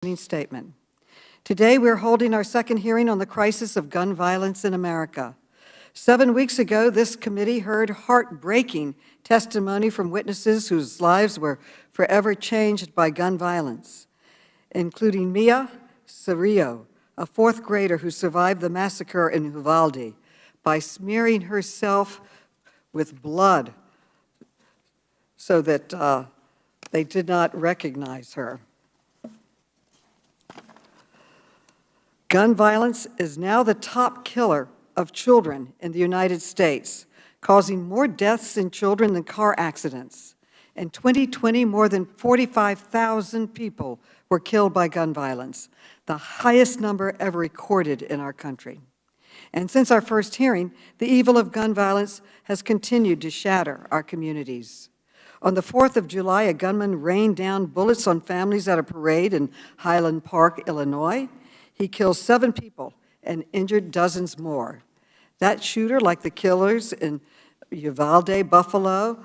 Statement. Today, we're holding our second hearing on the crisis of gun violence in America. 7 weeks ago, this committee heard heartbreaking testimony from witnesses whose lives were forever changed by gun violence, including Mia Cerrillo, a fourth grader who survived the massacre in Uvalde by smearing herself with blood so that they did not recognize her. Gun violence is now the top killer of children in the United States, causing more deaths in children than car accidents. In 2020, more than 45,000 people were killed by gun violence, the highest number ever recorded in our country. And since our first hearing, the evil of gun violence has continued to shatter our communities. On the 4th of July, a gunman rained down bullets on families at a parade in Highland Park, Illinois. He killed 7 people and injured dozens more. That shooter, like the killers in Uvalde, Buffalo,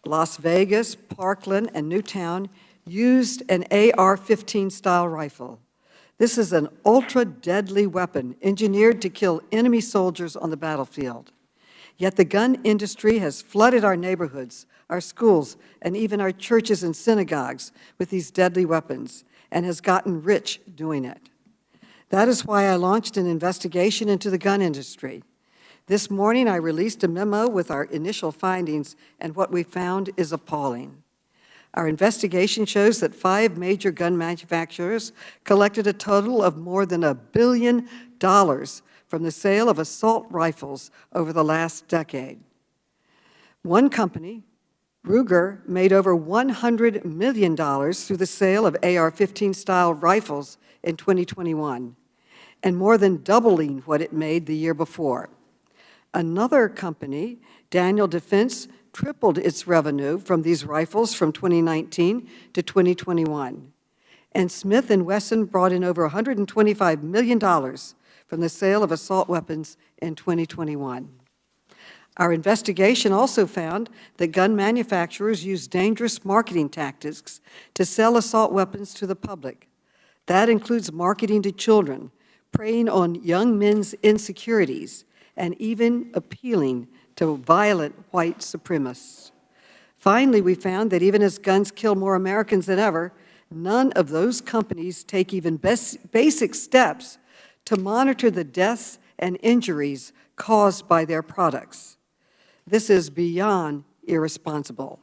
Las Vegas, Parkland, and Newtown, used an AR-15 style rifle. This is an ultra-deadly weapon engineered to kill enemy soldiers on the battlefield. Yet the gun industry has flooded our neighborhoods, our schools, and even our churches and synagogues with these deadly weapons, and has gotten rich doing it. That is why I launched an investigation into the gun industry. This morning, I released a memo with our initial findings, and what we found is appalling. Our investigation shows that 5 major gun manufacturers collected a total of more than $1 billion from the sale of assault rifles over the last decade. One company, Ruger, made over $100 million through the sale of AR-15 style rifles in 2021. And more than doubling what it made the year before. Another company, Daniel Defense, tripled its revenue from these rifles from 2019 to 2021. And Smith & Wesson brought in over $125 million from the sale of assault weapons in 2021. Our investigation also found that gun manufacturers use dangerous marketing tactics to sell assault weapons to the public. That includes marketing to children, preying on young men's insecurities, and even appealing to violent white supremacists. Finally, we found that even as guns kill more Americans than ever, none of those companies take even basic steps to monitor the deaths and injuries caused by their products. This is beyond irresponsible.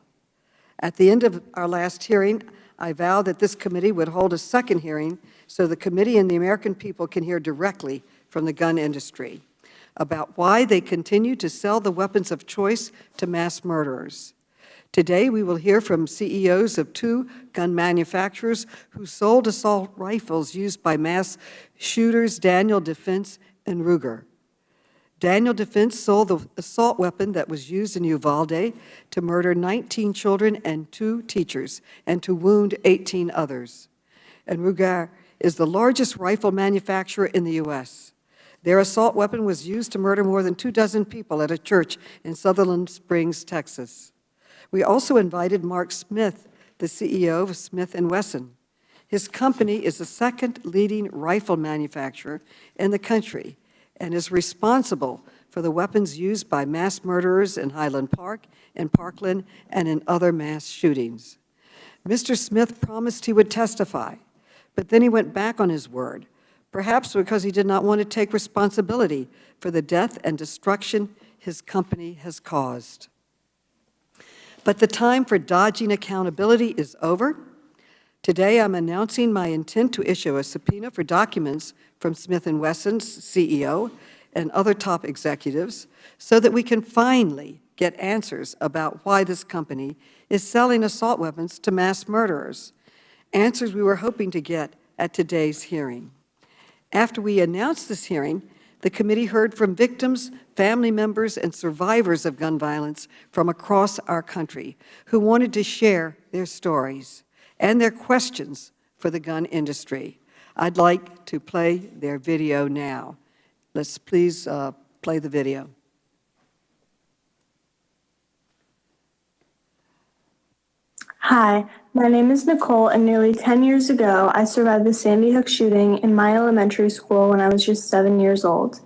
At the end of our last hearing, I vowed that this committee would hold a second hearing so the committee and the American people can hear directly from the gun industry about why they continue to sell the weapons of choice to mass murderers. Today, we will hear from CEOs of 2 gun manufacturers who sold assault rifles used by mass shooters, Daniel Defense and Ruger. Daniel Defense sold the assault weapon that was used in Uvalde to murder 19 children and 2 teachers and to wound 18 others. And Ruger is the largest rifle manufacturer in the U.S. Their assault weapon was used to murder more than 24 people at a church in Sutherland Springs, Texas. We also invited Mark Smith, the CEO of Smith & Wesson. His company is the 2nd leading rifle manufacturer in the country and is responsible for the weapons used by mass murderers in Highland Park, in Parkland, and in other mass shootings. Mr. Smith promised he would testify, but then he went back on his word, perhaps because he did not want to take responsibility for the death and destruction his company has caused. But the time for dodging accountability is over. Today, I'm announcing my intent to issue a subpoena for documents from Smith & Wesson's CEO and other top executives so that we can finally get answers about why this company is selling assault weapons to mass murderers, answers we were hoping to get at today's hearing. After we announced this hearing, the committee heard from victims, family members, and survivors of gun violence from across our country who wanted to share their stories and their questions for the gun industry. I'd like to play their video now. Let's please play the video. Hi, my name is Nicole, and nearly 10 years ago, I survived the Sandy Hook shooting in my elementary school when I was just 7 years old.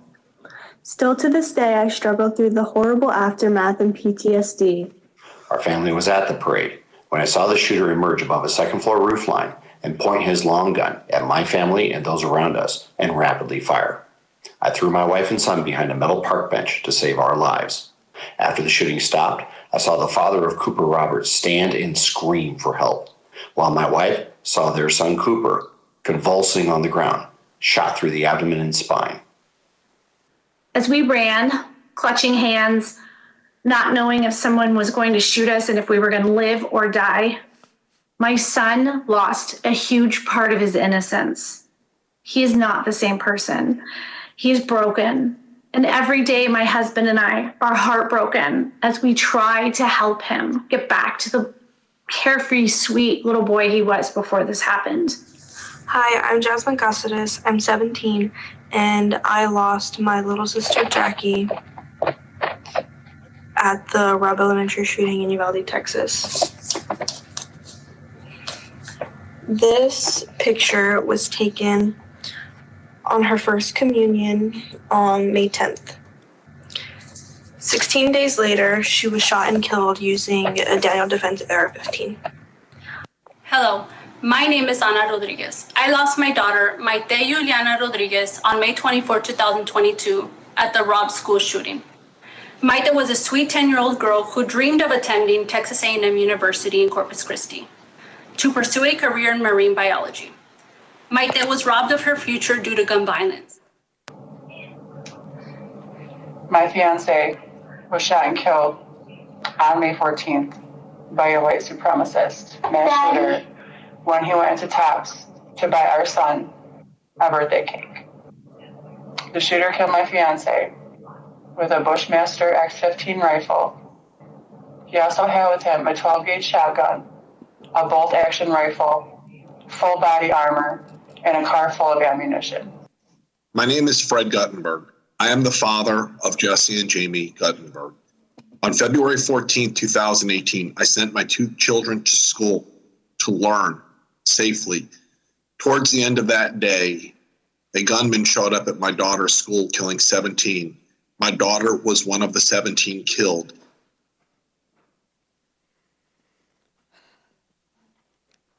Still to this day, I struggle through the horrible aftermath and PTSD. Our family was at the parade when I saw the shooter emerge above a second-floor roofline and point his long gun at my family and those around us and rapidly fire. I threw my wife and son behind a metal park bench to save our lives. After the shooting stopped, I saw the father of Cooper Roberts stand and scream for help, while my wife saw their son Cooper convulsing on the ground, shot through the abdomen and spine. As we ran, clutching hands, not knowing if someone was going to shoot us and if we were going to live or die, my son lost a huge part of his innocence. He is not the same person. He's broken. And every day, my husband and I are heartbroken as we try to help him get back to the carefree, sweet little boy he was before this happened. Hi, I'm Jasmine Caceres. I'm 17, and I lost my little sister, Jackie, at the Robb Elementary shooting in Uvalde, Texas. This picture was taken on her first communion on May 10th. 16 days later, she was shot and killed using a Daniel Defense AR-15. Hello, my name is Ana Rodriguez. I lost my daughter, Maite Juliana Rodriguez, on May 24, 2022 at the Robb school shooting. Maite was a sweet 10-year-old girl who dreamed of attending Texas A&M University in Corpus Christi to pursue a career in marine biology. Maite was robbed of her future due to gun violence. My fiance was shot and killed on May 14th by a white supremacist mass shooter when he went into Tops to buy our son a birthday cake. The shooter killed my fiance with a Bushmaster X-15 rifle. He also had with him a 12-gauge shotgun, a bolt-action rifle, full body armor, and a car full of ammunition. My name is Fred Guttenberg. I am the father of Jesse and Jamie Guttenberg. On February 14, 2018, I sent my 2 children to school to learn safely. Towards the end of that day, a gunman showed up at my daughter's school, killing 17. My daughter was one of the 17 killed.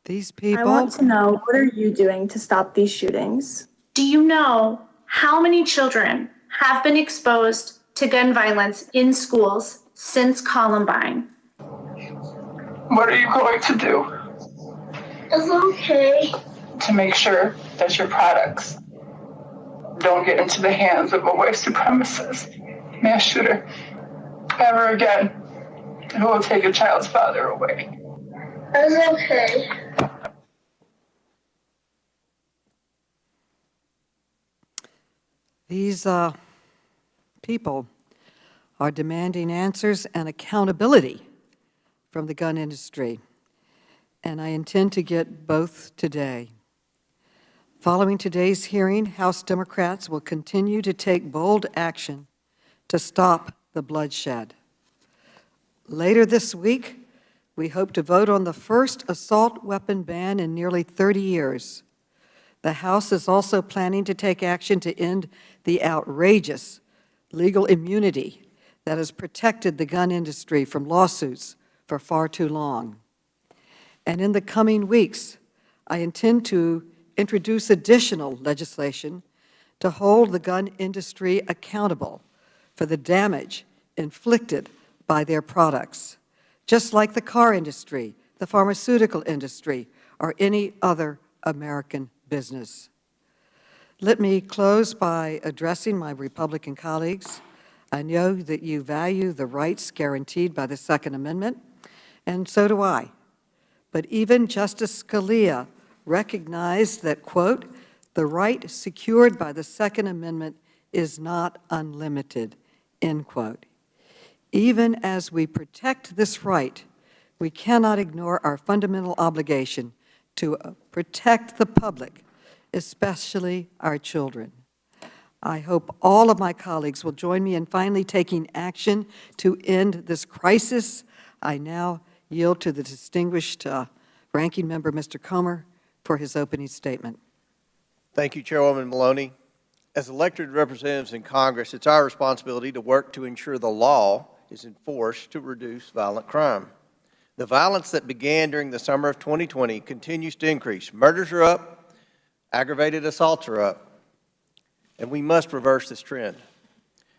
These people. I want to know, what are you doing to stop these shootings? Do you know how many children have been exposed to gun violence in schools since Columbine? What are you going to do? It's okay. To make sure that your products don't get into the hands of a white supremacist mass shooter ever again, who will take a child's father away. It's okay. These people are demanding answers and accountability from the gun industry, and I intend to get both today. Following today's hearing, House Democrats will continue to take bold action to stop the bloodshed. Later this week, we hope to vote on the first assault weapon ban in nearly 30 years. The House is also planning to take action to end the outrageous legal immunity that has protected the gun industry from lawsuits for far too long. And in the coming weeks, I intend to introduce additional legislation to hold the gun industry accountable for the damage inflicted by their products, just like the car industry, the pharmaceutical industry, or any other American business. Let me close by addressing my Republican colleagues. I know that you value the rights guaranteed by the Second Amendment, and so do I. But even Justice Scalia recognized that, quote, the right secured by the Second Amendment is not unlimited, end quote. Even as we protect this right, we cannot ignore our fundamental obligation to protect the public, especially our children. I hope all of my colleagues will join me in finally taking action to end this crisis. I now yield to the distinguished ranking member, Mr. Comer, for his opening statement. Thank you, Chairwoman Maloney. As elected representatives in Congress, it's our responsibility to work to ensure the law is enforced to reduce violent crime. The violence that began during the summer of 2020 continues to increase. Murders are up, aggravated assaults are up, and we must reverse this trend.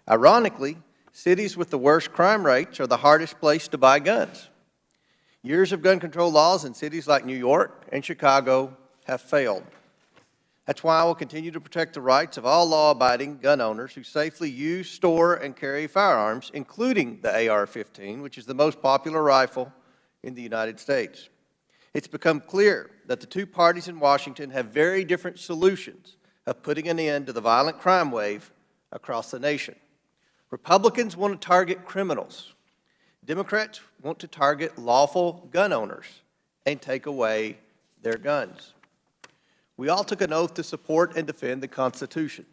Ironically, cities with the worst crime rates are the hardest place to buy guns. Years of gun control laws in cities like New York and Chicago have failed. That's why I will continue to protect the rights of all law-abiding gun owners who safely use, store, and carry firearms, including the AR-15, which is the most popular rifle in the United States. It's become clear that the two parties in Washington have very different solutions of putting an end to the violent crime wave across the nation. Republicans want to target criminals. Democrats want to target lawful gun owners and take away their guns. We all took an oath to support and defend the Constitution.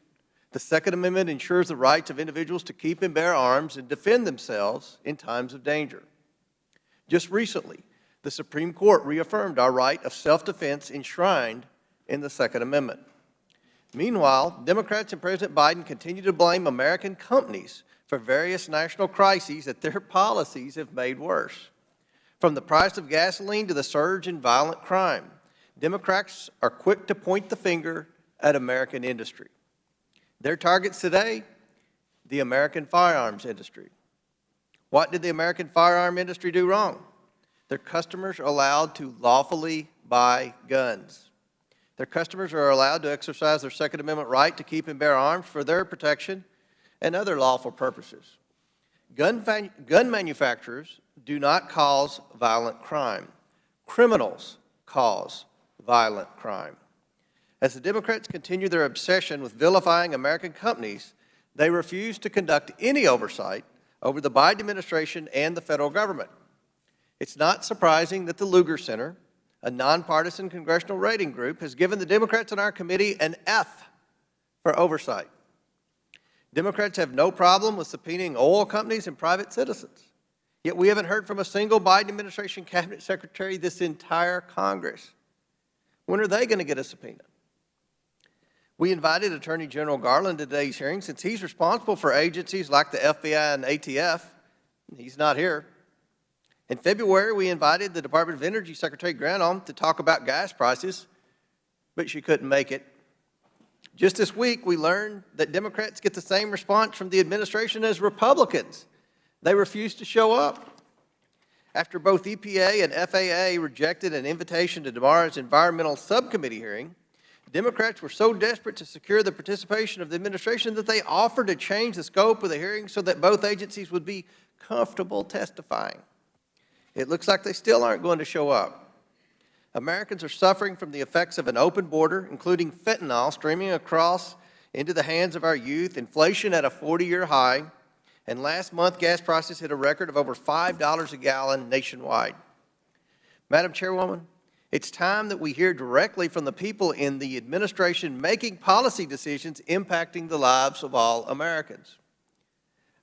The Second Amendment ensures the rights of individuals to keep and bear arms and defend themselves in times of danger. Just recently, the Supreme Court reaffirmed our right of self-defense enshrined in the Second Amendment. Meanwhile, Democrats and President Biden continue to blame American companies for various national crises that their policies have made worse. From the price of gasoline to the surge in violent crime, Democrats are quick to point the finger at American industry. Their targets today, the American firearms industry. What did the American firearm industry do wrong? Their customers are allowed to lawfully buy guns. Their customers are allowed to exercise their Second Amendment right to keep and bear arms for their protection and other lawful purposes. Gun manufacturers do not cause violent crime. Criminals cause violent crime. As the Democrats continue their obsession with vilifying American companies, they refuse to conduct any oversight over the Biden administration and the federal government. It's not surprising that the Lugar Center, a nonpartisan congressional rating group, has given the Democrats on our committee an F for oversight. Democrats have no problem with subpoenaing oil companies and private citizens. Yet we haven't heard from a single Biden administration cabinet secretary this entire Congress. When are they going to get a subpoena? We invited Attorney General Garland to today's hearing since he's responsible for agencies like the FBI and ATF. He's not here. In February, we invited the Department of Energy Secretary Granholm to talk about gas prices, but she couldn't make it. Just this week, we learned that Democrats get the same response from the administration as Republicans. They refuse to show up. After both EPA and FAA rejected an invitation to tomorrow's environmental subcommittee hearing, Democrats were so desperate to secure the participation of the administration that they offered to change the scope of the hearing so that both agencies would be comfortable testifying. It looks like they still aren't going to show up. Americans are suffering from the effects of an open border, including fentanyl streaming across into the hands of our youth, inflation at a 40-year high, and last month gas prices hit a record of over $5 a gallon nationwide. Madam Chairwoman, it's time that we hear directly from the people in the administration making policy decisions impacting the lives of all Americans.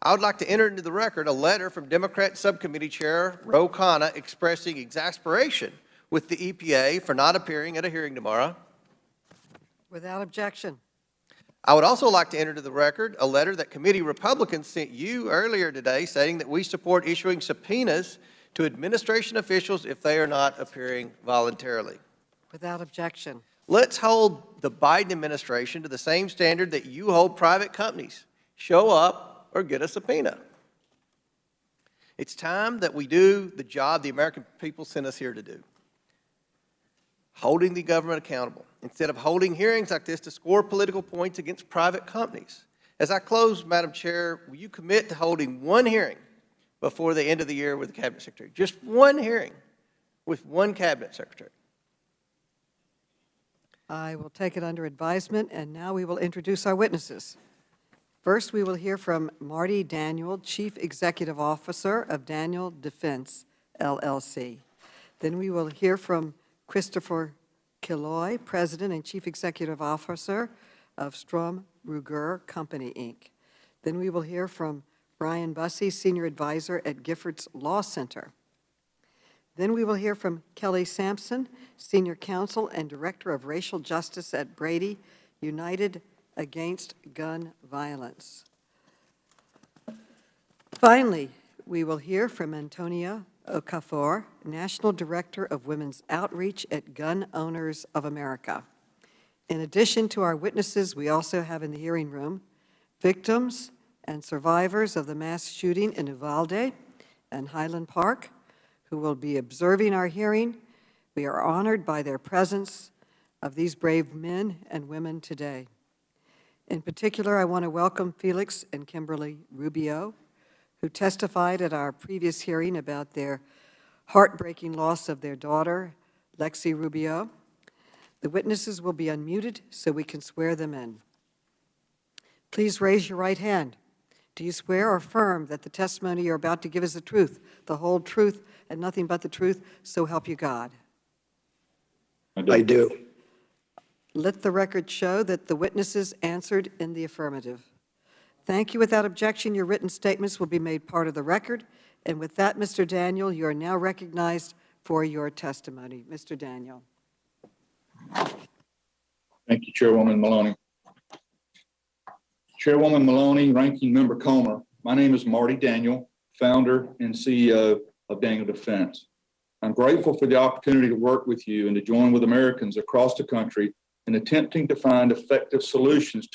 I would like to enter into the record a letter from Democrat Subcommittee Chair Ro Khanna expressing exasperation with the EPA for not appearing at a hearing tomorrow. Without objection. I would also like to enter into the record a letter that committee Republicans sent you earlier today stating that we support issuing subpoenas to administration officials if they are not appearing voluntarily. Without objection. Let's hold the Biden administration to the same standard that you hold private companies. Show up or get a subpoena. It's time that we do the job the American people sent us here to do. Holding the government accountable, instead of holding hearings like this to score political points against private companies. As I close, Madam Chair, will you commit to holding one hearing before the end of the year with the Cabinet Secretary? Just one hearing with one Cabinet Secretary. I will take it under advisement, and now we will introduce our witnesses. First, we will hear from Marty Daniel, Chief Executive Officer of Daniel Defense, LLC. Then we will hear from Christopher Killoy, President and Chief Executive Officer of Strom Ruger Company, Inc. Then we will hear from Brian Bussey, Senior Advisor at Giffords Law Center. Then we will hear from Kelly Sampson, Senior Counsel and Director of Racial Justice at Brady, United Against Gun Violence. Finally, we will hear from Antonia Okafor, National Director of Women's Outreach at Gun Owners of America. In addition to our witnesses, we also have in the hearing room victims and survivors of the mass shooting in Uvalde and Highland Park, who will be observing our hearing. We are honored by their presence of these brave men and women today. In particular, I want to welcome Felix and Kimberly Rubio, who testified at our previous hearing about their heartbreaking loss of their daughter, Lexi Rubio. The witnesses will be unmuted so we can swear them in. Please raise your right hand. Do you swear or affirm that the testimony you're about to give is the truth, the whole truth, and nothing but the truth, so help you God? I do. Let the record show that the witnesses answered in the affirmative. Thank you. Without objection, your written statements will be made part of the record. And with that, Mr. Daniel, you are now recognized for your testimony. Mr. Daniel. Thank you, Chairwoman Maloney. Chairwoman Maloney, Ranking Member Comer, my name is Marty Daniel, founder and CEO of Daniel Defense. I'm grateful for the opportunity to work with you and to join with Americans across the country in attempting to find effective solutions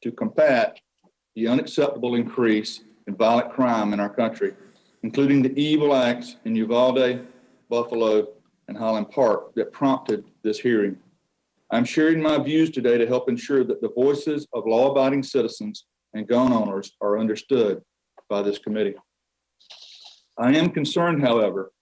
to combat the unacceptable increase in violent crime in our country, including the evil acts in Uvalde, Buffalo, and Highland Park that prompted this hearing. I'm sharing my views today to help ensure that the voices of law-abiding citizens and gun owners are understood by this committee. I am concerned, however,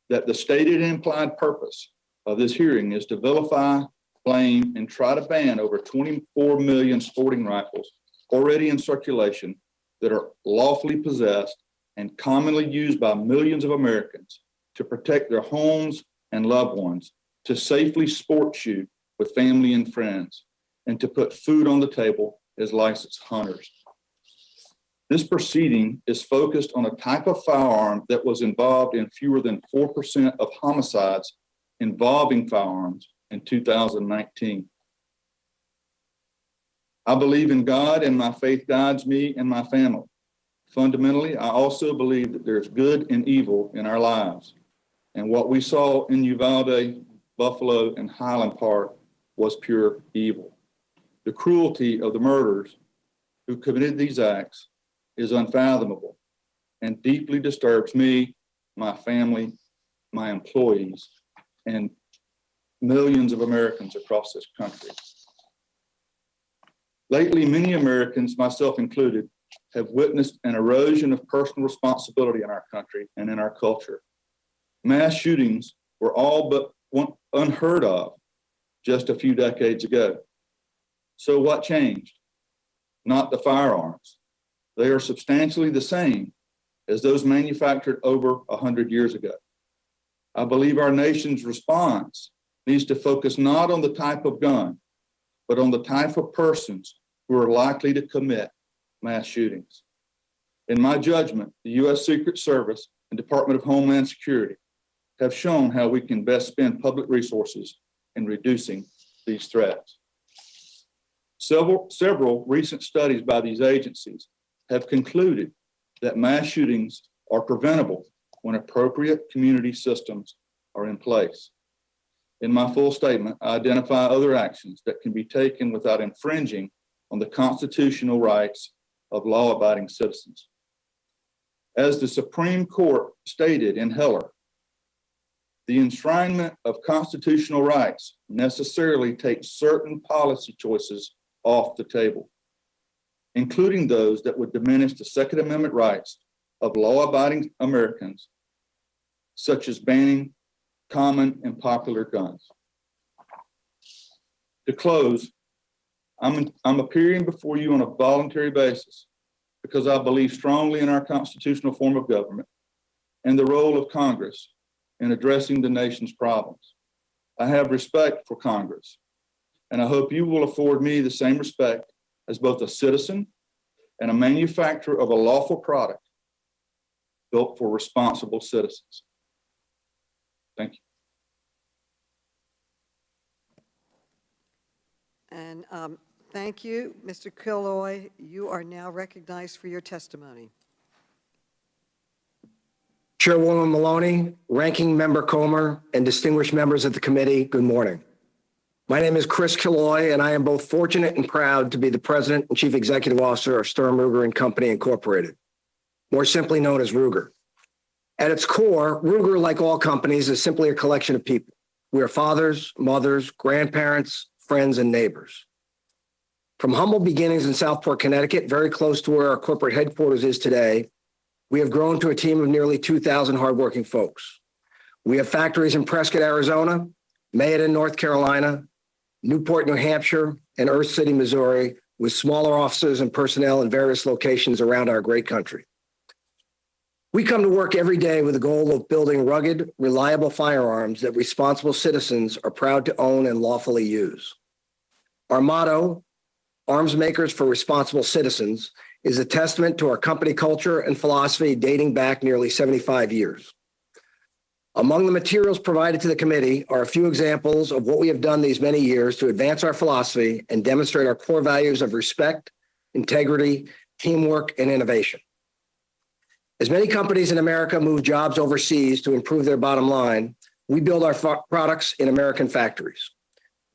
that the stated and implied purpose of this hearing is to vilify, blame, and try to ban over 24 million sporting rifles already in circulation that are lawfully possessed and commonly used by millions of Americans to protect their homes and loved ones, to safely sport shoot with family and friends, and to put food on the table as licensed hunters. This proceeding is focused on a type of firearm that was involved in fewer than 4% of homicides involving firearms in 2019. I believe in God, and my faith guides me and my family. Fundamentally, I also believe that there's good and evil in our lives. And what we saw in Uvalde, Buffalo, and Highland Park was pure evil. The cruelty of the murderers who committed these acts is unfathomable and deeply disturbs me, my family, my employees, and millions of Americans across this country. Lately, many Americans, myself included, have witnessed an erosion of personal responsibility in our country and in our culture. Mass shootings were all but unheard of just a few decades ago. So what changed? Not the firearms. They are substantially the same as those manufactured over 100 years ago. I believe our nation's response needs to focus not on the type of gun, but on the type of persons who are likely to commit mass shootings. In my judgment, the U.S. Secret Service and Department of Homeland Security have shown how we can best spend public resources in reducing these threats. Several recent studies by these agencies have concluded that mass shootings are preventable when appropriate community systems are in place. In my full statement, I identify other actions that can be taken without infringing on the constitutional rights of law-abiding citizens. As the Supreme Court stated in Heller, the enshrinement of constitutional rights necessarily takes certain policy choices off the table, including those that would diminish the Second Amendment rights of law-abiding Americans, such as banning common and popular guns. To close, I'm appearing before you on a voluntary basis because I believe strongly in our constitutional form of government and the role of Congress in addressing the nation's problems. I have respect for Congress, and I hope you will afford me the same respect as both a citizen and a manufacturer of a lawful product built for responsible citizens. Thank you. And thank you, Mr. Killoy. You are now recognized for your testimony. Chairwoman Maloney, Ranking Member Comer, and distinguished members of the committee, good morning. My name is Chris Killoy, and I am both fortunate and proud to be the President and Chief Executive Officer of Sturm, Ruger and Company, Incorporated, more simply known as Ruger. At its core, Ruger, like all companies, is simply a collection of people. We are fathers, mothers, grandparents, friends, and neighbors. From humble beginnings in Southport, Connecticut, very close to where our corporate headquarters is today, we have grown to a team of nearly 2,000 hardworking folks. We have factories in Prescott, Arizona, Mayodan, North Carolina, Newport, New Hampshire, and Earth City, Missouri, with smaller offices and personnel in various locations around our great country. We come to work every day with the goal of building rugged, reliable firearms that responsible citizens are proud to own and lawfully use. Our motto, Arms Makers for Responsible Citizens, is a testament to our company culture and philosophy dating back nearly 75 years. Among the materials provided to the committee are a few examples of what we have done these many years to advance our philosophy and demonstrate our core values of respect, integrity, teamwork, and innovation. As many companies in America move jobs overseas to improve their bottom line, we build our products in American factories.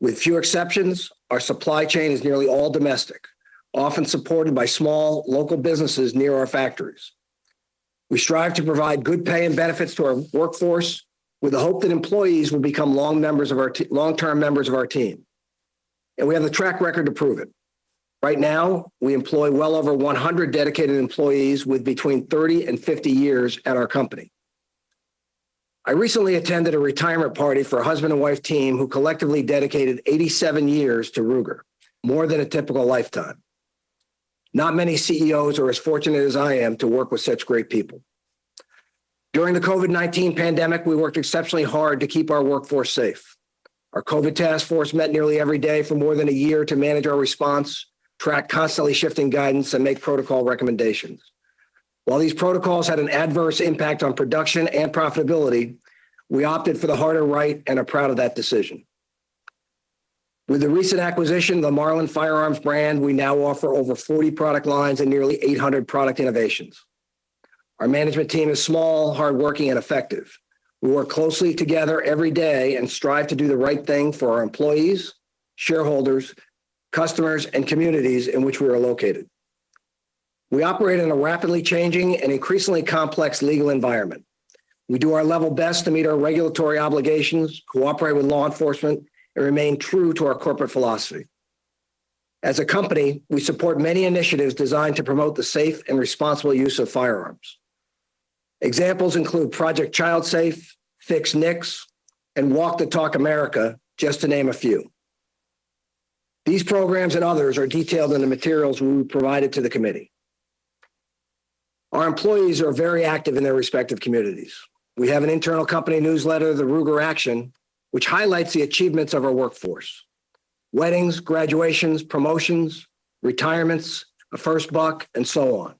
With few exceptions, our supply chain is nearly all domestic, often supported by small local businesses near our factories. We strive to provide good pay and benefits to our workforce with the hope that employees will become long-term members of our team. And we have the track record to prove it. Right now, we employ well over 100 dedicated employees with between 30 and 50 years at our company. I recently attended a retirement party for a husband and wife team who collectively dedicated 87 years to Ruger, more than a typical lifetime. Not many CEOs are as fortunate as I am to work with such great people. During the COVID-19 pandemic, we worked exceptionally hard to keep our workforce safe. Our COVID task force met nearly every day for more than a year to manage our response, track constantly shifting guidance, and make protocol recommendations. While these protocols had an adverse impact on production and profitability, we opted for the harder right and are proud of that decision. With the recent acquisition of the Marlin Firearms brand, we now offer over 40 product lines and nearly 800 product innovations. Our management team is small, hardworking, and effective. We work closely together every day and strive to do the right thing for our employees, shareholders, customers, and communities in which we are located. We operate in a rapidly changing and increasingly complex legal environment. We do our level best to meet our regulatory obligations, cooperate with law enforcement, and remain true to our corporate philosophy. As a company, we support many initiatives designed to promote the safe and responsible use of firearms. Examples include Project Child Safe, Fix NICS, and Walk the Talk America, just to name a few. These programs and others are detailed in the materials we provided to the committee. Our employees are very active in their respective communities. We have an internal company newsletter, the Ruger Action, which highlights the achievements of our workforce. Weddings, graduations, promotions, retirements, a first buck, and so on.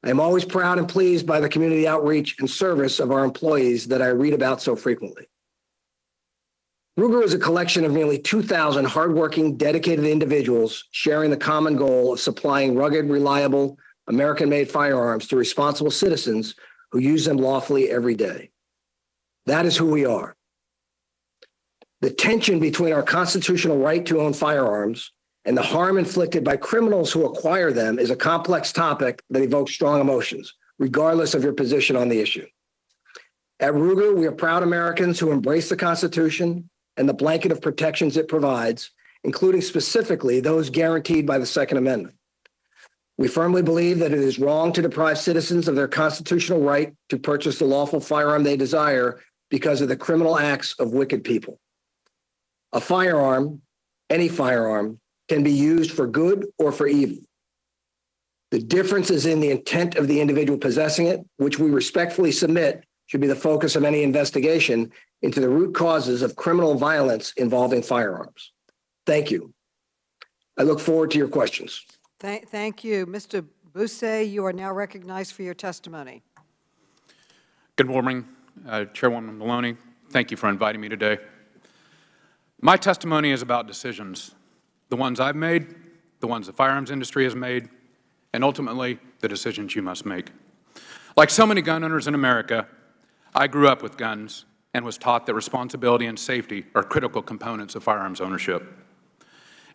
I am always proud and pleased by the community outreach and service of our employees that I read about so frequently. Ruger is a collection of nearly 2,000 hardworking, dedicated individuals sharing the common goal of supplying rugged, reliable, American-made firearms to responsible citizens who use them lawfully every day. That is who we are. The tension between our constitutional right to own firearms and the harm inflicted by criminals who acquire them is a complex topic that evokes strong emotions, regardless of your position on the issue. At Ruger, we are proud Americans who embrace the Constitution and the blanket of protections it provides, including specifically those guaranteed by the Second Amendment. We firmly believe that it is wrong to deprive citizens of their constitutional right to purchase the lawful firearm they desire because of the criminal acts of wicked people. A firearm, any firearm, can be used for good or for evil. The difference is in the intent of the individual possessing it, which we respectfully submit should be the focus of any investigation into the root causes of criminal violence involving firearms. Thank you. I look forward to your questions. Thank you. Mr. Bousset, you are now recognized for your testimony. Good morning, Chairwoman Maloney. Thank you for inviting me today. My testimony is about decisions, the ones I've made, the ones the firearms industry has made, and ultimately the decisions you must make. Like so many gun owners in America, I grew up with guns and was taught that responsibility and safety are critical components of firearms ownership.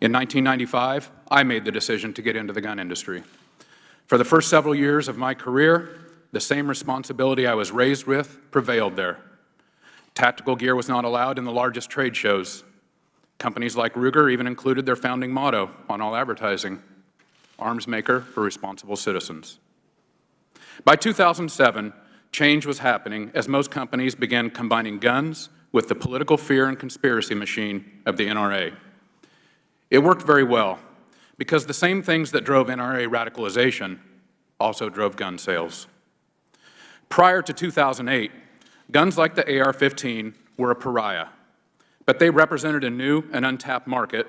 In 1995, I made the decision to get into the gun industry. For the first several years of my career, the same responsibility I was raised with prevailed there. Tactical gear was not allowed in the largest trade shows. Companies like Ruger even included their founding motto on all advertising, "Arms Maker for Responsible Citizens." By 2007, change was happening as most companies began combining guns with the political fear and conspiracy machine of the NRA. It worked very well because the same things that drove NRA radicalization also drove gun sales. Prior to 2008, guns like the AR-15 were a pariah, but they represented a new and untapped market,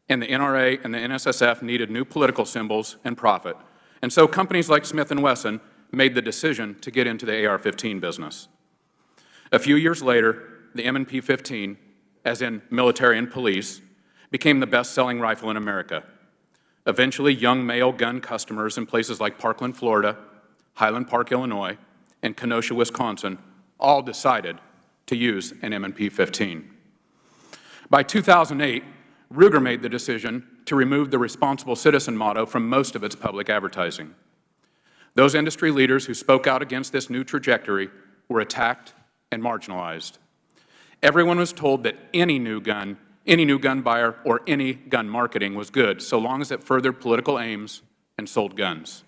and the NRA and the NSSF needed new political symbols and profit. And so companies like Smith & Wesson made the decision to get into the AR-15 business. A few years later, the M&P 15, as in military and police, became the best-selling rifle in America. Eventually, young male gun customers in places like Parkland, Florida, Highland Park, Illinois, and Kenosha, Wisconsin, all decided to use an M&P 15. By 2008, Ruger made the decision to remove the responsible citizen motto from most of its public advertising. Those industry leaders who spoke out against this new trajectory were attacked and marginalized. Everyone was told that any new gun buyer or any gun marketing was good, so long as it furthered political aims and sold guns.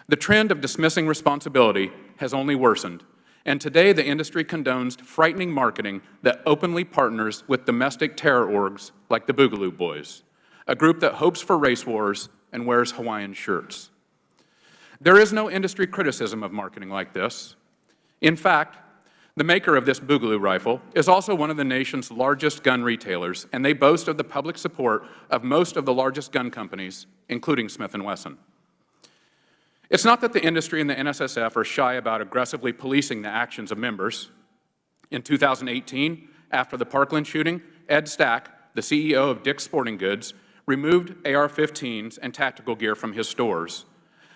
The trend of dismissing responsibility has only worsened, and today the industry condones frightening marketing that openly partners with domestic terror orgs like the Boogaloo Boys, a group that hopes for race wars and wears Hawaiian shirts. There is no industry criticism of marketing like this. In fact, the maker of this Boogaloo rifle is also one of the nation's largest gun retailers, and they boast of the public support of most of the largest gun companies, including Smith & Wesson. It's not that the industry and the NSSF are shy about aggressively policing the actions of members. In 2018, after the Parkland shooting, Ed Stack, the CEO of Dick's Sporting Goods, removed AR-15s and tactical gear from his stores.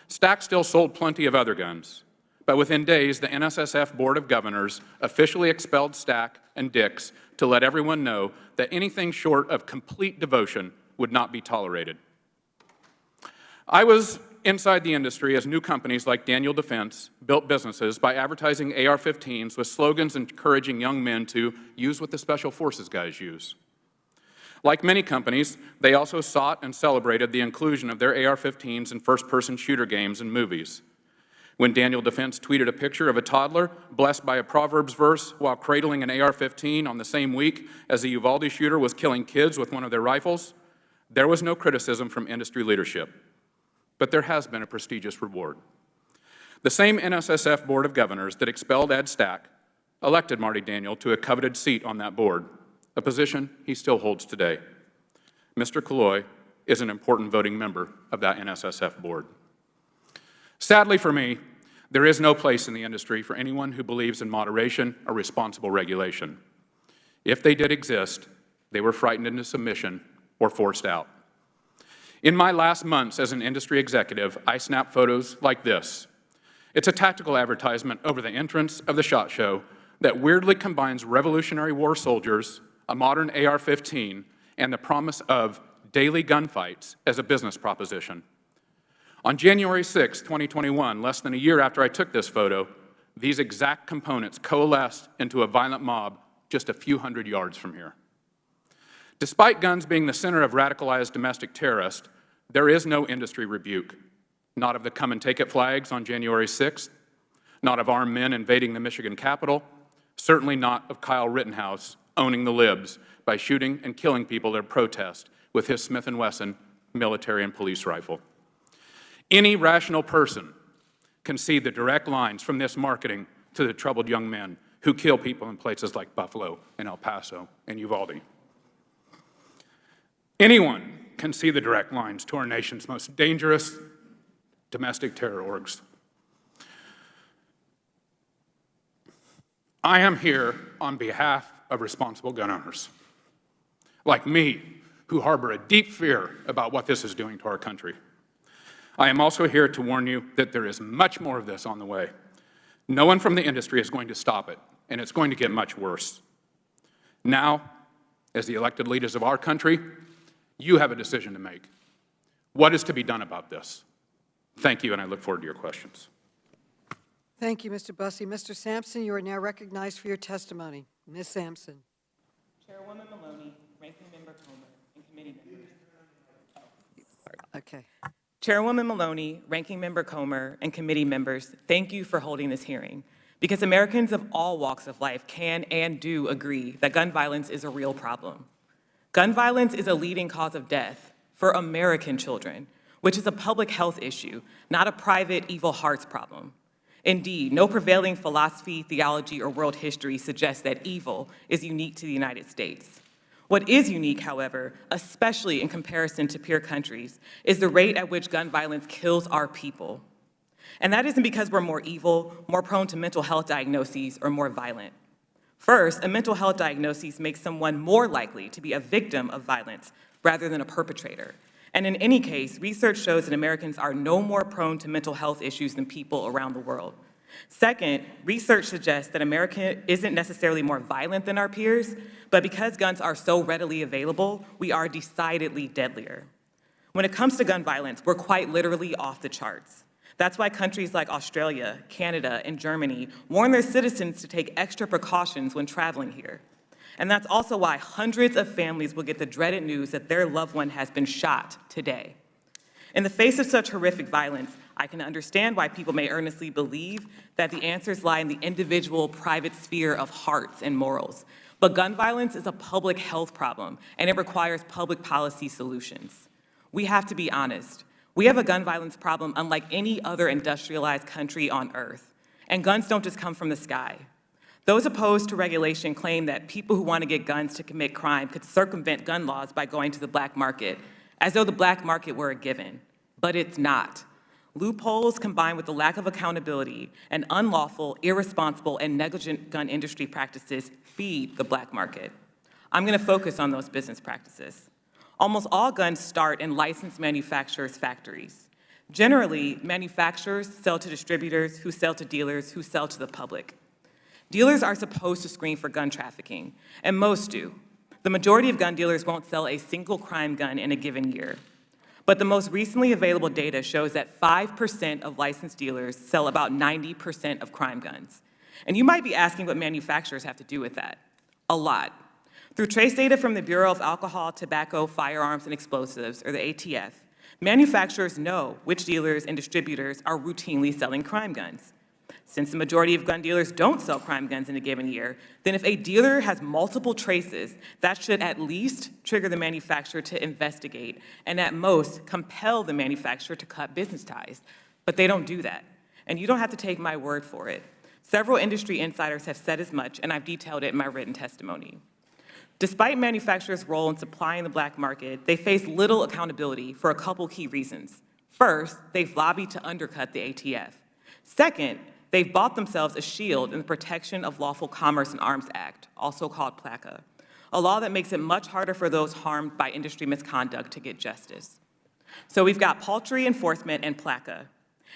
Stack still sold plenty of other guns, but within days, the NSSF Board of Governors officially expelled Stack and Dick's to let everyone know that anything short of complete devotion would not be tolerated. I was inside the industry as new companies like Daniel Defense built businesses by advertising AR-15s with slogans encouraging young men to use what the Special Forces guys use. Like many companies, they also sought and celebrated the inclusion of their AR-15s in first-person shooter games and movies. When Daniel Defense tweeted a picture of a toddler blessed by a Proverbs verse while cradling an AR-15 on the same week as the Uvalde shooter was killing kids with one of their rifles, there was no criticism from industry leadership. But there has been a prestigious reward. The same NSSF Board of Governors that expelled Ed Stack elected Marty Daniel to a coveted seat on that board, a position he still holds today. Mr. Killoy is an important voting member of that NSSF board. Sadly for me, there is no place in the industry for anyone who believes in moderation or responsible regulation. If they did exist, they were frightened into submission or forced out. In my last months as an industry executive, I snapped photos like this. It's a tactical advertisement over the entrance of the SHOT Show that weirdly combines Revolutionary War soldiers, a modern AR-15, and the promise of daily gunfights as a business proposition. On January 6, 2021, less than a year after I took this photo, these exact components coalesced into a violent mob just a few hundred yards from here. Despite guns being the center of radicalized domestic terrorists, there is no industry rebuke, not of the come and take it flags on January 6th, not of armed men invading the Michigan Capitol, certainly not of Kyle Rittenhouse owning the libs by shooting and killing people at a protest with his Smith & Wesson military and police rifle. Any rational person can see the direct lines from this marketing to the troubled young men who kill people in places like Buffalo and El Paso and Uvalde. Anyone can see the direct lines to our nation's most dangerous domestic terror orgs. I am here on behalf of responsible gun owners, like me, who harbor a deep fear about what this is doing to our country. I am also here to warn you that there is much more of this on the way. No one from the industry is going to stop it, and it's going to get much worse. Now, as the elected leaders of our country, you have a decision to make. What is to be done about this? Thank you, and I look forward to your questions. Thank you, Mr. Bussey. Mr. Sampson, you are now recognized for your testimony. Ms. Sampson. Chairwoman Maloney, Ranking Member Comer, and committee members. Okay. Chairwoman Maloney, Ranking Member Comer, and committee members, thank you for holding this hearing, because Americans of all walks of life can and do agree that gun violence is a real problem. Gun violence is a leading cause of death for American children, which is a public health issue, not a private evil hearts problem. Indeed, no prevailing philosophy, theology, or world history suggests that evil is unique to the United States. What is unique, however, especially in comparison to peer countries, is the rate at which gun violence kills our people. And that isn't because we're more evil, more prone to mental health diagnoses, or more violent. First, a mental health diagnosis makes someone more likely to be a victim of violence rather than a perpetrator. And in any case, research shows that Americans are no more prone to mental health issues than people around the world. Second, research suggests that America isn't necessarily more violent than our peers, but because guns are so readily available, we are decidedly deadlier. When it comes to gun violence, we're quite literally off the charts. That's why countries like Australia, Canada, and Germany warn their citizens to take extra precautions when traveling here. And that's also why hundreds of families will get the dreaded news that their loved one has been shot today. In the face of such horrific violence, I can understand why people may earnestly believe that the answers lie in the individual private sphere of hearts and morals. But gun violence is a public health problem, and it requires public policy solutions. We have to be honest. We have a gun violence problem unlike any other industrialized country on earth. And guns don't just come from the sky. Those opposed to regulation claim that people who want to get guns to commit crime could circumvent gun laws by going to the black market, as though the black market were a given. But it's not. Loopholes combined with the lack of accountability and unlawful, irresponsible, and negligent gun industry practices feed the black market. I'm going to focus on those business practices. Almost all guns start in licensed manufacturers' factories. Generally, manufacturers sell to distributors who sell to dealers who sell to the public. Dealers are supposed to screen for gun trafficking, and most do. The majority of gun dealers won't sell a single crime gun in a given year. But the most recently available data shows that 5% of licensed dealers sell about 90% of crime guns. And you might be asking what manufacturers have to do with that. A lot. Through trace data from the Bureau of Alcohol, Tobacco, Firearms, and Explosives, or the ATF, manufacturers know which dealers and distributors are routinely selling crime guns. Since the majority of gun dealers don't sell crime guns in a given year, then if a dealer has multiple traces, that should at least trigger the manufacturer to investigate and at most compel the manufacturer to cut business ties. But they don't do that. And you don't have to take my word for it. Several industry insiders have said as much, and I've detailed it in my written testimony. Despite manufacturers' role in supplying the black market, they face little accountability for a couple key reasons. First, they've lobbied to undercut the ATF. Second, they've bought themselves a shield in the Protection of Lawful Commerce in Arms Act, also called PLACA, a law that makes it much harder for those harmed by industry misconduct to get justice. So we've got paltry enforcement and PLACA,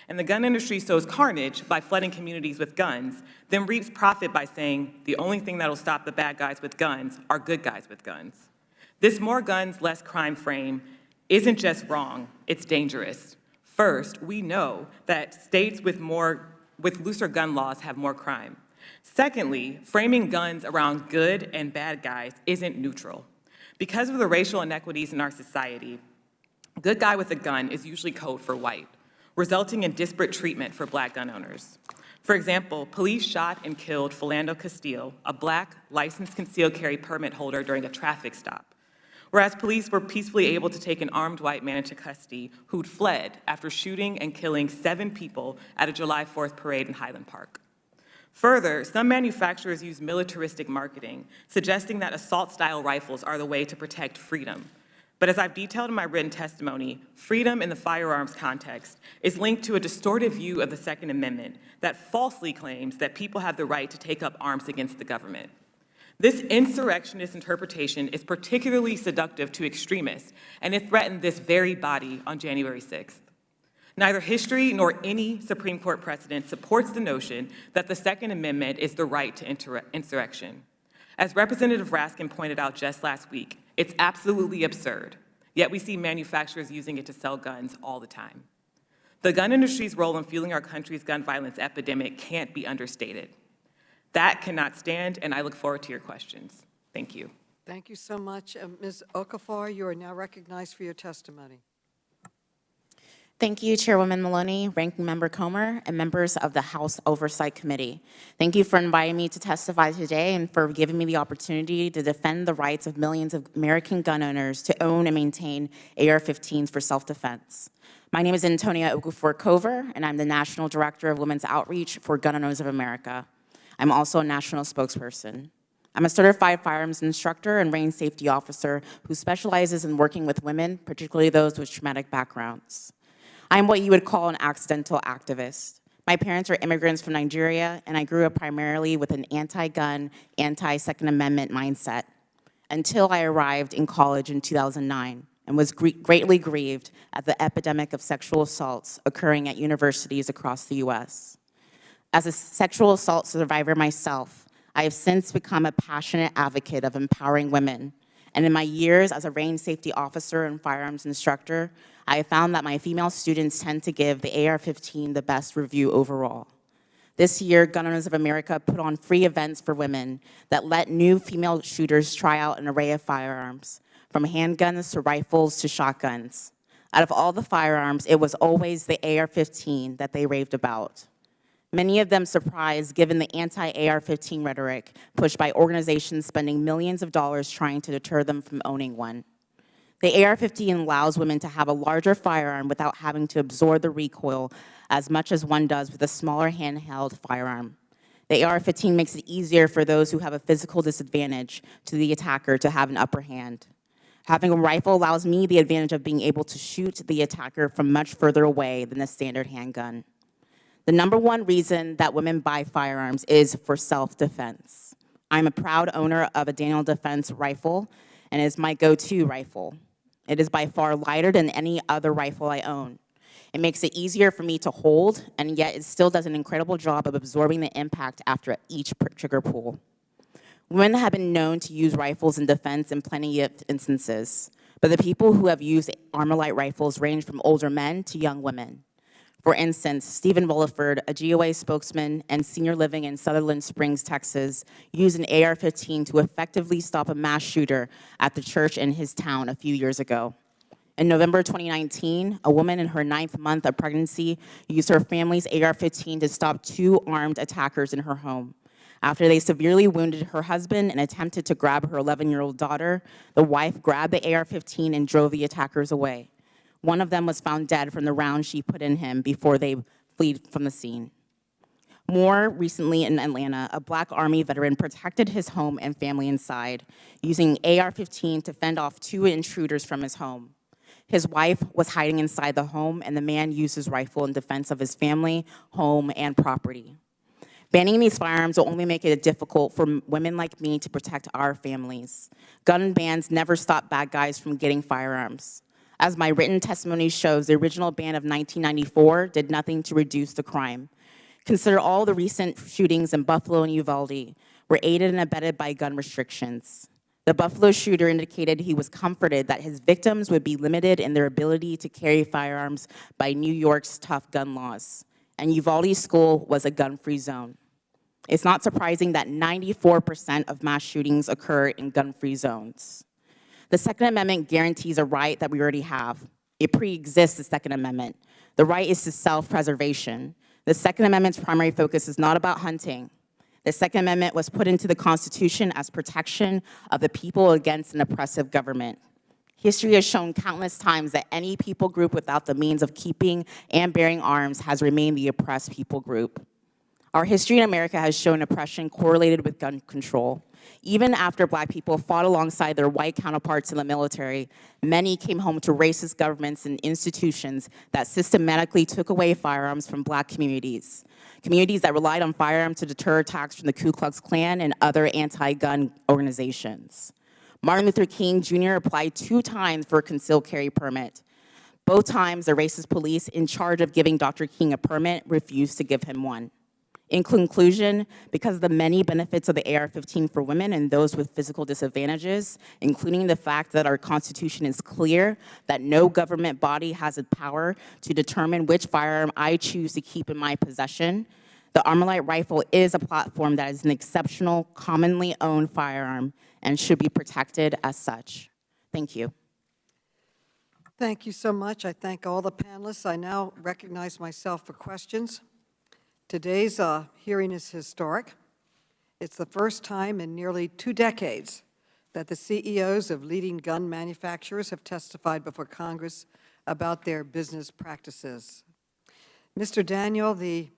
and the gun industry sows carnage by flooding communities with guns, then reaps profit by saying the only thing that'll stop the bad guys with guns are good guys with guns. This more guns, less crime frame isn't just wrong, it's dangerous. First, we know that states with looser gun laws have more crime. Secondly, framing guns around good and bad guys isn't neutral. Because of the racial inequities in our society, good guy with a gun is usually code for white, resulting in disparate treatment for black gun owners. For example, police shot and killed Philando Castile, a black licensed concealed carry permit holder during a traffic stop, whereas police were peacefully able to take an armed white man into custody who'd fled after shooting and killing 7 people at a July 4th parade in Highland Park. Further, some manufacturers use militaristic marketing, suggesting that assault-style rifles are the way to protect freedom. But as I've detailed in my written testimony, freedom in the firearms context is linked to a distorted view of the Second Amendment that falsely claims that people have the right to take up arms against the government. This insurrectionist interpretation is particularly seductive to extremists, and it threatened this very body on January 6th. Neither history nor any Supreme Court precedent supports the notion that the Second Amendment is the right to insurrection. As Representative Raskin pointed out just last week, it's absolutely absurd, yet we see manufacturers using it to sell guns all the time. The gun industry's role in fueling our country's gun violence epidemic can't be understated. That cannot stand, and I look forward to your questions. Thank you. Thank you so much. Ms. Okafor, you are now recognized for your testimony. Thank you, Chairwoman Maloney, Ranking Member Comer, and members of the House Oversight Committee. Thank you for inviting me to testify today and for giving me the opportunity to defend the rights of millions of American gun owners to own and maintain AR-15s for self-defense. My name is Antonia Okafor-Cover, and I'm the National Director of Women's Outreach for Gun Owners of America. I'm also a national spokesperson. I'm a certified firearms instructor and range safety officer who specializes in working with women, particularly those with traumatic backgrounds. I'm what you would call an accidental activist. My parents are immigrants from Nigeria, and I grew up primarily with an anti-gun, anti-Second Amendment mindset until I arrived in college in 2009 and was greatly grieved at the epidemic of sexual assaults occurring at universities across the U.S. As a sexual assault survivor myself, I have since become a passionate advocate of empowering women. And in my years as a range safety officer and firearms instructor, I have found that my female students tend to give the AR-15 the best review overall. This year, Gun Owners of America put on free events for women that let new female shooters try out an array of firearms, from handguns to rifles to shotguns. Out of all the firearms, it was always the AR-15 that they raved about. Many of them surprised given the anti-AR-15 rhetoric pushed by organizations spending millions of dollars trying to deter them from owning one. The AR-15 allows women to have a larger firearm without having to absorb the recoil as much as one does with a smaller handheld firearm. The AR-15 makes it easier for those who have a physical disadvantage to the attacker to have an upper hand. Having a rifle allows me the advantage of being able to shoot the attacker from much further away than a standard handgun. The number one reason that women buy firearms is for self-defense. I'm a proud owner of a Daniel Defense rifle, and it is my go-to rifle. It is by far lighter than any other rifle I own. It makes it easier for me to hold, and yet it still does an incredible job of absorbing the impact after each trigger pull. Women have been known to use rifles in defense in plenty of instances, but the people who have used Armalite rifles range from older men to young women. For instance, Stephen Williford, a GOA spokesman and senior living in Sutherland Springs, Texas, used an AR-15 to effectively stop a mass shooter at the church in his town a few years ago. In November 2019, a woman in her 9th month of pregnancy used her family's AR-15 to stop 2 armed attackers in her home. After they severely wounded her husband and attempted to grab her 11-year-old daughter, the wife grabbed the AR-15 and drove the attackers away. One of them was found dead from the round she put in him before they fled from the scene. More recently in Atlanta, a Black Army veteran protected his home and family inside, using AR-15 to fend off 2 intruders from his home. His wife was hiding inside the home, and the man used his rifle in defense of his family, home, and property. Banning these firearms will only make it difficult for women like me to protect our families. Gun bans never stop bad guys from getting firearms. As my written testimony shows, the original ban of 1994 did nothing to reduce the crime. Consider all the recent shootings in Buffalo and Uvalde were aided and abetted by gun restrictions. The Buffalo shooter indicated he was comforted that his victims would be limited in their ability to carry firearms by New York's tough gun laws, and Uvalde school was a gun-free zone. It's not surprising that 94% of mass shootings occur in gun-free zones. The Second Amendment guarantees a right that we already have. It pre-exists the Second Amendment. The right is to self-preservation. The Second Amendment's primary focus is not about hunting. The Second Amendment was put into the Constitution as protection of the people against an oppressive government. History has shown countless times that any people group without the means of keeping and bearing arms has remained the oppressed people group. Our history in America has shown oppression correlated with gun control. Even after Black people fought alongside their white counterparts in the military, many came home to racist governments and institutions that systematically took away firearms from Black communities. Communities that relied on firearms to deter attacks from the Ku Klux Klan and other anti-gun organizations. Martin Luther King Jr. applied 2 times for a concealed carry permit. Both times, the racist police in charge of giving Dr. King a permit refused to give him one. In conclusion, because of the many benefits of the AR-15 for women and those with physical disadvantages, including the fact that our Constitution is clear that no government body has the power to determine which firearm I choose to keep in my possession, the Armalite rifle is a platform that is an exceptional, commonly owned firearm and should be protected as such. Thank you. Thank you so much. I thank all the panelists. I now recognize myself for questions. Today's hearing is historic. It's the first time in nearly 2 decades that the CEOs of leading gun manufacturers have testified before Congress about their business practices. Mr. Daniel, the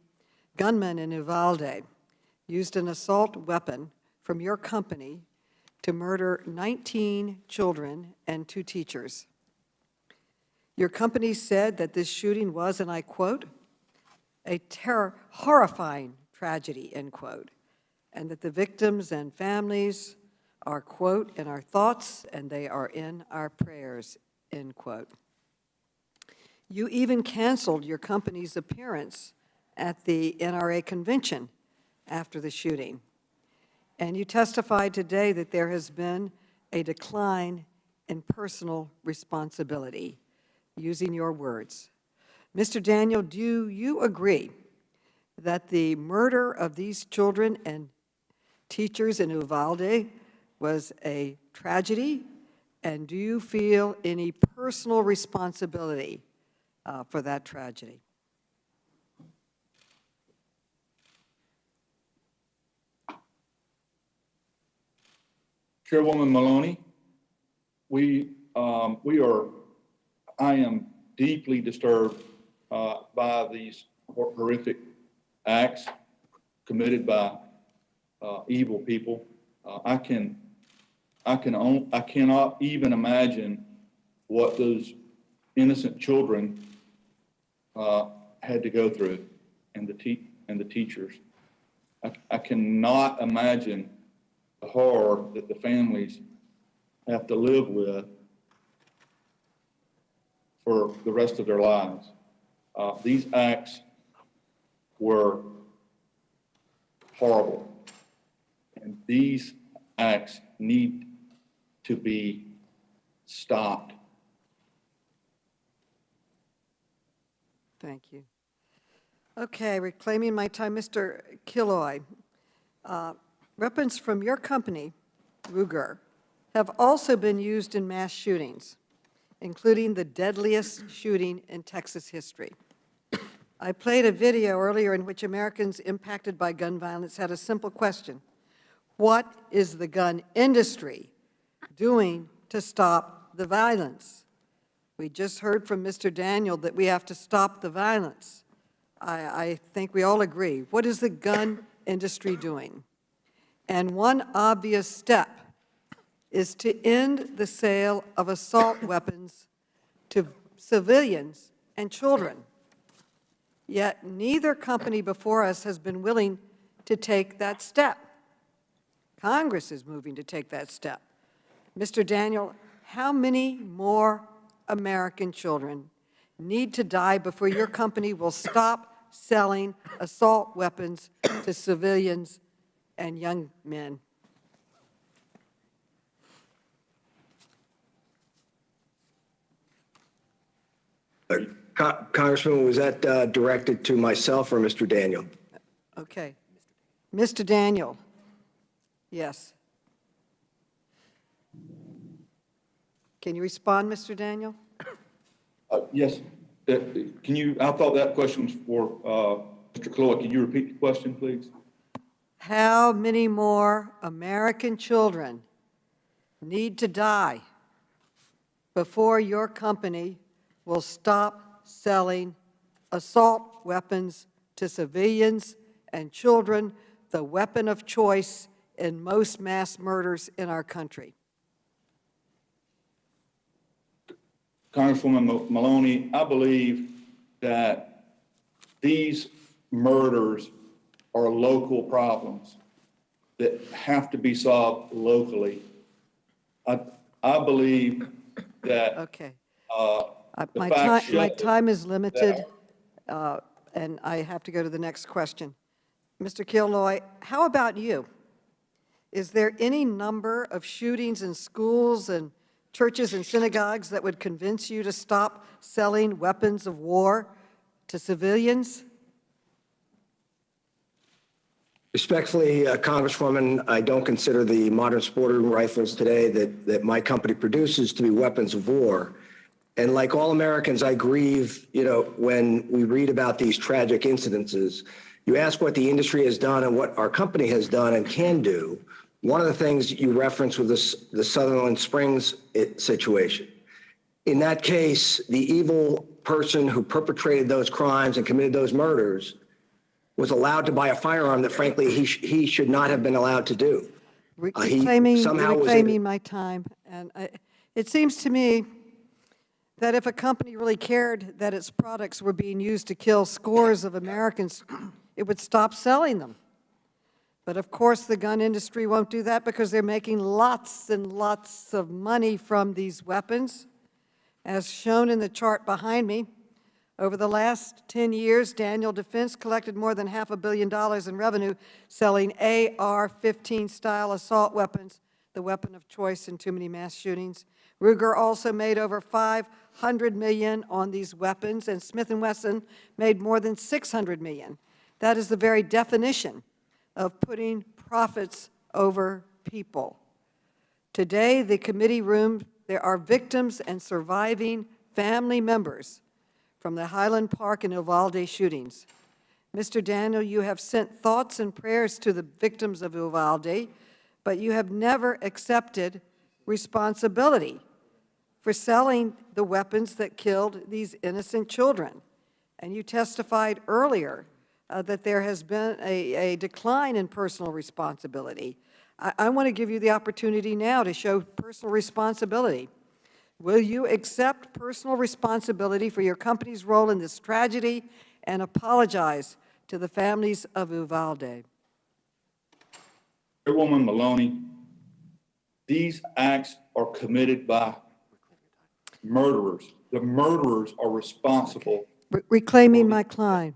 gunman in Uvalde, used an assault weapon from your company to murder 19 children and 2 teachers. Your company said that this shooting was, and I quote, a horrifying tragedy, end quote, and that the victims and families are, quote, in our thoughts and they are in our prayers, end quote. You even canceled your company's appearance at the NRA convention after the shooting. And you testified today that there has been a decline in personal responsibility, using your words. Mr. Daniel, do you agree that the murder of these children and teachers in Uvalde was a tragedy? And do you feel any personal responsibility for that tragedy? Chairwoman Maloney, I am deeply disturbed by these horrific acts committed by evil people. I cannot even imagine what those innocent children had to go through, and the teachers. I cannot imagine the horror that the families have to live with for the rest of their lives. These acts were horrible, and these acts need to be stopped. Thank you. Okay, reclaiming my time, Mr. Killoy. Weapons from your company, Ruger, have also been used in mass shootings, including the deadliest shooting in Texas history. I played a video earlier in which Americans impacted by gun violence had a simple question. What is the gun industry doing to stop the violence? We just heard from Mr. Daniel that we have to stop the violence. I think we all agree. What is the gun industry doing? And one obvious step is to end the sale of assault weapons to civilians and children. Yet neither company before us has been willing to take that step. Congress is moving to take that step. Mr. Daniel, how many more American children need to die before your company will stop selling assault weapons to civilians and young men? Congressman, was that directed to myself or Mr. Daniel? Okay. Mr. Daniel. Yes. Can you respond, Mr. Daniel? Yes. Can you, I thought that question was for Mr. Cloyd. Can you repeat the question, please? How many more American children need to die before your company will stop selling assault weapons to civilians and children, the weapon of choice in most mass murders in our country? Congresswoman Maloney, I believe that these murders are local problems that have to be solved locally. I believe that Okay. the My facts show time is limited, and I have to go to the next question. Mr. Killoy, how about you? Is there any number of shootings in schools and churches and synagogues that would convince you to stop selling weapons of war to civilians? Respectfully, Congresswoman, I don't consider the modern sporting rifles today that my company produces to be weapons of war. And like all Americans, I grieve, when we read about these tragic incidences. You ask what the industry has done and what our company has done and can do. One of the things you referenced was the Sutherland Springs situation. In that case, the evil person who perpetrated those crimes and committed those murders was allowed to buy a firearm that, frankly, he should not have been allowed to do. Reclaiming my time. And it seems to me that if a company really cared that its products were being used to kill scores of Americans, it would stop selling them. But of course, the gun industry won't do that because they're making lots and lots of money from these weapons. As shown in the chart behind me, over the last 10 years, Daniel Defense collected more than $500 million in revenue selling AR-15 style assault weapons, the weapon of choice in too many mass shootings. Ruger also made over $500 million on these weapons, and Smith & Wesson made more than $600 million. That is the very definition of putting profits over people. Today, the committee room, there are victims and surviving family members from the Highland Park and Uvalde shootings. Mr. Daniel, you have sent thoughts and prayers to the victims of Uvalde, but you have never accepted responsibility for selling the weapons that killed these innocent children. And you testified earlier that there has been a decline in personal responsibility. I want to give you the opportunity now to show personal responsibility. Will you accept personal responsibility for your company's role in this tragedy and apologize to the families of Uvalde? Chairwoman Maloney, these acts are committed by murderers. The murderers are responsible. Reclaiming my time.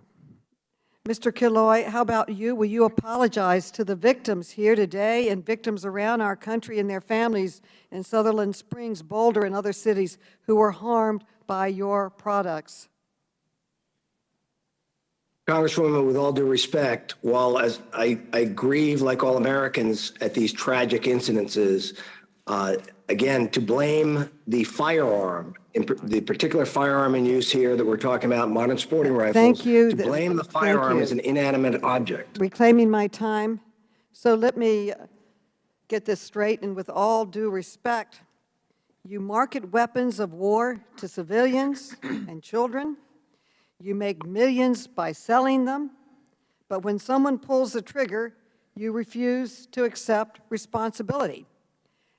Mr. Killoy, how about you? Will you apologize to the victims here today and victims around our country and their families in Sutherland Springs, Boulder, and other cities who were harmed by your products? Congresswoman, with all due respect, while as I grieve like all Americans at these tragic incidences, again, to blame the firearm, the particular firearm in use here that we're talking about, modern sporting rifles, Thank you. to blame the firearm as an inanimate object. Reclaiming my time. So let me get this straight, and with all due respect, you market weapons of war to civilians and children. You make millions by selling them, but when someone pulls the trigger, you refuse to accept responsibility.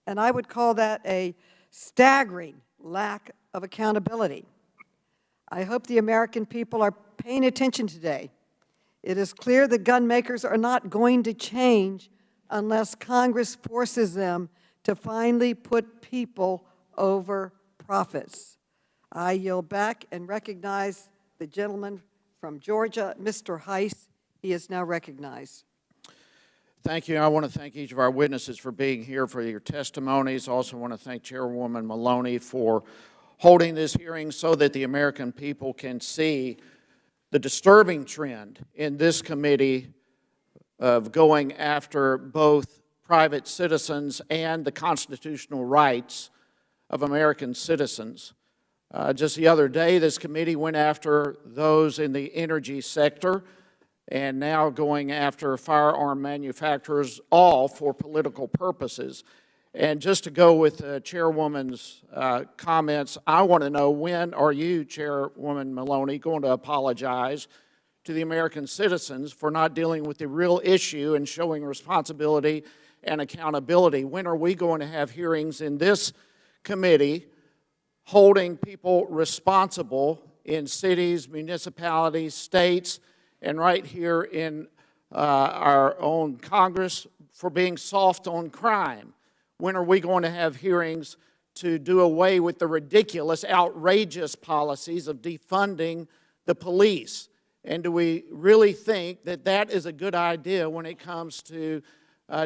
And I would call that a staggering lack of accountability. I hope the American people are paying attention today. It is clear that gun makers are not going to change unless Congress forces them to finally put people over profits. I yield back and recognize the gentleman from Georgia, Mr. Heiss. He is now recognized. Thank you. I want to thank each of our witnesses for being here for your testimonies. Also want to thank Chairwoman Maloney for holding this hearing so that the American people can see the disturbing trend in this committee of going after both private citizens and the constitutional rights of American citizens. Just the other day, this committee went after those in the energy sector and now going after firearm manufacturers, all for political purposes. And just to go with the Chairwoman's comments, I want to know, when are you, Chairwoman Maloney, going to apologize to the American citizens for not dealing with the real issue and showing responsibility and accountability. When are we going to have hearings in this committee holding people responsible in cities, municipalities, states, and right here in our own Congress for being soft on crime? When are we going to have hearings to do away with the ridiculous, outrageous policies of defunding the police? And do we really think that that is a good idea when it comes to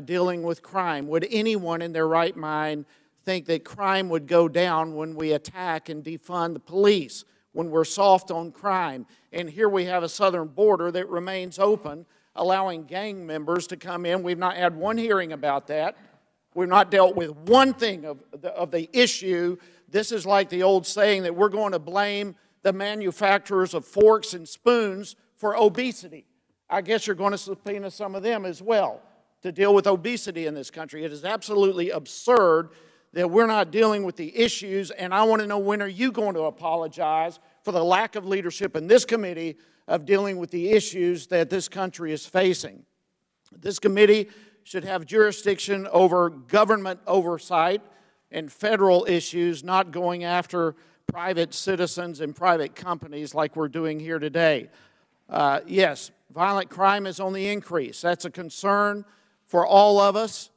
dealing with crime? Would anyone in their right mind think that crime would go down when we attack and defund the police, when we're soft on crime? And here we have a southern border that remains open, allowing gang members to come in. We've not had one hearing about that. We've not dealt with one thing of the issue. This is like the old saying that we're going to blame the manufacturers of forks and spoons for obesity. I guess you're going to subpoena some of them as well to deal with obesity in this country. It is absolutely absurd that we're not dealing with the issues, and I want to know, when are you going to apologize for the lack of leadership in this committee of dealing with the issues that this country is facing? This committee should have jurisdiction over government oversight and federal issues, not going after private citizens and private companies like we're doing here today. Yes, violent crime is on the increase. That's a concern for all of us.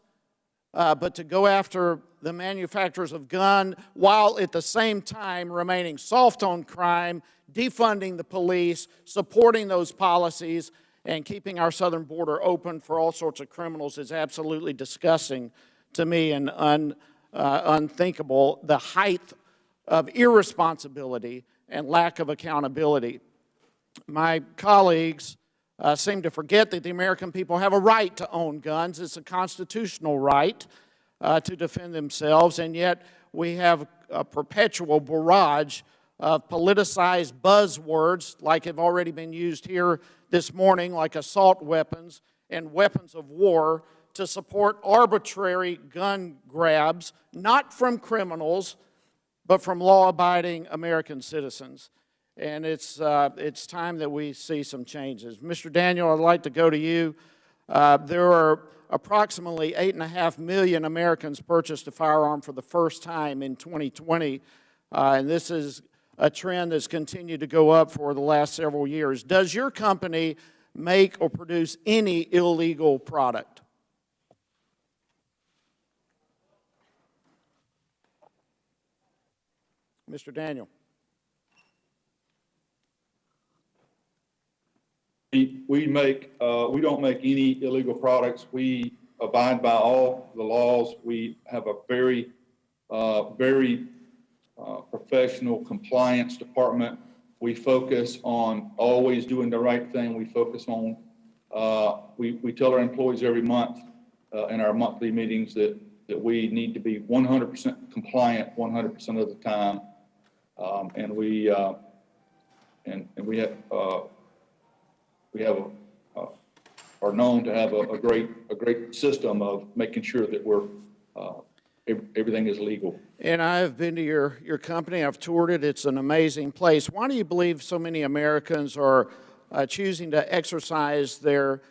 But to go after the manufacturers of guns while at the same time remaining soft on crime, defunding the police, supporting those policies, and keeping our southern border open for all sorts of criminals is absolutely disgusting to me and unthinkable. The height of irresponsibility and lack of accountability. My colleagues seem to forget that the American people have a right to own guns. It's a constitutional right to defend themselves, and yet we have a perpetual barrage of politicized buzzwords like have already been used here this morning, like assault weapons and weapons of war, to support arbitrary gun grabs, not from criminals, but from law-abiding American citizens. And it's time that we see some changes. Mr. Daniel, I'd like to go to you. There are approximately 8.5 million Americans purchased a firearm for the first time in 2020, and this is a trend that's continued to go up for the last several years. Does your company make or produce any illegal product? Mr. Daniel. We don't make any illegal products. We abide by all the laws. We have a very professional compliance department. We focus on always doing the right thing. We focus on, we tell our employees every month in our monthly meetings that we need to be 100% compliant 100% of the time. And we are known to have a great system of making sure that we're everything is legal. And I've been to your company. I've toured it. It's an amazing place. Why do you believe so many Americans are choosing to exercise their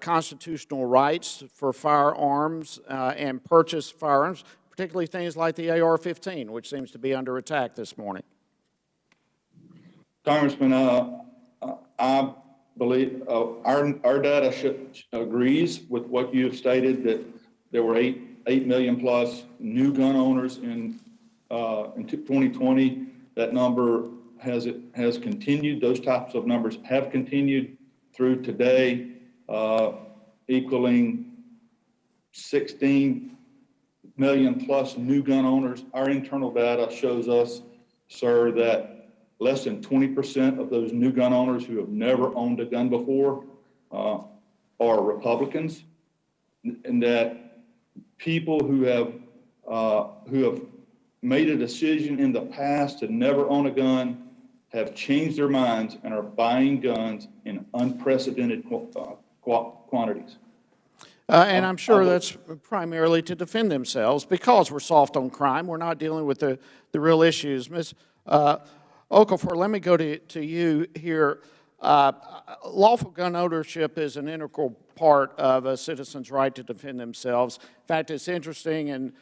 constitutional rights for firearms and purchase firearms, particularly things like the AR-15, which seems to be under attack this morning? Congressman, I believe our data agrees with what you have stated, that there were 8 million plus new gun owners in 2020. That number has continued. Those types of numbers have continued through today, equaling 16 million plus new gun owners. Our internal data shows us, sir, that less than 20% of those new gun owners who have never owned a gun before are Republicans, and that people who have made a decision in the past to never own a gun have changed their minds and are buying guns in unprecedented quantities. And I'm sure that's primarily to defend themselves because we're soft on crime. We're not dealing with the real issues. Ms. Okafor, let me go to you here. Lawful gun ownership is an integral part of a citizen's right to defend themselves. In fact, it's interesting, and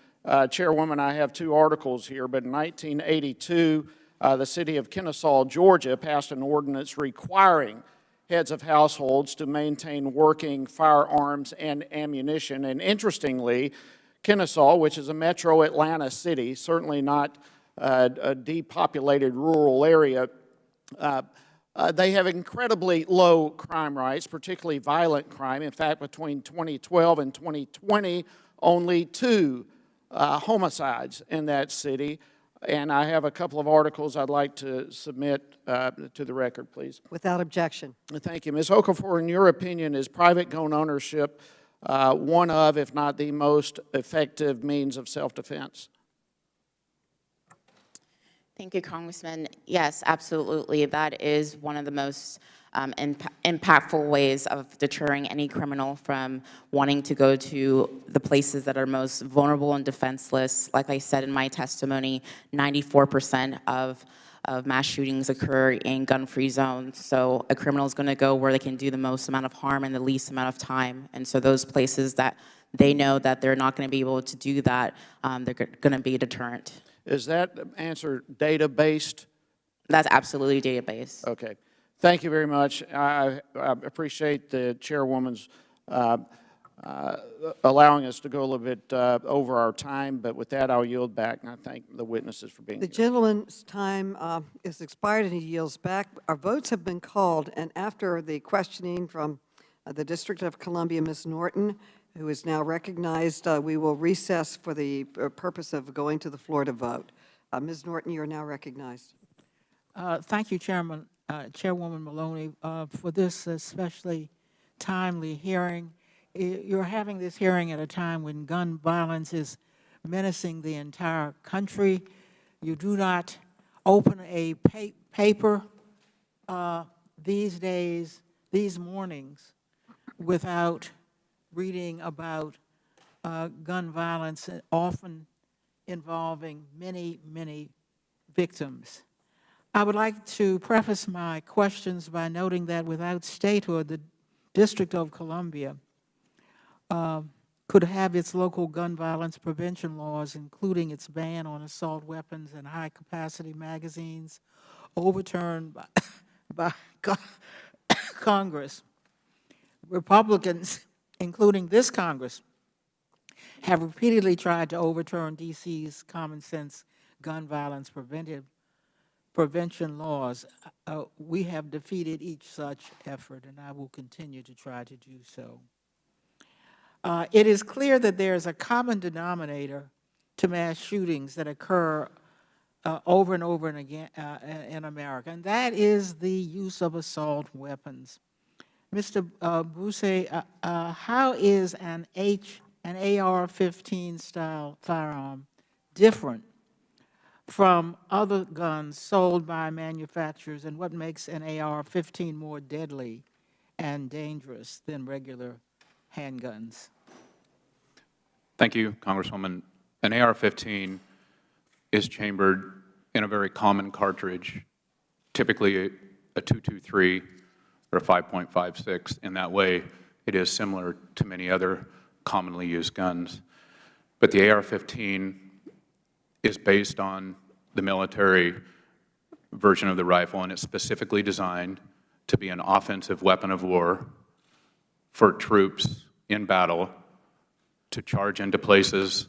Chairwoman, I have two articles here, but in 1982, the city of Kennesaw, Georgia, passed an ordinance requiring heads of households to maintain working firearms and ammunition. And interestingly, Kennesaw, which is a metro Atlanta city, certainly not a depopulated rural area, they have incredibly low crime rates, particularly violent crime. In fact, between 2012 and 2020, only 2 homicides in that city. And I have a couple of articles I'd like to submit to the record, please. Without objection. Thank you. Ms. Okafor, in your opinion, is private gun ownership one of, if not the most effective means of self-defense? Thank you, Congressman. Yes, absolutely. That is one of the most impactful ways of deterring any criminal from wanting to go to the places that are most vulnerable and defenseless. Like I said in my testimony, 94% of mass shootings occur in gun-free zones. So a criminal is going to go where they can do the most amount of harm in the least amount of time. And so those places that they know that they're not going to be able to do that, they're going to be a deterrent. Is that answer data-based? That's absolutely data-based. Okay. Thank you very much. I appreciate the chairwoman's allowing us to go a little bit over our time, but with that, I'll yield back, and I thank the witnesses for being here. The gentleman's time is expired, and he yields back. Our votes have been called, and after the questioning from the District of Columbia, Ms. Norton, who is now recognized, we will recess for the purpose of going to the floor to vote. Ms. Norton, you are now recognized. Thank you, Chairwoman Maloney, for this especially timely hearing. You're having this hearing at a time when gun violence is menacing the entire country. You do not open a paper these days, these mornings, without reading about gun violence, often involving many, many victims. I would like to preface my questions by noting that without statehood, the District of Columbia could have its local gun violence prevention laws, including its ban on assault weapons and high-capacity magazines, overturned by Congress. Republicans, including this Congress, have repeatedly tried to overturn D.C.'s common-sense gun violence prevention laws. We have defeated each such effort, and I will continue to try to do so. It is clear that there is a common denominator to mass shootings that occur over and over and again in America, and that is the use of assault weapons. Mr. Bousse, how is an AR-15 style firearm different from other guns sold by manufacturers, and what makes an AR-15 more deadly and dangerous than regular handguns? Thank you, Congresswoman. An AR-15 is chambered in a very common cartridge, typically a .223 or a 5.56. In that way, it is similar to many other commonly used guns. But the AR-15 is based on the military version of the rifle, and it's specifically designed to be an offensive weapon of war for troops in battle to charge into places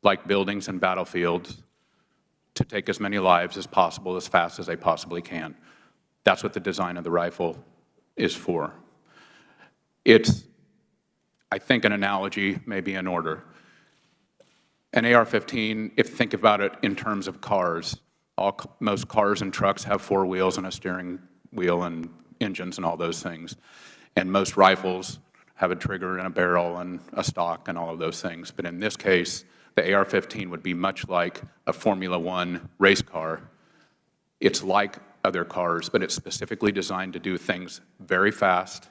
like buildings and battlefields to take as many lives as possible as fast as they possibly can. That's what the design of the rifle is for. It's, I think, an analogy may be in order. An AR-15, if you think about it in terms of cars, most cars and trucks have 4 wheels and a steering wheel and engines and all those things. And most rifles have a trigger and a barrel and a stock and all of those things. But in this case, the AR-15 would be much like a Formula One race car. It's like other cars, but it's specifically designed to do things very fast,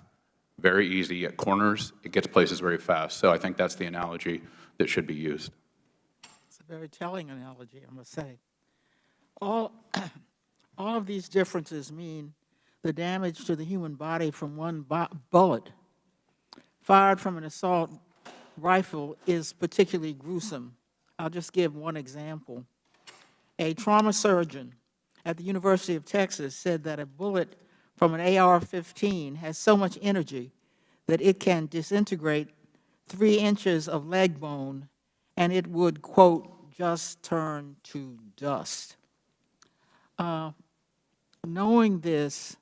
very easy. At corners, it gets places very fast. So I think that's the analogy that should be used. It's a very telling analogy, I must say. All of these differences mean the damage to the human body from one bullet fired from an assault rifle is particularly gruesome. I'll just give one example. A trauma surgeon at the University of Texas said that a bullet from an AR-15 has so much energy that it can disintegrate 3 inches of leg bone and it would, quote, just turn to dust. Knowing this,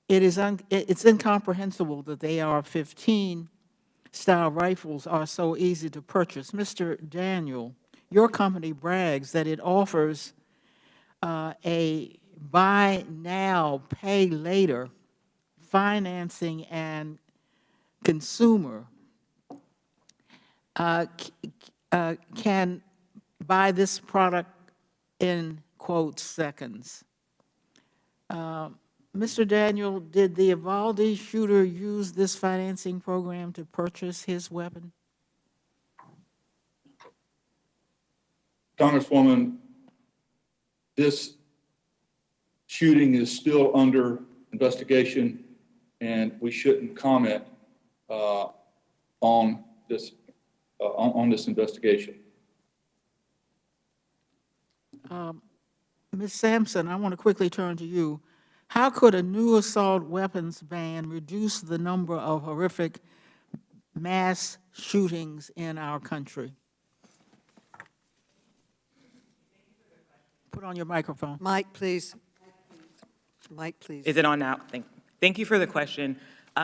it's incomprehensible that the AR-15 style rifles are so easy to purchase. Mr. Daniel, your company brags that it offers a buy now, pay later financing and consumer can buy this product in, quote, seconds. Mr. Daniel, did the Uvalde shooter use this financing program to purchase his weapon? Congresswoman, this shooting is still under investigation, and we shouldn't comment on this investigation. Ms. Sampson, I want to quickly turn to you. How could a new assault weapons ban reduce the number of horrific mass shootings in our country? Put on your microphone. Mike, please. Mike, please. Is it on now? Thank you for the question.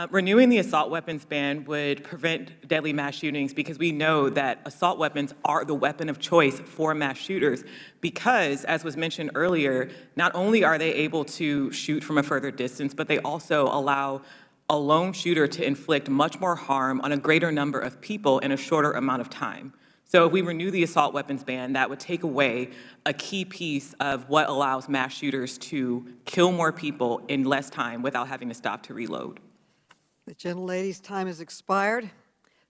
Renewing the assault weapons ban would prevent deadly mass shootings because we know that assault weapons are the weapon of choice for mass shooters because, as was mentioned earlier, not only are they able to shoot from a further distance, but they also allow a lone shooter to inflict much more harm on a greater number of people in a shorter amount of time. So if we renew the assault weapons ban, that would take away a key piece of what allows mass shooters to kill more people in less time without having to stop to reload. The gentlelady's time has expired.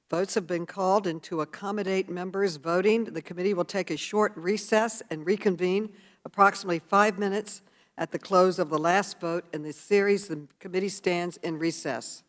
Votes have been called, and to accommodate members voting, the committee will take a short recess and reconvene approximately 5 minutes at the close of the last vote in this series. The committee stands in recess.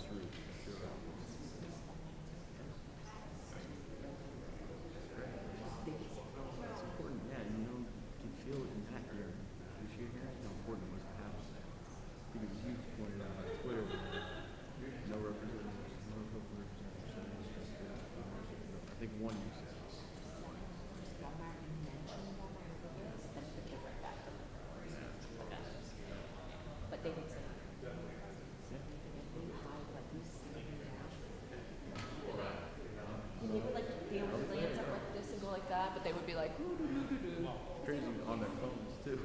grassroots for sure. It's important, yeah, you know, to feel it impact your issue here, how important it was to have. Because you pointed out on Twitter that no representatives, no representatives. I think one you said. But they would say, they would like deal with lands up like this and go like that, but they would be like, Crazy on their phones too.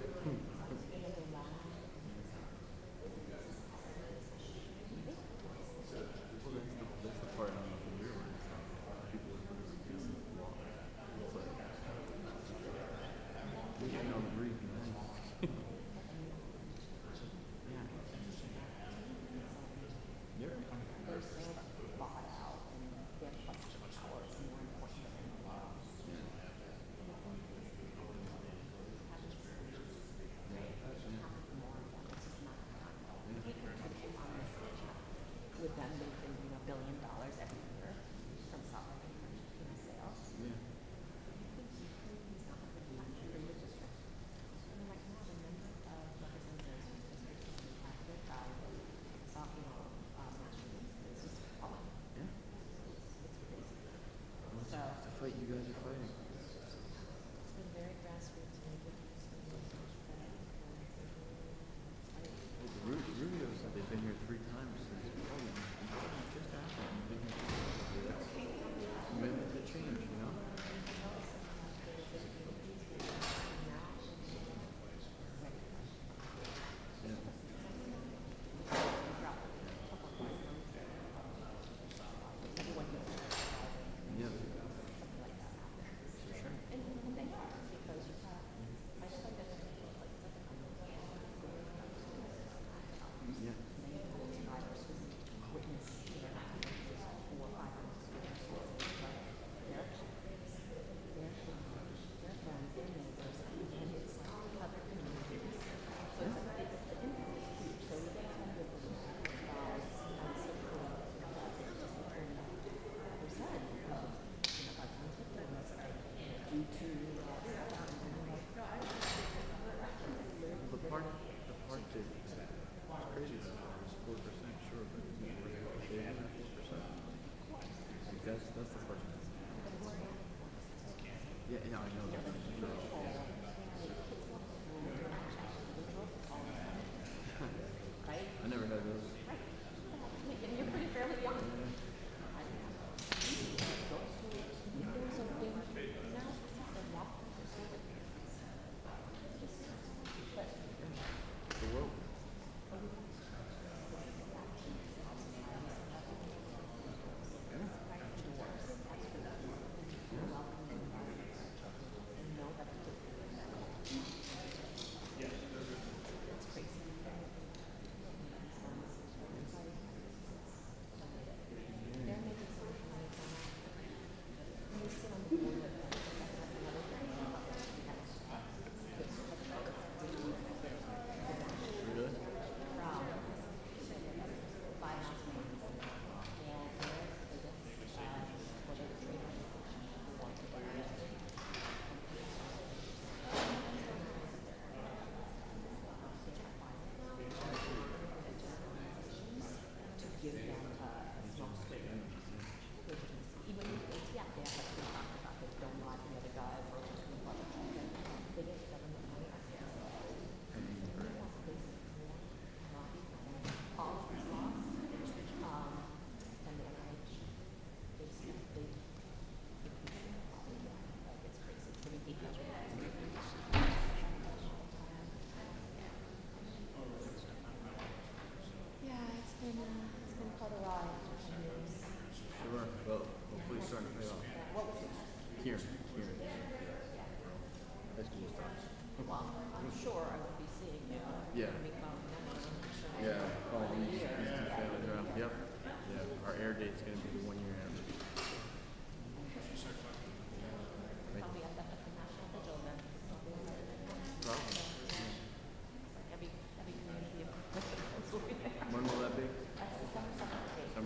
That's the part I don't know if you realize. People are pretty against the law. It's like, we should know the brief, man. Yeah. You're right. they're so bought out and their question power is more important than the law. With them making $1 billion every year from selling sales. Yeah. What's the fight you guys are fighting? It's been very grassroots. Rubio said they've been here 3 times since Parliament. Just happened. They've been here. That's commitment to change, you know? Yeah. For sure. Yeah. The part that is crazy about it is 4%, sure, but they have 4%. Like that's the part. Yeah, I know that. I never had those. And you're pretty fairly young. The world. Sure. Well, hopefully it's starting to pay off. Here. High school stuff. Well, I'm sure I will be seeing you. Yeah. Yeah. Oh, these two family draft. Yep. Yeah. Our air date's going to be the 1 year anniversary. Probably end up at the National Vigil then. Probably. Every community of Christians will be there. When will that be? December 7th.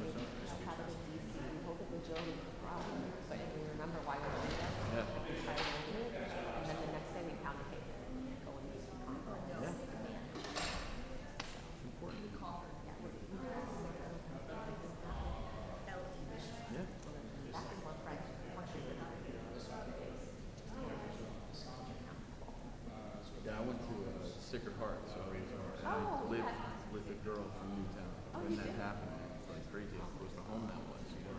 girl from Newtown when that happened. It's like crazy how close to home that was, you know?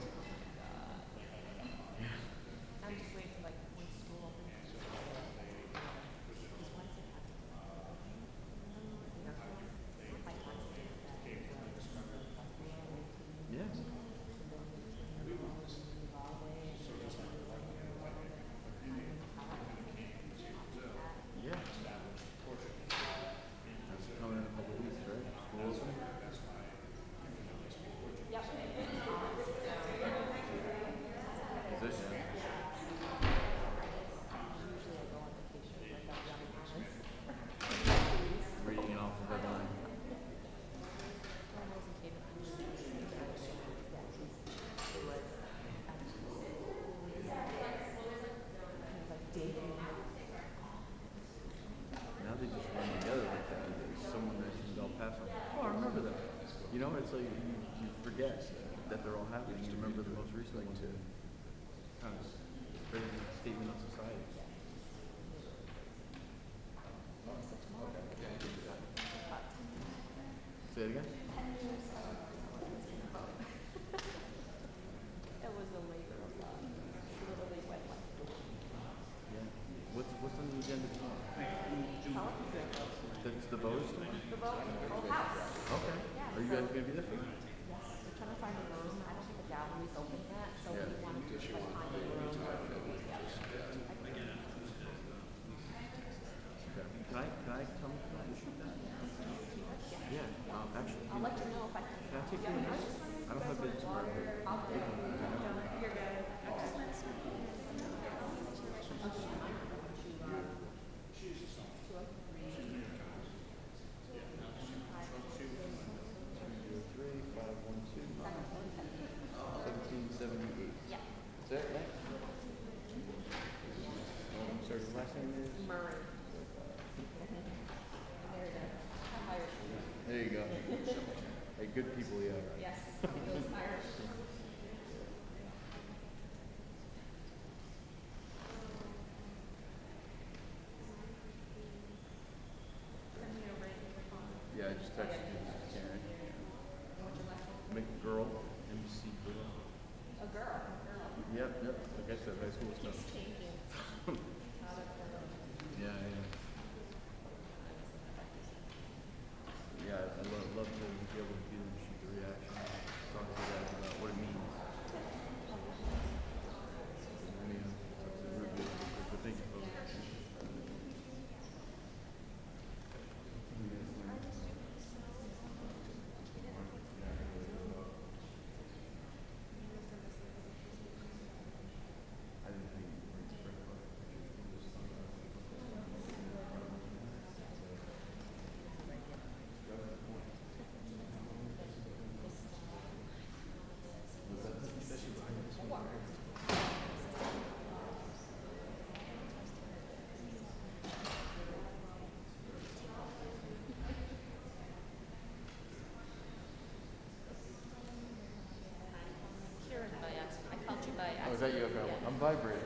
I'm just waiting for like when school opens. Yes. Yeah. That's coming in a couple weeks, right? School opening? Yep. Is this it? Reading it off the headline. Now they just run together like that. Someone mentions El Paso. Oh, I remember that. You know, it's like you forget that they're all happening. You remember the most recent one too. Kind of crazy statement of society. Say it again. It was a labor of love. Literally went like. Yeah. What's on the agenda tomorrow? That's the voters tomorrow? The vote house. Okay. Yeah, Are you guys gonna be there for that? Yes, we're trying to find a room. I don't think the gallery's open yet, so Yeah. we wanted to try to find a room. Okay. Can I come and shoot that? Yeah. Actually. I'll let you know if I can. Can I take you in? I don't have business card. You're good. Yeah. Is that right? I'm sorry, the last name is? Murray. There you go. Hey, good people, yeah. Yes, those Irish. Yeah, I just texted you. This is Karen. McGirl. MC Girl. A girl. Yep. Like I said, high school stuff. It's changing. Yeah. Yeah, I'd love to be able to get and shoot the reaction. Talk to you guys about what it means. I mean, it's a rude deal, but thank you, folks. I didn't think it was very fun. Kieran by accident. I called you by accident. Oh, is that you? Okay. I'm vibrating.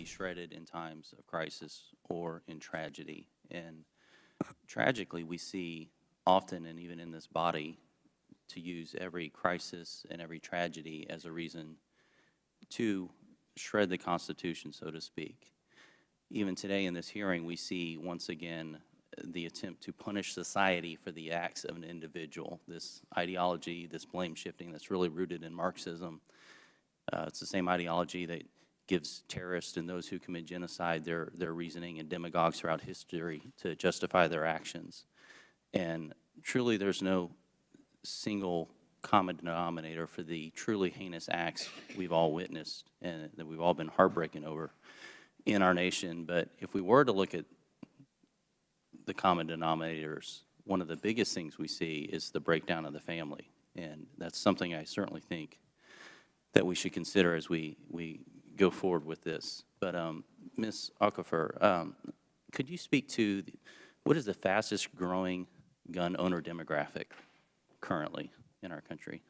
be shredded in times of crisis or in tragedy. And tragically, we see often, and even in this body, to use every crisis and every tragedy as a reason to shred the Constitution, so to speak. Even today in this hearing, we see once again the attempt to punish society for the acts of an individual. This ideology, this blame shifting that's really rooted in Marxism. It's the same ideology that gives terrorists and those who commit genocide their reasoning, and demagogues throughout history to justify their actions. And truly there's no single common denominator for the truly heinous acts we've all witnessed and that we've all been heartbroken over in our nation. But if we were to look at the common denominators, one of the biggest things we see is the breakdown of the family. And that's something I certainly think that we should consider as we go forward with this. But Ms. Okafor, could you speak to what is the fastest growing gun owner demographic currently in our country?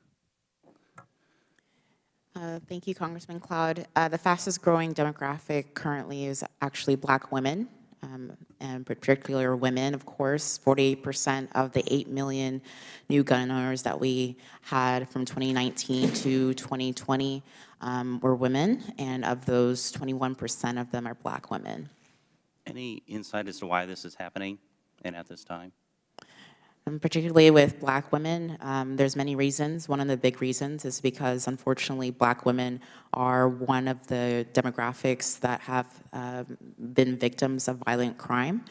Thank you, Congressman Cloud. The fastest growing demographic currently is actually Black women, and particular women, of course. 48% of the 8 million new gun owners that we had from 2019 to 2020 were women, and of those, 21% of them are Black women. Any insight as to why this is happening and at this time? Particularly with Black women, there's many reasons. One of the big reasons is because, unfortunately, Black women are one of the demographics that have been victims of violent crime.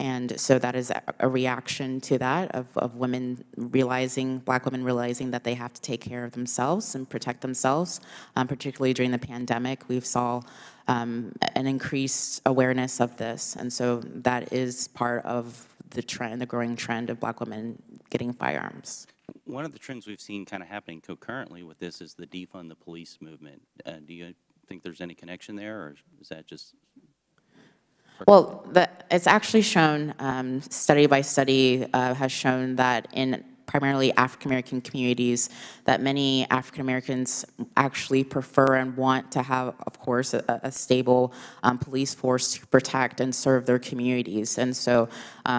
And so that is a reaction to that, of women realizing, Black women realizing that they have to take care of themselves and protect themselves. Particularly during the pandemic, we saw an increased awareness of this. And so that is part of the trend, the growing trend of Black women getting firearms. One of the trends we've seen kind of happening concurrently with this is the defund the police movement. Do you think there's any connection there, or is that just? Well, it's actually shown, study by study has shown that in primarily African-American communities, that many African-Americans actually prefer and want to have, of course, a stable police force to protect and serve their communities. And so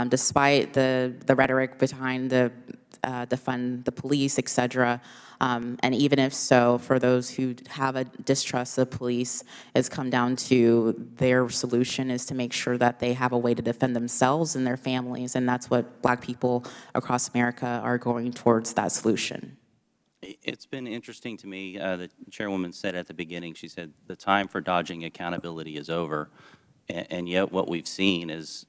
despite the rhetoric behind the defund the police, et cetera, and even if so, for those who have a distrust of the police, it's come down to their solution is to make sure that they have a way to defend themselves and their families, and that's what Black people across America are going towards, that solution. It's been interesting to me, the chairwoman said at the beginning, she said the time for dodging accountability is over, and yet what we've seen is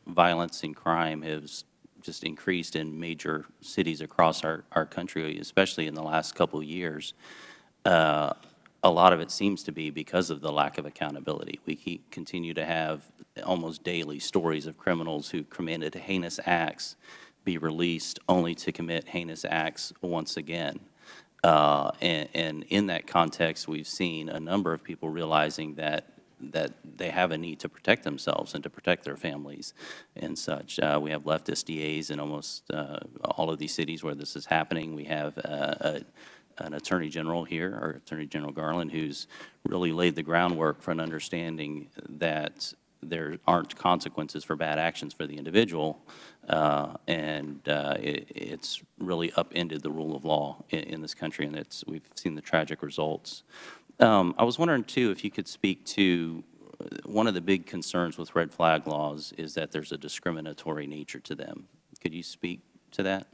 violence and crime has just increased in major cities across our country, especially in the last couple of years. A lot of it seems to be because of the lack of accountability. We continue to have almost daily stories of criminals who committed heinous acts be released only to commit heinous acts once again. And in that context, we've seen a number of people realizing that they have a need to protect themselves and to protect their families and such. We have leftist DAs in almost all of these cities where this is happening. We have an Attorney General here, or Attorney General Garland, who's really laid the groundwork for an understanding that there aren't consequences for bad actions for the individual, and it's really upended the rule of law in this country, and we've seen the tragic results. I was wondering, too, if you could speak to one of the big concerns with red flag laws is that there's a discriminatory nature to them. Could you speak to that?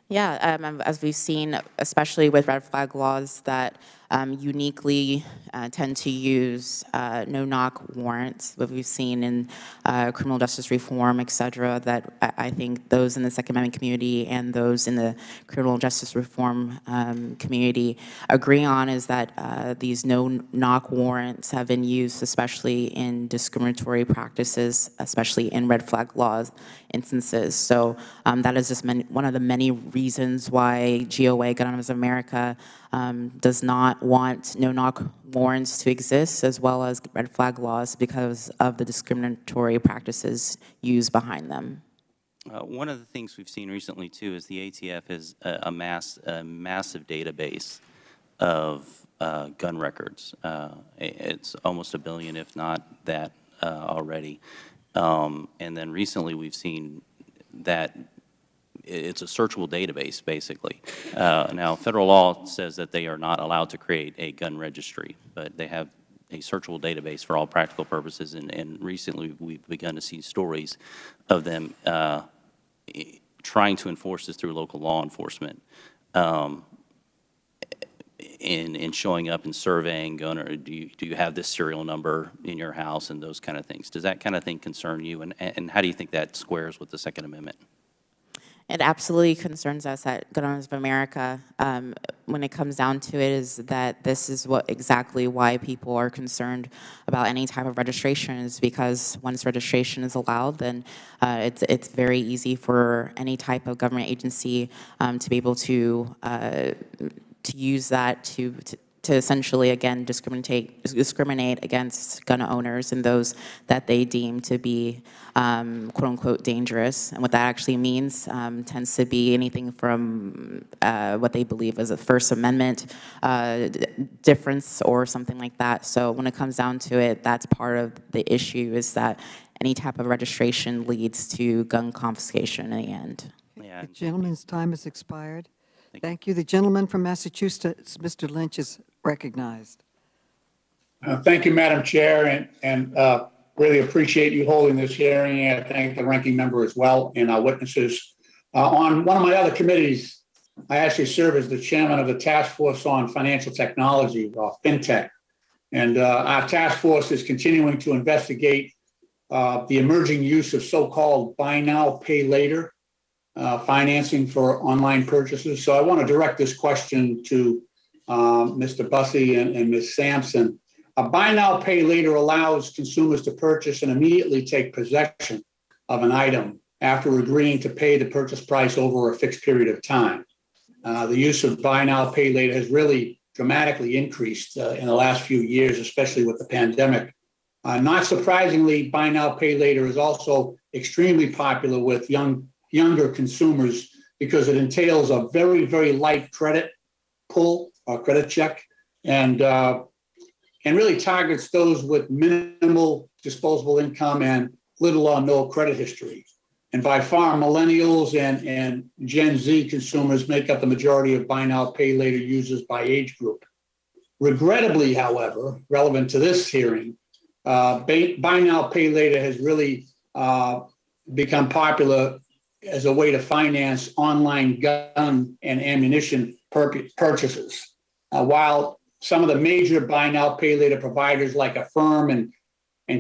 Yeah, as we've seen, especially with red flag laws that uniquely tend to use no-knock warrants, what we've seen in criminal justice reform, et cetera, that I think those in the Second Amendment community and those in the criminal justice reform community agree on is that these no-knock warrants have been used especially in discriminatory practices, especially in red flag laws instances. So that is just one of the many reasons why GOA, Gun Owners of America, does not want no-knock warrants to exist, as well as red flag laws, because of the discriminatory practices used behind them. One of the things we've seen recently, too, is the ATF has amassed a massive database of gun records. It's almost 1 billion, if not that, already. And then recently we've seen that it's a searchable database, basically. Now, federal law says that they are not allowed to create a gun registry, but they have a searchable database for all practical purposes, and recently we've begun to see stories of them trying to enforce this through local law enforcement, in showing up and surveying gun, or do you have this serial number in your house and those kind of things. Does that kind of thing concern you, and how do you think that squares with the Second Amendment? It absolutely concerns us at Gun Owners of America. When it comes down to it, is that this is exactly why people are concerned about any type of registration, is because once registration is allowed, then it's very easy for any type of government agency to be able to use that to essentially, again, discriminate against gun owners and those that they deem to be, quote unquote, dangerous. And what that actually means tends to be anything from what they believe is a First Amendment difference or something like that. So when it comes down to it, that's part of the issue, is that any type of registration leads to gun confiscation in the end. The gentleman's time has expired. Thank you. The gentleman from Massachusetts, Mr. Lynch, is recognized. Thank you, Madam Chair, and really appreciate you holding this hearing. I thank the ranking member as well and our witnesses. On one of my other committees, I actually serve as the chairman of the Task Force on Financial Technology, FinTech. And our task force is continuing to investigate the emerging use of so-called buy now, pay later financing for online purchases. So I want to direct this question to Mr. Bussey and Ms. Sampson. A buy now, pay later allows consumers to purchase and immediately take possession of an item after agreeing to pay the purchase price over a fixed period of time. The use of buy now, pay later has really dramatically increased in the last few years, especially with the pandemic. Not surprisingly, buy now, pay later is also extremely popular with younger consumers because it entails a very, very light credit pull or credit check, and really targets those with minimal disposable income and little or no credit history. And by far, millennials and Gen Z consumers make up the majority of buy now, pay later users by age group. Regrettably, however, relevant to this hearing, buy now, pay later has really become popular as a way to finance online gun and ammunition purchases. While some of the major buy now, pay later providers like Affirm and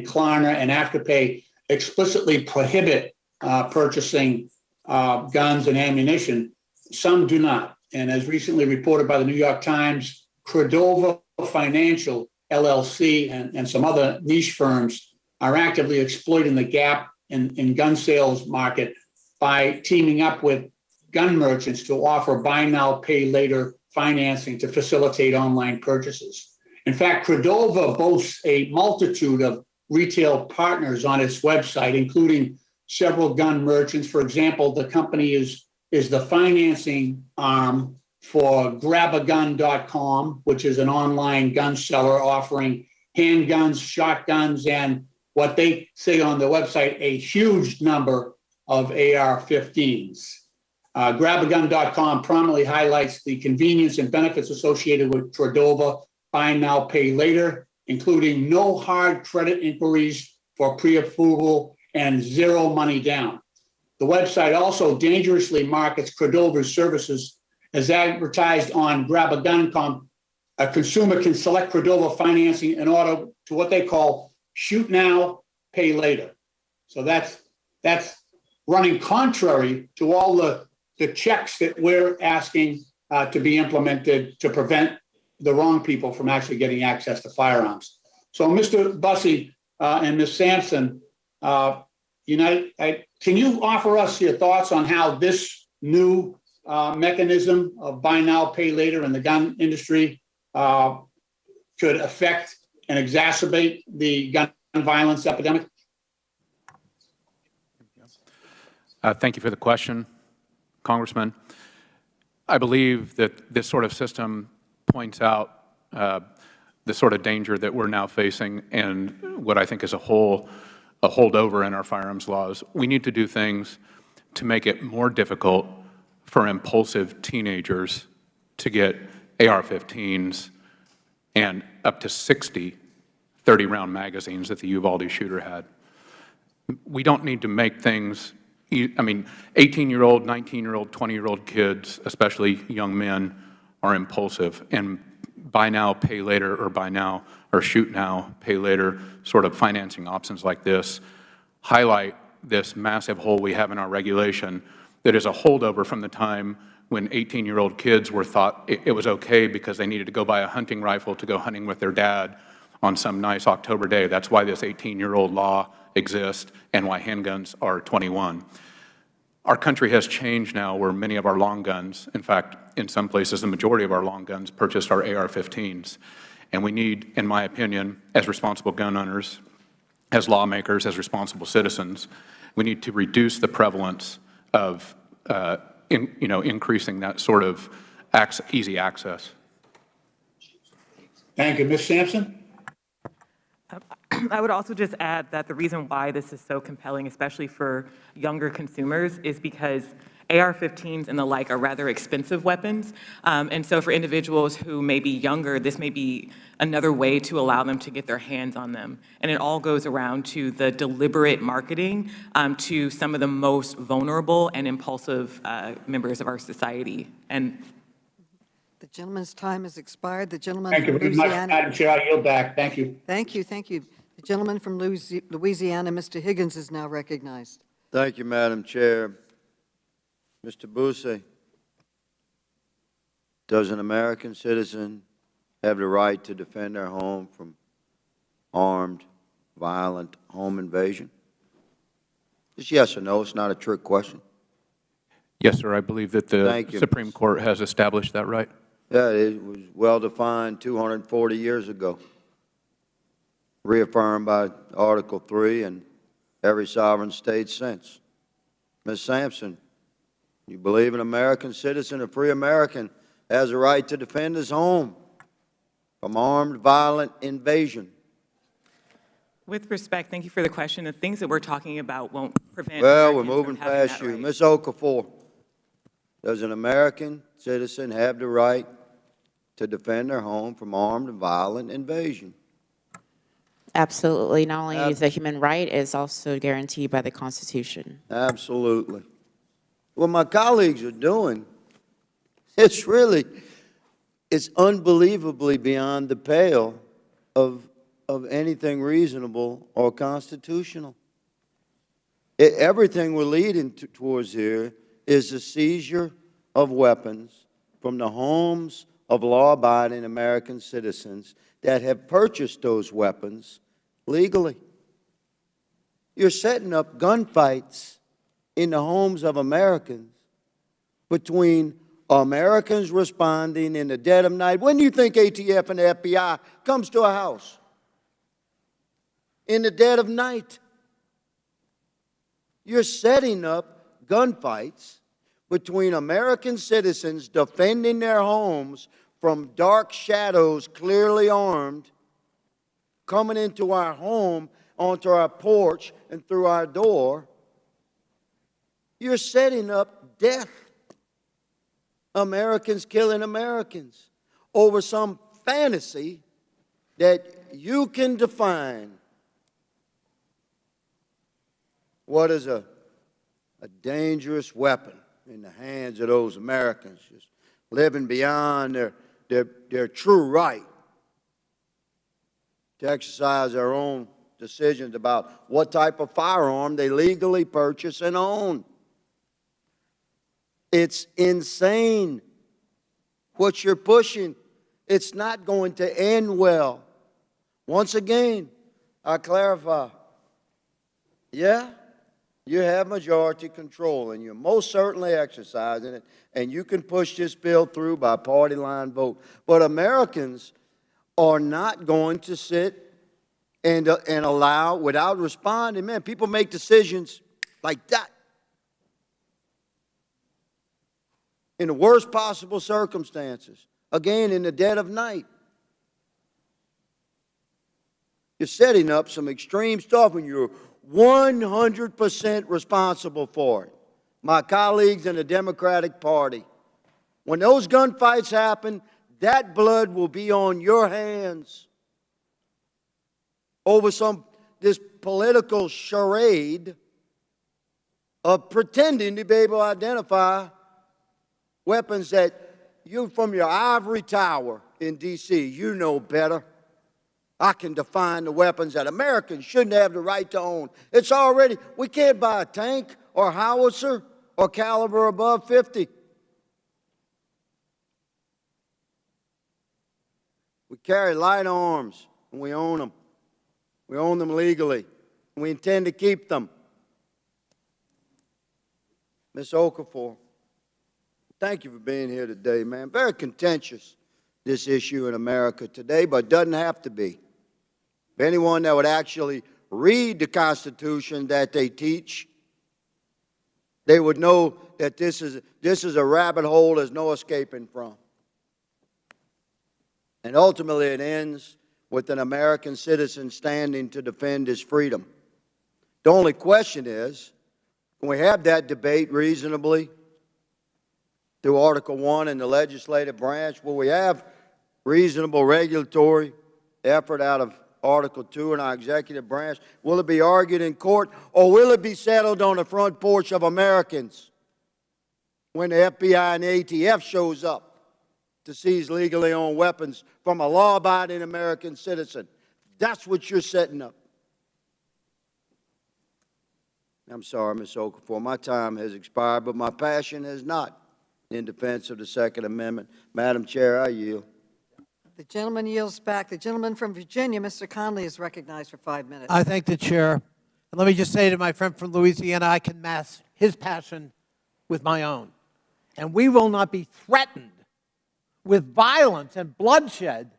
Klarna and Afterpay explicitly prohibit purchasing guns and ammunition, some do not. And as recently reported by the New York Times, Credova Financial LLC and some other niche firms are actively exploiting the gap in gun sales market by teaming up with gun merchants to offer buy now, pay later financing to facilitate online purchases. In fact, Credova boasts a multitude of retail partners on its website, including several gun merchants. For example, the company is the financing arm for grabagun.com, which is an online gun seller offering handguns, shotguns, and what they say on the website, a huge number of AR-15s. Grabagun.com prominently highlights the convenience and benefits associated with Credova buy now, pay later, including no hard credit inquiries for pre-approval and zero money down. The website also dangerously markets Credova's services as advertised on Grabagun.com. A consumer can select Credova financing in order to what they call shoot now, pay later. So that's running contrary to all the checks that we're asking to be implemented to prevent the wrong people from actually getting access to firearms. So Mr. Bussey and Ms. Sampson, can you offer us your thoughts on how this new mechanism of buy now, pay later in the gun industry could affect and exacerbate the gun violence epidemic? Thank you for the question, Congressman. I believe that this sort of system points out the sort of danger that we're now facing and what I think is a holdover in our firearms laws. We need to do things to make it more difficult for impulsive teenagers to get AR-15s and up to 60 30-round magazines that the Uvalde shooter had. We don't need to make things, I mean, 18-year-old, 19-year-old, 20-year-old kids, especially young men, are impulsive, and buy now, pay later, or buy now, or shoot now, pay later, sort of financing options like this highlight this massive hole we have in our regulation that is a holdover from the time when 18-year-old kids were thought it was okay because they needed to go buy a hunting rifle to go hunting with their dad on some nice October day. That's why this 18-year-old law exists and why handguns are 21. Our country has changed now where many of our long guns, in fact, in some places, the majority of our long guns purchased are AR-15s. And we need, in my opinion, as responsible gun owners, as lawmakers, as responsible citizens, we need to reduce the prevalence of increasing that sort of easy access. Thank you. Ms. Sampson? I would also just add that the reason why this is so compelling, especially for younger consumers, is because AR-15s and the like are rather expensive weapons. And so for individuals who may be younger, this may be another way to allow them to get their hands on them. And it all goes around to the deliberate marketing to some of the most vulnerable and impulsive members of our society. And the gentleman's time has expired. The gentleman Thank you from very Louisiana. much, Madam Chair. I yield back. Thank you. Thank you, thank you. The gentleman from Louisiana, Mr. Higgins, is now recognized. Thank you, Madam Chair. Mr. Bousse, does an American citizen have the right to defend their home from armed, violent home invasion? Just yes or no. It's not a trick question. Yes, sir. I believe that the Supreme Court has established that right. Yeah, it was well-defined 240 years ago, reaffirmed by Article 3 and every sovereign state since. Ms. Sampson, you believe an American citizen, a free American, has a right to defend his home from armed, violent invasion? with respect, thank you for the question. The things that we're talking about won't prevent. Well, Americans we're moving from having past that you. right. Ms. Okafor, does an American citizen have the right to defend their home from armed and violent invasion? Absolutely. Not only is it a human right, it's also guaranteed by the Constitution. Absolutely. What my colleagues are doing, it's unbelievably beyond the pale of anything reasonable or constitutional. Everything we're leading towards here is the seizure of weapons from the homes of law-abiding American citizens that have purchased those weapons legally. You're setting up gunfights in the homes of Americans between Americans responding in the dead of night. When do you think ATF and the FBI comes to a house? In the dead of night. You're setting up gunfights between American citizens defending their homes from dark shadows, clearly armed, coming into our home, onto our porch, and through our door. You're setting up death. Americans killing Americans over some fantasy that you can define. What is a dangerous weapon in the hands of those Americans just living beyond their true right to exercise their own decisions about what type of firearm they legally purchase and own. It's insane what you're pushing. It's not going to end well. Once again, I clarify. Yeah, you have majority control, and you're most certainly exercising it, and you can push this bill through by party line vote. But Americans are not going to sit and allow, without responding. Man, people make decisions like that in the worst possible circumstances. again in the dead of night. You're setting up some extreme stuff and you're 100% responsible for it. My colleagues in the Democratic Party, when those gunfights happen, that blood will be on your hands over this political charade of pretending to be able to identify weapons that you, from your ivory tower in D.C., you know better. I can define the weapons that Americans shouldn't have the right to own. It's already, we can't buy a tank or howitzer or caliber above 50. We carry light arms and we own them. We own them legally and we intend to keep them. Ms. Okafor, thank you for being here today, man. Very contentious, this issue in America today, but doesn't have to be. If anyone that would actually read the Constitution that they teach, they would know that this is a rabbit hole there's no escaping from. And ultimately it ends with an American citizen standing to defend his freedom. The only question is, can we have that debate reasonably through Article 1 in the legislative branch? Will we have reasonable regulatory effort out of Article 2 in our executive branch? Will it be argued in court, or will it be settled on the front porch of Americans when the FBI and the ATF shows up to seize legally owned weapons from a law-abiding American citizen? That's what you're setting up. I'm sorry, Ms. Okafor, my time has expired, but my passion has not in defense of the Second Amendment. Madam Chair, I yield. The gentleman yields back. The gentleman from Virginia, Mr. Conley, is recognized for 5 minutes. I thank the chair. And let me just say to my friend from Louisiana, I can match his passion with my own. And we will not be threatened with violence and bloodshed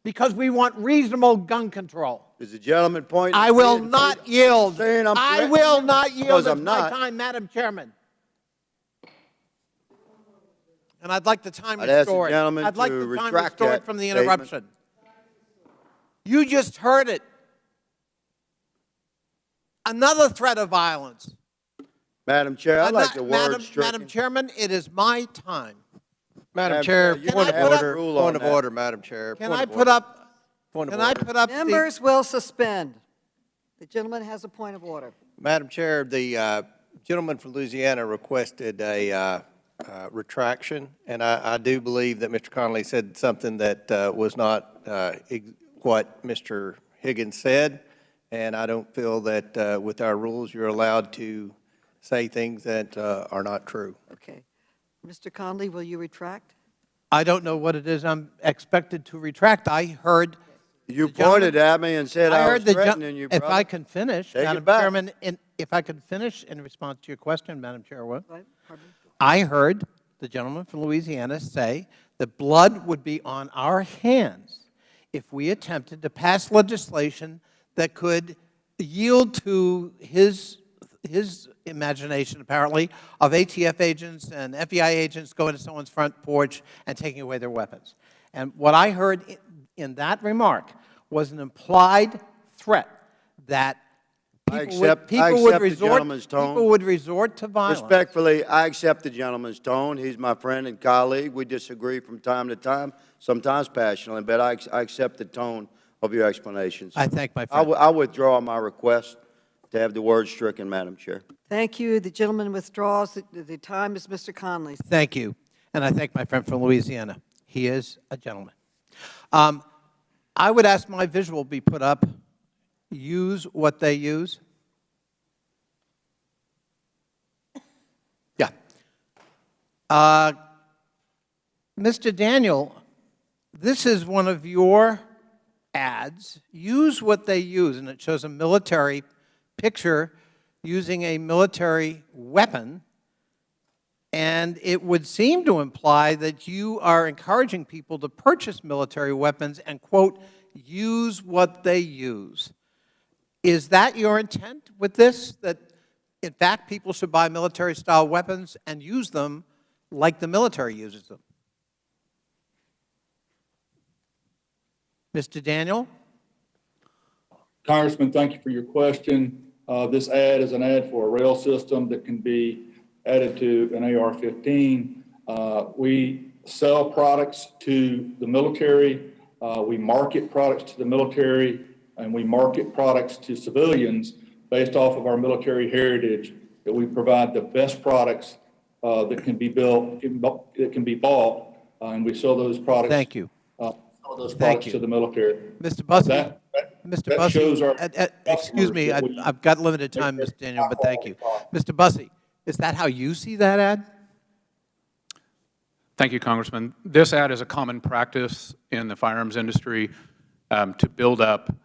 because we want reasonable gun control. Is the gentleman pointing? I will not yield. I will not yield. I'm not. My time, Madam Chairman. And I'd like the time I'd ask the restored. gentleman I'd like to the time retract restored that from the statement. interruption. You just heard it. Another threat of violence. Madam Chair, I'd like the word stricken. Madam Chairman, it is my time. Madam Chair, point of order, Madam Chair. Can I put up? Members will suspend. The gentleman has a point of order. Madam Chair, the gentleman from Louisiana requested a retraction, and I do believe that Mr. Connolly said something that was not what Mr. Higgins said, and I don't feel that with our rules you're allowed to say things that are not true. Okay. Mr. Conley, will you retract? I don't know what it is I'm expected to retract. I heard you pointed at me and said I was threatening you, brother. If I can finish, Madam Chairman, if I can finish in response to your question, Madam Chairwoman, I heard the gentleman from Louisiana say that blood would be on our hands if we attempted to pass legislation that could yield to his imagination, apparently, of ATF agents and FBI agents going to someone's front porch and taking away their weapons. And what I heard in that remark was an implied threat that people would resort to violence. Respectfully, I accept the gentleman's tone. He's my friend and colleague. We disagree from time to time, sometimes passionately, but I accept the tone of your explanations. I thank my friend. I withdraw my request to have the word stricken, Madam Chair. Thank you. The gentleman withdraws. The time is Mr. Conley's. Thank you. And I thank my friend from Louisiana. He is a gentleman. I would ask my visual be put up. Use what they use. Yeah. Mr. Daniel, this is one of your ads. Use what they use, and it shows a military picture using a military weapon, and it would seem to imply that you are encouraging people to purchase military weapons and, quote, use what they use. Is that your intent with this, that in fact people should buy military-style weapons and use them like the military uses them? Mr. Daniel? Congressman, thank you for your question. This ad is an ad for a rail system that can be added to an AR-15. We sell products to the military. We market products to the military, and we market products to civilians based off of our military heritage, that we provide the best products that can be built, that can be bought, and we sell those products. Thank you. Sell those products to the military. Mr. Bussey, Mr. Bussey, excuse me, I've got limited time, Mr. Daniel, but thank you. Mr. Bussey, is that how you see that ad? Thank you, Congressman. This ad is a common practice in the firearms industry to build up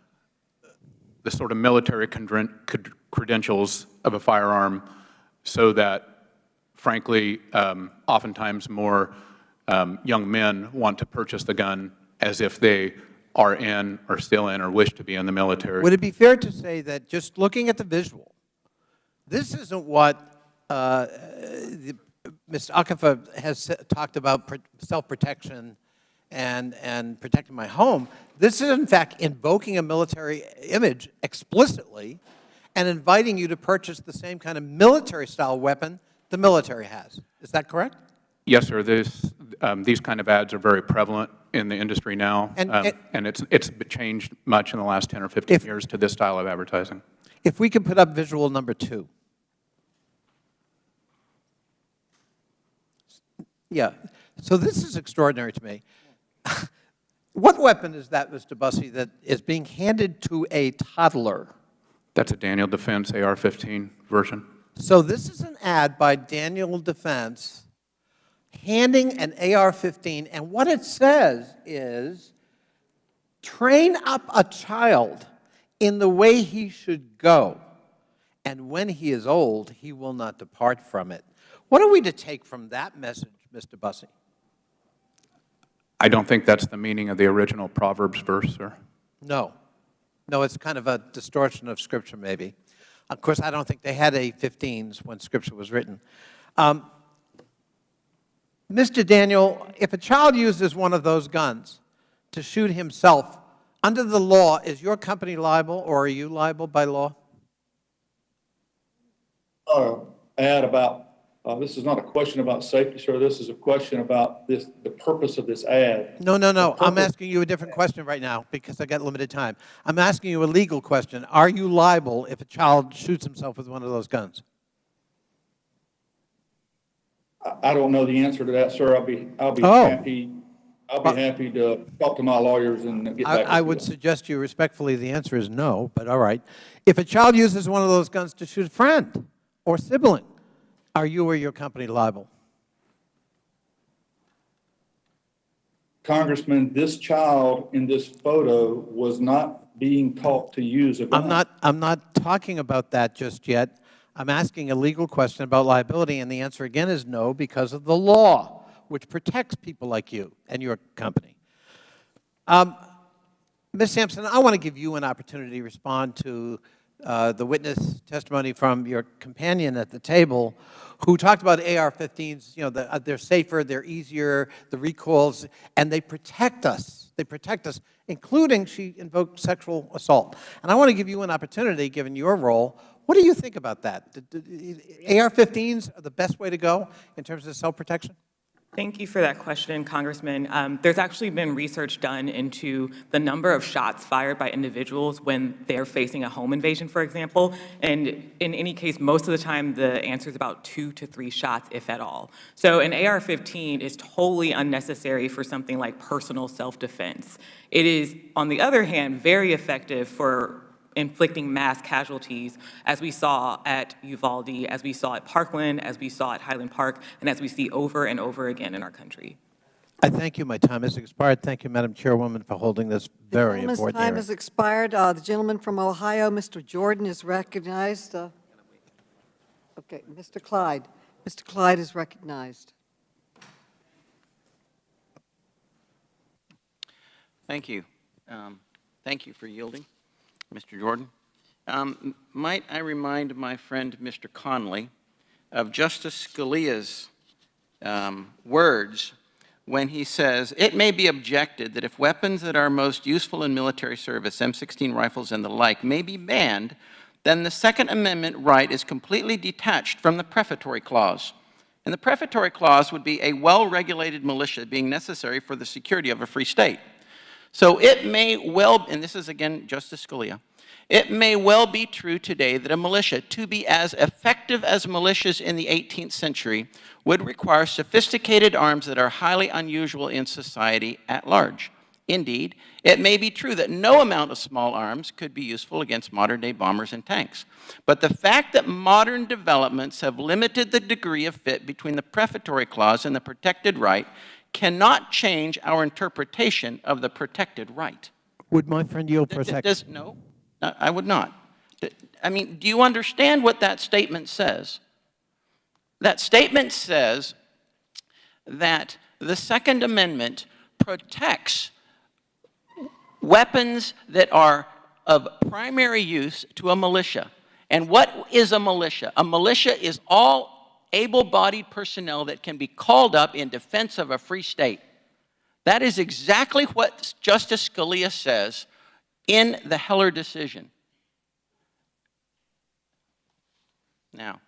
the sort of military credentials of a firearm so that, frankly, oftentimes more young men want to purchase the gun as if they are in or still in or wish to be in the military. Would it be fair to say that just looking at the visual, this isn't what Mr. Akafa has talked about, self-protection and protecting my home. This is, in fact, invoking a military image explicitly and inviting you to purchase the same kind of military-style weapon the military has. Is that correct? Yes, sir. These kind of ads are very prevalent in the industry now, and it's changed much in the last 10 or 15 years to this style of advertising. If we could put up visual number 2. Yeah. So this is extraordinary to me. What weapon is that, Mr. Bussey, that is being handed to a toddler? That's a Daniel Defense AR-15 version. So this is an ad by Daniel Defense handing an AR-15, and what it says is, train up a child in the way he should go, and when he is old, he will not depart from it. What are we to take from that message, Mr. Bussey? I don't think that's the meaning of the original Proverbs verse, sir. No. No, it's kind of a distortion of Scripture, maybe. Of course, I don't think they had A-15s when Scripture was written. Mr. Daniel, if a child uses one of those guns to shoot himself, under the law, is your company liable, or are you liable by law? Ad about, this is not a question about safety, sir. This is a question about the purpose of this ad. No, no, no. I'm asking you a different question right now because I got limited time. I'm asking you a legal question. Are you liable if a child shoots himself with one of those guns? I don't know the answer to that, sir. I'll be happy to talk to my lawyers and get back to you. I would suggest you respectfully the answer is no, but all right. If a child uses one of those guns to shoot a friend or sibling, are you or your company liable? Congressman, this child in this photo was not being taught to use a gun. I'm not talking about that just yet. I'm asking a legal question about liability, and the answer again is no, because of the law, which protects people like you and your company. Ms. Sampson, I want to give you an opportunity to respond to the witness testimony from your companion at the table who talked about AR-15s. You know, they're safer, they're easier, the recoils, and they protect us. They protect us, including she invoked sexual assault. And I want to give you an opportunity, given your role. What do you think about that? AR-15s are the best way to go in terms of self-protection? Thank you for that question, Congressman. There's actually been research done into the number of shots fired by individuals when they're facing a home invasion, for example. And in any case, most of the time, the answer is about 2 to 3 shots, if at all. So an AR-15 is totally unnecessary for something like personal self-defense. It is, on the other hand, very effective for inflicting mass casualties, as we saw at Uvalde, as we saw at Parkland, as we saw at Highland Park, and as we see over and over again in our country. I thank you. My time has expired. Thank you, Madam Chairwoman, for holding this very important hearing. The time has expired. The gentleman from Ohio, Mr. Jordan, is recognized. Okay, Mr. Clyde. Mr. Clyde is recognized. Thank you. Thank you for yielding, Mr. Jordan. Might I remind my friend, Mr. Conley, of Justice Scalia's words when he says, it may be objected that if weapons that are most useful in military service, M16 rifles and the like, may be banned, then the Second Amendment right is completely detached from the prefatory clause. And the prefatory clause would be a well-regulated militia being necessary for the security of a free state. So it may well, and this is again Justice Scalia, it may well be true today that a militia, to be as effective as militias in the 18th century, would require sophisticated arms that are highly unusual in society at large. Indeed, it may be true that no amount of small arms could be useful against modern-day bombers and tanks. But the fact that modern developments have limited the degree of fit between the prefatory clause and the protected right cannot change our interpretation of the protected right. Would my friend yield for a second? No, I would not. I mean, do you understand what that statement says? That statement says that the Second Amendment protects weapons that are of primary use to a militia. And what is a militia? A militia is all able-bodied personnel that can be called up in defense of a free state. That is exactly what Justice Scalia says in the Heller decision. Now,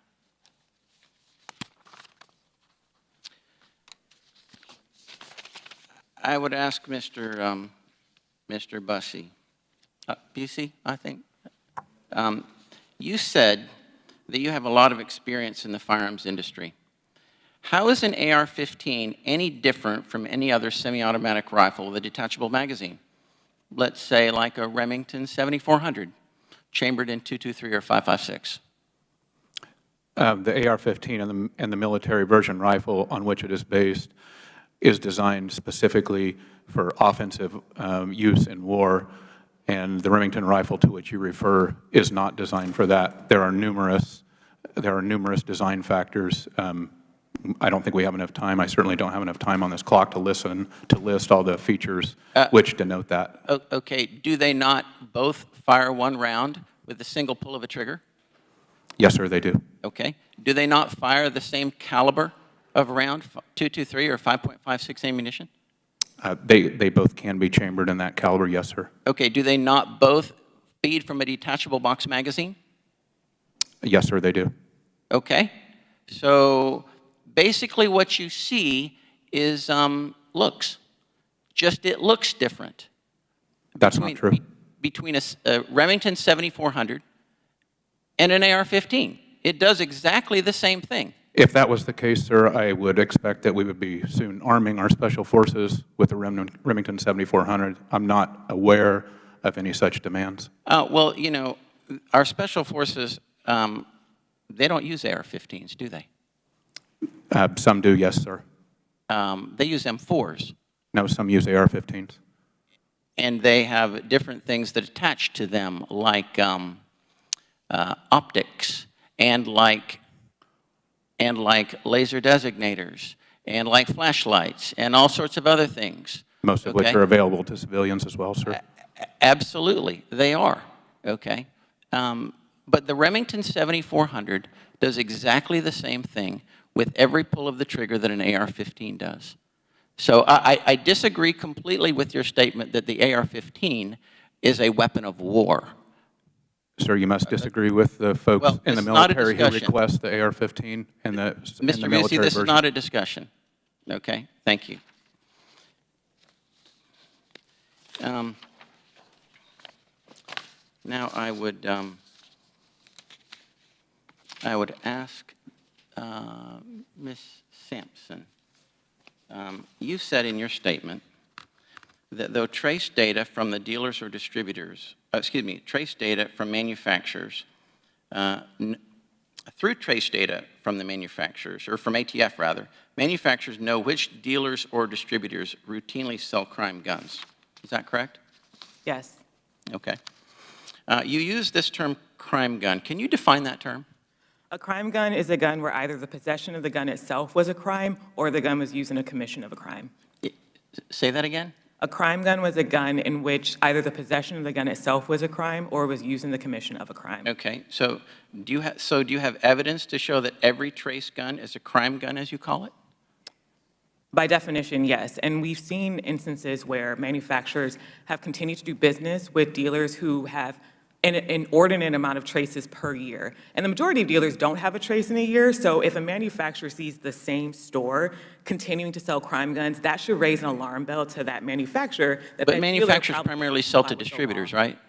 I would ask Mr. Busey, I think. You said that you have a lot of experience in the firearms industry. How is an AR-15 any different from any other semi-automatic rifle with a detachable magazine? Let's say like a Remington 7400, chambered in .223 or .556. The AR-15 and the military version rifle on which it is based is designed specifically for offensive use in war, and the Remington rifle to which you refer is not designed for that. There are numerous design factors. I don't think we have enough time. I certainly don't have enough time on this clock to list all the features which denote that. Okay, do they not both fire one round with a single pull of a trigger? Yes, sir, they do. Okay. Do they not fire the same caliber of round, .223 or 5.56 ammunition? They both can be chambered in that caliber, yes, sir. Okay. Do they not both feed from a detachable box magazine? Yes, sir, they do. Okay. So basically what you see is looks. Just it looks different. That's not true. Between a Remington 7400 and an AR-15. It does exactly the same thing. If that was the case, sir, I would expect that we would be soon arming our special forces with the Remington 7400. I'm not aware of any such demands. Well, you know, our special forces, they don't use AR-15s, do they? Some do, yes, sir. They use M4s. No, some use AR-15s. And they have different things that attach to them, like optics, and like laser designators, and like flashlights, and all sorts of other things. Most of which are available to civilians as well, sir. Absolutely, they are, okay? But the Remington 7400 does exactly the same thing with every pull of the trigger that an AR-15 does. So I disagree completely with your statement that the AR-15 is a weapon of war. Sir, you must disagree with the folks in the military who request the AR-15 and the Mr. military Busey, this version. is not a discussion. Okay, thank you. Now I would ask Ms. Sampson. You said in your statement that though trace data from the dealers or distributors, trace data from manufacturers, through trace data from the manufacturers, or from ATF rather, manufacturers know which dealers or distributors routinely sell crime guns. Is that correct? Yes. Okay. You use this term crime gun. Can you define that term? A crime gun is a gun where either the possession of the gun itself was a crime or the gun was used in a commission of a crime. Say that again? A crime gun was a gun in which either the possession of the gun itself was a crime or was used in the commission of a crime. Okay. So do you have evidence to show that every trace gun is a crime gun, as you call it? By definition, yes. And we've seen instances where manufacturers have continued to do business with dealers who have an inordinate amount of traces per year. And the majority of dealers don't have a trace in a year, so if a manufacturer sees the same store continuing to sell crime guns, that should raise an alarm bell to that manufacturer. But manufacturers primarily sell to distributors, right?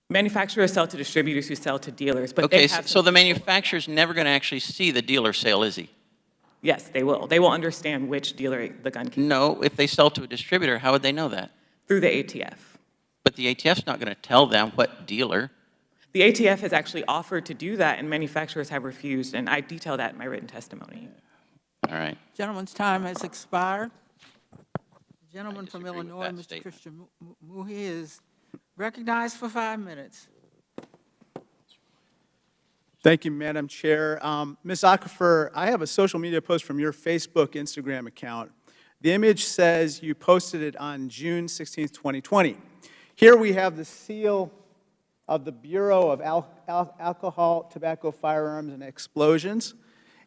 Manufacturers sell to distributors who sell to dealers, but Okay, they have so the manufacturer's never going to actually see the dealer sale, is he? Yes, they will. They will understand which dealer the gun came from. No, if they sell to a distributor, how would they know that? Through the ATF. But the ATF's not going to tell them what dealer. The ATF has actually offered to do that, and manufacturers have refused, and I detail that in my written testimony. All right. Gentleman's time has expired. The gentleman from Illinois, Mr. statement. Christian Muhi, is recognized for 5 minutes. Thank you, Madam Chair. Ms. Aquifer, I have a social media post from your Facebook, Instagram account. The image says you posted it on June 16, 2020. Here we have the seal of the Bureau of Alcohol, Tobacco, Firearms, and Explosions.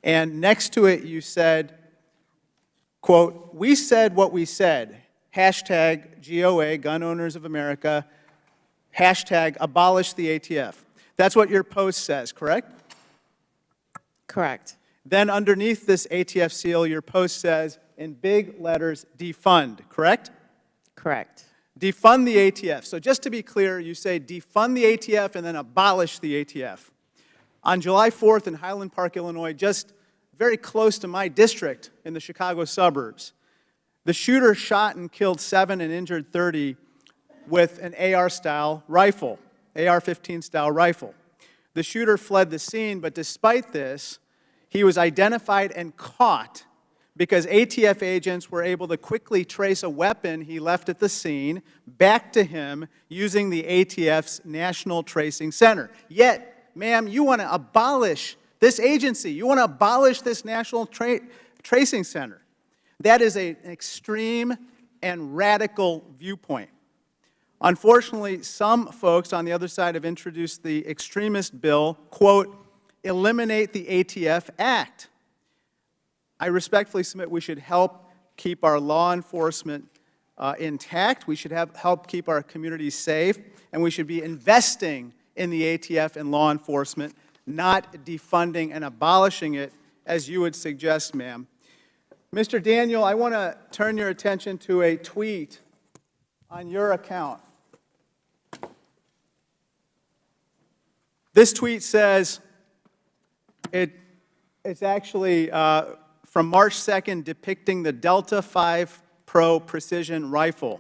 And next to it you said, quote, "We said what we said. Hashtag GOA, Gun Owners of America. Hashtag abolish the ATF." That's what your post says, correct? Correct. Then underneath this ATF seal, your post says, in big letters, defund, correct? Correct. Defund the ATF. So just to be clear, you say defund the ATF and then abolish the ATF. On July 4th in Highland Park, Illinois, just very close to my district in the Chicago suburbs, the shooter shot and killed 7 and injured 30 with an AR-style rifle. AR-15 style rifle. The shooter fled the scene, but despite this, he was identified and caught because ATF agents were able to quickly trace a weapon he left at the scene back to him using the ATF's National Tracing Center. Yet, ma'am, you want to abolish this agency. You want to abolish this National Tracing Center. That is an extreme and radical viewpoint. Unfortunately, some folks on the other side have introduced the extremist bill, quote, eliminate the ATF Act. I respectfully submit we should help keep our law enforcement intact. We should help keep our communities safe, and we should be investing in the ATF and law enforcement, not defunding and abolishing it, as you would suggest, ma'am. Mr. Daniel, I want to turn your attention to a tweet on your account. This tweet says, it's actually from March 2nd depicting the Delta 5 Pro precision rifle.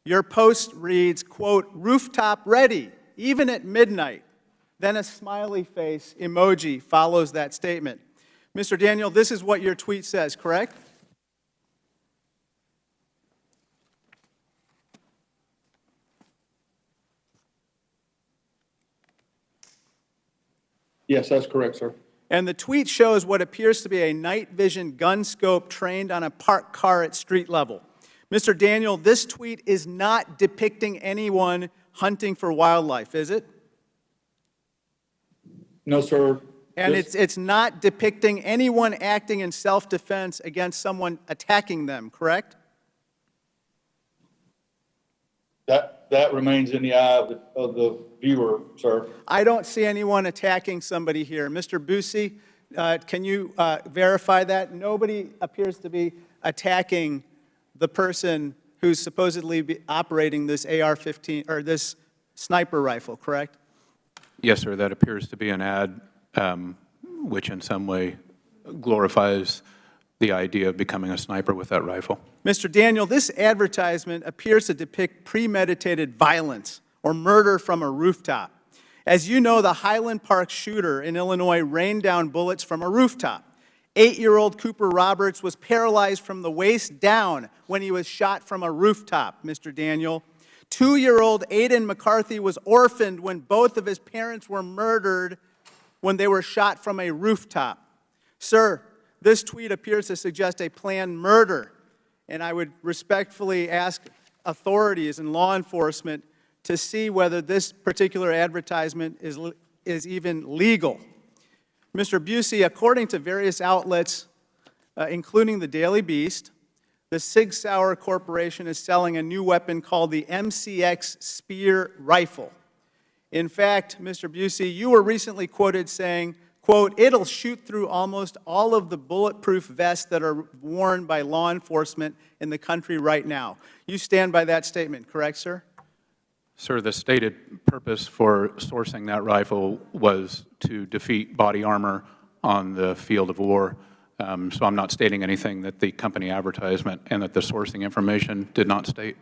Your post reads, quote, rooftop ready, even at midnight. Then a smiley face emoji follows that statement. Mr. Daniel, this is what your tweet says, correct? Yes, that's correct, sir. And the tweet shows what appears to be a night vision gun scope trained on a parked car at street level. Mr. Daniel, this tweet is not depicting anyone hunting for wildlife, is it? No, sir. And it's not depicting anyone acting in self-defense against someone attacking them, correct? That remains in the eye of the viewer, sir. I don't see anyone attacking somebody here. Mr. Busey, can you verify that? Nobody appears to be attacking the person who's supposedly operating this AR-15 or this sniper rifle, correct? Yes, sir. That appears to be an ad which in some way glorifies the idea of becoming a sniper with that rifle. Mr. Daniel, this advertisement appears to depict premeditated violence or murder from a rooftop. As you know, the Highland Park shooter in Illinois rained down bullets from a rooftop. 8-year-old Cooper Roberts was paralyzed from the waist down when he was shot from a rooftop, Mr. Daniel. 2-year-old Aiden McCarthy was orphaned when both of his parents were murdered when they were shot from a rooftop. Sir, this tweet appears to suggest a planned murder, and I would respectfully ask authorities and law enforcement to see whether this particular advertisement is even legal. Mr. Busey, according to various outlets, including the Daily Beast, the Sig Sauer Corporation is selling a new weapon called the MCX Spear Rifle. In fact, Mr. Busey, you were recently quoted saying, quote, "It'll shoot through almost all of the bulletproof vests that are worn by law enforcement in the country right now." You stand by that statement, correct, sir? Sir, the stated purpose for sourcing that rifle was to defeat body armor on the field of war. So I'm not stating anything that the company advertisement and that the sourcing information did not state.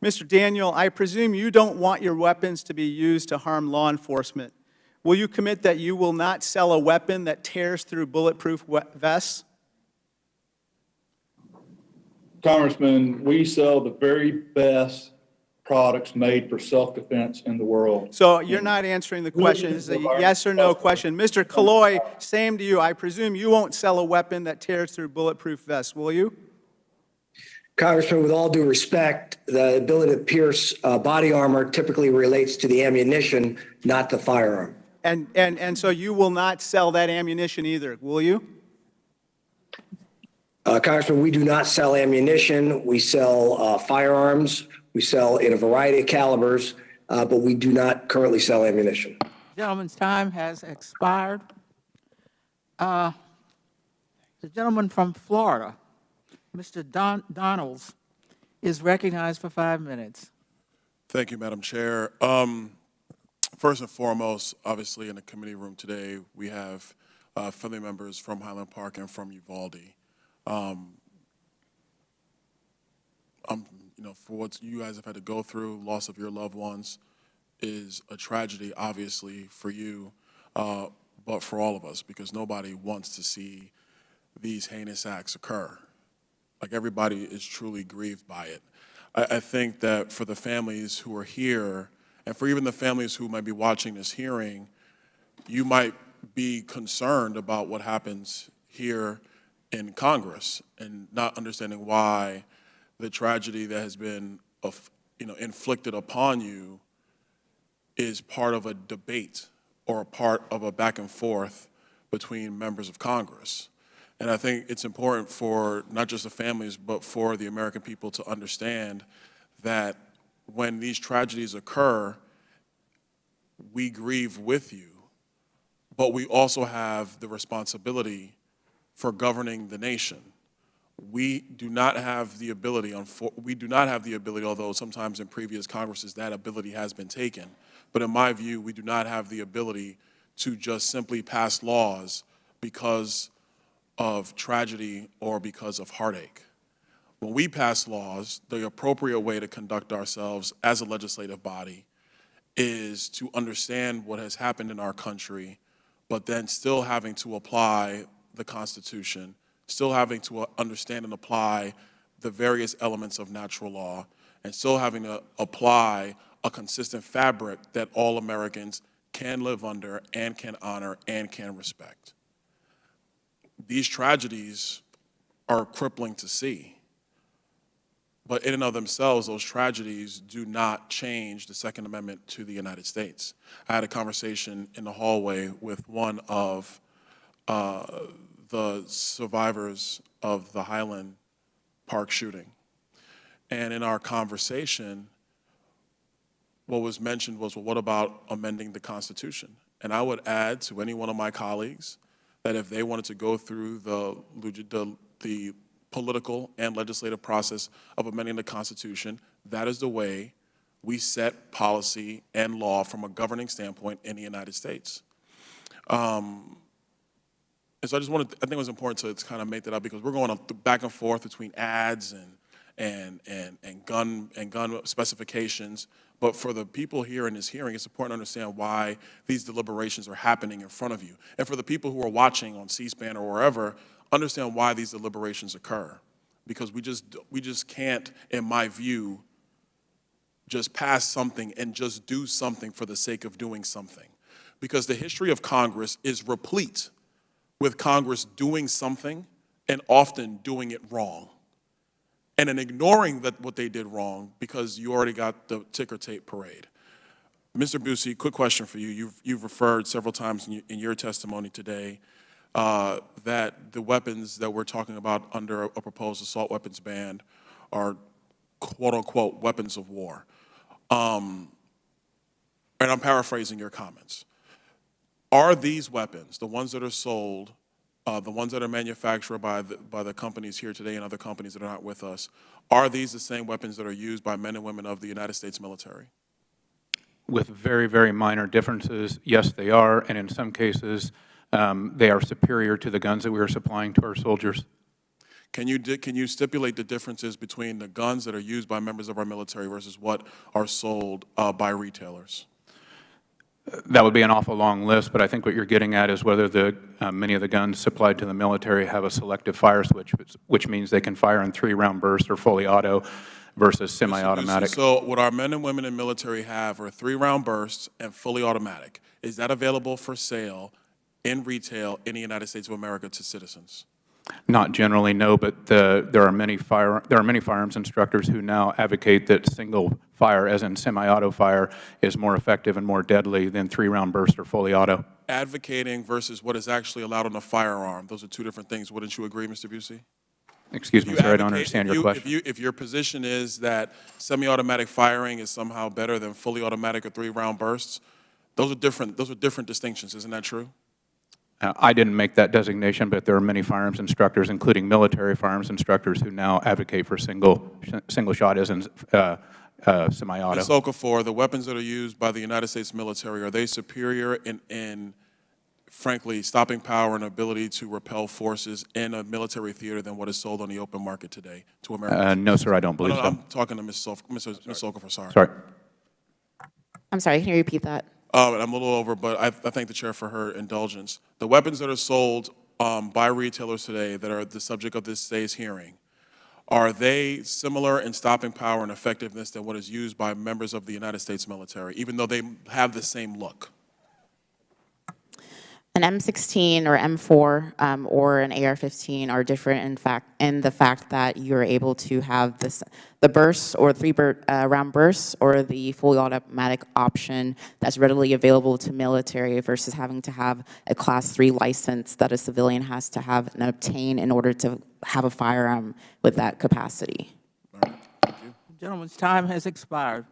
Mr. Daniel, I presume you don't want your weapons to be used to harm law enforcement. Will you commit that you will not sell a weapon that tears through bulletproof vests? Congressman, we sell the very best products made for self-defense in the world. So you're not answering the question. It's a yes or no question. Mr. Killoy, same to you. I presume you won't sell a weapon that tears through bulletproof vests, will you? Congressman, with all due respect, the ability to pierce body armor typically relates to the ammunition, not the firearm. And so you will not sell that ammunition either, will you? Congressman, we do not sell ammunition. We sell firearms. We sell in a variety of calibers, but we do not currently sell ammunition. Gentleman's time has expired. The gentleman from Florida, Mr. Donalds, is recognized for 5 minutes. Thank you, Madam Chair. First and foremost, obviously in the committee room today, we have family members from Highland Park and from Uvalde. For what you guys have had to go through, loss of your loved ones is a tragedy, obviously, for you, but for all of us, because nobody wants to see these heinous acts occur. Like, everybody is truly grieved by it. I think that for the families who are here, and for even the families who might be watching this hearing, you might be concerned about what happens here in Congress and not understanding why the tragedy that has been inflicted upon you is part of a debate or a part of a back and forth between members of Congress. And I think it's important for not just the families, but for the American people to understand that when these tragedies occur, we grieve with you, but we also have the responsibility for governing the nation. We do not have the ability, although sometimes in previous Congresses that ability has been taken. But in my view, we do not have the ability to just simply pass laws because of tragedy or because of heartache. When we pass laws, the appropriate way to conduct ourselves as a legislative body is to understand what has happened in our country, but then still having to apply the Constitution, still having to understand and apply the various elements of natural law, and still having to apply a consistent fabric that all Americans can live under and can honor and can respect. These tragedies are crippling to see, but in and of themselves, those tragedies do not change the Second Amendment to the United States. I had a conversation in the hallway with one of the survivors of the Highland Park shooting. And in our conversation, what was mentioned was, well, what about amending the Constitution? And I would add to any one of my colleagues that if they wanted to go through the political and legislative process of amending the Constitution, that is the way we set policy and law from a governing standpoint in the United States. And so I think it was important to kind of make that up, because we're going back and forth between ads and gun specifications. But for the people here in this hearing, it's important to understand why these deliberations are happening in front of you. And for the people who are watching on C-SPAN or wherever, understand why these deliberations occur. Because we just can't, in my view, just pass something and just do something for the sake of doing something. Because the history of Congress is replete with Congress doing something and often doing it wrong. And then ignoring what they did wrong because you already got the ticker tape parade. Mr. Busey, quick question for you. You've referred several times in your testimony today that the weapons that we're talking about under a proposed assault weapons ban are quote-unquote weapons of war. And I'm paraphrasing your comments. Are these weapons, the ones that are sold, the ones that are manufactured by the companies here today and other companies that are not with us, are these the same weapons that are used by men and women of the United States military? With very, very minor differences, yes, they are, and in some cases, they are superior to the guns that we are supplying to our soldiers. Can you stipulate the differences between the guns that are used by members of our military versus what are sold by retailers? That would be an awful long list, but I think what you're getting at is whether many of the guns supplied to the military have a selective fire switch, which means they can fire in 3-round bursts or fully auto versus semi-automatic. So what our men and women in military have are 3-round bursts and fully automatic. Is that available for sale in retail in the United States of America to citizens? Not generally, no, but there are many firearms instructors who now advocate that single fire, as in semi-auto fire, is more effective and more deadly than 3-round burst or fully auto. Advocating versus what is actually allowed on a firearm, those are two different things. Wouldn't you agree, Mr. Busey? Excuse me, sir, I don't understand your question. If your position is that semi-automatic firing is somehow better than fully automatic or 3-round bursts, those are different distinctions. Isn't that true? I didn't make that designation, but there are many firearms instructors, including military firearms instructors, who now advocate for single shot as in semi-auto. Ms. Okafor, the weapons that are used by the United States military, are they superior in frankly, stopping power and ability to repel forces in a military theater than what is sold on the open market today to Americans? No, sir, I don't believe so. I'm talking to Ms. Okafor, sorry. Sorry. I'm sorry, can you repeat that? I'm a little over, but I thank the chair for her indulgence. The weapons that are sold by retailers today that are the subject of this day's hearing, are they similar in stopping power and effectiveness than what is used by members of the United States military, even though they have the same look? An M16 or M4 or an AR-15 are different in the fact that you're able to have the bursts or 3-round bursts or the fully automatic option that's readily available to military versus having to have a Class 3 license that a civilian has to have and obtain in order to have a firearm with that capacity. Thank you. The gentleman's time has expired.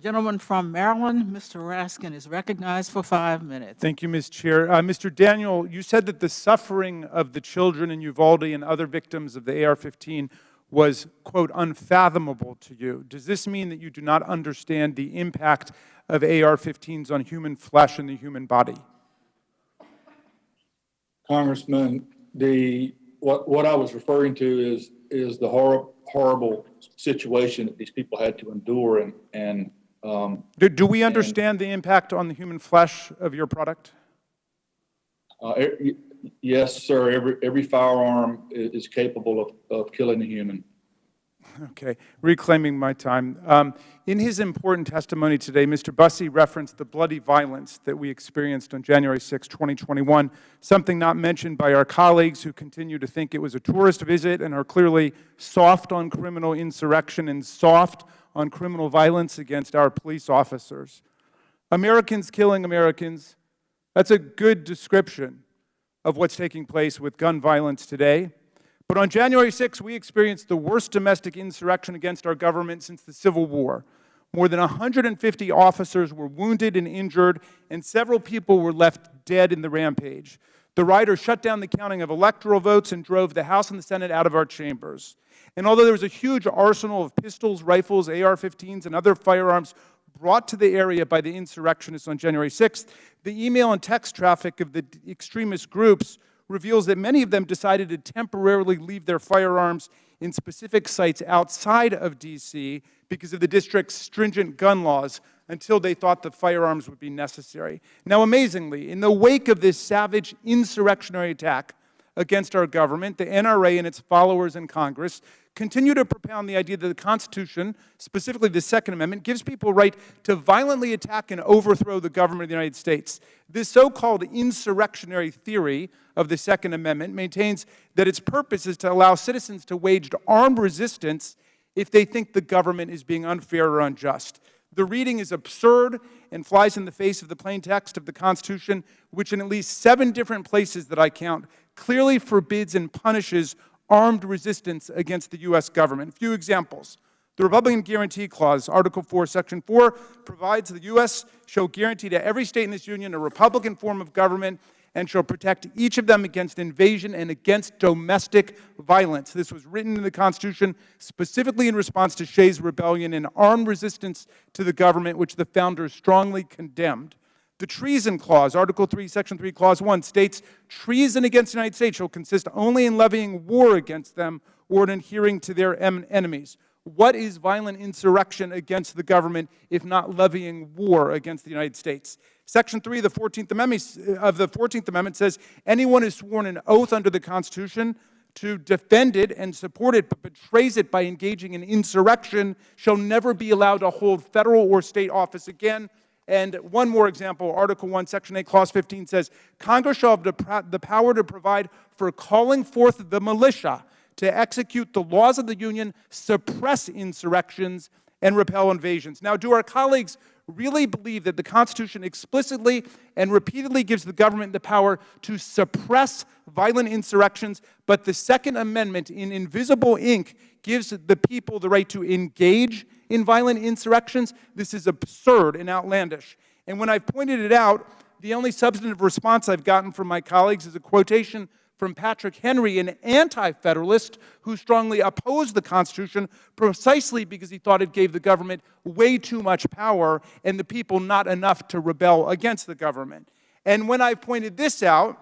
Gentleman from Maryland, Mr. Raskin, is recognized for 5 minutes. Thank you, Ms. Chair. Mr. Daniel, you said that the suffering of the children in Uvalde and other victims of the AR-15 was, quote, unfathomable to you. Does this mean that you do not understand the impact of AR-15s on human flesh and the human body? Congressman, what I was referring to is the horrible situation that these people had to endure and do we understand the impact on the human flesh of your product? Yes, sir. Every firearm is capable of killing a human. Okay, reclaiming my time. In his important testimony today, Mr. Bussey referenced the bloody violence that we experienced on January 6, 2021, something not mentioned by our colleagues who continue to think it was a tourist visit and are clearly soft on criminal insurrection and soft on criminal violence against our police officers. Americans killing Americans, that's a good description of what's taking place with gun violence today. But on January 6th, we experienced the worst domestic insurrection against our government since the Civil War. More than 150 officers were wounded and injured, and several people were left dead in the rampage. The rioters shut down the counting of electoral votes and drove the House and the Senate out of our chambers. And although there was a huge arsenal of pistols, rifles, AR-15s, and other firearms brought to the area by the insurrectionists on January 6th, the email and text traffic of the extremist groups reveals that many of them decided to temporarily leave their firearms in specific sites outside of D.C. because of the district's stringent gun laws until they thought the firearms would be necessary. Now, amazingly, in the wake of this savage insurrectionary attack against our government, the NRA and its followers in Congress continue to propound the idea that the Constitution, specifically the Second Amendment, gives people a right to violently attack and overthrow the government of the United States. This so-called insurrectionary theory of the Second Amendment maintains that its purpose is to allow citizens to wage armed resistance if they think the government is being unfair or unjust. The reading is absurd and flies in the face of the plain text of the Constitution, which in at least 7 different places that I count clearly forbids and punishes armed resistance against the U.S. government. A few examples. The Republican Guarantee Clause, Article 4, Section 4, provides the U.S. shall guarantee to every state in this union a Republican form of government and shall protect each of them against invasion and against domestic violence. This was written in the Constitution specifically in response to Shays' rebellion and armed resistance to the government, which the founders strongly condemned. The Treason Clause, Article 3, Section 3, Clause 1, states, treason against the United States shall consist only in levying war against them or in adhering to their enemies. What is violent insurrection against the government if not levying war against the United States? Section 3 of the 14th Amendment says, anyone is sworn an oath under the Constitution to defend it and support it, but betrays it by engaging in insurrection shall never be allowed to hold federal or state office again. And one more example, Article 1, Section 8, Clause 15 says, Congress shall have the power to provide for calling forth the militia to execute the laws of the Union, suppress insurrections, and repel invasions. Now, do our colleagues really believe that the Constitution explicitly and repeatedly gives the government the power to suppress violent insurrections, but the Second Amendment in invisible ink gives the people the right to engage in violent insurrections? This is absurd and outlandish. And when I've pointed it out, the only substantive response I've gotten from my colleagues is a quotation from Patrick Henry, an anti-federalist who strongly opposed the Constitution precisely because he thought it gave the government way too much power and the people not enough to rebel against the government. And when I pointed this out,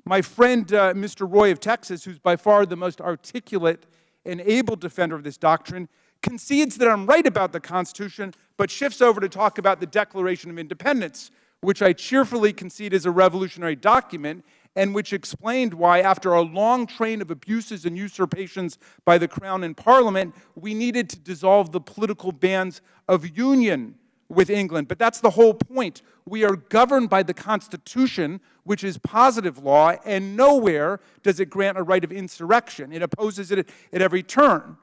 my friend Mr. Roy of Texas, who's by far the most articulate and able defender of this doctrine, concedes that I'm right about the Constitution, but shifts over to talk about the Declaration of Independence, which I cheerfully concede is a revolutionary document, and which explained why, after a long train of abuses and usurpations by the Crown and Parliament, we needed to dissolve the political bands of union with England. But that's the whole point. We are governed by the Constitution, which is positive law, and nowhere does it grant a right of insurrection. It opposes it at every turn.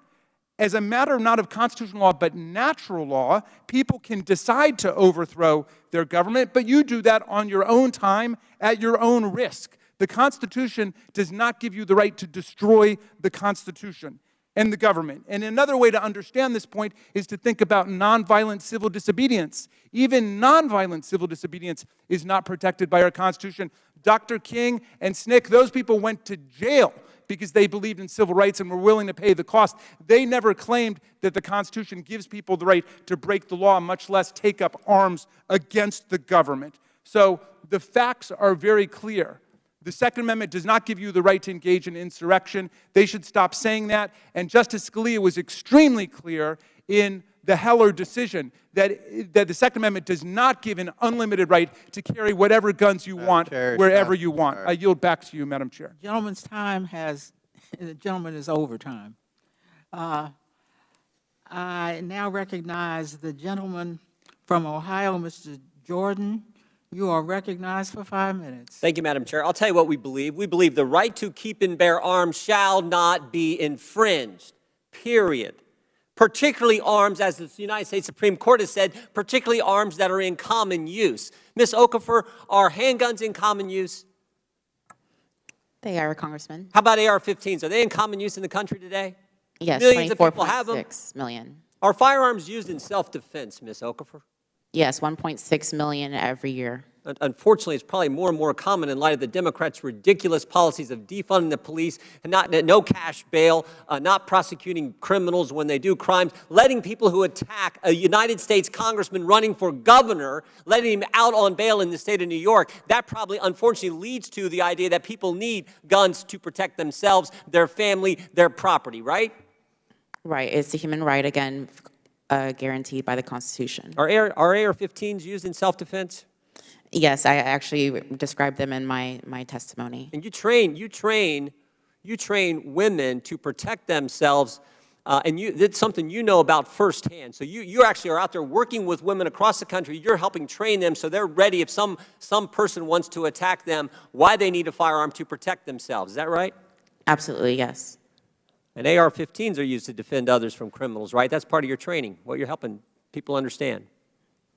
As a matter not of constitutional law, but natural law, people can decide to overthrow their government, but you do that on your own time, at your own risk. The Constitution does not give you the right to destroy the Constitution and the government. And another way to understand this point is to think about nonviolent civil disobedience. Even nonviolent civil disobedience is not protected by our Constitution. Dr. King and SNCC, those people went to jail because they believed in civil rights and were willing to pay the cost. They never claimed that the Constitution gives people the right to break the law, much less take up arms against the government. So the facts are very clear. The Second Amendment does not give you the right to engage in insurrection. They should stop saying that. And Justice Scalia was extremely clear in the Heller decision that the Second Amendment does not give an unlimited right to carry whatever guns you want, wherever you want. I yield back to you, Madam Chair. Gentleman's time the gentleman is over time. I now recognize the gentleman from Ohio, Mr. Jordan. You are recognized for 5 minutes. Thank you, Madam Chair. I'll tell you what we believe. We believe the right to keep and bear arms shall not be infringed, period. Particularly arms, as the United States Supreme Court has said, particularly arms that are in common use. Ms. Okafor, are handguns in common use? They are, Congressman. How about AR-15s? Are they in common use in the country today? Yes, Millions of people have them. 24.6 million. Are firearms used in self-defense, Ms. Okafor? Yes, 1.6 million every year. Unfortunately, it's probably more and more common in light of the Democrats' ridiculous policies of defunding the police, and no cash bail, not prosecuting criminals when they do crimes, letting people who attack a United States congressman running for governor, letting him out on bail in the state of New York. That probably, unfortunately, leads to the idea that people need guns to protect themselves, their family, their property, right? Right. It's a human right, again, guaranteed by the Constitution. Are AR-15s used in self-defense? Yes, I actually described them in my testimony. And you train women to protect themselves, and it's something you know about firsthand. So you actually are out there working with women across the country. You're helping train them so they're ready if some person wants to attack them, why they need a firearm to protect themselves. Is that right? Absolutely, yes. And AR-15s are used to defend others from criminals, right? That's part of your training, what you're helping People understand?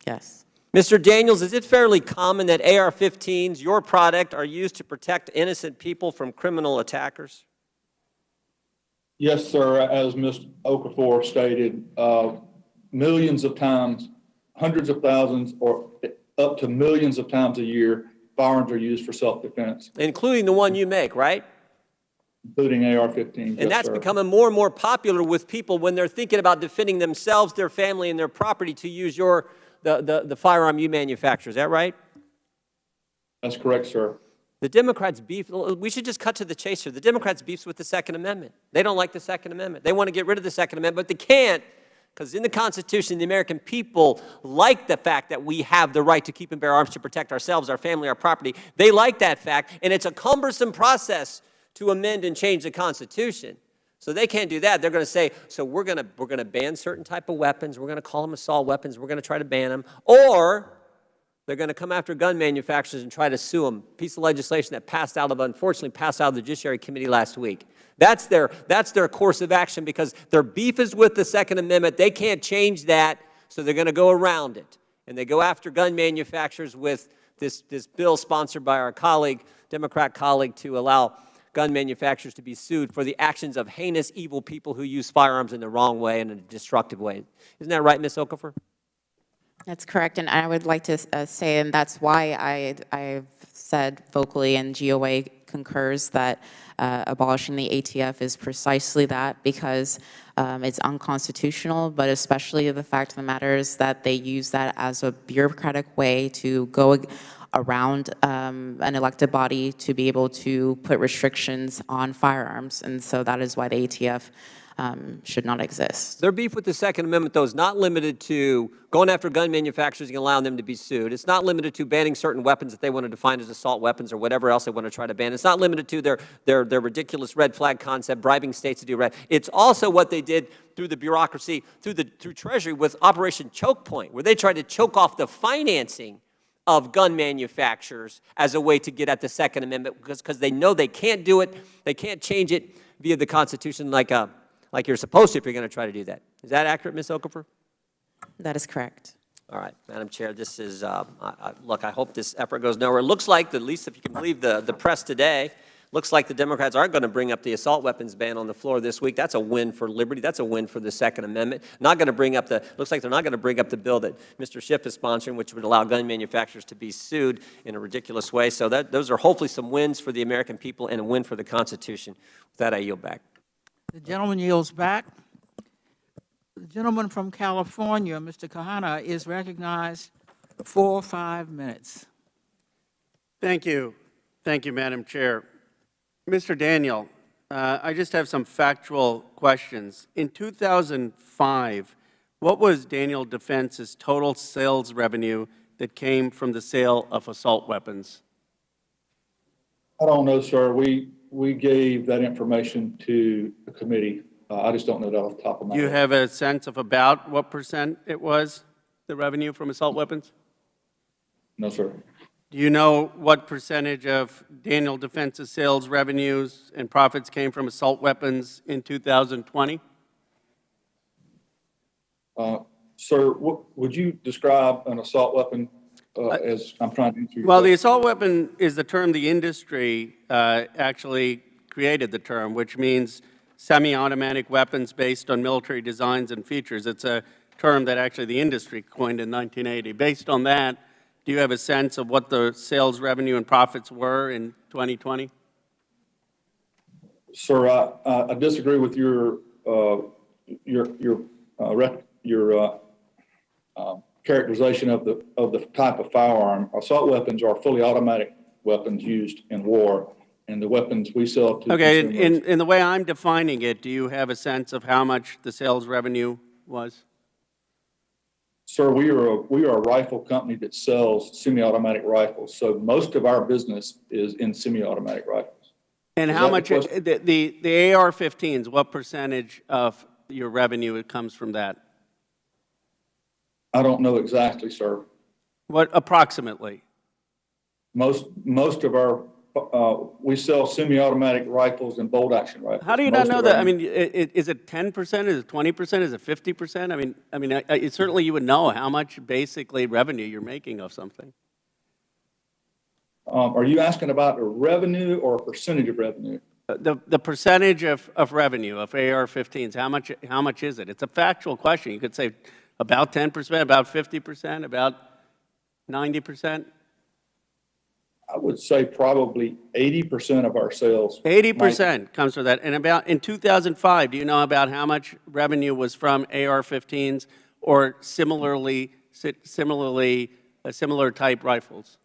Yes. Mr. Daniels, is it fairly common that AR-15s, your product, are used to protect innocent people from criminal attackers? Yes, sir. As Ms. Okafor stated, millions of times, hundreds of thousands, or up to millions of times a year, firearms are used for self-defense. Including the one you make, right? Including AR-15. And that's becoming more and more popular with people when they're thinking about defending themselves, their family, and their property to use the firearm you manufacture. Is that right? That's correct, sir. The Democrats beef, we should just cut to the chase here. The Democrats beefs with the Second Amendment. They don't like the Second Amendment. They want to get rid of the Second Amendment, but they can't because in the Constitution, the American people like the fact that we have the right to keep and bear arms to protect ourselves, our family, our property. They like that fact, and it's a cumbersome process to amend and change the Constitution. So they can't do that. They're going to say, so we're going to ban certain type of weapons. We're going to call them assault weapons. We're going to try to ban them. Or they're going to come after gun manufacturers and try to sue them. Piece of legislation that unfortunately passed out of the Judiciary Committee last week. That's their course of action because their beef is with the Second Amendment. They can't change that, so they're going to go around it. And they go after gun manufacturers with this bill sponsored by our colleague, Democrat colleague, to allow gun manufacturers to be sued for the actions of heinous, evil people who use firearms in the wrong way and in a destructive way. Isn't that right, Ms. Okafor? That's correct, and I would like to say, and that's why I've said vocally, and GOA concurs, that abolishing the ATF is precisely that, because it's unconstitutional, but especially the fact of the matter is that they use that as a bureaucratic way to go around an elected body to be able to put restrictions on firearms, and so that is why the ATF should not exist. Their beef with the Second Amendment, though, is not limited to going after gun manufacturers and allowing them to be sued. It's not limited to banning certain weapons that they want to define as assault weapons or whatever else they want to try to ban. It's not limited to their ridiculous red flag concept, bribing states to do red. It's also what they did through the bureaucracy, through Treasury with Operation Choke Point, where they tried to choke off the financing of gun manufacturers as a way to get at the Second Amendment because they know they can't do it, they can't change it via the Constitution like you're supposed to if you're going to try to do that. Is that accurate, Ms. Okafor? That is correct. All right, Madam Chair, this is, look, I hope this effort goes nowhere. It looks like, at least if you can believe the press today, looks like the Democrats aren't going to bring up the assault weapons ban on the floor this week. That's a win for liberty. That's a win for the Second Amendment. Not going to bring up looks like they're not going to bring up the bill that Mr. Schiff is sponsoring, which would allow gun manufacturers to be sued in a ridiculous way. So those are hopefully some wins for the American people and a win for the Constitution. With that, I yield back. The gentleman yields back. The gentleman from California, Mr. Kahana, is recognized for 5 minutes. Thank you. Thank you, Madam Chair. Mr. Daniel, I just have some factual questions. In 2005, what was Daniel Defense's total sales revenue that came from the sale of assault weapons? I don't know, sir. We gave that information to the committee. I just don't know that off the top of my head. Do you have a sense of about what % it was, the revenue from assault weapons? No, sir. Do you know what percentage of Daniel Defense's sales revenues and profits came from assault weapons in 2020? Sir, would you describe an assault weapon as I'm trying to answer your Well, the question? assault weapon is the term the industry actually created the term, which means semi-automatic weapons based on military designs and features. It's a term that actually the industry coined in 1980. Based on that, do you have a sense of what the sales revenue and profits were in 2020? Sir, I disagree with your characterization of the type of firearm. Assault weapons are fully automatic weapons used in war, and the weapons we sell to Okay, consumers. in the way I'm defining it, do you have a sense of how much the sales revenue was? Sir, we are a rifle company that sells semi-automatic rifles, so most of our business is in semi-automatic rifles. And how much, the AR-15s, what percentage of your revenue comes from that? I don't know exactly, sir. What, approximately? Most of our we sell semi-automatic rifles and bolt-action rifles. How do you not know that? I mean, is it 10%? Is it 20%? Is it 50%? I mean, certainly you would know how much basically revenue you're making of something. Are you asking about the revenue or a percentage of revenue? The percentage of revenue of AR-15s, how much is it? It's a factual question. You could say about 10%, about 50%, about 90%. I would say probably 80% of our sales. 80% comes from that. And about in 2005, do you know about how much revenue was from AR-15s or similar type rifles?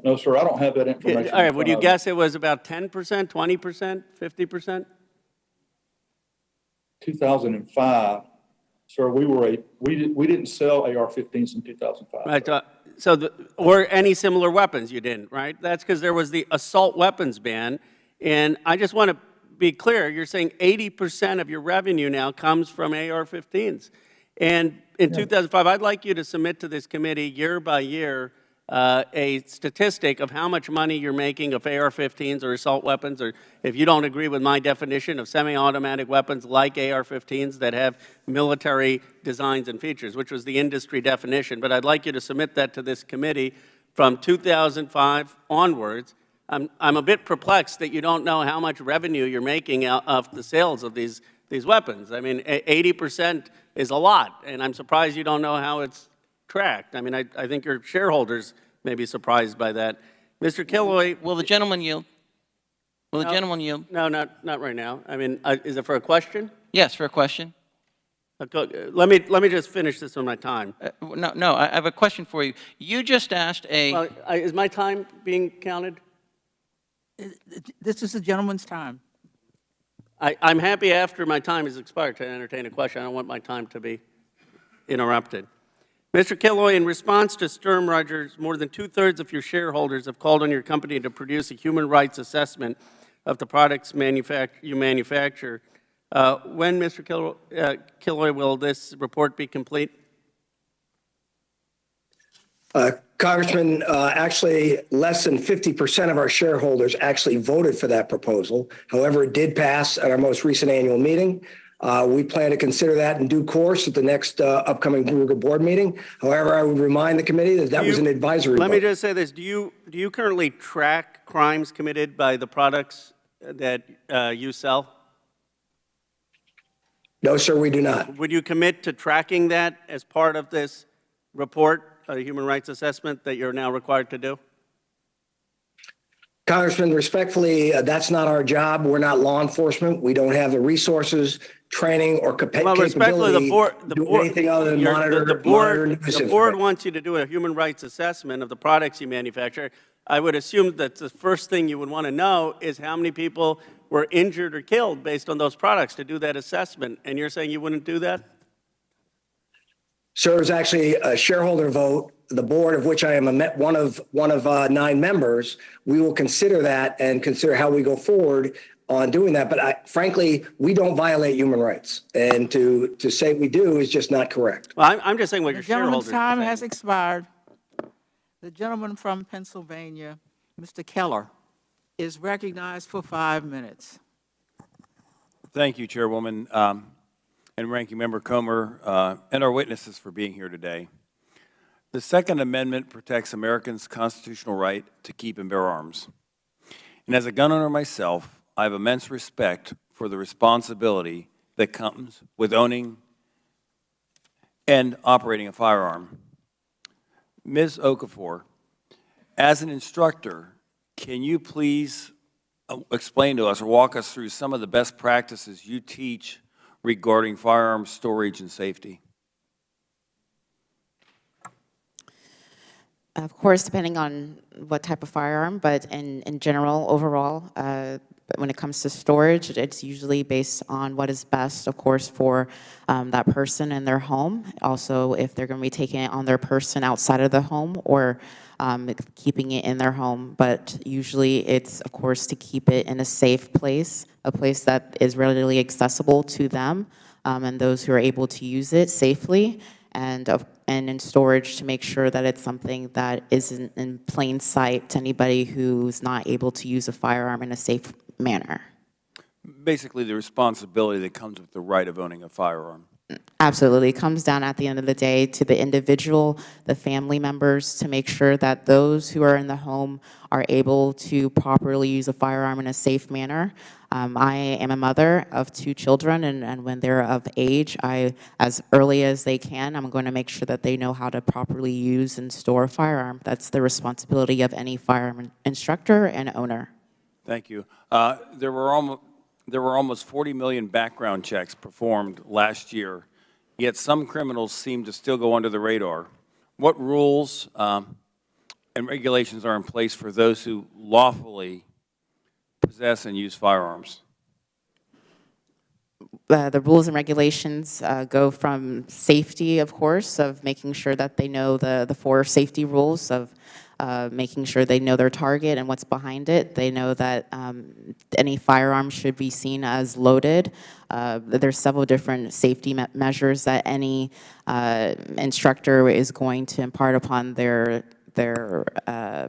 No, sir, I don't have that information. All right, would you guess it was about 10%, 20%, 50%? 2005, sir, we didn't sell AR-15s in 2005. Right. Or any similar weapons, you didn't, right? That's because there was the assault weapons ban. And I just want to be clear, you're saying 80% of your revenue now comes from AR-15s. And in 2005, I'd like you to submit to this committee year by year a statistic of how much money you're making of AR-15s or assault weapons, or if you don't agree with my definition of semi-automatic weapons like AR-15s that have military designs and features, which was the industry definition. But I'd like you to submit that to this committee from 2005 onwards. I'm a bit perplexed that you don't know how much revenue you're making out of the sales of these weapons. I mean, 80% is a lot, and I'm surprised you don't know how it's tracked. I mean, I think your shareholders may be surprised by that. Mr. Killoy. Will the gentleman yield? Will the gentleman yield? No, not right now. I mean, is it for a question? Yes, for a question. Let me just finish this on my time. No, I have a question for you. You just asked a... Well, is my time being counted? This is the gentleman's time. I'm happy after my time has expired to entertain a question. I don't want my time to be interrupted. Mr. Killoy, in response to Sturm Rogers, more than 2/3 of your shareholders have called on your company to produce a human rights assessment of the products you manufacture. When, Mr. Killoy, will this report be complete? Congressman, actually, less than 50% of our shareholders actually voted for that proposal. However, it did pass at our most recent annual meeting. We plan to consider that in due course at the next upcoming Ruger board meeting. However, I would remind the committee that was an advisory vote. Let me just say this. Do you currently track crimes committed by the products that you sell? No, sir, we do not. Would you commit to tracking that as part of this report, a human rights assessment that you're now required to do? Congressman, respectfully, that's not our job. We're not law enforcement. We don't have the resources, training, or capability to do anything other than monitor the board wants you to do a human rights assessment of the products you manufacture. I would assume that the first thing you would want to know is how many people were injured or killed based on those products to do that assessment. And you're saying you wouldn't do that? Sir, it's actually a shareholder vote. The board, of which I am one of 9 members, we will consider that and consider how we go forward on doing that. But frankly, we don't violate human rights. And to say we do is just not correct. Well, I'm just saying what your shareholders are saying. The gentleman's time has expired. The gentleman from Pennsylvania, Mr. Keller, is recognized for 5 minutes. Thank you, Chairwoman, and Ranking Member Comer, and our witnesses for being here today. The Second Amendment protects Americans' constitutional right to keep and bear arms. And as a gun owner myself, I have immense respect for the responsibility that comes with owning and operating a firearm. Ms. Okafor, as an instructor, can you please explain to us or walk us through some of the best practices you teach regarding firearm storage and safety? Of course, depending on what type of firearm, but in general, overall, when it comes to storage, it's usually based on what is best, of course, for that person in their home. Also, if they're going to be taking it on their person outside of the home or keeping it in their home. But usually it's, of course, to keep it in a safe place, a place that is readily accessible to them and those who are able to use it safely. and in storage to make sure that it's something that isn't in plain sight to anybody who's not able to use a firearm in a safe manner. Basically, the responsibility that comes with the right of owning a firearm. Absolutely. It comes down at the end of the day to the individual, the family members, to make sure that those who are in the home are able to properly use a firearm in a safe manner. I am a mother of 2 children, and when they're of age, as early as they can, I'm going to make sure that they know how to properly use and store a firearm. That's the responsibility of any firearm instructor and owner. Thank you. There were almost 40 million background checks performed last year, yet some criminals seem to still go under the radar. What rules and regulations are in place for those who lawfully possess and use firearms? The rules and regulations go from safety, of course, of making sure that they know the 4 safety rules of making sure they know their target and what's behind it. They know that any firearm should be seen as loaded. There's several different safety measures that any instructor is going to impart upon their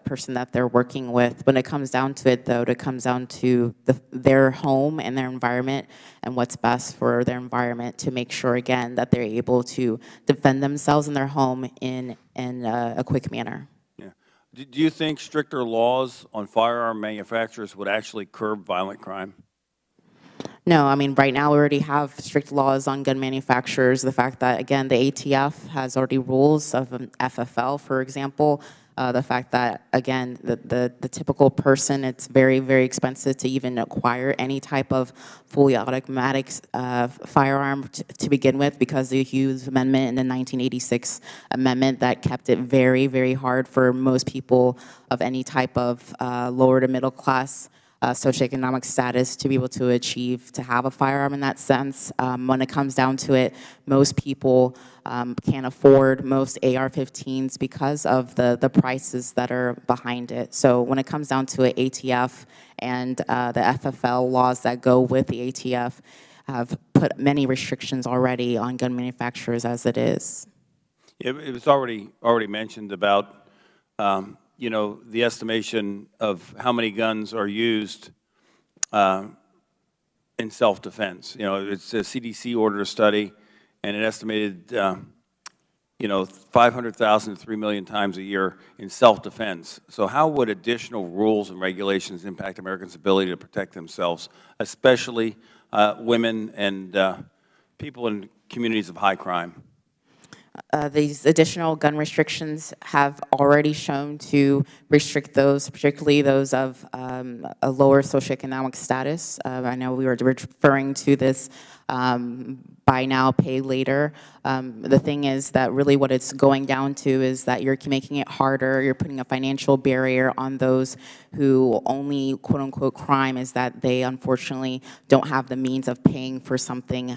person that they're working with. When it comes down to it, though, it comes down to their home and their environment and what's best for their environment to make sure, again, that they're able to defend themselves in their home in a quick manner. Yeah. Do you think stricter laws on firearm manufacturers would actually curb violent crime? No, I mean, right now we already have strict laws on gun manufacturers. The fact that, again, the ATF has already rules of an FFL, for example. The fact that, again, the typical person, it's very, very expensive to even acquire any type of fully automatic firearm to begin with, because of the Hughes Amendment and the 1986 amendment that kept it very, very hard for most people of any type of lower to middle class socioeconomic status to be able to achieve to have a firearm in that sense. When it comes down to it, most people can't afford most AR-15s because of the prices that are behind it. So when it comes down to it, ATF and the FFL laws that go with the ATF have put many restrictions already on gun manufacturers as it is. It was already mentioned about you know, the estimation of how many guns are used in self-defense. You know, it's a CDC ordered a study, and it estimated, you know, 500,000 to 3 million times a year in self-defense. So how would additional rules and regulations impact Americans' ability to protect themselves, especially women and people in communities of high crime? These additional gun restrictions have already shown to restrict those, particularly those of a lower socioeconomic status. I know we were referring to this buy now, pay later. The thing is that really what it's going down to is that you're making it harder, you're putting a financial barrier on those who only quote-unquote crime is that they unfortunately don't have the means of paying for something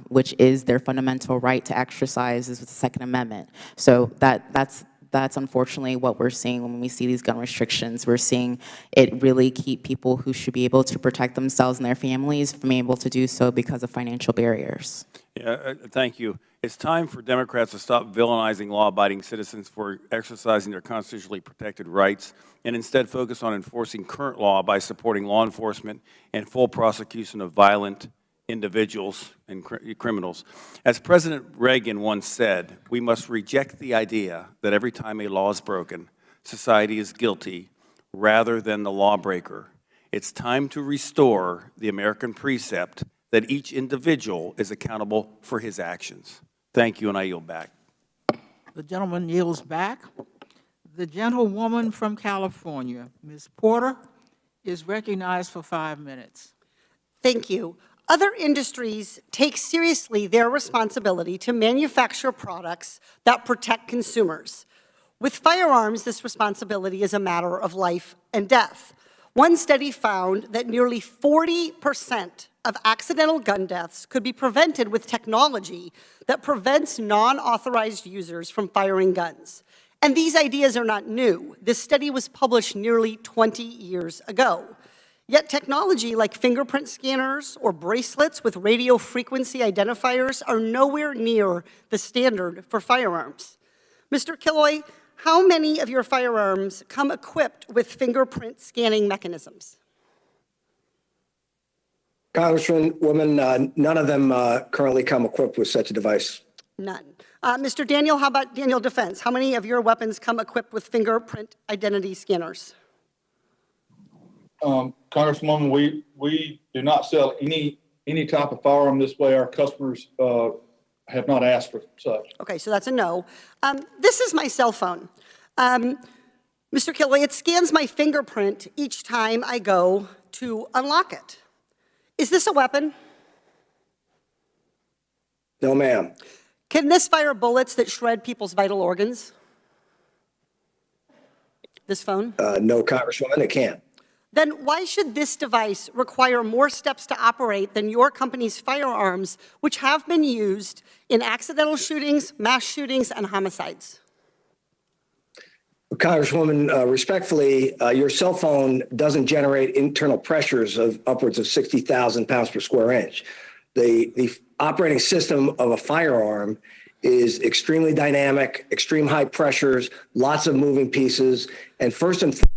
which is their fundamental right to exercise is with the Second Amendment. So that's unfortunately what we're seeing when we see these gun restrictions. We're seeing it really keep people who should be able to protect themselves and their families from being able to do so because of financial barriers. Yeah, thank you. It's time for Democrats to stop villainizing law-abiding citizens for exercising their constitutionally protected rights and instead focus on enforcing current law by supporting law enforcement and full prosecution of violent individuals and criminals. As President Reagan once said, we must reject the idea that every time a law is broken, society is guilty rather than the lawbreaker. It's time to restore the American precept that each individual is accountable for his actions. Thank you, and I yield back. The gentleman yields back. The gentlewoman from California, Ms. Porter, is recognized for 5 minutes. Thank you. Other industries take seriously their responsibility to manufacture products that protect consumers. With firearms, this responsibility is a matter of life and death. One study found that nearly 40% of accidental gun deaths could be prevented with technology that prevents non-authorized users from firing guns. And these ideas are not new. This study was published nearly 20 years ago. Yet technology like fingerprint scanners or bracelets with radio frequency identifiers are nowhere near the standard for firearms. Mr. Killoy, how many of your firearms come equipped with fingerprint scanning mechanisms? Congresswoman, none of them currently come equipped with such a device. None. Mr. Daniel, how about Daniel Defense? How many of your weapons come equipped with fingerprint identity scanners? Congresswoman, we do not sell any type of firearm this way. Our customers have not asked for such. Okay, so that's a no. This is my cell phone. Mr. Killoy, it scans my fingerprint each time I go to unlock it. Is this a weapon? No, ma'am. Can this fire bullets that shred people's vital organs? This phone? No, Congresswoman, it can't. Then why should this device require more steps to operate than your company's firearms, which have been used in accidental shootings, mass shootings, and homicides? Congresswoman, respectfully, your cell phone doesn't generate internal pressures of upwards of 60,000 pounds per square inch. The operating system of a firearm is extremely dynamic, extreme high pressures, lots of moving pieces, and first and foremost,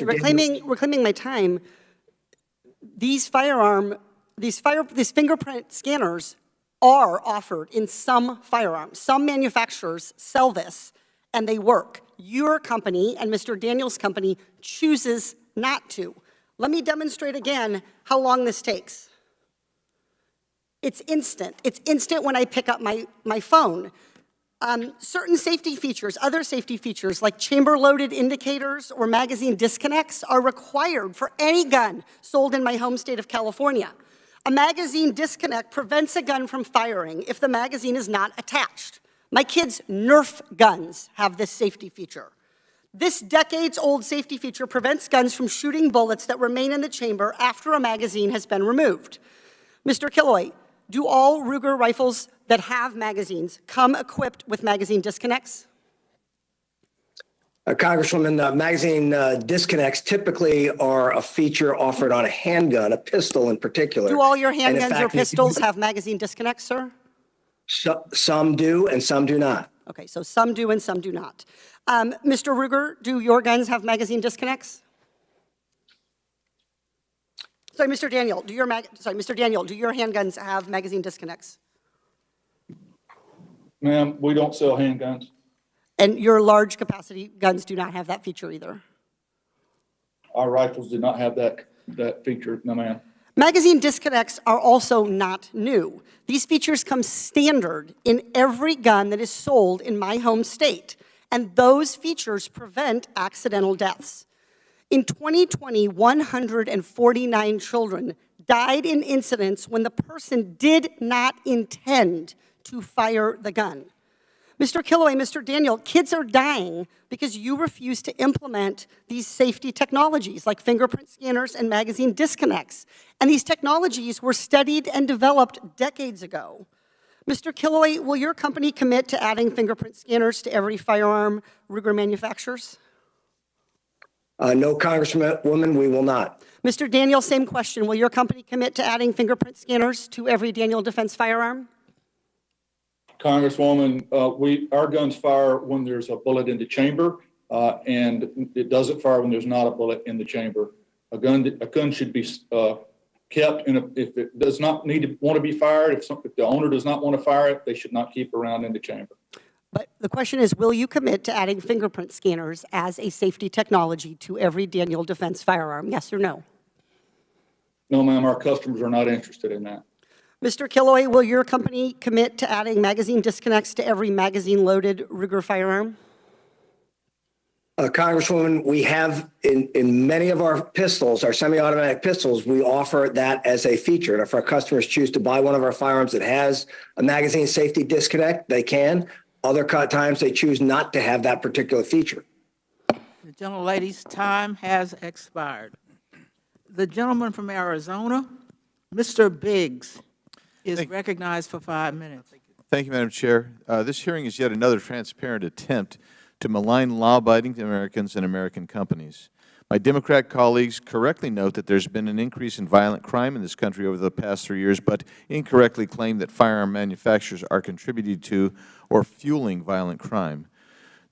reclaiming my time, these fingerprint scanners are offered in some firearms. Some manufacturers sell this, and they work. Your company and Mr. Daniels' company chooses not to. Let me demonstrate again how long this takes. It's instant. It's instant when I pick up my phone. Certain safety features, other safety features like chamber-loaded indicators or magazine disconnects are required for any gun sold in my home state of California. A magazine disconnect prevents a gun from firing if the magazine is not attached. My kids' Nerf guns have this safety feature. This decades-old safety feature prevents guns from shooting bullets that remain in the chamber after a magazine has been removed. Mr. Killoy, do all Ruger rifles that have magazines come equipped with magazine disconnects? Congresswoman, magazine disconnects typically are a feature offered on a handgun, a pistol in particular. Do all your handguns or pistols have magazine disconnects, sir? Some do and some do not. Okay, so some do and some do not. Mr. Ruger, do your guns have magazine disconnects? Sorry, Mr. Daniel, do your handguns have magazine disconnects? Ma'am, we don't sell handguns. And your large capacity guns do not have that feature either? Our rifles do not have that feature, no ma'am. Magazine disconnects are also not new. These features come standard in every gun that is sold in my home state, and those features prevent accidental deaths. In 2020, 149 children died in incidents when the person did not intend to fire the gun. Mr. Killoy, Mr. Daniel, kids are dying because you refuse to implement these safety technologies like fingerprint scanners and magazine disconnects. And these technologies were studied and developed decades ago. Mr. Killoy, will your company commit to adding fingerprint scanners to every firearm Ruger manufactures? No, Congresswoman, we will not. Mr. Daniel, same question. Will your company commit to adding fingerprint scanners to every Daniel Defense firearm? Congresswoman, our guns fire when there's a bullet in the chamber, and it doesn't fire when there's not a bullet in the chamber. A gun should be kept, and if it does not want to be fired, if the owner does not want to fire it, they should not keep around in the chamber. But the question is, will you commit to adding fingerprint scanners as a safety technology to every Daniel Defense firearm, yes or no? No, ma'am, our customers are not interested in that. Mr. Killoy, will your company commit to adding magazine disconnects to every magazine-loaded Ruger firearm? Congresswoman, we have in many of our pistols, our semi-automatic pistols, we offer that as a feature. And if our customers choose to buy one of our firearms that has a magazine safety disconnect, they can. Other times they choose not to have that particular feature. The gentlelady's time has expired. The gentleman from Arizona, Mr. Biggs, is recognized for 5 minutes. Thank you, Madam Chair. This hearing is yet another transparent attempt to malign law-abiding Americans and American companies. My Democrat colleagues correctly note that there's been an increase in violent crime in this country over the past 3 years, but incorrectly claim that firearm manufacturers are contributing to or fueling violent crime.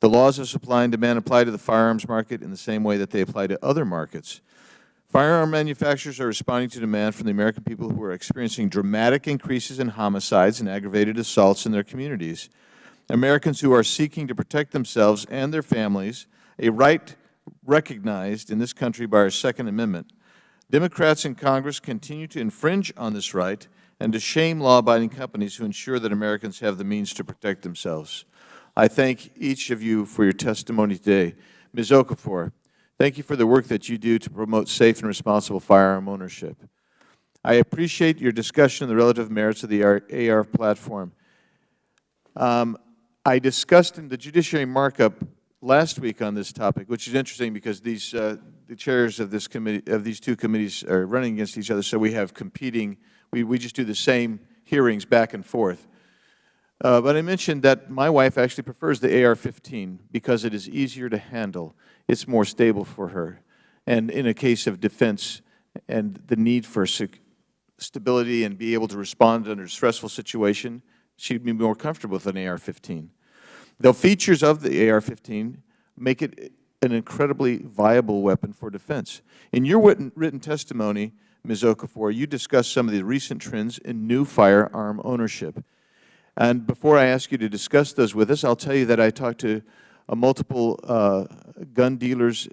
The laws of supply and demand apply to the firearms market in the same way that they apply to other markets. Firearm manufacturers are responding to demand from the American people who are experiencing dramatic increases in homicides and aggravated assaults in their communities. Americans who are seeking to protect themselves and their families, a right recognized in this country by our Second Amendment. Democrats in Congress continue to infringe on this right and to shame law-abiding companies who ensure that Americans have the means to protect themselves. I thank each of you for your testimony today. Ms. Okafor, thank you for the work that you do to promote safe and responsible firearm ownership. I appreciate your discussion of the relative merits of the AR platform. I discussed in the judiciary markup last week on this topic, which is interesting because these the chairs of this committee, of these two committees, are running against each other. So we have competing. We just do the same hearings back and forth. But I mentioned that my wife actually prefers the AR-15 because it is easier to handle. It's more stable for her, and in a case of defense and the need for stability and be able to respond under a stressful situation, she'd be more comfortable with an AR-15. The features of the AR-15 make it an incredibly viable weapon for defense. In your written testimony, Ms. Okafor, you discussed some of the recent trends in new firearm ownership. And before I ask you to discuss those with us, I'll tell you that I talked to multiple gun dealers,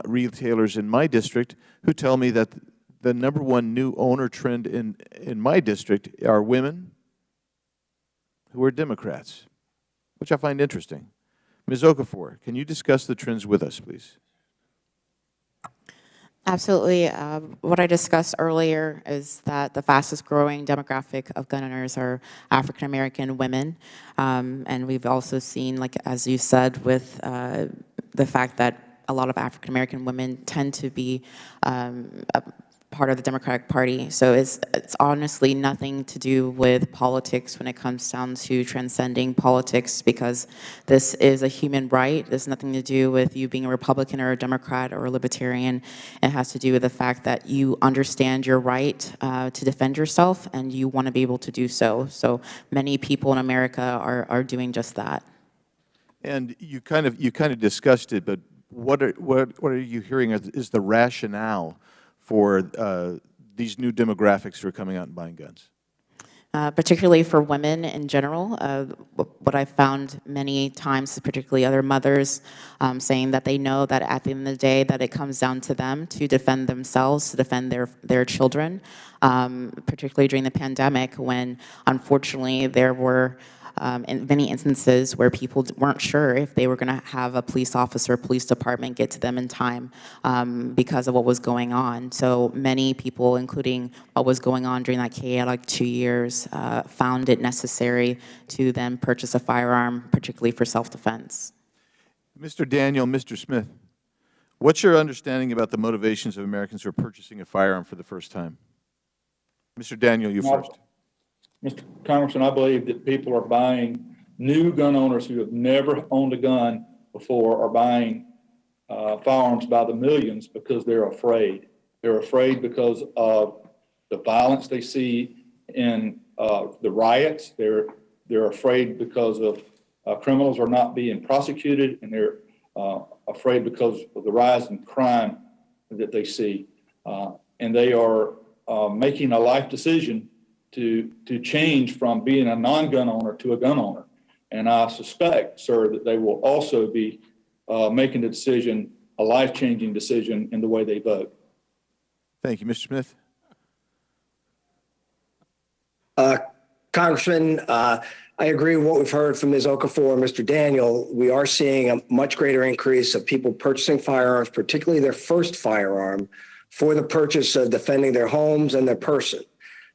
retailers in my district who tell me that the #1 new owner trend in my district are women who are Democrats, which I find interesting. Ms. Okafor, can you discuss the trends with us, please? Absolutely. What I discussed earlier is that the fastest growing demographic of gun owners are African American women. And we've also seen, like as you said, with the fact that a lot of African American women tend to be part of the Democratic Party. So it's honestly nothing to do with politics when it comes down to transcending politics, because this is a human right. There's nothing to do with you being a Republican or a Democrat or a Libertarian. It has to do with the fact that you understand your right to defend yourself, and you want to be able to do so. So many people in America are doing just that. And you kind of discussed it, but what are you hearing is the rationale for these new demographics who are coming out and buying guns? Particularly for women in general, what I've found many times, particularly other mothers, saying that they know that at the end of the day that it comes down to them to defend themselves, to defend their children, particularly during the pandemic when unfortunately there were in many instances where people weren't sure if they were going to have a police officer, police department get to them in time because of what was going on. So many people, including what was going on during that chaotic 2 years, found it necessary to then purchase a firearm, particularly for self-defense. Mr. Daniel, Mr. Smith, what's your understanding about the motivations of Americans who are purchasing a firearm for the first time? Mr. Daniel, you first. Mr. Congressman, I believe that people are buying, new gun owners who have never owned a gun before are buying firearms by the millions because they're afraid. They're afraid because of the violence they see in the riots. They're afraid because of criminals are not being prosecuted, and they're afraid because of the rise in crime that they see. And they are making a life decision to change from being a non-gun owner to a gun owner. And I suspect, sir, that they will also be making the decision, a life-changing decision in the way they vote. Thank you. Mr. Smith? Congressman, I agree with what we've heard from Ms. Okafor and Mr. Daniel. We are seeing a much greater increase of people purchasing firearms, particularly their first firearm, for the purchase of defending their homes and their person.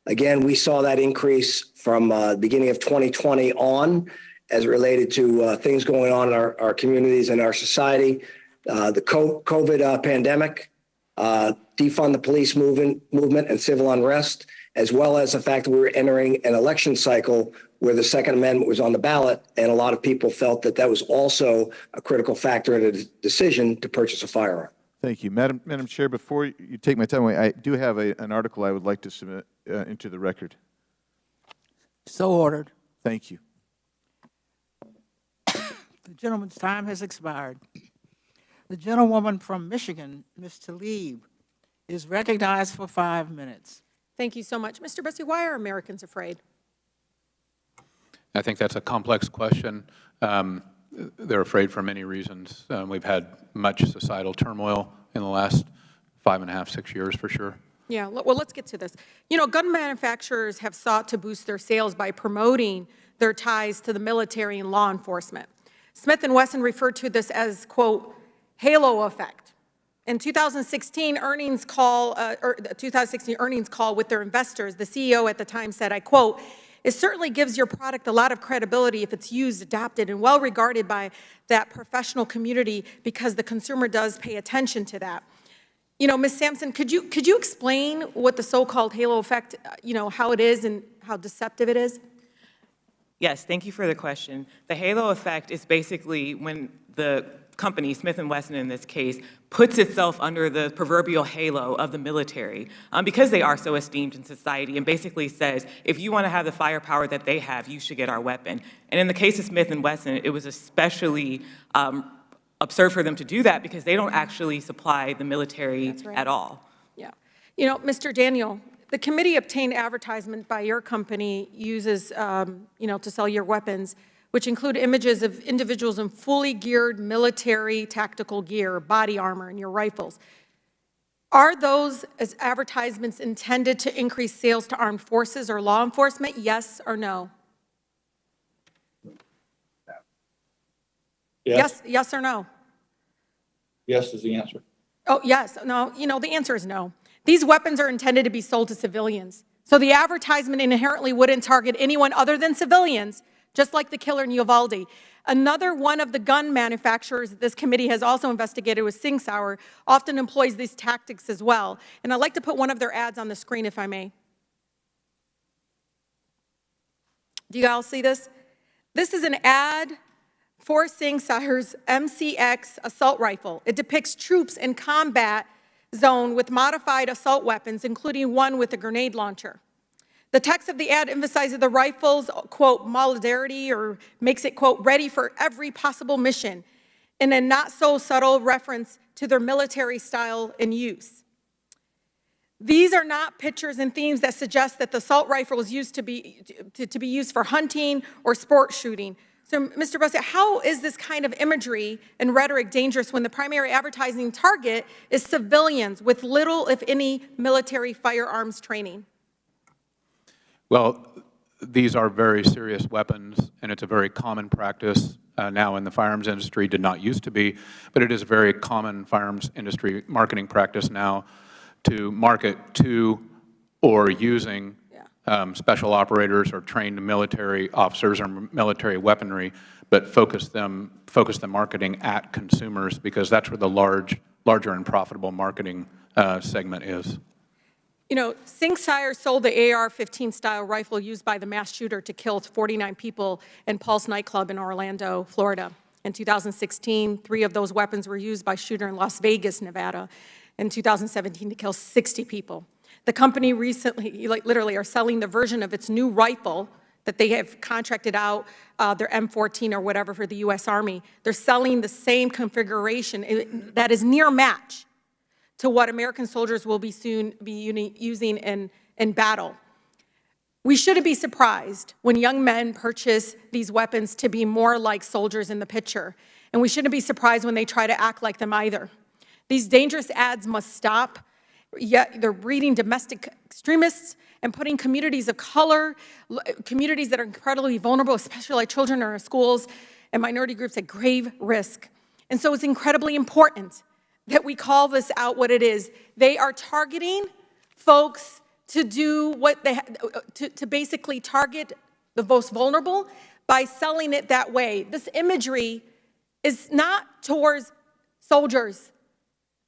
Again, we saw that increase from the beginning of 2020 on as it related to things going on in our communities and our society, the COVID pandemic, defund the police movement and civil unrest, as well as the fact that we were entering an election cycle where the Second Amendment was on the ballot, and a lot of people felt that that was also a critical factor in a decision to purchase a firearm. Thank you. Madam Chair, before you take my time away, I do have an article I would like to submit into the record. So ordered. Thank you. The gentleman's time has expired. The gentlewoman from Michigan, Ms. Tlaib, is recognized for 5 minutes. Thank you so much. Mr. Bussey, why are Americans afraid? I think that's a complex question. They're afraid for many reasons. We've had much societal turmoil in the last 5.5, 6 years for sure. Yeah, well, let's get to this. You know, gun manufacturers have sought to boost their sales by promoting their ties to the military and law enforcement. Smith & Wesson referred to this as, quote, halo effect. In 2016 earnings call with their investors, the CEO at the time said, I quote, it certainly gives your product a lot of credibility if it's used, adopted, and well regarded by that professional community because the consumer does pay attention to that. You know, Ms. Sampson, could you explain what the so-called halo effect, you know, how it is and how deceptive it is? Yes, thank you for the question. The halo effect is basically when the company, Smith & Wesson in this case, puts itself under the proverbial halo of the military because they are so esteemed in society and basically says, if you want to have the firepower that they have, you should get our weapon. And in the case of Smith & Wesson, it was especially absurd for them to do that because they don't actually supply the military at all. Yeah. You know, Mr. Daniel, the committee obtained advertisement by your company uses, you know, to sell your weapons, which include images of individuals in fully geared military tactical gear, body armor, and your rifles. Are those as advertisements intended to increase sales to armed forces or law enforcement, yes or no? Yes. Yes or no? Yes is the answer. Oh, yes. No, you know, the answer is no. These weapons are intended to be sold to civilians. So the advertisement inherently wouldn't target anyone other than civilians, just like the killer in Uvalde. Another one of the gun manufacturers that this committee has also investigated was Sing Sauer, often employs these tactics as well. And I'd like to put one of their ads on the screen, if I may. Do you all see this? This is an ad for Sing Sauer's MCX assault rifle. It depicts troops in combat zone with modified assault weapons, including one with a grenade launcher. The text of the ad emphasizes the rifle's, quote, modularity, or makes it, quote, ready for every possible mission, in a not so subtle reference to their military style and use. These are not pictures and themes that suggest that the assault rifle is used to be used for hunting or sport shooting. So, Mr. Bussey, how is this kind of imagery and rhetoric dangerous when the primary advertising target is civilians with little, if any, military firearms training? Well, these are very serious weapons, and it's a very common practice now in the firearms industry. Did not used to be, but it is a very common firearms industry marketing practice now to market to or using special operators or trained military officers or military weaponry, but focus the marketing at consumers because that's where the larger and profitable marketing segment is. You know, Sing Sauer sold the AR-15 style rifle used by the mass shooter to kill 49 people in Pulse nightclub in Orlando, Florida. In 2016, 3 of those weapons were used by a shooter in Las Vegas, Nevada. In 2017, to kill 60 people. The company recently, literally, are selling the version of its new rifle that they have contracted out, their M14 or whatever for the U.S. Army. They're selling the same configuration that is near match to what American soldiers will be soon be using in battle. We shouldn't be surprised when young men purchase these weapons to be more like soldiers in the picture. And we shouldn't be surprised when they try to act like them either. These dangerous ads must stop. Yet they're breeding domestic extremists and putting communities of color, communities that are incredibly vulnerable, especially like children in our schools and minority groups, at grave risk. And so it's incredibly important that we call this out what it is. They are targeting folks to do what they to basically target the most vulnerable by selling it that way. This imagery is not towards soldiers,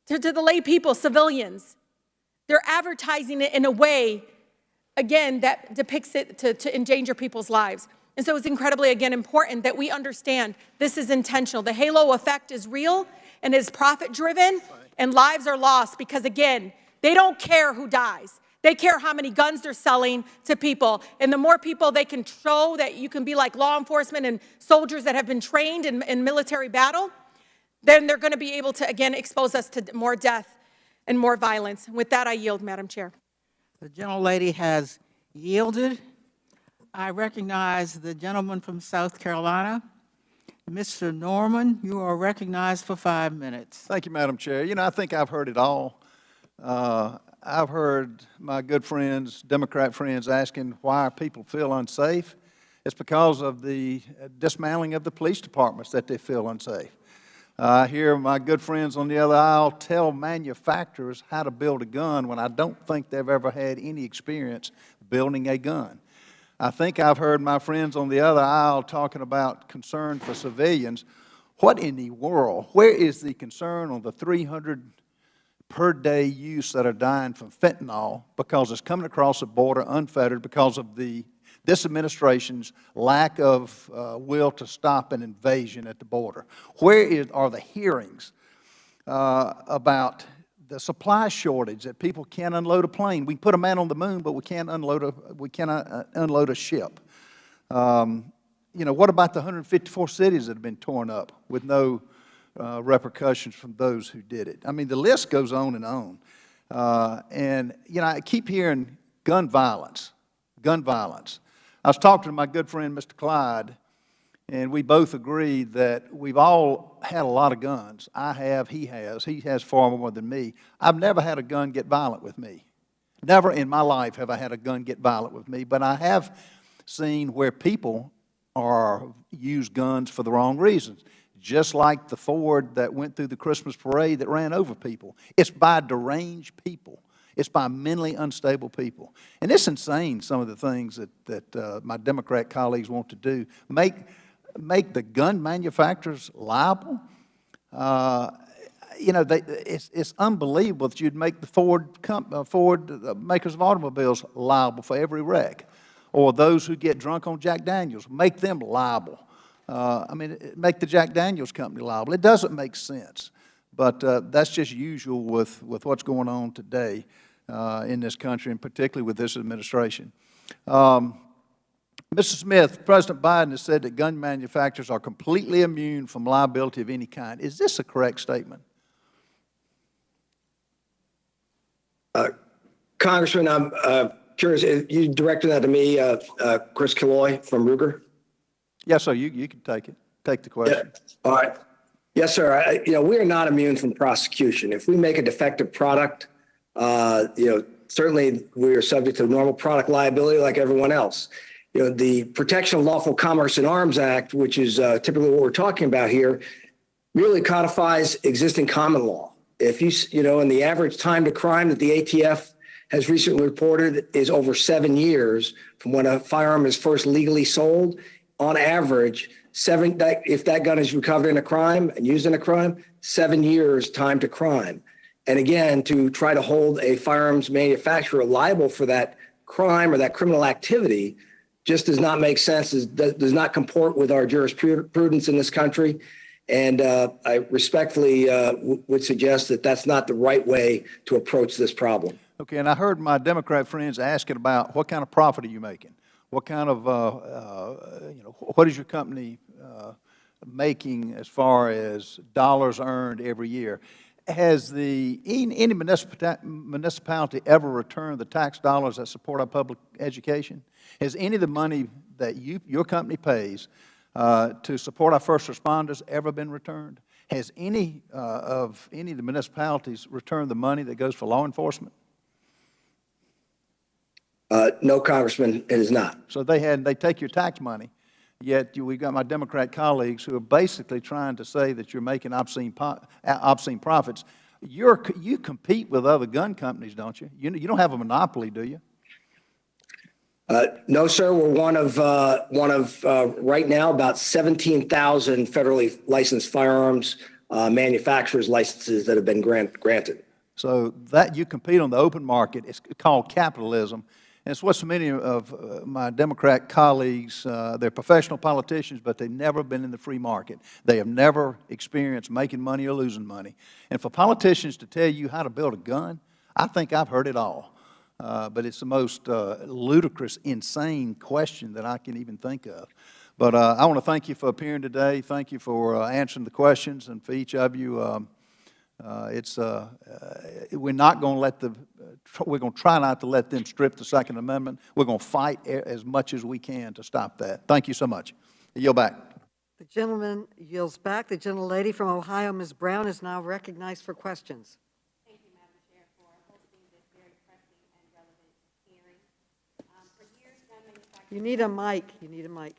to the lay people, civilians. They're advertising it in a way again, that depicts it to endanger people's lives. And so it's incredibly, again, important that we understand this is intentional. The halo effect is real and is profit-driven, and lives are lost because, again, they don't care who dies. They care how many guns they're selling to people. And the more people they can show that you can be like law enforcement and soldiers that have been trained in military battle, then they're going to be able to, again, expose us to more death and more violence. With that, I yield, Madam Chair. The gentlelady has yielded. I recognize the gentleman from South Carolina. Mr. Norman, you are recognized for 5 minutes. Thank you, Madam Chair. You know, I think I've heard it all. I've heard my good friends, Democrat friends, asking why people feel unsafe. It's because of the dismantling of the police departments that they feel unsafe. I hear my good friends on the other aisle tell manufacturers how to build a gun when I don't think they've ever had any experience building a gun. I think I've heard my friends on the other aisle talking about concern for civilians. What in the world? Where is the concern on the 300 per day use that are dying from fentanyl because it's coming across the border unfettered because of this administration's lack of will to stop an invasion at the border? Where are the hearings about the supply shortage that people can't unload a plane? We put a man on the moon, but we cannot unload a ship. You know, what about the 154 cities that have been torn up with no repercussions from those who did it? I mean, the list goes on and on. And, you know, I keep hearing gun violence, gun violence. I was talking to my good friend, Mr. Clyde, and we both agreed that we've all had a lot of guns. I have, he has. He has far more than me. I've never had a gun get violent with me. Never in my life have I had a gun get violent with me, but I have seen where people use guns for the wrong reasons, just like the Ford that went through the Christmas parade that ran over people. It's by deranged people. It's by mentally unstable people. And it's insane, some of the things that my Democrat colleagues want to do. Make the gun manufacturers liable. You know, it's unbelievable that you'd make the Ford makers of automobiles liable for every wreck, or those who get drunk on Jack Daniels, make them liable. I mean, make the Jack Daniels company liable. It doesn't make sense, but that's just usual with what's going on today in this country, and particularly with this administration. Mr. Smith, President Biden has said that gun manufacturers are completely immune from liability of any kind. Is this a correct statement? Congressman, I'm curious, you directed that to me, Chris Killoy from Ruger? Yes, sir, you can take it. Take the question. Yeah. All right. Yes, sir. You know, we are not immune from prosecution. If we make a defective product, you know, certainly we are subject to normal product liability like everyone else. You know, the Protection of Lawful Commerce in Arms Act, which is typically what we're talking about here, really codifies existing common law. If you know, and the average time to crime that the ATF has recently reported is over 7 years from when a firearm is first legally sold. On average, if that gun is recovered in a crime and used in a crime, 7 years time to crime. And again, to try to hold a firearms manufacturer liable for that crime or that criminal activity just does not make sense, does not comport with our jurisprudence in this country. And I respectfully would suggest that that's not the right way to approach this problem. Okay, and I heard my Democrat friends asking about what kind of profit are you making? What kind of, you know, what is your company making as far as dollars earned every year? Has any municipality ever returned the tax dollars that support our public education? Has any of the money that your company pays to support our first responders ever been returned? Has any of the municipalities returned the money that goes for law enforcement? No, Congressman, it is not. So they take your tax money, yet we've got my Democrat colleagues who are basically trying to say that you're making obscene profits. You compete with other gun companies, don't you? You don't have a monopoly, do you? No, sir. We're one of right now about 17,000 federally licensed firearms manufacturers licenses that have been granted. So that you compete on the open market. It's called capitalism. And it's what so many of my Democrat colleagues, they're professional politicians, but they've never been in the free market. They have never experienced making money or losing money. And for politicians to tell you how to build a gun, I think I've heard it all. But it's the most ludicrous, insane question that I can even think of. But I want to thank you for appearing today. Thank you for answering the questions. And for each of you, we're not going to let we're going to try not to let them strip the Second Amendment. We're going to fight as much as we can to stop that. Thank you so much. I yield back. The gentleman yields back. The gentlelady from Ohio, Ms. Brown, is now recognized for questions. Thank you, Madam Chair, for hosting this very pressing and relevant hearing. For years, gun manufacturers... You need a mic. You need a mic.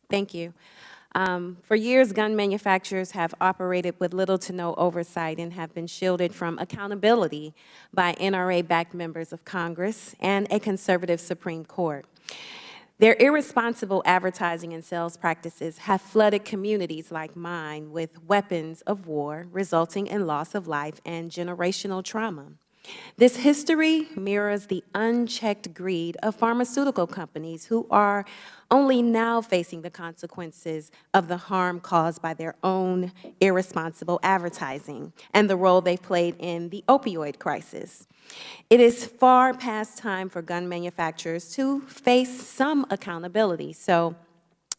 Thank you. For years, gun manufacturers have operated with little to no oversight and have been shielded from accountability by NRA-backed members of Congress and a conservative Supreme Court. Their irresponsible advertising and sales practices have flooded communities like mine with weapons of war, resulting in loss of life and generational trauma. This history mirrors the unchecked greed of pharmaceutical companies who are only now facing the consequences of the harm caused by their own irresponsible advertising and the role they've played in the opioid crisis. It is far past time for gun manufacturers to face some accountability. So,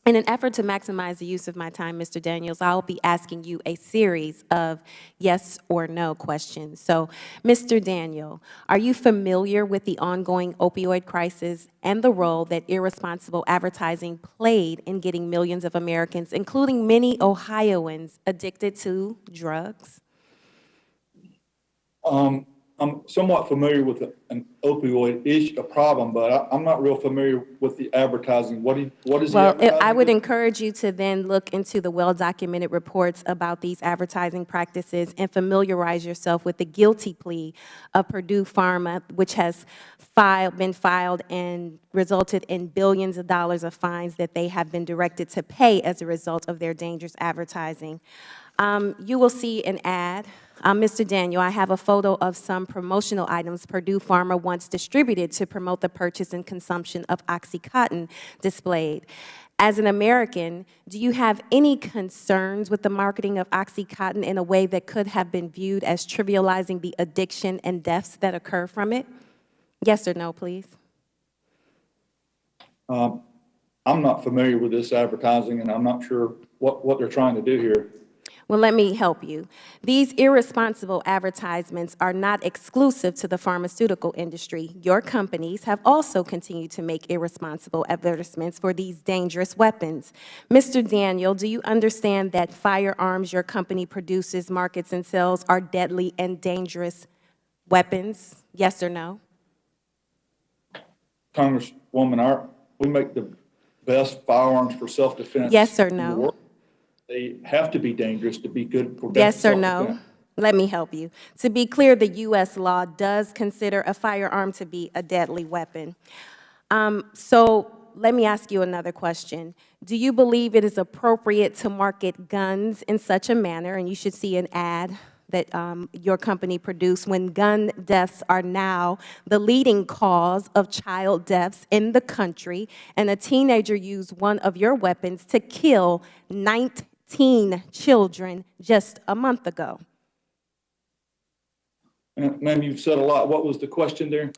in an effort to maximize the use of my time, Mr. Daniels, I'll be asking you a series of yes or no questions. So, Mr. Daniel, are you familiar with the ongoing opioid crisis and the role that irresponsible advertising played in getting millions of Americans, including many Ohioans, addicted to drugs? I'm somewhat familiar with an opioid issue, a problem, but I'm not real familiar with the advertising. What is the advertising? I would encourage you to then look into the well-documented reports about these advertising practices and familiarize yourself with the guilty plea of Purdue Pharma, which has been filed and resulted in billions of dollars of fines that they have been directed to pay as a result of their dangerous advertising. You will see an ad. Mr. Daniel, I have a photo of some promotional items Purdue Pharma once distributed to promote the purchase and consumption of OxyContin displayed. As an American, do you have any concerns with the marketing of OxyContin in a way that could have been viewed as trivializing the addiction and deaths that occur from it? Yes or no, please. I'm not familiar with this advertising, and I'm not sure what they're trying to do here. Well, let me help you. These irresponsible advertisements are not exclusive to the pharmaceutical industry. Your companies have also continued to make irresponsible advertisements for these dangerous weapons. Mr. Daniel, do you understand that firearms your company produces, markets, and sells are deadly and dangerous weapons? Yes or no? Congresswoman, we make the best firearms for self-defense. Yes or no? They have to be dangerous to be good for yes or self-defense. no? Let me help you. To be clear, the U.S. law does consider a firearm to be a deadly weapon. So let me ask you another question. Do you believe it is appropriate to market guns in such a manner, and you should see an ad that your company produced, when gun deaths are now the leading cause of child deaths in the country, and a teenager used one of your weapons to kill 19 children just a month ago? Ma'am, you've said a lot. What was the question there?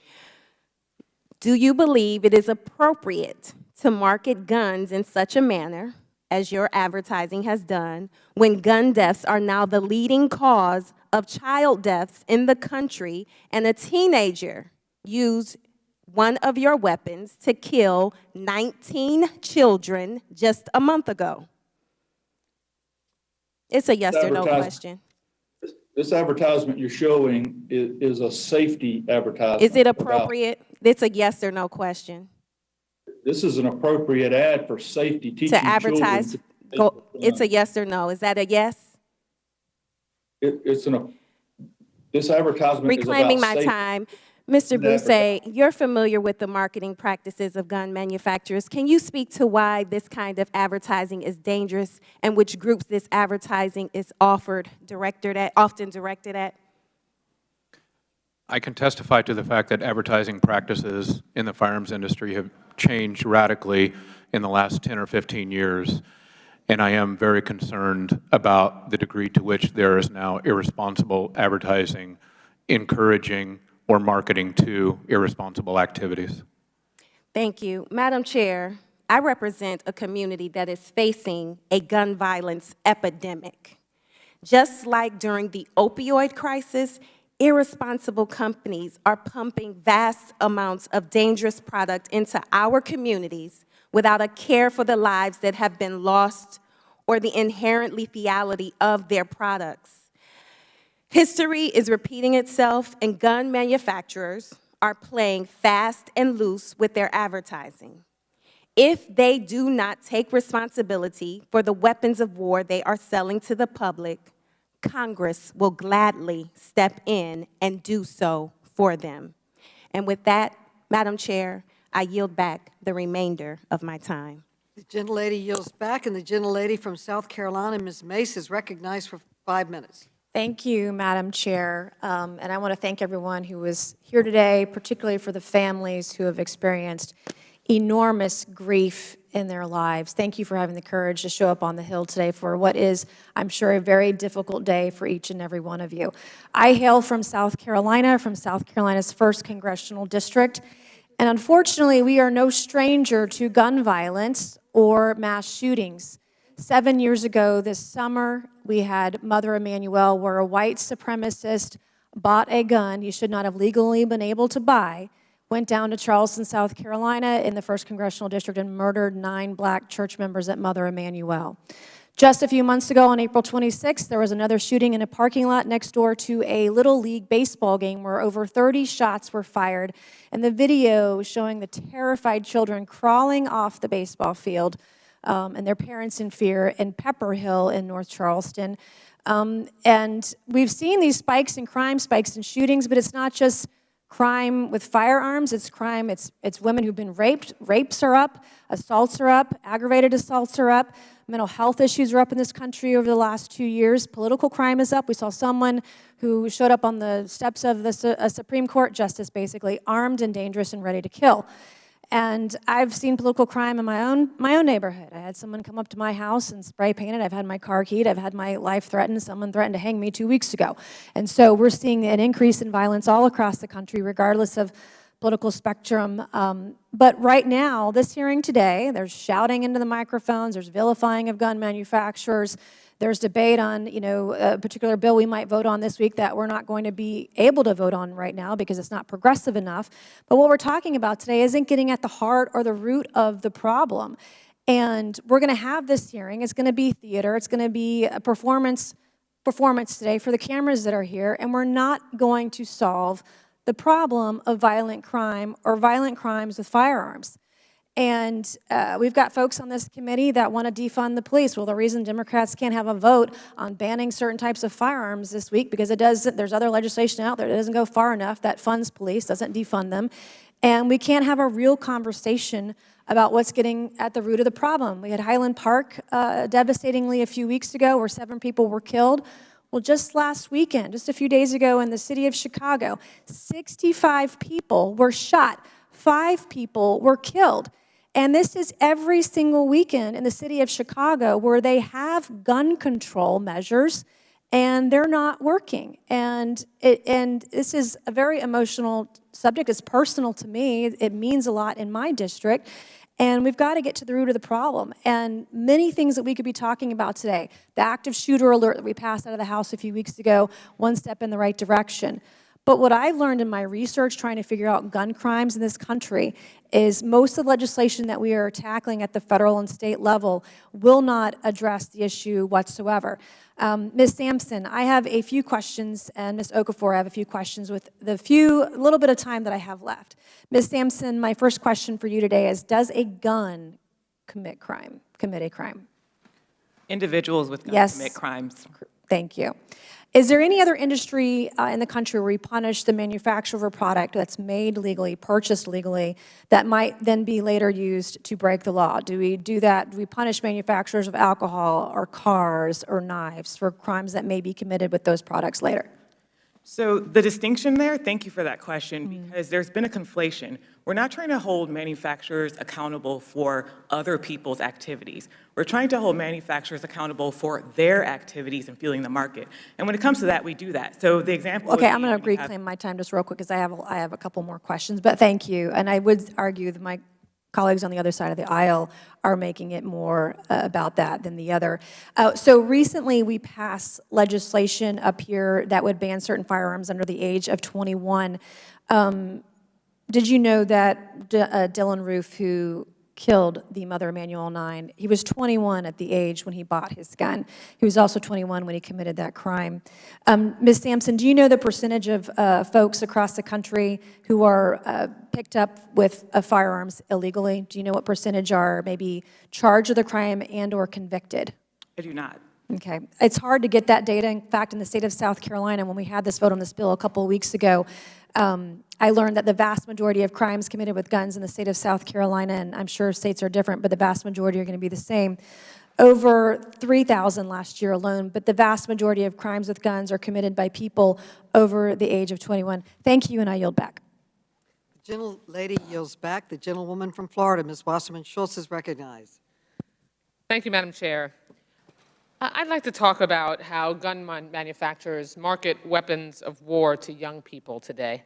Do you believe it is appropriate to market guns in such a manner, as your advertising has done, when gun deaths are now the leading cause of child deaths in the country, and a teenager used one of your weapons to kill 19 children just a month ago? It's a yes or no question. This advertisement you're showing is a safety advertisement. Is it appropriate? It's a yes or no question. This is an appropriate ad for safety, teaching to advertise. It's a yes or no. Is that a yes? This advertisement Reclaiming is about my time. Mr. Bousse, you're familiar with the marketing practices of gun manufacturers. Can you speak to why this kind of advertising is dangerous and which groups this advertising is often directed at? I can testify to the fact that advertising practices in the firearms industry have changed radically in the last 10 or 15 years, and I am very concerned about the degree to which there is now irresponsible advertising encouraging or marketing to irresponsible activities. Thank you. Madam Chair, I represent a community that is facing a gun violence epidemic. Just like during the opioid crisis, irresponsible companies are pumping vast amounts of dangerous product into our communities without a care for the lives that have been lost or the inherent lethality of their products. History is repeating itself, and gun manufacturers are playing fast and loose with their advertising. If they do not take responsibility for the weapons of war they are selling to the public, Congress will gladly step in and do so for them. And with that, Madam Chair, I yield back the remainder of my time. The gentlelady yields back, and the gentlelady from South Carolina, Ms. Mace, is recognized for 5 minutes. Thank you, Madam Chair. And I want to thank everyone who was here today, particularly for the families who have experienced enormous grief in their lives. Thank you for having the courage to show up on the Hill today for what is, I'm sure, a very difficult day for each and every one of you. I hail from South Carolina's 1st Congressional District, and unfortunately, we are no stranger to gun violence or mass shootings. 7 years ago this summer, we had Mother Emanuel, where a white supremacist bought a gun he should not have legally been able to buy, went down to Charleston, South Carolina in the 1st Congressional District and murdered 9 black church members at Mother Emanuel. Just a few months ago, on April 26th, there was another shooting in a parking lot next door to a Little League baseball game where over 30 shots were fired, and the video showing the terrified children crawling off the baseball field and their parents in fear in Pepper Hill in North Charleston. And we've seen these spikes in crime, spikes in shootings, but it's not just crime with firearms, it's crime, it's women who've been raped. Rapes are up, assaults are up, aggravated assaults are up, mental health issues are up in this country over the last 2 years. Political crime is up. We saw someone who showed up on the steps of the Supreme Court justice, basically, armed and dangerous and ready to kill. And I've seen political crime in my own neighborhood. I had someone come up to my house and spray paint it. I've had my car keyed. I've had my life threatened. Someone threatened to hang me 2 weeks ago. And so we're seeing an increase in violence all across the country, regardless of political spectrum. But right now, this hearing today, there's shouting into the microphones. There's vilifying of gun manufacturers. There's debate on, a particular bill we might vote on this week that we're not going to be able to vote on right now because it's not progressive enough. But what we're talking about today isn't getting at the heart or the root of the problem. And we're going to have this hearing. It's going to be theater. It's going to be a performance today for the cameras that are here. And we're not going to solve the problem of violent crime or violent crimes with firearms. And we've got folks on this committee that want to defund the police. Well, the reason Democrats can't have a vote on banning certain types of firearms this week because there's other legislation out there that doesn't go far enough that funds police, doesn't defund them. And we can't have a real conversation about what's getting at the root of the problem. We had Highland Park devastatingly a few weeks ago where 7 people were killed. Well, just last weekend, just a few days ago in the city of Chicago, 65 people were shot, 5 people were killed. And this is every single weekend in the city of Chicago where they have gun control measures and they're not working. And this is a very emotional subject. It's personal to me. It means a lot in my district. And we've got to get to the root of the problem. And many things that we could be talking about today. The active shooter alert that we passed out of the House a few weeks ago, one step in the right direction. But what I've learned in my research trying to figure out gun crimes in this country is most of the legislation that we are tackling at the federal and state level will not address the issue whatsoever. Ms. Sampson, I have a few questions, and Ms. Okafor, I have a few questions with the little bit of time that I have left. Ms. Sampson, my first question for you today is, does a gun commit a crime? Individuals with guns commit crimes. Thank you. Is there any other industry in the country where we punish the manufacturer of a product that's made legally, purchased legally, that might then be later used to break the law? Do we do that? Do we punish manufacturers of alcohol or cars or knives for crimes that may be committed with those products later? So the distinction there, thank you for that question, because there's been a conflation. We're not trying to hold manufacturers accountable for other people's activities. We're trying to hold manufacturers accountable for their activities and fueling the market. And when it comes to that, we do that. So the example Okay, I'm going to reclaim my time just real quick because I have a couple more questions, but thank you. And I would argue that my colleagues on the other side of the aisle are making it more about that than the other. So recently we passed legislation up here that would ban certain firearms under the age of 21. Did you know that Dylan Roof, who killed the mother of Emanuel 9, he was 21 at the age when he bought his gun. He was also 21 when he committed that crime. Ms. Sampson, do you know the percentage of folks across the country who are picked up with firearms illegally? Do you know what percentage are maybe charged with the crime and or convicted? I do not. Okay. It's hard to get that data. In fact, in the state of South Carolina, when we had this vote on this bill a couple of weeks ago, I learned that the vast majority of crimes committed with guns in the state of South Carolina, and I'm sure states are different, but the vast majority are going to be the same, over 3,000 last year alone, but the vast majority of crimes with guns are committed by people over the age of 21. Thank you, and I yield back. The gentlelady yields back. The gentlewoman from Florida, Ms. Wasserman Schultz, is recognized. Thank you, Madam Chair. I'd like to talk about how gun manufacturers market weapons of war to young people today.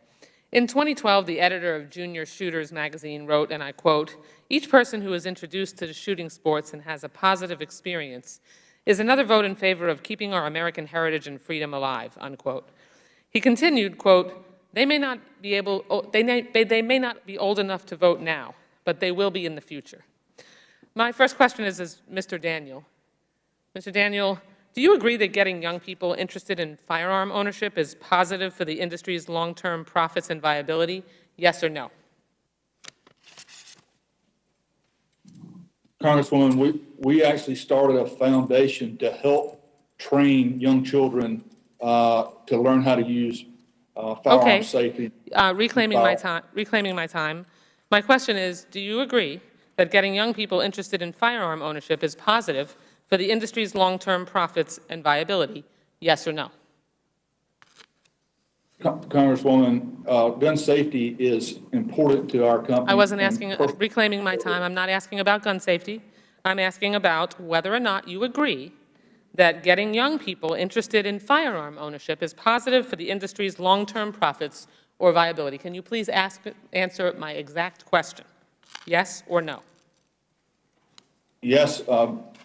In 2012, the editor of Junior Shooters magazine wrote, and I quote, "Each person who is introduced to the shooting sports and has a positive experience is another vote in favor of keeping our American heritage and freedom alive," unquote. He continued, quote, they may not be old enough to vote now, but they will be in the future." My first question is Mr. Daniel. Mr. Daniel, do you agree that getting young people interested in firearm ownership is positive for the industry's long-term profits and viability? Yes or no? Congresswoman, we actually started a foundation to help train young children to learn how to use firearm safety. Reclaiming my time. My question is, do you agree that getting young people interested in firearm ownership is positive for the industry's long-term profits and viability? Yes or no? Congresswoman, gun safety is important to our company. I wasn't asking, reclaiming my time, I'm not asking about gun safety. I'm asking about whether or not you agree that getting young people interested in firearm ownership is positive for the industry's long-term profits or viability. Can you please answer my exact question? Yes or no? Yes,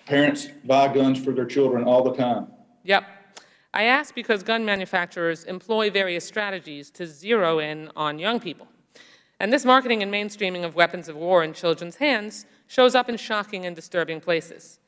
parents buy guns for their children all the time. Yep. I ask because gun manufacturers employ various strategies to zero in on young people. And this marketing and mainstreaming of weapons of war in children's hands shows up in shocking and disturbing places.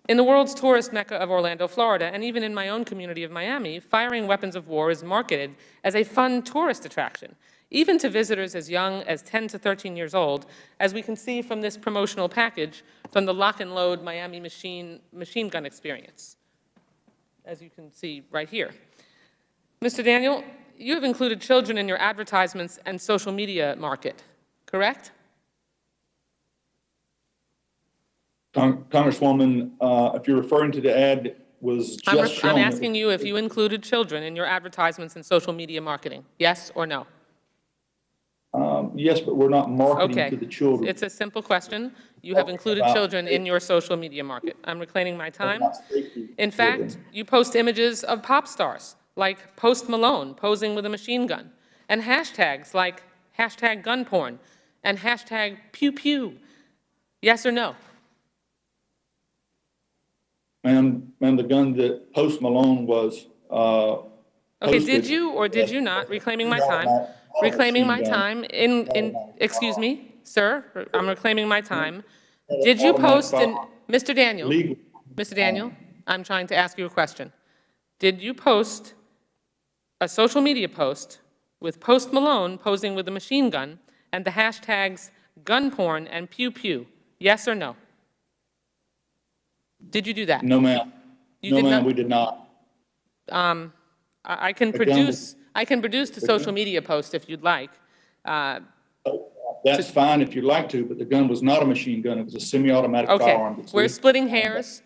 In the world's tourist mecca of Orlando, Florida, and even in my own community of Miami, firing weapons of war is marketed as a fun tourist attraction, even to visitors as young as 10 to 13 years old, as we can see from this promotional package from the Lock and Load Miami machine gun experience, as you can see right here. Mr. Daniel, you have included children in your advertisements and social media market, correct? Congresswoman, if you're referring to the ad was just shown. I'm asking you if you included children in your advertisements and social media marketing, yes or no? Yes, but we're not marketing to the children. It's a simple question. You have included children in your social media market. I'm reclaiming my time. In fact, you post images of pop stars like Post Malone posing with a machine gun, and hashtags like hashtag gun porn and hashtag pew pew. Yes or no? Ma'am, the gun that Post Malone was okay, did you or did you not, reclaiming my time, excuse me, sir, I'm reclaiming my time. Did you post, Mr. Daniel, I'm trying to ask you a question. Did you post a social media post with Post Malone posing with a machine gun and the hashtags gun porn and pew pew? Yes or no? Did you do that? No, ma'am. No, ma'am, we did not. I can produce the social media post if you'd like. That's fine if you'd like to, but the gun was not a machine gun. It was a semi-automatic firearm. We're splitting hairs.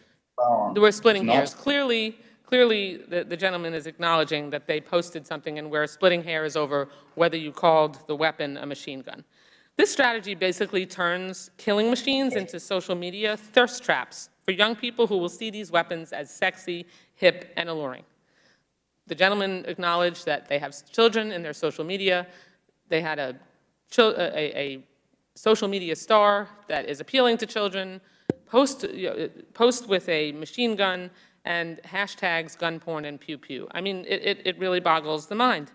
We're splitting hairs. Clearly, clearly, the gentleman is acknowledging that they posted something and we're splitting hairs over whether you called the weapon a machine gun. This strategy basically turns killing machines into social media thirst traps for young people who will see these weapons as sexy, hip, and alluring. The gentleman acknowledged that they have children in their social media. They had a social media star that is appealing to children, post with a machine gun, and hashtags gun porn and pew pew. I mean, it really boggles the mind.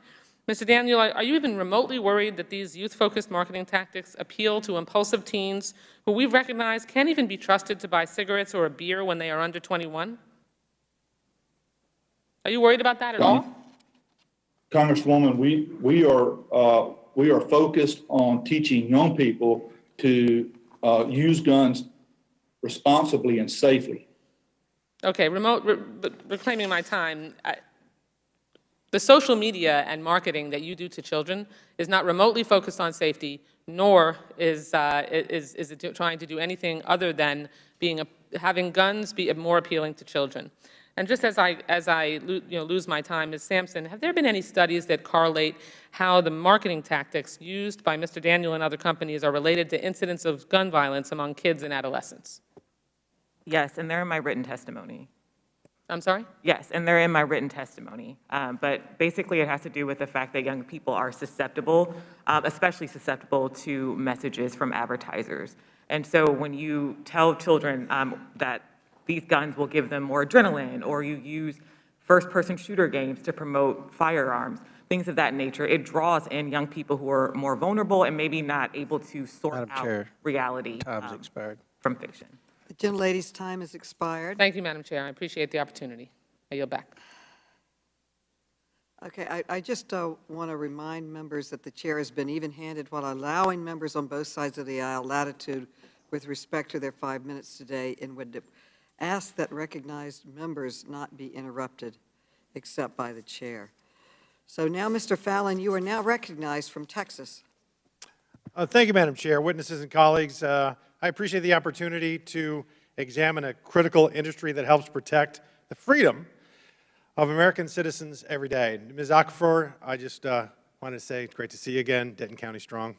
Mr. Daniel, are you even remotely worried that these youth-focused marketing tactics appeal to impulsive teens who we've recognized can't even be trusted to buy cigarettes or a beer when they are under 21? Are you worried about that at all? Congresswoman, we are focused on teaching young people to use guns responsibly and safely. Okay, reclaiming my time. The social media and marketing that you do to children is not remotely focused on safety, nor is it trying to do anything other than having guns be more appealing to children. And just as I lose my time, Ms. Sampson, have there been any studies that correlate how the marketing tactics used by Mr. Daniel and other companies are related to incidents of gun violence among kids and adolescents? Yes, and they're in my written testimony. I'm sorry? Yes, and they're in my written testimony. But basically it has to do with the fact that young people are susceptible, especially susceptible to messages from advertisers. And so when you tell children that these guns will give them more adrenaline, or you use first-person shooter games to promote firearms, things of that nature, it draws in young people who are more vulnerable and maybe not able to sort out reality from fiction. The gentlelady's time has expired. Thank you, Madam Chair. I appreciate the opportunity. I yield back. Okay, I just want to remind members that the chair has been even-handed while allowing members on both sides of the aisle latitude with respect to their 5 minutes today, and would ask that recognized members not be interrupted except by the chair. So now, Mr. Fallon, you are now recognized from Texas. Thank you, Madam Chair, witnesses and colleagues. I appreciate the opportunity to examine a critical industry that helps protect the freedom of American citizens every day. Ms. Aquifer, I just wanted to say it's great to see you again. Denton County strong.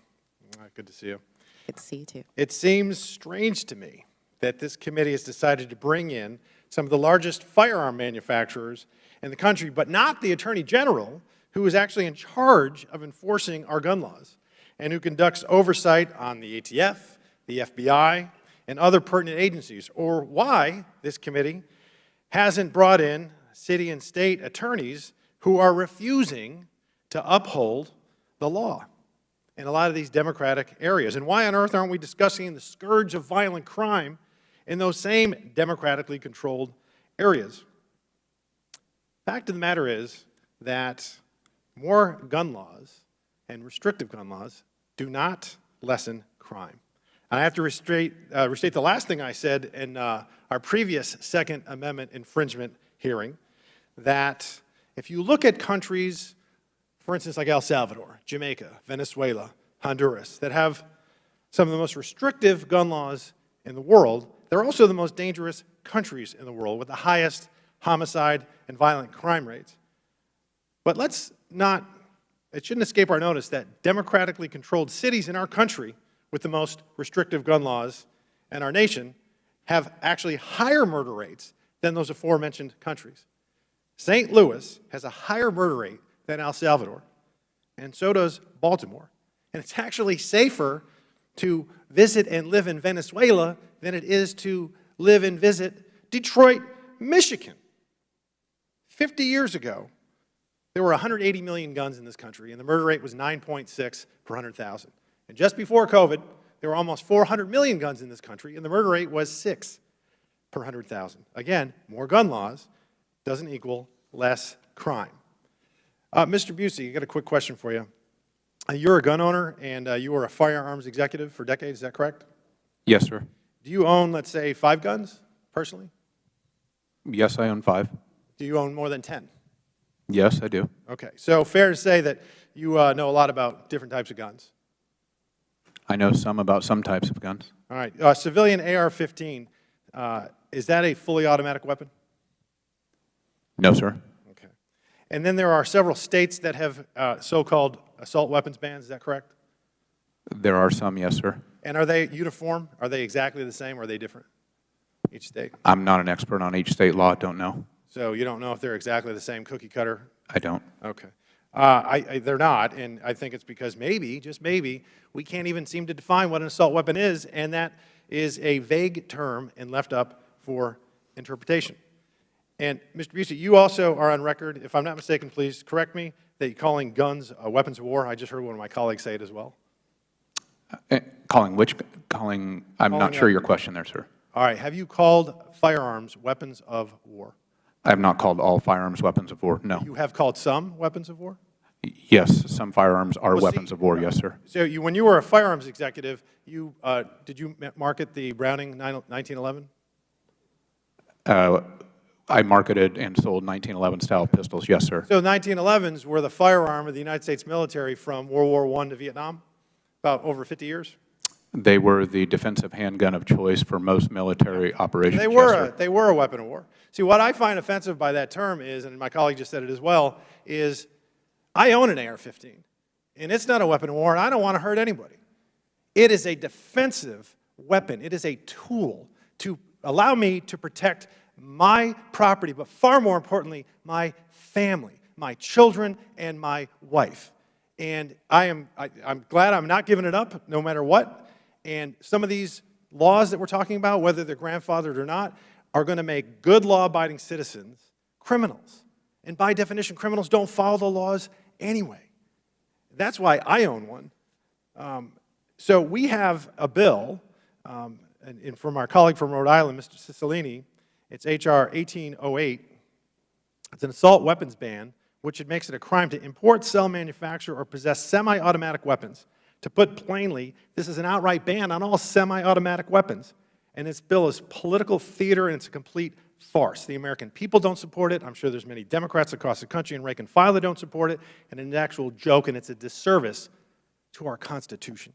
Good to see you. Good to see you too. It seems strange to me that this committee has decided to bring in some of the largest firearm manufacturers in the country, but not the Attorney General, who is actually in charge of enforcing our gun laws and who conducts oversight on the ATF, the FBI, and other pertinent agencies, or why this committee hasn't brought in city and state attorneys who are refusing to uphold the law in a lot of these democratic areas. And why on earth aren't we discussing the scourge of violent crime in those same democratically controlled areas? Fact of the matter is that more gun laws and restrictive gun laws do not lessen crime. And I have to restate the last thing I said in our previous Second Amendment infringement hearing, that if you look at countries, for instance, like El Salvador, Jamaica, Venezuela, Honduras, that have some of the most restrictive gun laws in the world, they're also the most dangerous countries in the world with the highest homicide and violent crime rates. But let's not, it shouldn't escape our notice that democratically controlled cities in our country with the most restrictive gun laws in our nation have actually higher murder rates than those aforementioned countries. St. Louis has a higher murder rate than El Salvador, and so does Baltimore. And it's actually safer to visit and live in Venezuela than it is to live and visit Detroit, Michigan. 50 years ago, there were 180 million guns in this country, and the murder rate was 9.6 per 100,000. And just before COVID, there were almost 400 million guns in this country, and the murder rate was 6 per 100,000. Again, more gun laws doesn't equal less crime. Mr. Busey, I got a quick question for you. You're a gun owner, and you were a firearms executive for decades, is that correct? Yes, sir. Do you own, let's say, 5 guns, personally? Yes, I own 5. Do you own more than 10? Yes, I do. Okay, so fair to say that you know a lot about different types of guns. I know some about some types of guns. All right, civilian AR-15, is that a fully automatic weapon? No, sir. Okay. And then there are several states that have so-called assault weapons bans, is that correct? There are some, yes, sir. And are they uniform? Are they exactly the same, or are they different, each state? I'm not an expert on each state law, don't know. So you don't know if they're exactly the same cookie cutter? I don't. Okay. They're not, and I think it's because maybe, just maybe, we can't even seem to define what an assault weapon is, and that is a vague term and left up for interpretation. And Mr. Busey, you also are on record, if I'm not mistaken, please correct me, that you're calling guns weapons of war. I just heard one of my colleagues say it as well. I'm not sure your question there, sir. All right. Have you called firearms weapons of war? I have not called all firearms weapons of war, no. You have called some weapons of war? Yes, some firearms are weapons of war, yes, sir. So when you were a firearms executive, did you market the Browning 1911? I marketed and sold 1911-style pistols, yes, sir. So 1911s were the firearm of the United States military from World War I to Vietnam, about over 50 years? They were the defensive handgun of choice for most military operations, They were a weapon of war. See, what I find offensive by that term is, and my colleague just said it as well, is I own an AR-15, and it's not a weapon of war, and I don't want to hurt anybody. It is a defensive weapon. It is a tool to allow me to protect my property, but far more importantly, my family, my children, and my wife. And I'm glad I'm not giving it up, no matter what. And some of these laws that we're talking about, whether they're grandfathered or not, are going to make good law-abiding citizens criminals. And by definition, criminals don't follow the laws anyway. That's why I own one. So we have a bill, and from our colleague from Rhode Island, Mr. Cicilline. It's H.R. 1808. It's an assault weapons ban, which it makes it a crime to import, sell, manufacture, or possess semi-automatic weapons. To put plainly, this is an outright ban on all semi-automatic weapons. And this bill is political theater, and it's a complete farce. The American people don't support it. I'm sure there's many Democrats across the country and rank and file that don't support it. And it's an actual joke, and it's a disservice to our Constitution.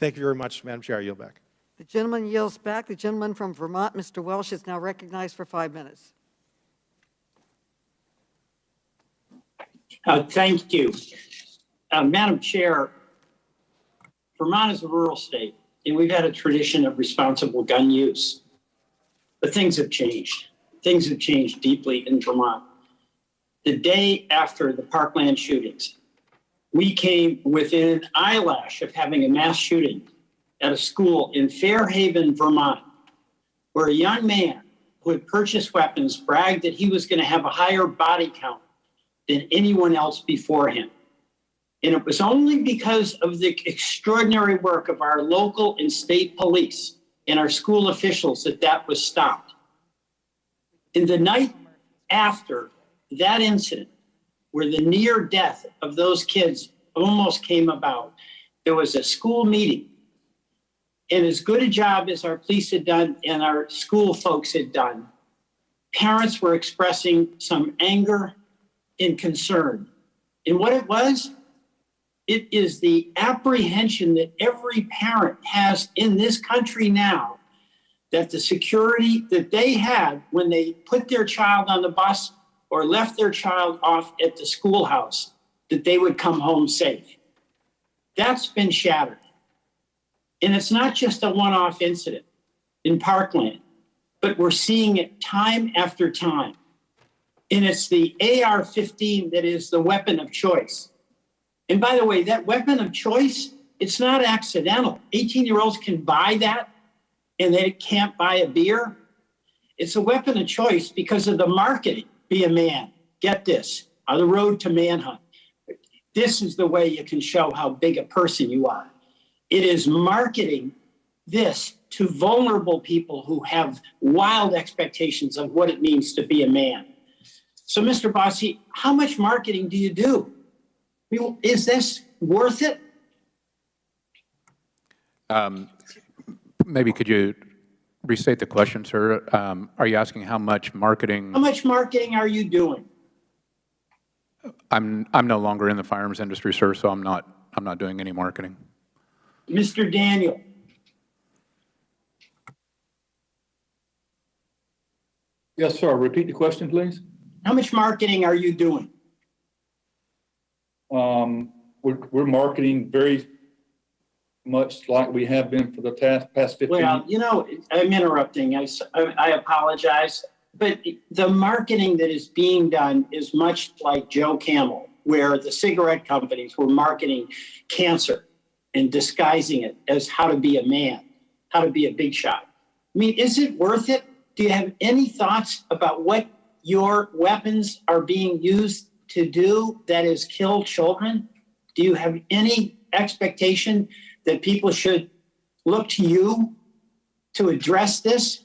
Thank you very much, Madam Chair. I yield back. The gentleman yields back. The gentleman from Vermont, Mr. Welsh, is now recognized for 5 minutes. Thank you. Madam Chair, Vermont is a rural state, and we've had a tradition of responsible gun use. But things have changed. Things have changed deeply in Vermont. The day after the Parkland shootings, we came within an eyelash of having a mass shooting at a school in Fairhaven, Vermont, where a young man who had purchased weapons bragged that he was going to have a higher body count than anyone else before him. And it was only because of the extraordinary work of our local and state police and our school officials that that was stopped. In the night after that incident, where the near death of those kids almost came about, there was a school meeting. And as good a job as our police had done and our school folks had done, parents were expressing some anger and concern. And what it was, it is the apprehension that every parent has in this country now that the security that they had when they put their child on the bus or left their child off at the schoolhouse, that they would come home safe. That's been shattered. And it's not just a one-off incident in Parkland, but we're seeing it time after time. And it's the AR-15 that is the weapon of choice. And by the way, that weapon of choice, it's not accidental. 18-year-olds can buy that and they can't buy a beer. It's a weapon of choice because of the marketing. Be a man. Get this. On the road to manhunt. This is the way you can show how big a person you are. It is marketing this to vulnerable people who have wild expectations of what it means to be a man. So, Mr. Bossy, how much marketing do you do? I mean, is this worth it? Maybe could you restate the question, sir? Are you asking how much marketing? How much marketing are you doing? I'm no longer in the firearms industry, sir, so I'm not doing any marketing. Mr. Daniel. Yes, sir. Repeat the question, please. How much marketing are you doing? We're marketing very much like we have been for the past 15 years. Well, you know, I'm interrupting. I apologize. But the marketing that is being done is much like Joe Camel, where the cigarette companies were marketing cancer and disguising it as how to be a man, how to be a big shot. I mean, is it worth it? Do you have any thoughts about what your weapons are being used to do, that is kill children? Do you have any expectation that people should look to you to address this?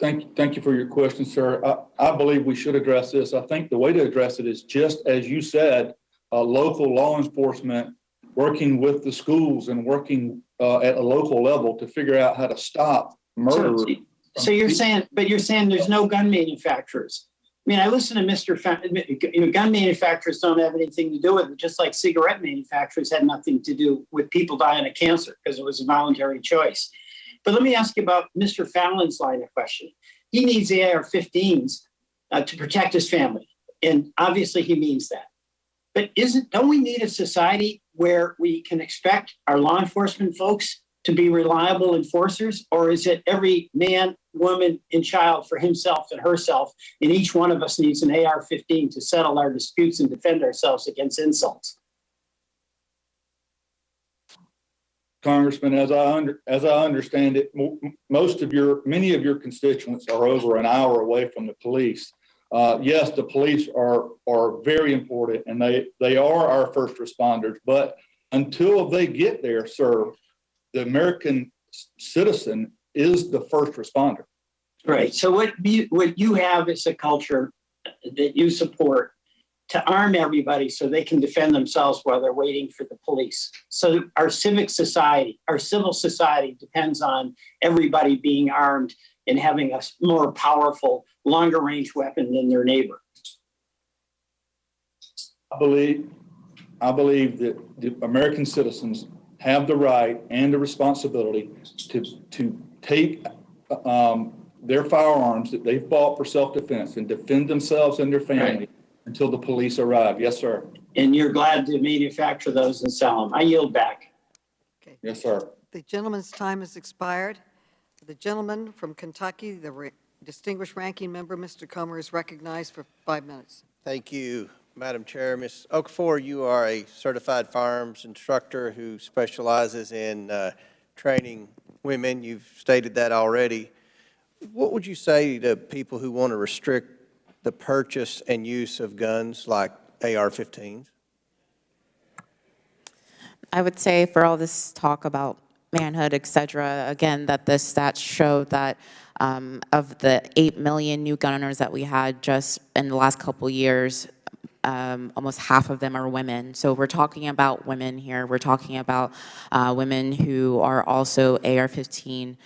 Thank you for your question, sir. I believe we should address this. I think the way to address it is just as you said, local law enforcement working with the schools and working at a local level to figure out how to stop murder. So you're saying there's no gun manufacturers. I mean, I listen to Mr. Gun manufacturers don't have anything to do with it, just like cigarette manufacturers had nothing to do with people dying of cancer because it was a voluntary choice. But let me ask you about Mr. Fallon's line of question. He needs AR-15s to protect his family, and obviously he means that. But don't we need a society where we can expect our law enforcement folks to be reliable enforcers, or is it every man, woman, and child for himself and herself, and each one of us needs an AR-15 to settle our disputes and defend ourselves against insults? Congressman, as I understand it, many of your constituents are over an hour away from the police. Yes, the police are very important, and they are our first responders. But until they get there, sir, the American citizen is the first responder. Right. So what you have is a culture that you support to arm everybody so they can defend themselves while they're waiting for the police. So our civil society depends on everybody being armed and having a more powerful, longer range weapon than their neighbor. I believe that the American citizens have the right and the responsibility to take their firearms that they've bought for self-defense and defend themselves and their family. Right. Until the police arrive. Yes, sir. And you're glad to manufacture those and sell them. I yield back. Okay. Yes, sir. The gentleman's time has expired. The gentleman from Kentucky, the distinguished ranking member, Mr. Comer, is recognized for 5 minutes. Thank you, Madam Chair. Ms. Okafor, you are a certified firearms instructor who specializes in training women. You've stated that already. What would you say to people who want to restrict the purchase and use of guns like AR-15s? I would say for all this talk about manhood, et cetera, again, that the stats show that of the 8 million new gun owners that we had just in the last couple of years, almost half of them are women. So we're talking about women here. We're talking about women who are also AR-15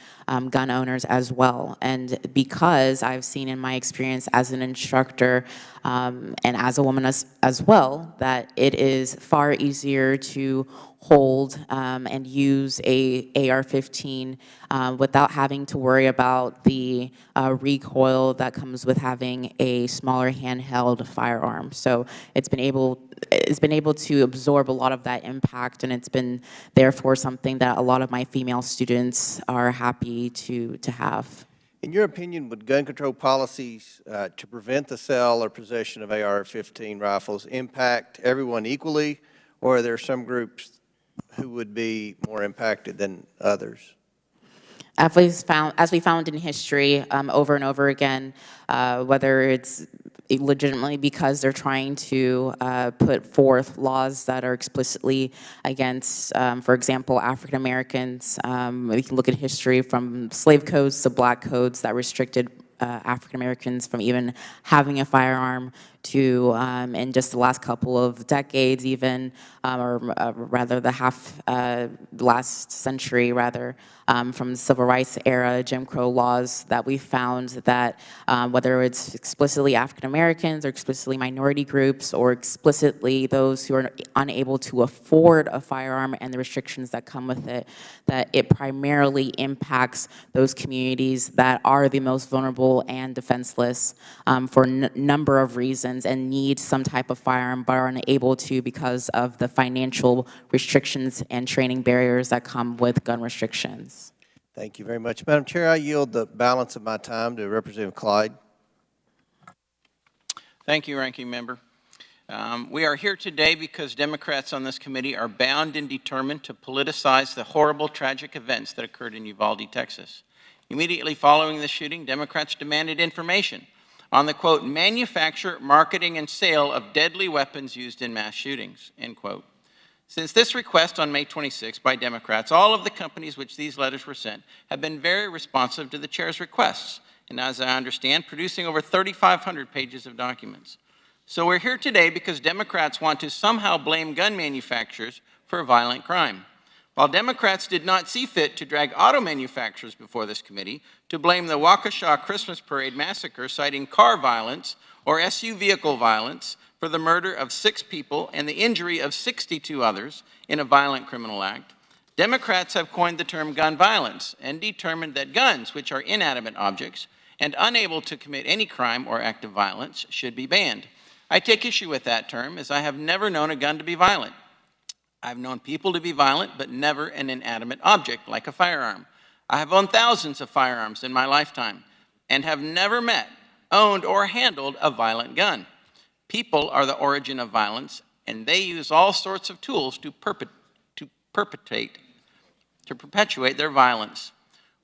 gun owners as well. And because I've seen in my experience as an instructor and as a woman as well, that it is far easier to hold and use a AR-15 without having to worry about the recoil that comes with having a smaller handheld firearm. So it's been able to absorb a lot of that impact, and it's been therefore something that a lot of my female students are happy to have. In your opinion, would gun control policies to prevent the sale or possession of AR-15 rifles impact everyone equally, or are there some groups who would be more impacted than others? As we found in history over and over again, whether it's legitimately because they're trying to put forth laws that are explicitly against, for example, African Americans. We can look at history from slave codes to black codes that restricted African Americans from even having a firearm, to, in just the last couple of decades even, or rather the last century rather, from the civil rights era, Jim Crow laws, that we found that whether it's explicitly African Americans or explicitly minority groups or explicitly those who are unable to afford a firearm and the restrictions that come with it, that it primarily impacts those communities that are the most vulnerable and defenseless for a number of reasons and need some type of firearm but are unable to because of the financial restrictions and training barriers that come with gun restrictions. Thank you very much. Madam Chair, I yield the balance of my time to Representative Clyde. Thank you, Ranking Member. We are here today because Democrats on this committee are bound and determined to politicize the horrible, tragic events that occurred in Uvalde, Texas. Immediately following the shooting, Democrats demanded information on the, quote, manufacture, marketing, and sale of deadly weapons used in mass shootings, end quote. Since this request on May 26 by Democrats, all of the companies which these letters were sent have been very responsive to the chair's requests, and as I understand, producing over 3,500 pages of documents. So we're here today because Democrats want to somehow blame gun manufacturers for violent crime. While Democrats did not see fit to drag auto manufacturers before this committee to blame the Waukesha Christmas Parade massacre, citing car violence or SU vehicle violence for the murder of 6 people and the injury of 62 others in a violent criminal act, Democrats have coined the term gun violence and determined that guns, which are inanimate objects and unable to commit any crime or act of violence, should be banned. I take issue with that term, as I have never known a gun to be violent. I've known people to be violent, but never an inanimate object like a firearm. I have owned thousands of firearms in my lifetime and have never met, owned, or handled a violent gun. People are the origin of violence, and they use all sorts of tools to perpetuate their violence.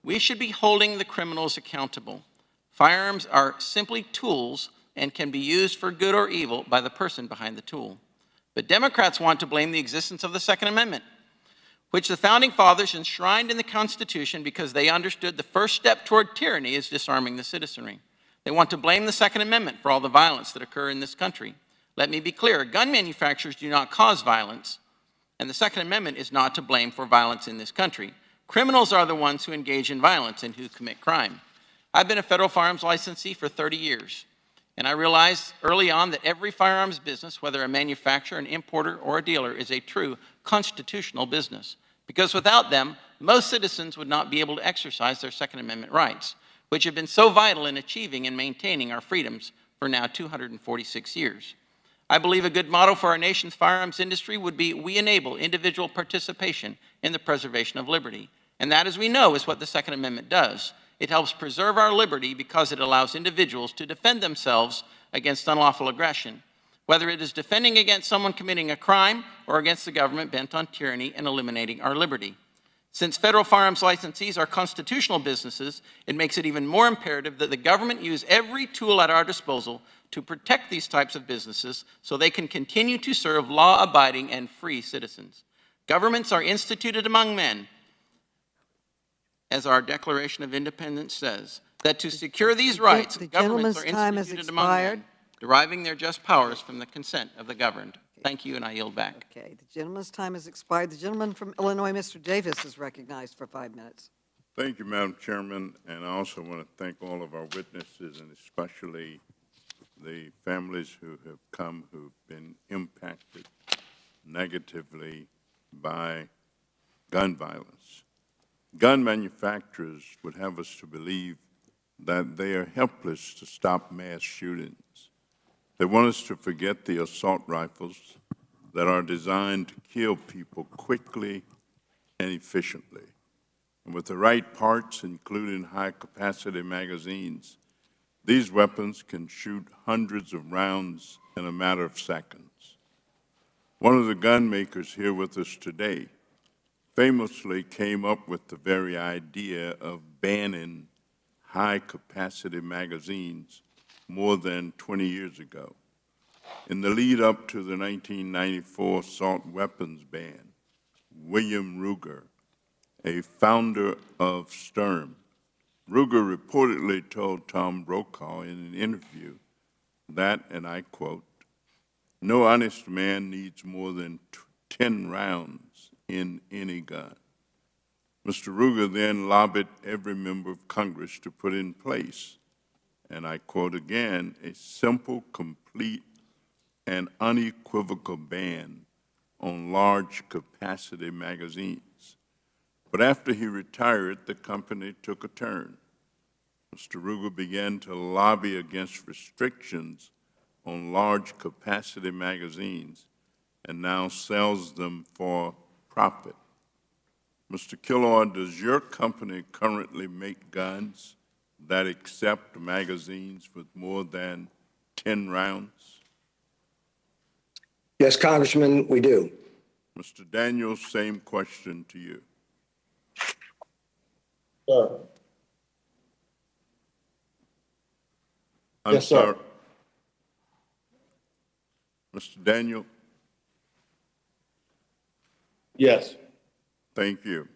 We should be holding the criminals accountable. Firearms are simply tools and can be used for good or evil by the person behind the tool. But Democrats want to blame the existence of the Second Amendment, which the Founding Fathers enshrined in the Constitution because they understood the first step toward tyranny is disarming the citizenry. They want to blame the Second Amendment for all the violence that occur in this country. Let me be clear, gun manufacturers do not cause violence, and the Second Amendment is not to blame for violence in this country. Criminals are the ones who engage in violence and who commit crime. I've been a federal firearms licensee for 30 years. And I realized early on that every firearms business, whether a manufacturer, an importer, or a dealer, is a true constitutional business. Because without them, most citizens would not be able to exercise their Second Amendment rights, which have been so vital in achieving and maintaining our freedoms for now 246 years. I believe a good motto for our nation's firearms industry would be, we enable individual participation in the preservation of liberty. And that, as we know, is what the Second Amendment does. It helps preserve our liberty because it allows individuals to defend themselves against unlawful aggression, whether it is defending against someone committing a crime or against the government bent on tyranny and eliminating our liberty. Since federal firearms licensees are constitutional businesses, it makes it even more imperative that the government use every tool at our disposal to protect these types of businesses so they can continue to serve law-abiding and free citizens. Governments are instituted among men, as our Declaration of Independence says, that to secure these rights, governments are instituted among men, deriving their just powers from the consent of the governed. Thank you, and I yield back. Okay, the gentleman's time has expired. The gentleman from Illinois, Mr. Davis, is recognized for 5 minutes. Thank you, Madam Chairman, and I also want to thank all of our witnesses and especially the families who have come who've been impacted negatively by gun violence. Gun manufacturers would have us to believe that they are helpless to stop mass shootings. They want us to forget the assault rifles that are designed to kill people quickly and efficiently. And with the right parts, including high-capacity magazines, these weapons can shoot hundreds of rounds in a matter of seconds. One of the gun makers here with us today famously came up with the very idea of banning high-capacity magazines more than 20 years ago. In the lead up to the 1994 assault weapons ban, William Ruger, a founder of Sturm, Ruger reportedly told Tom Brokaw in an interview that, and I quote, "No honest man needs more than 10 rounds in any gun." Mr. Ruger then lobbied every member of Congress to put in place, and I quote again, "a simple, complete, and unequivocal ban on large capacity magazines." But after he retired, the company took a turn. Mr. Ruger began to lobby against restrictions on large capacity magazines and now sells them for profit. Mr. Killoy, does your company currently make guns that accept magazines with more than 10 rounds? Yes, Congressman, we do. Mr. Daniels, same question to you. Sir. I'm Yes, sir. sorry. Mr. Daniel? Yes. Thank you.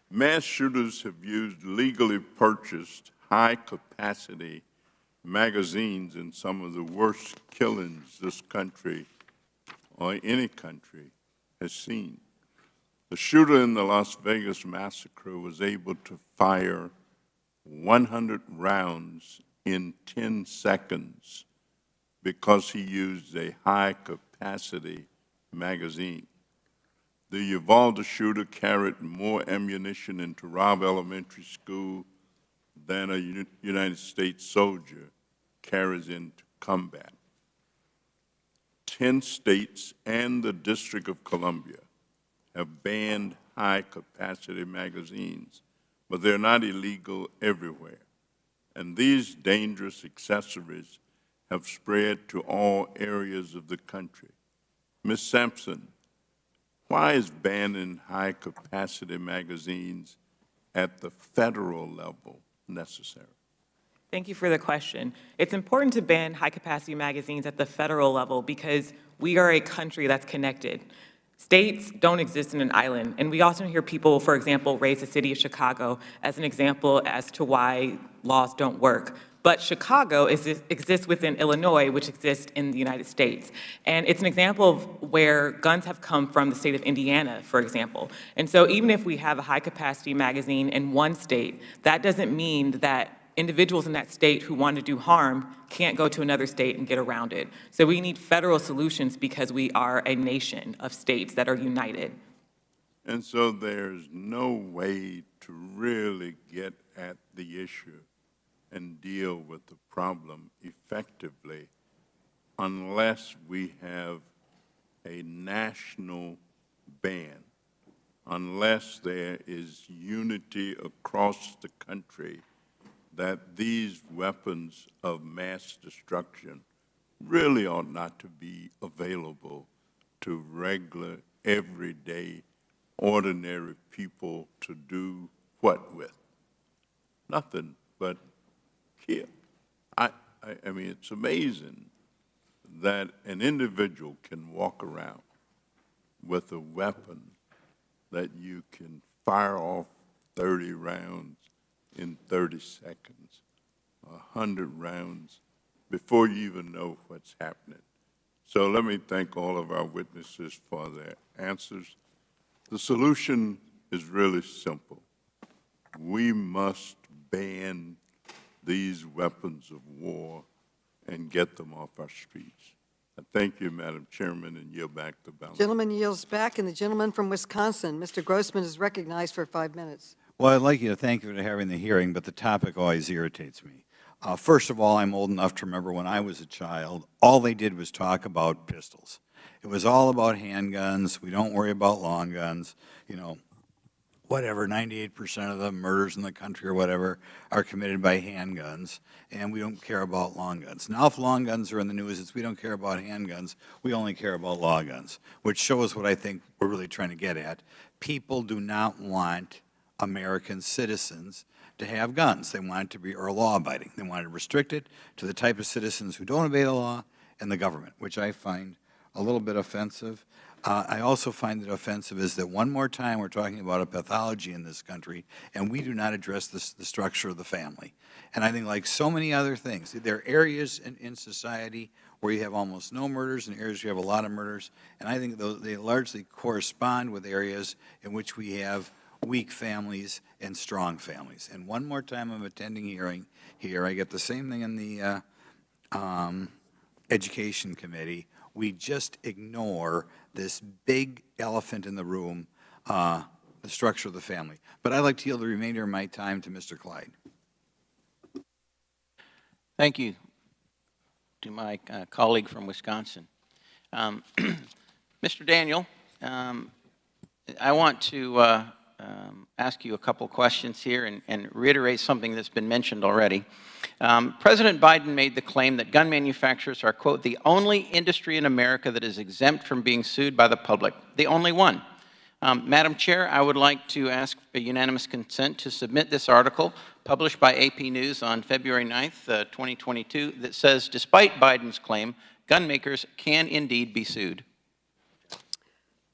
Mass shooters have used legally purchased high-capacity magazines in some of the worst killings this country or any country has seen. The shooter in the Las Vegas massacre was able to fire 100 rounds in 10 seconds because he used a high-capacity magazine. The Uvalde shooter carried more ammunition into Robb Elementary School than a United States soldier carries into combat. 10 states and the District of Columbia have banned high-capacity magazines, but they're not illegal everywhere. And these dangerous accessories have spread to all areas of the country. Ms. Sampson, why is banning high-capacity magazines at the federal level necessary? Thank you for the question. It's important to ban high-capacity magazines at the federal level because we are a country that's connected. States don't exist in an island, and we often hear people, for example, raise the city of Chicago as an example as to why laws don't work. But Chicago exists within Illinois, which exists in the United States. And it's an example of where guns have come from the state of Indiana, for example. And so even if we have a high-capacity magazine in one state, that doesn't mean that individuals in that state who want to do harm can't go to another state and get around it. So we need federal solutions because we are a nation of states that are united. And so there's no way to really get at the issue and deal with the problem effectively unless we have a national ban, unless there is unity across the country that these weapons of mass destruction really ought not to be available to regular, everyday, ordinary people to do what with? Nothing but kill. I mean, it's amazing that an individual can walk around with a weapon that you can fire off 30 rounds in 30 seconds, 100 rounds, before you even know what's happening. So let me thank all of our witnesses for their answers. The solution is really simple. We must ban these weapons of war and get them off our streets. I thank you, Madam Chairman, and yield back the balance. Gentleman yields back, and the gentleman from Wisconsin, Mr. Grossman, is recognized for 5 minutes. Well, I'd like you to thank you for having the hearing, but the topic always irritates me. First of all, I'm old enough to remember when I was a child, all they did was talk about pistols. It was all about handguns. We don't worry about long guns. You know, whatever, 98% of the murders in the country or whatever are committed by handguns, and we don't care about long guns. Now, if long guns are in the news, it's we don't care about handguns, we only care about law guns, which shows what I think we're really trying to get at. People do not want American citizens to have guns. They want it to be, or law-abiding. They want to restrict it to the type of citizens who don't obey the law and the government, which I find a little bit offensive. I also find it offensive is that one more time we're talking about a pathology in this country, and we do not address the structure of the family. And I think like so many other things, there are areas in society where you have almost no murders and areas where you have a lot of murders, and I think they largely correspond with areas in which we have weak families and strong families. And one more time I'm attending hearing here, I get the same thing in the Education Committee. We just ignore this big elephant in the room, the structure of the family. But I'd like to yield the remainder of my time to Mr. Clyde. Thank you to my colleague from Wisconsin. Mr. Daniel, I want to ask you a couple questions here and reiterate something that's been mentioned already. President Biden made the claim that gun manufacturers are, quote, the only industry in America that is exempt from being sued by the public, the only one. Madam Chair, I would like to ask a unanimous consent to submit this article published by AP News on February 9th, 2022, that says, despite Biden's claim, gun makers can indeed be sued.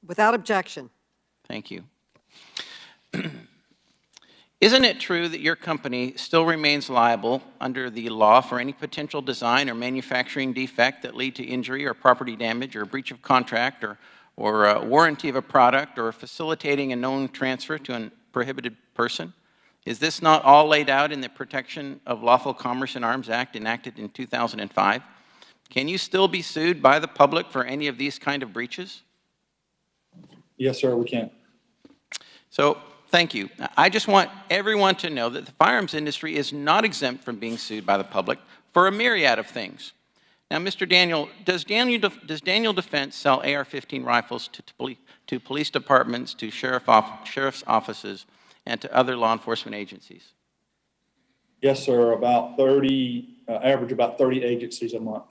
Without objection. Thank you. Isn't it true that your company still remains liable under the law for any potential design or manufacturing defect that lead to injury or property damage or breach of contract or warranty of a product or facilitating a known transfer to a prohibited person? Is this not all laid out in the Protection of Lawful Commerce in Arms Act enacted in 2005? Can you still be sued by the public for any of these kind of breaches? Yes, sir, we can. So, thank you. I just want everyone to know that the firearms industry is not exempt from being sued by the public for a myriad of things. Now, Mr. Daniel, does Daniel Defense sell AR-15 rifles to police departments, to sheriff's offices, and to other law enforcement agencies? Yes, sir, average about 30 agencies a month.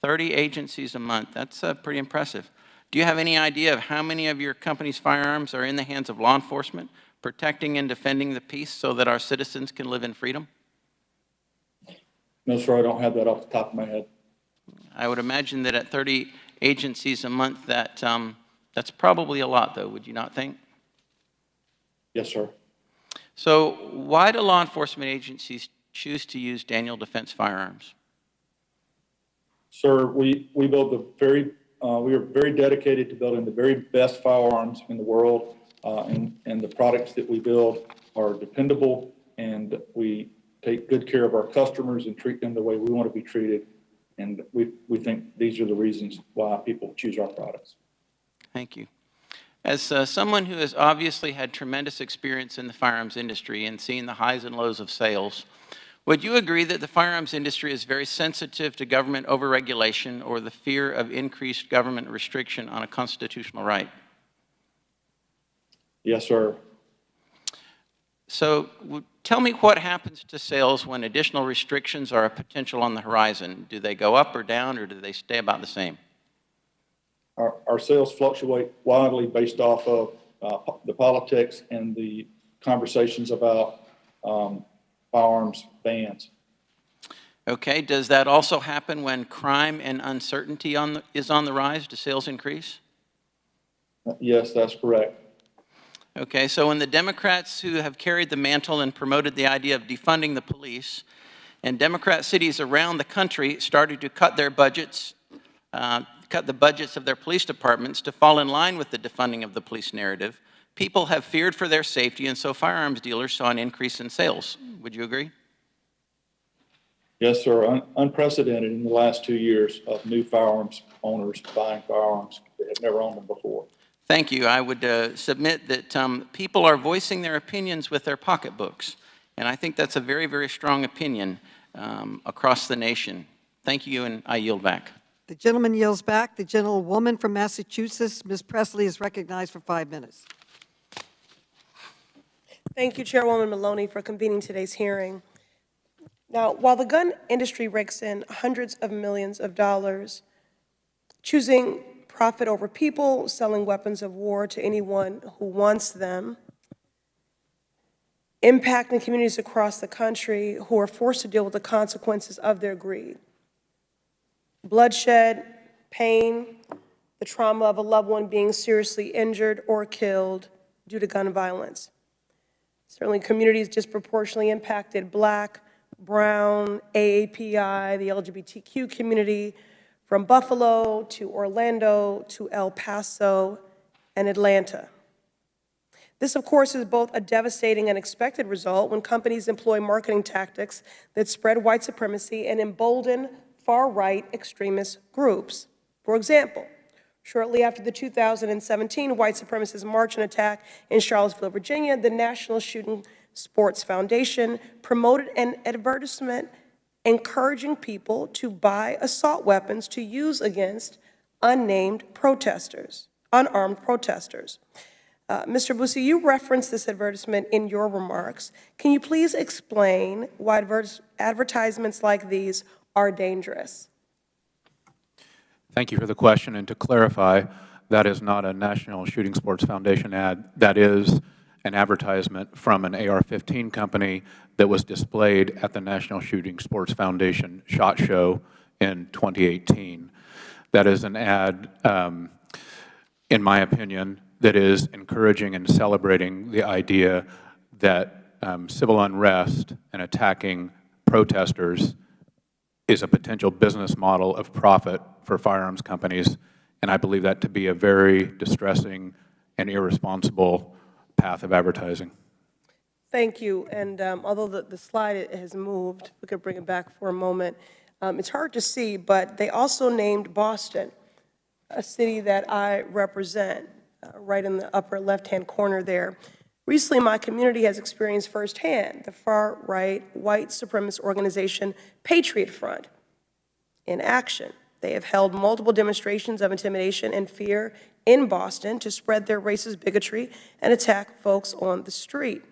30 agencies a month. That's pretty impressive. Do you have any idea of how many of your company's firearms are in the hands of law enforcement, protecting and defending the peace so that our citizens can live in freedom? No, sir, I don't have that off the top of my head. I would imagine that at 30 agencies a month, that's probably a lot, though, would you not think? Yes, sir. So why do law enforcement agencies choose to use Daniel Defense firearms? Sir, we are very dedicated to building the very best firearms in the world, and the products that we build are dependable, and we take good care of our customers and treat them the way we want to be treated. And we think these are the reasons why people choose our products. Thank you. As someone who has obviously had tremendous experience in the firearms industry and seen the highs and lows of sales, would you agree that the firearms industry is very sensitive to government overregulation or the fear of increased government restriction on a constitutional right? Yes, sir. So tell me what happens to sales when additional restrictions are a potential on the horizon. Do they go up or down, or do they stay about the same? Our sales fluctuate wildly based off of the politics and the conversations about firearms bans. Okay, does that also happen when crime and uncertainty is on the rise? Do sales increase? Yes, that's correct. Okay, so when the Democrats who have carried the mantle and promoted the idea of defunding the police, and Democrat cities around the country started to cut their budgets, cut the budgets of their police departments to fall in line with the defunding of the police narrative, people have feared for their safety, and so firearms dealers saw an increase in sales. Would you agree? Yes, sir. Unprecedented in the last 2 years of new firearms owners buying firearms that have never owned them before. Thank you. I would submit that people are voicing their opinions with their pocketbooks, and I think that's a very, very strong opinion across the nation. Thank you, and I yield back. The gentleman yields back. The gentlewoman from Massachusetts, Ms. Presley, is recognized for 5 minutes. Thank you, Chairwoman Maloney, for convening today's hearing. Now, while the gun industry rakes in hundreds of millions of dollars, choosing profit over people, selling weapons of war to anyone who wants them, impacting communities across the country who are forced to deal with the consequences of their greed. Bloodshed, pain, the trauma of a loved one being seriously injured or killed due to gun violence. Certainly, communities disproportionately impacted Black, Brown, AAPI, the LGBTQ community, from Buffalo to Orlando to El Paso and Atlanta. This, of course, is both a devastating and expected result when companies employ marketing tactics that spread white supremacy and embolden far-right extremist groups. For example, shortly after the 2017 white supremacist march and attack in Charlottesville, Virginia, the National Shooting Sports Foundation promoted an advertisement encouraging people to buy assault weapons to use against unnamed protesters, unarmed protesters. Mr. Boussy, you referenced this advertisement in your remarks. Can you please explain why advertisements like these are dangerous? Thank you for the question. And to clarify, that is not a National Shooting Sports Foundation ad. That is an advertisement from an AR-15 company that was displayed at the National Shooting Sports Foundation SHOT Show in 2018. That is an ad, in my opinion, that is encouraging and celebrating the idea that civil unrest and attacking protesters is a potential business model of profit for firearms companies, and I believe that to be a very distressing and irresponsible path of advertising. Thank you, and although the slide has moved, we could bring it back for a moment. It's hard to see, but they also named Boston, a city that I represent, right in the upper left-hand corner there. Recently, my community has experienced firsthand the far-right white supremacist organization Patriot Front in action. They have held multiple demonstrations of intimidation and fear in Boston to spread their racist bigotry and attack folks on the street.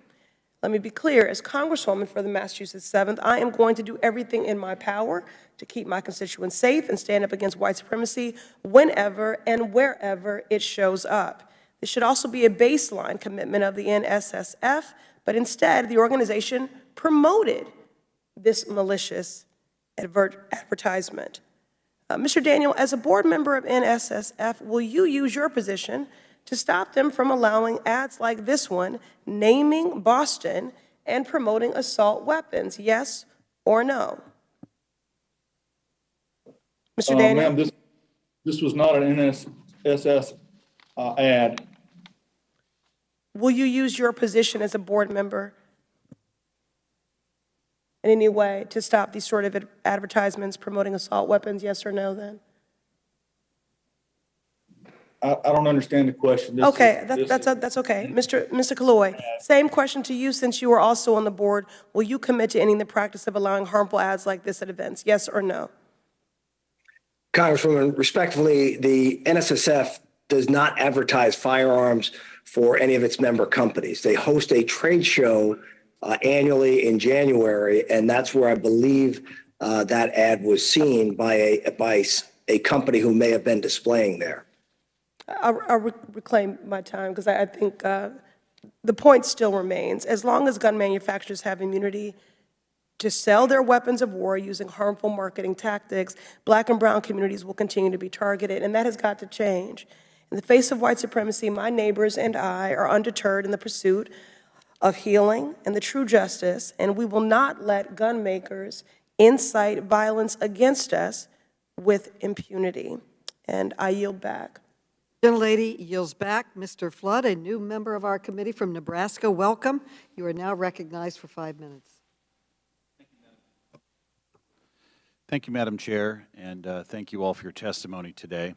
Let me be clear, as Congresswoman for the Massachusetts 7th, I am going to do everything in my power to keep my constituents safe and stand up against white supremacy whenever and wherever it shows up. This should also be a baseline commitment of the NSSF, but instead the organization promoted this malicious advertisement. Mr. Daniel, as a board member of NSSF, will you use your position to stop them from allowing ads like this one, naming Boston and promoting assault weapons, yes or no? Mr. Daniel? Ma'am, this was not an NSSF ad. Will you use your position as a board member in any way to stop these sort of advertisements promoting assault weapons, yes or no then? I don't understand the question. That's okay. Mr. Kaloy, same question to you since you are also on the board. Will you commit to ending the practice of allowing harmful ads like this at events, yes or no? Congresswoman, respectfully, the NSSF does not advertise firearms for any of its member companies. They host a trade show annually in January, and that's where I believe that ad was seen by a company who may have been displaying there. I'll reclaim my time because I think the point still remains. As long as gun manufacturers have immunity to sell their weapons of war using harmful marketing tactics, Black and brown communities will continue to be targeted, and that has got to change. In the face of white supremacy, my neighbors and I are undeterred in the pursuit of healing and the true justice, and we will not let gun makers incite violence against us with impunity. And I yield back. Gentlelady yields back. Mr. Flood, a new member of our committee from Nebraska, welcome. You are now recognized for 5 minutes. Thank you, Madam Chair, and thank you all for your testimony today.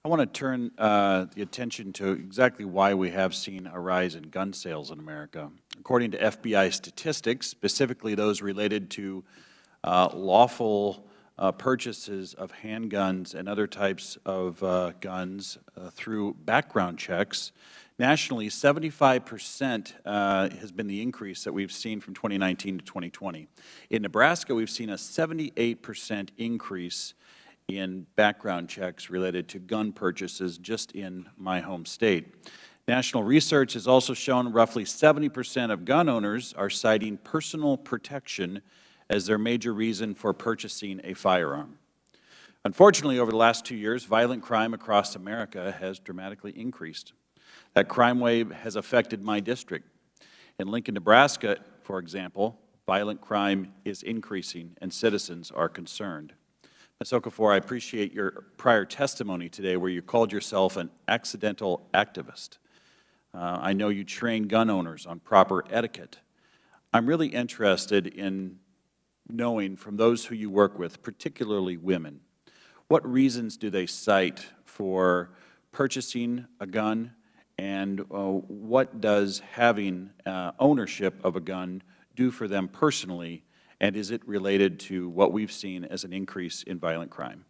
I want to turn the attention to exactly why we have seen a rise in gun sales in America. According to FBI statistics, specifically those related to lawful purchases of handguns and other types of guns through background checks, nationally, 75% has been the increase that we've seen from 2019 to 2020. In Nebraska, we've seen a 78% increase in background checks related to gun purchases just in my home state. National research has also shown roughly 70% of gun owners are citing personal protection as their major reason for purchasing a firearm. Unfortunately, over the last 2 years, violent crime across America has dramatically increased. That crime wave has affected my district. In Lincoln, Nebraska, for example, violent crime is increasing and citizens are concerned. Ms. Okafor, I appreciate your prior testimony today where you called yourself an accidental activist. I know you train gun owners on proper etiquette. I'm really interested in knowing from those who you work with, particularly women, what reasons do they cite for purchasing a gun, and what does having ownership of a gun do for them personally, and is it related to what we've seen as an increase in violent crime?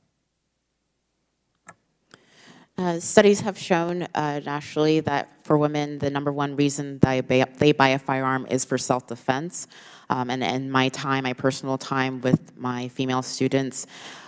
Studies have shown nationally that for women, the #1 reason they buy a firearm is for self-defense. And in my time, my personal time with my female students,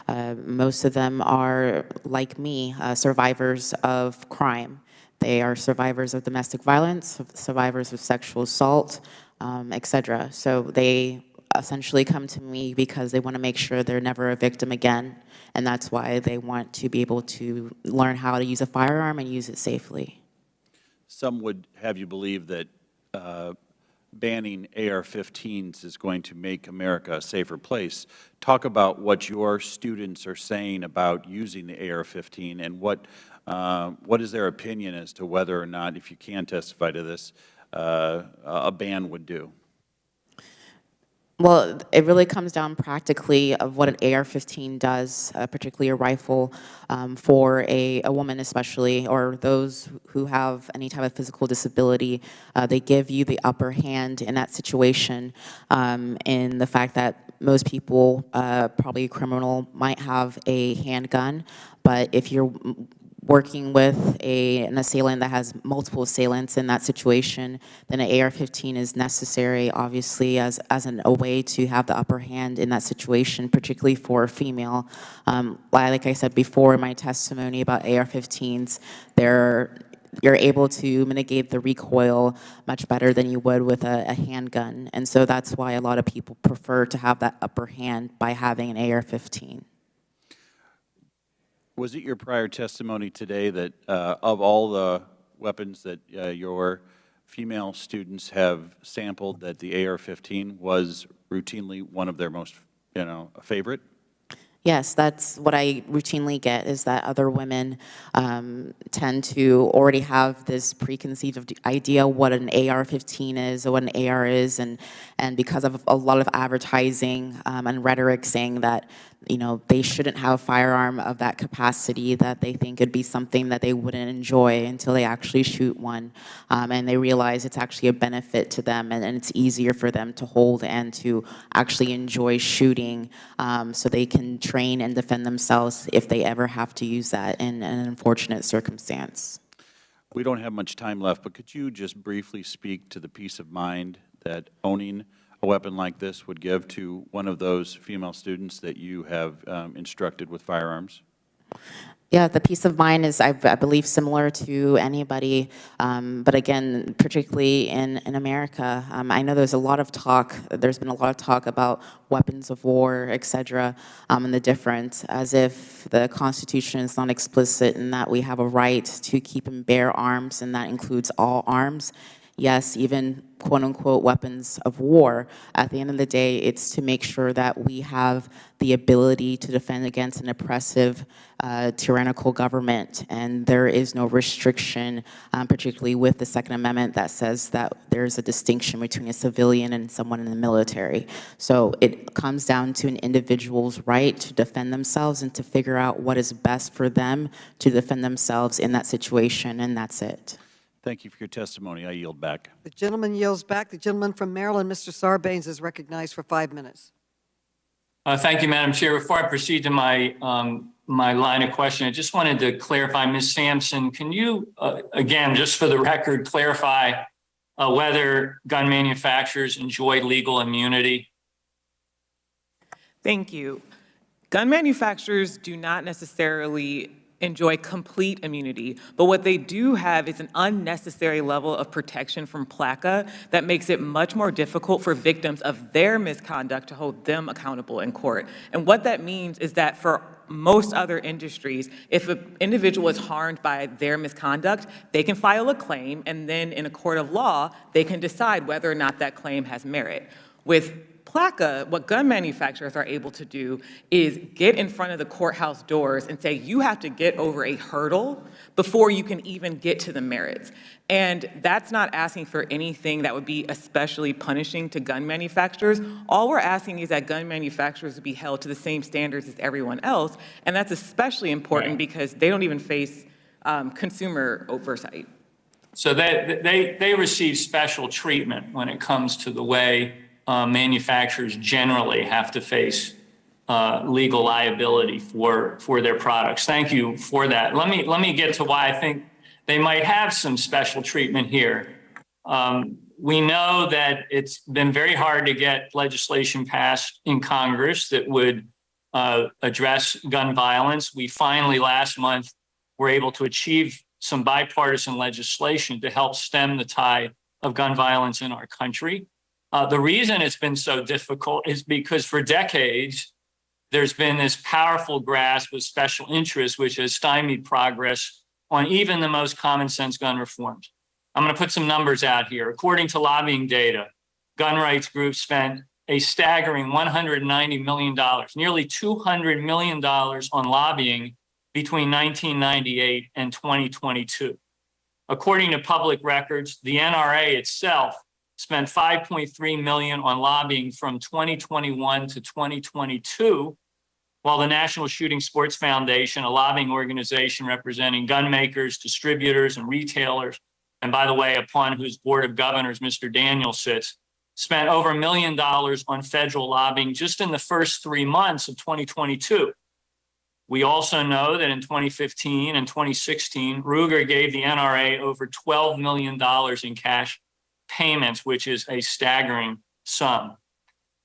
most of them are, like me, survivors of crime. They are survivors of domestic violence, survivors of sexual assault, et cetera. So they essentially come to me because they want to make sure they're never a victim again. And that's why they want to be able to learn how to use a firearm and use it safely. Some would have you believe that banning AR-15s is going to make America a safer place. Talk about what your students are saying about using the AR-15 and what is their opinion as to whether or not, if you can testify to this, a ban would do. Well, it really comes down practically of what an AR-15 does, particularly a rifle, for a woman especially, or those who have any type of physical disability. They give you the upper hand in that situation, in the fact that most people, probably a criminal, might have a handgun, but if you're working with an assailant that has multiple assailants in that situation, then an AR-15 is necessary, obviously, as a way to have the upper hand in that situation, particularly for a female. Like I said before in my testimony about AR-15s, you're able to mitigate the recoil much better than you would with a handgun. And so that's why a lot of people prefer to have that upper hand by having an AR-15. Was it your prior testimony today that of all the weapons that your female students have sampled, that the AR-15 was routinely one of their most, favorite? Yes, that's what I routinely get, is that other women tend to already have this preconceived idea what an AR-15 is or what an AR is, and because of a lot of advertising and rhetoric saying that they shouldn't have a firearm of that capacity, that they think it'd be something that they wouldn't enjoy until they actually shoot one, and they realize it's actually a benefit to them, and it's easier for them to hold and to actually enjoy shooting, so they can train and defend themselves if they ever have to use that in an unfortunate circumstance. We don't have much time left, but could you just briefly speak to the peace of mind that owning a weapon like this would give to one of those female students that you have instructed with firearms? Yeah, the peace of mind is, I believe, similar to anybody, but again, particularly in America, I know there's been a lot of talk about weapons of war, et cetera, and the difference, as if the Constitution is not explicit in that we have a right to keep and bear arms, and that includes all arms. Yes, even quote-unquote weapons of war. At the end of the day, it's to make sure that we have the ability to defend against an oppressive, tyrannical government, and there is no restriction, particularly with the Second Amendment, that says that there's a distinction between a civilian and someone in the military. So it comes down to an individual's right to defend themselves and to figure out what is best for them to defend themselves in that situation, and that's it. Thank you for your testimony. I yield back. The gentleman yields back. The gentleman from Maryland, Mr. Sarbanes, is recognized for 5 minutes. Thank you, Madam Chair. Before I proceed to my line of question, I just wanted to clarify, Ms. Sampson, can you, again, just for the record, clarify whether gun manufacturers enjoy legal immunity? Thank you. Gun manufacturers do not necessarily enjoy complete immunity, but what they do have is an unnecessary level of protection from PLACA that makes it much more difficult for victims of their misconduct to hold them accountable in court. And what that means is that for most other industries, if an individual is harmed by their misconduct, they can file a claim, and then in a court of law, they can decide whether or not that claim has merit. With PLACA, what gun manufacturers are able to do is get in front of the courthouse doors and say, you have to get over a hurdle before you can even get to the merits. And that's not asking for anything that would be especially punishing to gun manufacturers. All we're asking is that gun manufacturers be held to the same standards as everyone else, and that's especially important because they don't even face consumer oversight. So they receive special treatment when it comes to the way manufacturers generally have to face legal liability for their products. Thank you for that. Let me get to why I think they might have some special treatment here. We know that it's been very hard to get legislation passed in Congress that would address gun violence. We finally last month were able to achieve some bipartisan legislation to help stem the tide of gun violence in our country. The reason it's been so difficult is because for decades, there's been this powerful grasp of special interests, which has stymied progress on even the most common sense gun reforms. I'm going to put some numbers out here. According to lobbying data, gun rights groups spent a staggering $190 million, nearly $200 million on lobbying between 1998 and 2022. According to public records, the NRA itself spent $5.3 million on lobbying from 2021 to 2022, while the National Shooting Sports Foundation, a lobbying organization representing gun makers, distributors, and retailers, and by the way, upon whose board of governors Mr. Daniel sits, spent over $1 million on federal lobbying just in the first 3 months of 2022. We also know that in 2015 and 2016, Ruger gave the NRA over $12 million in cash payments, which is a staggering sum.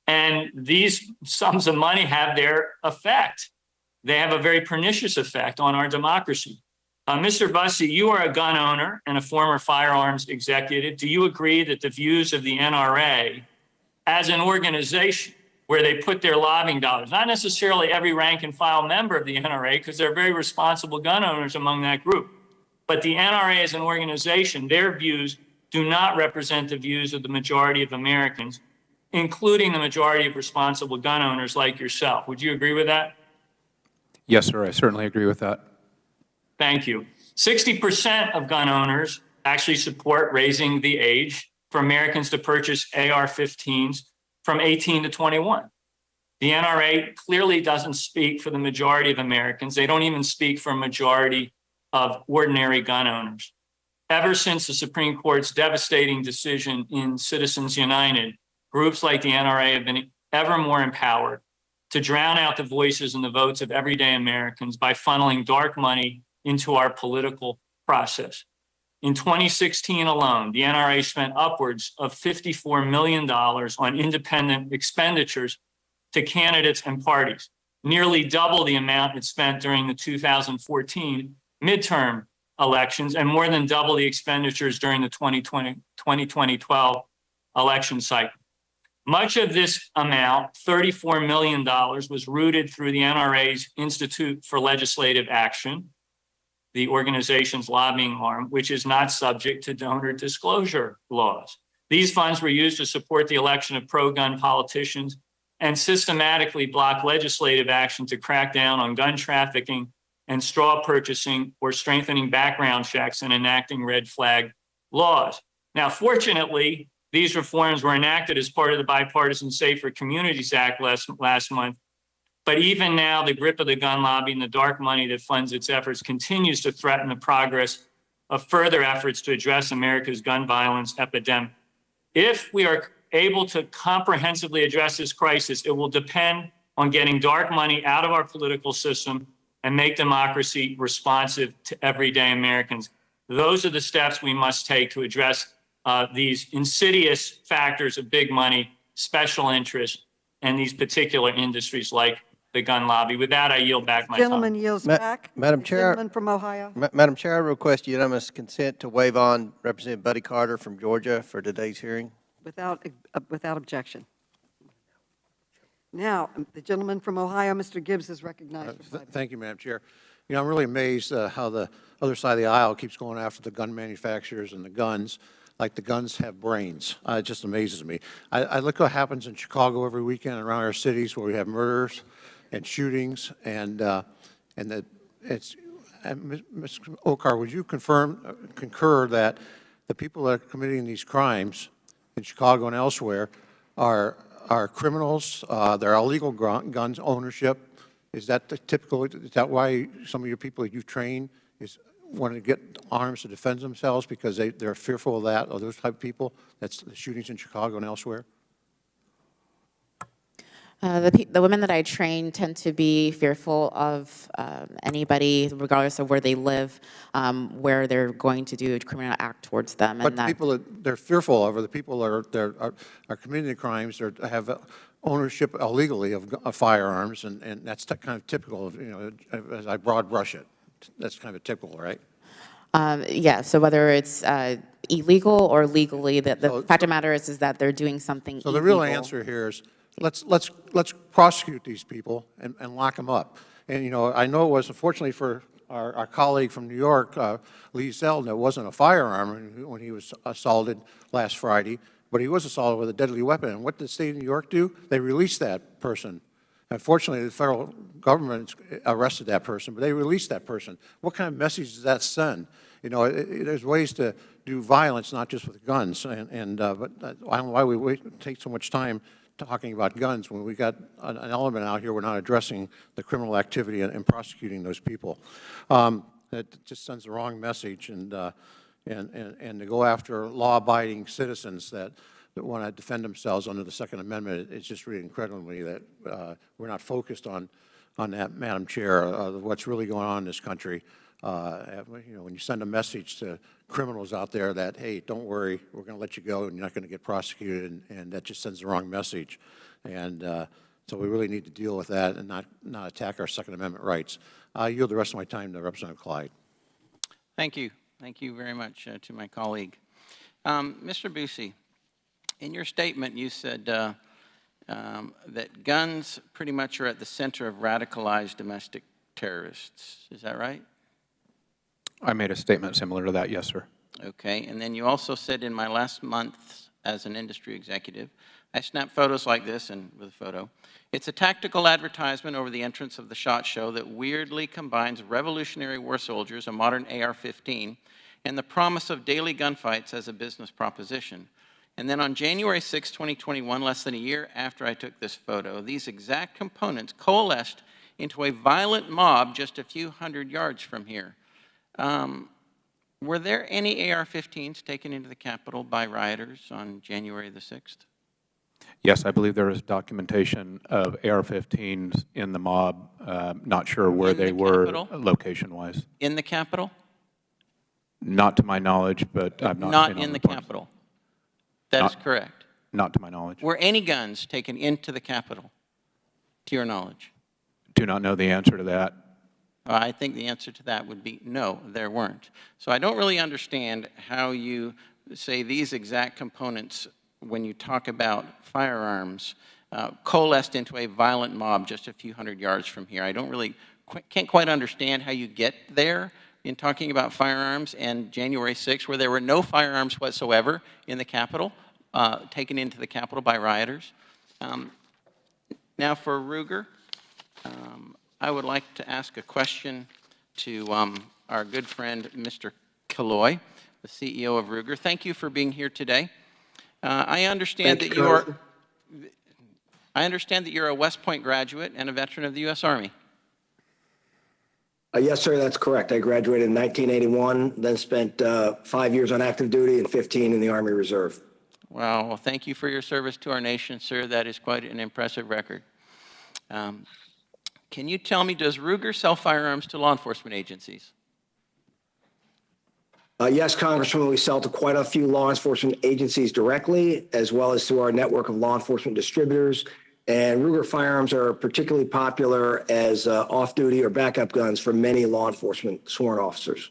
And these sums of money have their effect. They have a very pernicious effect on our democracy. Mr. Bussey, you are a gun owner and a former firearms executive. Do you agree that the views of the NRA as an organization where they put their lobbying dollars, not necessarily every rank and file member of the NRA, because they're very responsible gun owners among that group, but the NRA as an organization, their views do not represent the views of the majority of Americans, including the majority of responsible gun owners like yourself. Would you agree with that? Yes, sir, I certainly agree with that. Thank you. 60% of gun owners actually support raising the age for Americans to purchase AR-15s from 18 to 21. The NRA clearly doesn't speak for the majority of Americans. They don't even speak for a majority of ordinary gun owners. Ever since the Supreme Court's devastating decision in Citizens United, groups like the NRA have been ever more empowered to drown out the voices and the votes of everyday Americans by funneling dark money into our political process. In 2016 alone, the NRA spent upwards of $54 million on independent expenditures to candidates and parties, nearly double the amount it spent during the 2014 midterm elections and more than double the expenditures during the 2012 election cycle. Much of this amount, $34 million, was routed through the NRA's Institute for Legislative Action, the organization's lobbying arm, which is not subject to donor disclosure laws. These funds were used to support the election of pro-gun politicians and systematically block legislative action to crack down on gun trafficking and straw purchasing or strengthening background checks and enacting red flag laws. Now, fortunately, these reforms were enacted as part of the Bipartisan Safer Communities Act last month. But even now, the grip of the gun lobby and the dark money that funds its efforts continues to threaten the progress of further efforts to address America's gun violence epidemic. If we are able to comprehensively address this crisis, it will depend on getting dark money out of our political system and make democracy responsive to everyday Americans. Those are the steps we must take to address these insidious factors of big money, special interest, and these particular industries like the gun lobby. With that, I yield back my Gentleman time. yields back. Madam The Chair, gentleman from Ohio. Madam Chair, I request unanimous consent to waive on Representative Buddy Carter from Georgia for today's hearing. Without objection. Now, the gentleman from Ohio, Mr. Gibbs, is recognized. For 5 minutes. Thank you, Madam Chair. You know, I'm really amazed how the other side of the aisle keeps going after the gun manufacturers and the guns, like the guns have brains. It just amazes me. I look what happens in Chicago every weekend around our cities where we have murders and shootings, and that it's. Ms. Okar, would you concur that the people that are committing these crimes in Chicago and elsewhere are criminals? They're illegal guns ownership. Is that the typical? Is that why some of your people that you've trained want to get arms to defend themselves because they're fearful of that, or those type of people? That's the shootings in Chicago and elsewhere. The women that I train tend to be fearful of anybody, regardless of where they live, where they're going to do a criminal act towards them. But the people that they're fearful of are the people that are committing the crimes or have ownership illegally of firearms, and that's kind of typical of, you know, as I broad brush it. That's kind of typical, right? Yeah, so whether it's illegal or legally, the fact of the matter is that they're doing something illegal. So the real answer here is let's prosecute these people and lock them up. And, you know, I know it was, unfortunately for our colleague from New York, Lee Zeldin, it wasn't a firearm when he was assaulted last Friday, but he was assaulted with a deadly weapon. And what did the state of New York do? They released that person. Unfortunately, the federal government arrested that person, but they released that person. What kind of message does that send? You know, there's ways to do violence, not just with guns. But I don't know why we take so much time talking about guns when we got an element out here we're not addressing the criminal activity and prosecuting those people. It just sends the wrong message, and to go after law-abiding citizens that want to defend themselves under the Second Amendment, it's just really incredibly that we're not focused on that, Madam Chair, what's really going on in this country. You know, when you send a message to criminals out there that, hey, don't worry, we're going to let you go and you're not going to get prosecuted, and that just sends the wrong message. And so we really need to deal with that and not attack our Second Amendment rights. I yield the rest of my time to Representative Clyde. Thank you. Thank you very much to my colleague. Mr. Busey, in your statement you said that guns pretty much are at the center of radicalized domestic terrorists. Is that right? I made a statement similar to that, yes, sir. Okay, and then you also said in my last month as an industry executive, I snapped photos like this and with a photo. It's a tactical advertisement over the entrance of the SHOT Show that weirdly combines Revolutionary War soldiers, a modern AR-15, and the promise of daily gunfights as a business proposition. And then on January 6, 2021, less than a year after I took this photo, these exact components coalesced into a violent mob just a few hundred yards from here. Were there any AR-15s taken into the Capitol by rioters on January the 6th? Yes, I believe there is documentation of AR-15s in the mob. Not sure where they were location-wise. In the Capitol? Not to my knowledge, but I'm not Not in the Capitol. That is correct. Not to my knowledge. Were any guns taken into the Capitol, to your knowledge? Do not know the answer to that. I think the answer to that would be no, there weren't. So I don't really understand how you say these exact components, when you talk about firearms, coalesced into a violent mob just a few hundred yards from here. I don't really, can't quite understand how you get there in talking about firearms and January 6th, where there were no firearms whatsoever in the Capitol, taken into the Capitol by rioters. Now for Ruger. I would like to ask a question to our good friend, Mr. Killoy, the CEO of Ruger. Thank you for being here today. I understand that you're a West Point graduate and a veteran of the U.S. Army. Yes, sir, that's correct. I graduated in 1981, then spent 5 years on active duty and 15 in the Army Reserve. Wow, well, thank you for your service to our nation, sir. That is quite an impressive record. Can you tell me, does Ruger sell firearms to law enforcement agencies? Yes, Congressman, we sell to quite a few law enforcement agencies directly, as well as through our network of law enforcement distributors And Ruger firearms are particularly popular as off-duty or backup guns for many law enforcement sworn officers.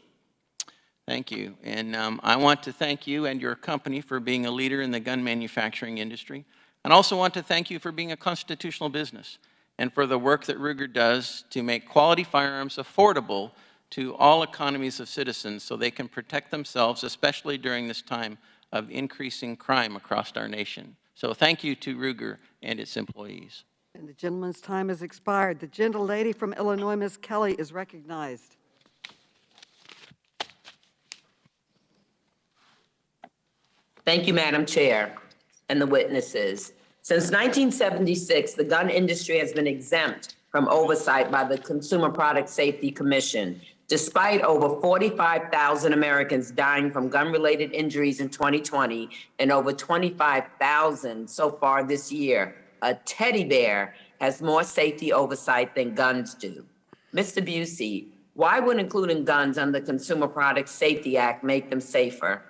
Thank you. And I want to thank you and your company for being a leader in the gun manufacturing industry. And also want to thank you for being a constitutional business and for the work that Ruger does to make quality firearms affordable to all economies of citizens so they can protect themselves, especially during this time of increasing crime across our nation. So thank you to Ruger and its employees. And the gentleman's time has expired. The gentlelady from Illinois, Ms. Kelly, is recognized. Thank you, Madam Chair, and the witnesses. Since 1976, the gun industry has been exempt from oversight by the Consumer Product Safety Commission, despite over 45,000 Americans dying from gun-related injuries in 2020 and over 25,000 so far this year. A teddy bear has more safety oversight than guns do. Mr. Busey, why would including guns under the Consumer Product Safety Act make them safer?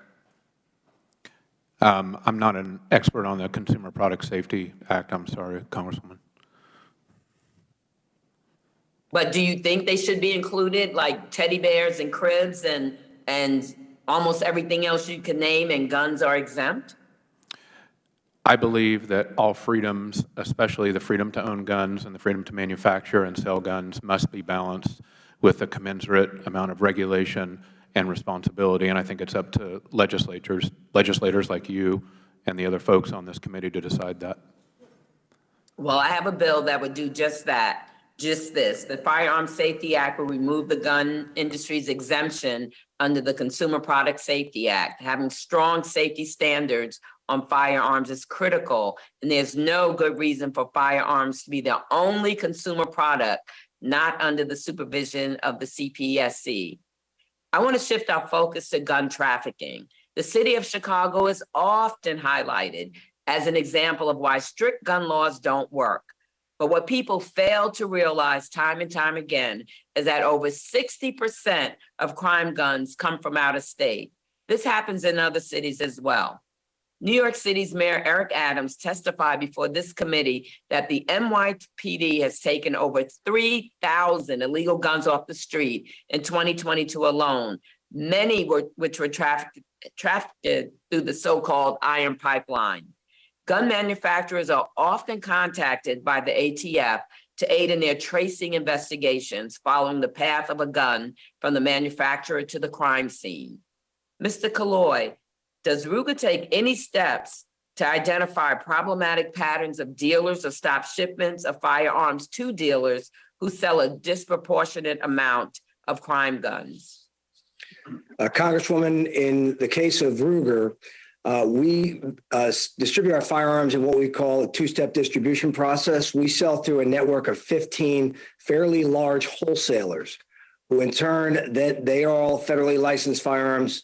I'm not an expert on the Consumer Product Safety Act. I'm sorry, Congresswoman. But do you think they should be included, like teddy bears and cribs and almost everything else you can name, and guns are exempt? I believe that all freedoms, especially the freedom to own guns and the freedom to manufacture and sell guns, must be balanced with a commensurate amount of regulation and responsibility. And I think it's up to legislators like you and the other folks on this committee to decide that. Well, I have a bill that would do just that. Just this. The Firearm Safety Act will remove the gun industry's exemption under the Consumer Product Safety Act. Having strong safety standards on firearms is critical, and there's no good reason for firearms to be the only consumer product not under the supervision of the CPSC. I want to shift our focus to gun trafficking. The city of Chicago is often highlighted as an example of why strict gun laws don't work. But what people fail to realize time and time again is that over 60% of crime guns come from out of state. This happens in other cities as well. New York City's Mayor Eric Adams testified before this committee that the NYPD has taken over 3,000 illegal guns off the street in 2022 alone, many which were trafficked through the so-called iron pipeline. Gun manufacturers are often contacted by the ATF to aid in their tracing investigations following the path of a gun from the manufacturer to the crime scene. Mr. Kalloy, does Ruger take any steps to identify problematic patterns of dealers or stop shipments of firearms to dealers who sell a disproportionate amount of crime guns? Congresswoman, in the case of Ruger, we distribute our firearms in what we call a two-step distribution process. We sell through a network of 15 fairly large wholesalers, who in turn, they are all federally licensed firearms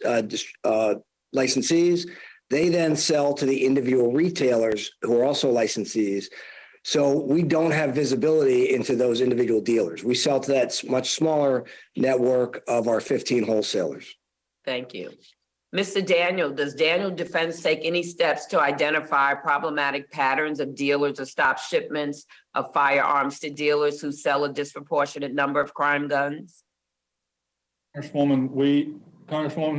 licensees. They then sell to the individual retailers who are also licensees. So we don't have visibility into those individual dealers. We sell to that much smaller network of our 15 wholesalers. Thank you. Mr. Daniel, does Daniel Defense take any steps to identify problematic patterns of dealers or stop shipments of firearms to dealers who sell a disproportionate number of crime guns? Congresswoman,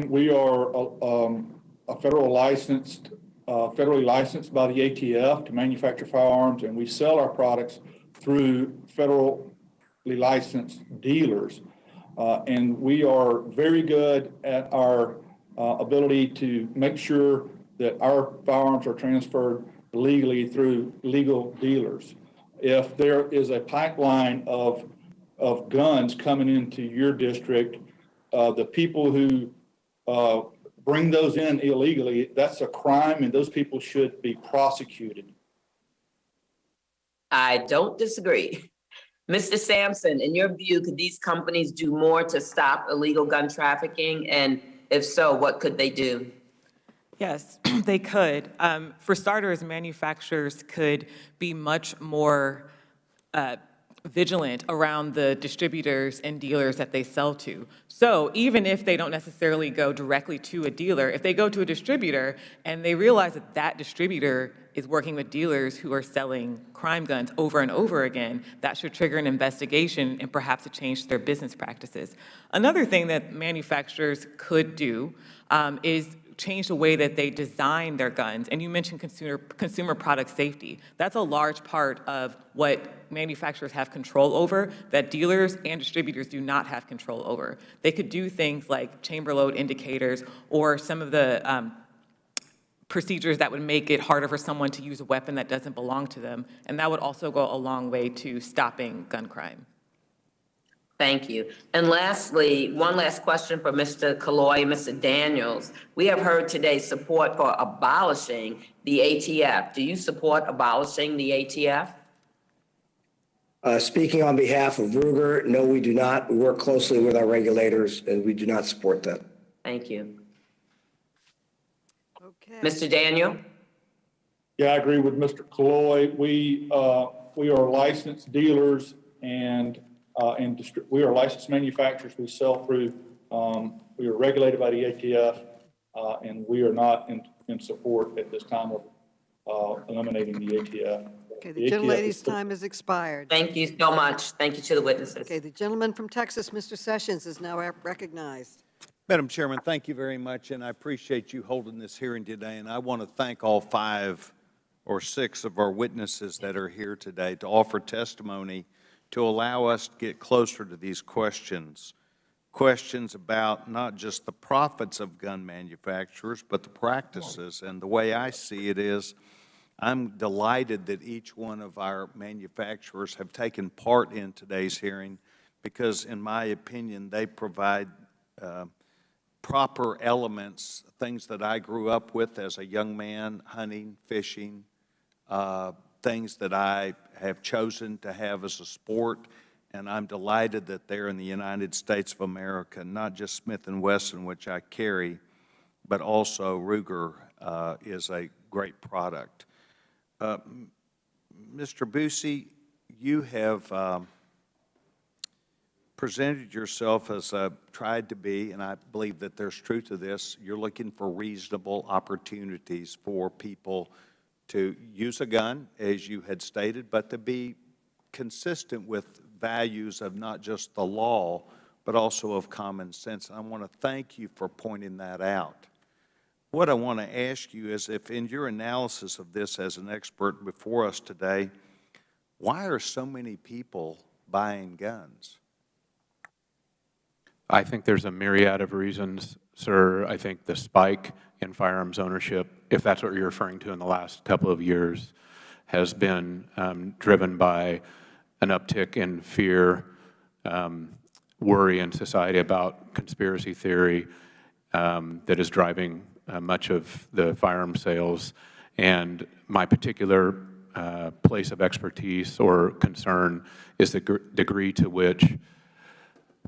we are a federally licensed by the ATF to manufacture firearms, and we sell our products through federally licensed dealers. And we are very good at our ability to make sure that our firearms are transferred legally through legal dealers. If there is a pipeline of guns coming into your district, the people who bring those in illegally, that's a crime, and those people should be prosecuted. I don't disagree. Mr. Sampson, in your view, could these companies do more to stop illegal gun trafficking? And if so, what could they do? Yes, they could. For starters, manufacturers could be much more vigilant around the distributors and dealers that they sell to. So even if they don't necessarily go directly to a dealer, if they go to a distributor and they realize that that distributor is working with dealers who are selling crime guns over and over again, that should trigger an investigation and perhaps a change to their business practices. Another thing that manufacturers could do is change the way that they design their guns. And you mentioned consumer product safety. That's a large part of what manufacturers have control over that dealers and distributors do not have control over. They could do things like chamber load indicators or some of the procedures that would make it harder for someone to use a weapon that doesn't belong to them. And that would also go a long way to stopping gun crime. Thank you. And lastly, one last question for Mr. Killoy and Mr. Daniels. We have heard today support for abolishing the ATF. Do you support abolishing the ATF? Speaking on behalf of Ruger, no, we do not. We work closely with our regulators, and we do not support that. Thank you. Okay. Mr. Daniel? Yeah, I agree with Mr. Killoy. We are licensed dealers and we are licensed manufacturers. We sell through, we are regulated by the ATF, and we are not in support at this time of eliminating the ATF. Okay, the gentlelady's time has expired. Thank you so much. Thank you to the witnesses. Okay, the gentleman from Texas, Mr. Sessions, is now recognized. Madam Chairman, thank you very much, and I appreciate you holding this hearing today. And I want to thank all 5 or 6 of our witnesses that are here today to offer testimony to allow us to get closer to these questions about not just the profits of gun manufacturers, but the practices. And the way I see it is, I'm delighted that each one of our manufacturers have taken part in today's hearing because, in my opinion, they provide proper elements, things that I grew up with as a young man, hunting, fishing, things that I have chosen to have as a sport, and I'm delighted that they're in the United States of America, not just Smith & Wesson, which I carry, but also Ruger is a great product. Mr. Busey, you have presented yourself as tried to be, and I believe that there's truth to this, you're looking for reasonable opportunities for people to use a gun, as you had stated, but to be consistent with values of not just the law, but also of common sense. I want to thank you for pointing that out. What I want to ask you is, if in your analysis of this as an expert before us today, why are so many people buying guns? I think there's a myriad of reasons, sir. I think the spike in firearms ownership, if that's what you're referring to in the last couple of years, has been driven by an uptick in fear, worry in society about conspiracy theory that is driving much of the firearm sales. And my particular place of expertise or concern is the degree to which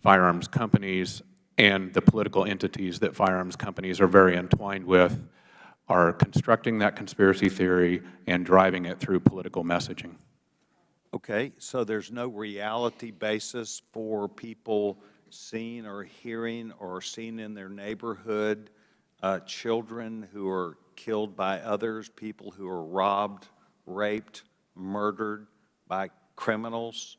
firearms companies and the political entities that firearms companies are very entwined with are constructing that conspiracy theory and driving it through political messaging. Okay, so there's no reality basis for people seeing or hearing or seeing in their neighborhood children who are killed by others, people who are robbed, raped, murdered by criminals?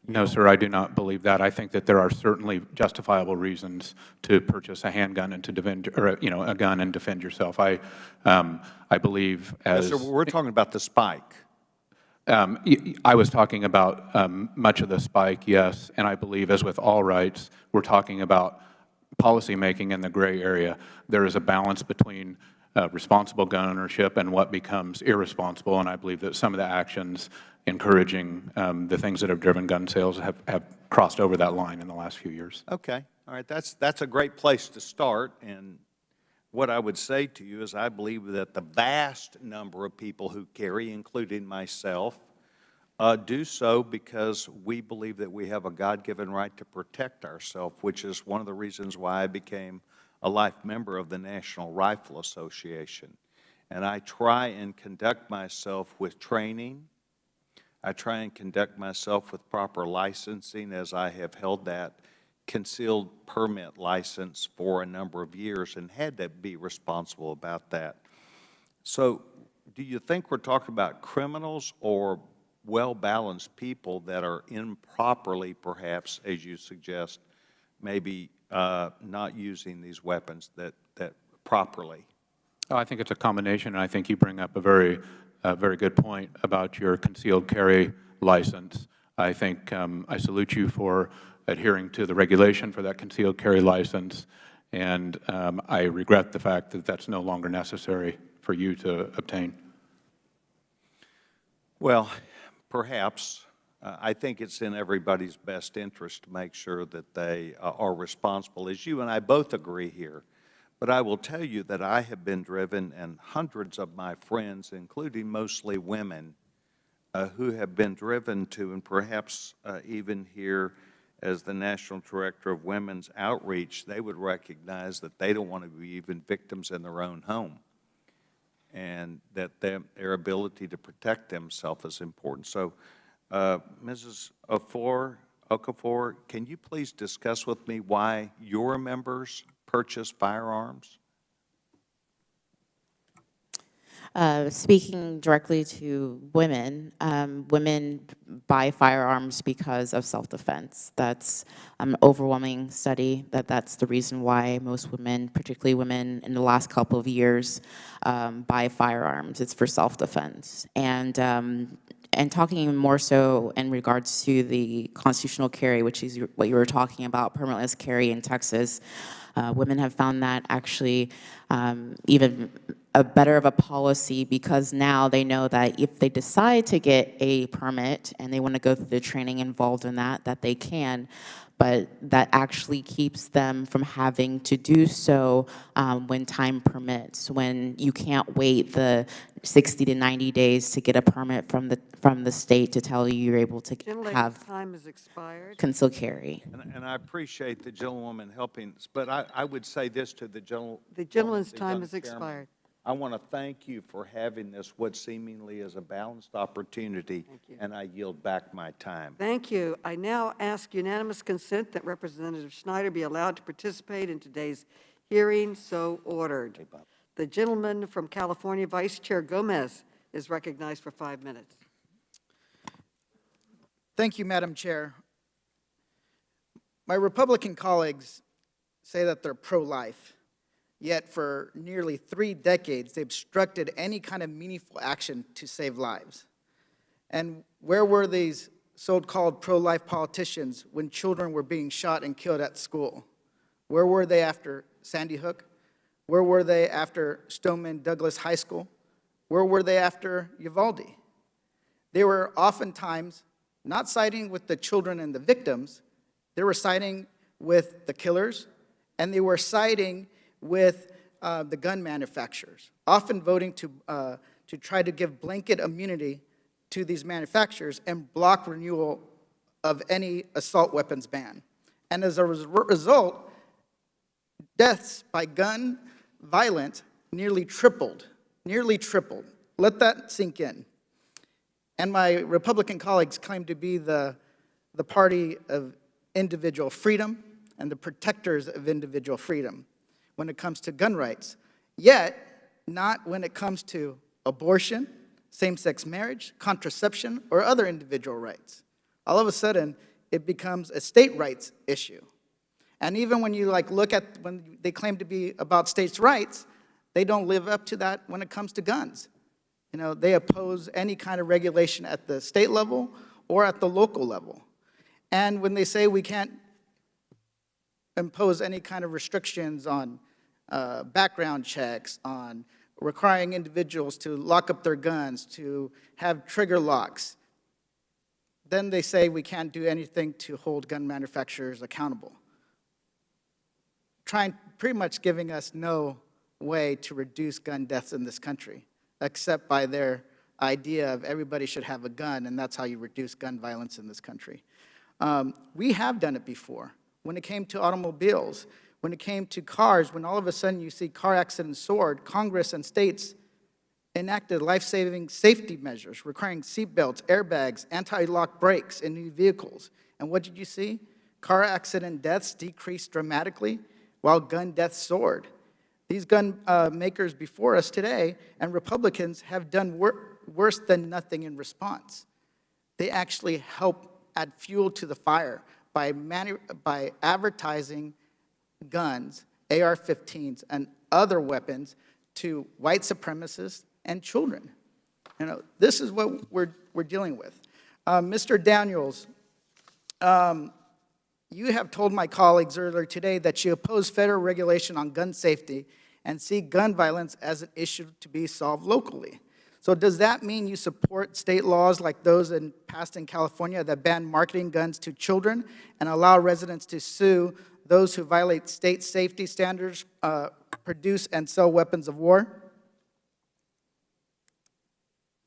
No, sir, I do not believe that. I think that there are certainly justifiable reasons to purchase a handgun and to defend, or a gun and defend yourself. I believe as Yes, sir, we're talking about the spike. I was talking about much of the spike, yes, and I believe, as with all rights, we're talking about policymaking in the gray area. There is a balance between responsible gun ownership and what becomes irresponsible, and I believe that some of the actions encouraging the things that have driven gun sales have crossed over that line in the last few years. Okay, all right, that's a great place to start, and what I would say to you is I believe that the vast number of people who carry, including myself, do so because we believe that we have a God-given right to protect ourselves, which is one of the reasons why I became a life member of the National Rifle Association. And I try and conduct myself with training, I try and conduct myself with proper licensing, as I have held that concealed permit license for a number of years and had to be responsible about that. So do you think we're talking about criminals or well-balanced people that are improperly, perhaps, as you suggest, maybe not using these weapons that properly? Oh, I think it's a combination, and I think you bring up a very good point about your concealed carry license. I think I salute you for adhering to the regulation for that concealed carry license, and I regret the fact that that's no longer necessary for you to obtain. Well, perhaps. I think it's in everybody's best interest to make sure that they are responsible, as you and I both agree here. But I will tell you that I have been driven, and hundreds of my friends, including mostly women, who have been driven to, and perhaps even here as the National Director of Women's Outreach, they would recognize that they don't want to be even victims in their own home, and that their ability to protect themselves is important. So, Mrs. Okafor, can you please discuss with me why your members purchase firearms? Speaking directly to women, women buy firearms because of self-defense. That's an overwhelming study that's the reason why most women, particularly women in the last couple of years, buy firearms. It's for self-defense. And talking more so in regards to the constitutional carry, which is what you were talking about, permitless carry in Texas, women have found that actually even a better of a policy, because now they know that if they decide to get a permit and they want to go through the training involved in that they can, but that actually keeps them from having to do so when time permits, when you can't wait the 60 to 90 days to get a permit from the state to tell you you're able to have time has expired. concealed carry. And I appreciate the gentlewoman helping us, but I would say this to the gentleman. The gentleman's time has expired. I want to thank you for having this, what seemingly is a balanced opportunity, and I yield back my time. Thank you. I now ask unanimous consent that Representative Schneider be allowed to participate in today's hearing, so ordered. The gentleman from California, Vice Chair Gomez, is recognized for 5 minutes. Thank you, Madam Chair. My Republican colleagues say that they're pro-life, yet for nearly 3 decades, they've obstructed any kind of meaningful action to save lives. And where were these so-called pro-life politicians when children were being shot and killed at school? Where were they after Sandy Hook? Where were they after Stoneman Douglas High School? Where were they after Uvalde? They were oftentimes not siding with the children and the victims. They were siding with the killers, and they were siding with the gun manufacturers, often voting to try to give blanket immunity to these manufacturers and block renewal of any assault weapons ban. And as a result, deaths by gun violence nearly tripled. Let that sink in. And my Republican colleagues claim to be the party of individual freedom and the protectors of individual freedom when it comes to gun rights, yet not when it comes to abortion, same-sex marriage, contraception, or other individual rights. All of a sudden, it becomes a state rights issue. And even when you look at when they claim to be about states' rights, they don't live up to that when it comes to guns. You know, they oppose any kind of regulation at the state level or at the local level. And when they say we can't impose any kind of restrictions on background checks, on requiring individuals to lock up their guns, to have trigger locks, then they say we can't do anything to hold gun manufacturers accountable. Pretty much giving us no way to reduce gun deaths in this country, except by their idea of everybody should have a gun, and that's how you reduce gun violence in this country. We have done it before. When it came to automobiles, when it came to cars, when all of a sudden you see car accidents soared, Congress and states enacted life-saving safety measures requiring seatbelts, airbags, anti-lock brakes in new vehicles. And what did you see? Car accident deaths decreased dramatically while gun deaths soared. These gun makers before us today and Republicans have done worse than nothing in response. They actually help add fuel to the fire by advertising guns, AR-15s, and other weapons to white supremacists and children. You know, this is what we're dealing with. Mr. Daniels, you have told my colleagues earlier today that you oppose federal regulation on gun safety and see gun violence as an issue to be solved locally. So does that mean you support state laws like those passed in California that ban marketing guns to children and allow residents to sue those who violate state safety standards, produce and sell weapons of war?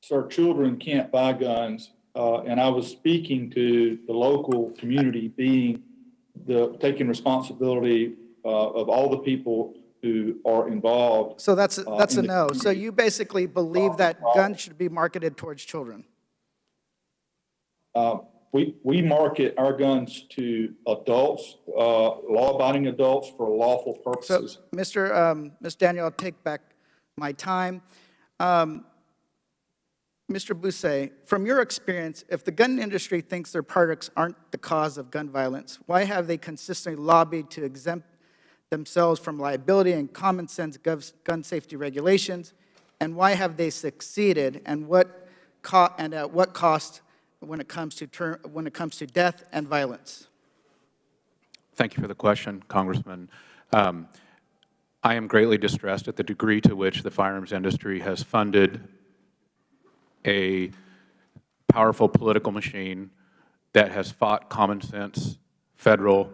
Sir, children can't buy guns, and I was speaking to the local community taking responsibility of all the people who are involved. So that's a no. So you basically believe that guns should be marketed towards children? We market our guns to adults, law-abiding adults for lawful purposes. So, Mr. Daniel, I'll take back my time. Mr. Bousset, from your experience, if the gun industry thinks their products aren't the cause of gun violence, why have they consistently lobbied to exempt themselves from liability and common sense gun safety regulations? And why have they succeeded? And at what cost when it comes to death and violence? Thank you for the question, Congressman. I am greatly distressed at the degree to which the firearms industry has funded a powerful political machine that has fought common sense federal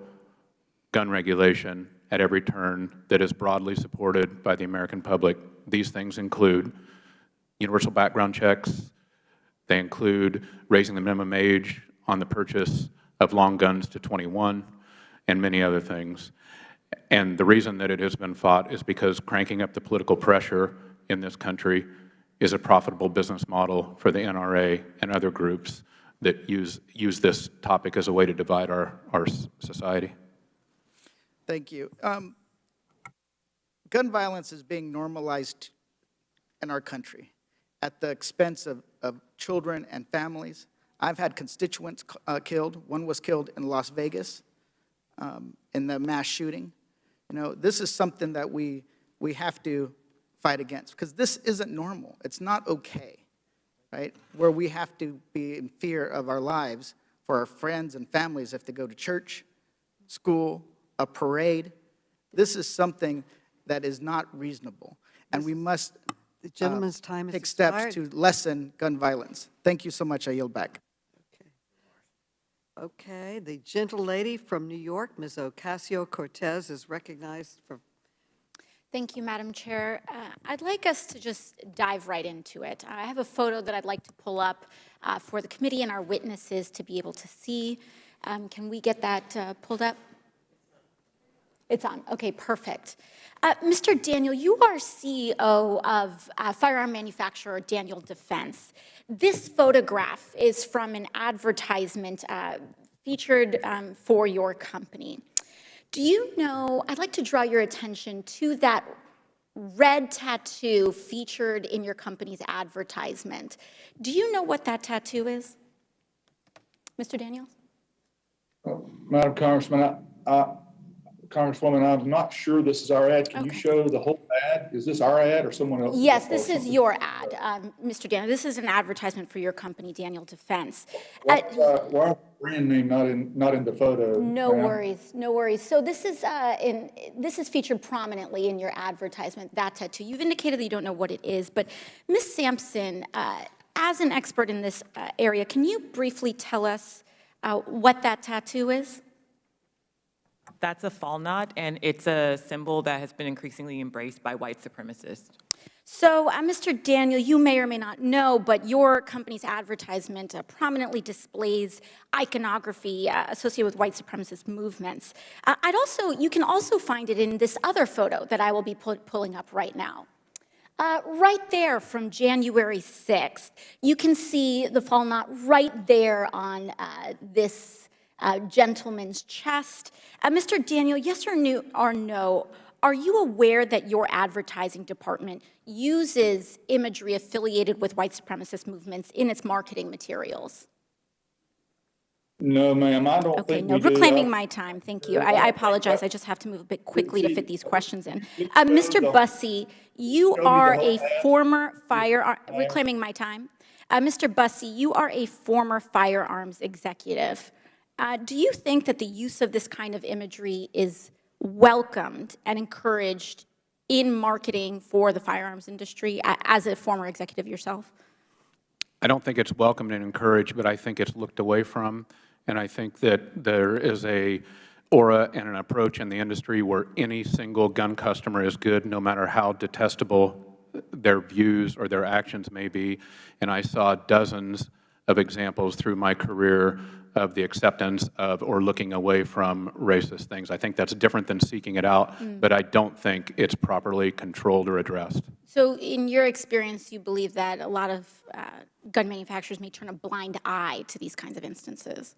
gun regulation at every turn that is broadly supported by the American public. These things include universal background checks. They include raising the minimum age on the purchase of long guns to 21 and many other things. And the reason that it has been fought is because cranking up the political pressure in this country is a profitable business model for the NRA and other groups that use this topic as a way to divide our society. Thank you. Gun violence is being normalized in our country at the expense of children and families. I've had constituents killed. One was killed in Las Vegas in the mass shooting. You know, this is something that we have to fight against, because this isn't normal. It's not okay, right? Where we have to be in fear of our lives for our friends and families if they go to church, school, a parade. This is something that is not reasonable, and we must the gentleman's time is take steps to lessen gun violence. Thank you so much. I yield back. Okay, the gentle lady from New York, Ms. Ocasio-Cortez, is recognized for. Thank you, Madam Chair. I'd like us to just dive right into it. I have a photo that I'd like to pull up for the committee and our witnesses to be able to see. Can we get that pulled up? It's on. Okay, perfect. Mr. Daniel, you are CEO of firearm manufacturer Daniel Defense. This photograph is from an advertisement featured for your company. Do you know, I'd like to draw your attention to that red tattoo featured in your company's advertisement. Do you know what that tattoo is? Mr. Daniels? Madam Congresswoman, I'm not sure this is our ad. Can you show the whole ad? Is this our ad or someone else's? Yes, this is your ad, Mr. Daniel. This is an advertisement for your company, Daniel Defense. Why is the brand name not in the photo? No worries, no worries. So this is featured prominently in your advertisement, that tattoo. You've indicated that you don't know what it is, but Ms. Sampson, as an expert in this area, can you briefly tell us what that tattoo is? That's a fall knot, and it's a symbol that has been increasingly embraced by white supremacists. So, Mr. Daniel, you may or may not know, but your company's advertisement prominently displays iconography associated with white supremacist movements. You can also find it in this other photo that I will be pulling up right now. Right there from January 6th. You can see the fall knot right there on this gentleman's chest. Mr. Daniel, yes or no, are you aware that your advertising department uses imagery affiliated with white supremacist movements in its marketing materials? No, ma'am, I don't Okay, think no, we do. reclaiming my time, thank you. I apologize, I just have to move a bit quickly to fit these questions in. Mr. Bussey, you are a former reclaiming my time. Mr. Bussey, you are a former firearms executive. Do you think that the use of this kind of imagery is welcomed and encouraged in marketing for the firearms industry as a former executive yourself? I don't think it's welcomed and encouraged, but I think it's looked away from. And I think that there is a aura and an approach in the industry where any single gun customer is good, no matter how detestable their views or their actions may be. And I saw dozens of examples through my career of the acceptance of or looking away from racist things. I think that's different than seeking it out, but I don't think it's properly controlled or addressed. So in your experience, you believe that a lot of gun manufacturers may turn a blind eye to these kinds of instances?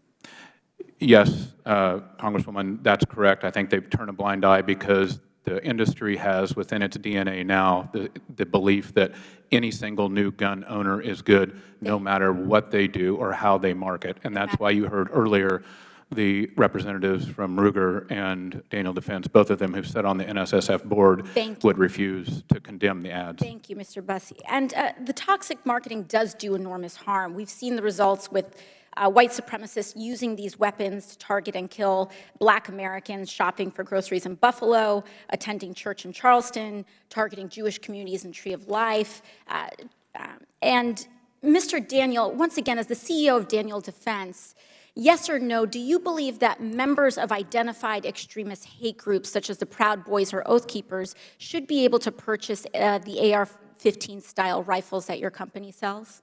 Yes, Congresswoman, that's correct. I think they've turned a blind eye because the industry has within its DNA now the belief that any single new gun owner is good no matter what they do or how they market. And that's why you heard earlier the representatives from Ruger and Daniel Defense, both of them who sat on the NSSF board, would refuse to condemn the ads. Thank you, Mr. Bussey. And the toxic marketing does do enormous harm. We've seen the results with white supremacists using these weapons to target and kill Black Americans shopping for groceries in Buffalo, attending church in Charleston, targeting Jewish communities in Tree of Life. And Mr. Daniel, once again, as the CEO of Daniel Defense, yes or no, do you believe that members of identified extremist hate groups, such as the Proud Boys or Oath Keepers, should be able to purchase the AR-15 style rifles that your company sells?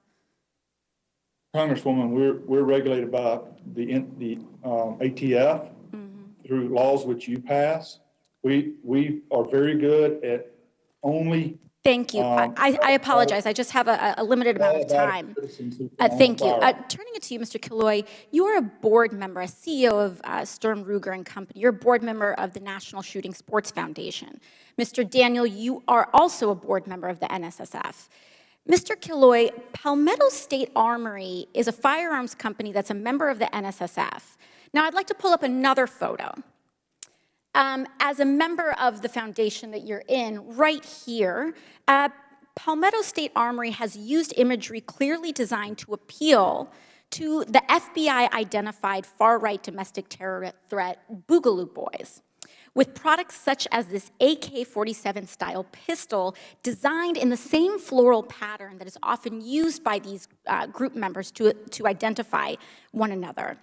Congresswoman, we're regulated by the ATF through laws which you pass. We are very good at only. Thank you. I apologize. I just have a limited amount of time. Thank you. Turning it to you, Mr. Killoy, you are a board member, a CEO of Sturm, Ruger and Company. You're a board member of the National Shooting Sports Foundation. Mr. Daniel, you are also a board member of the NSSF. Mr. Killoy, Palmetto State Armory is a firearms company that's a member of the NSSF. Now, I'd like to pull up another photo. As a member of the foundation that you're in, right here, Palmetto State Armory has used imagery clearly designed to appeal to the FBI-identified far-right domestic terror threat, Boogaloo Boys, with products such as this AK-47 style pistol designed in the same floral pattern that is often used by these group members to identify one another.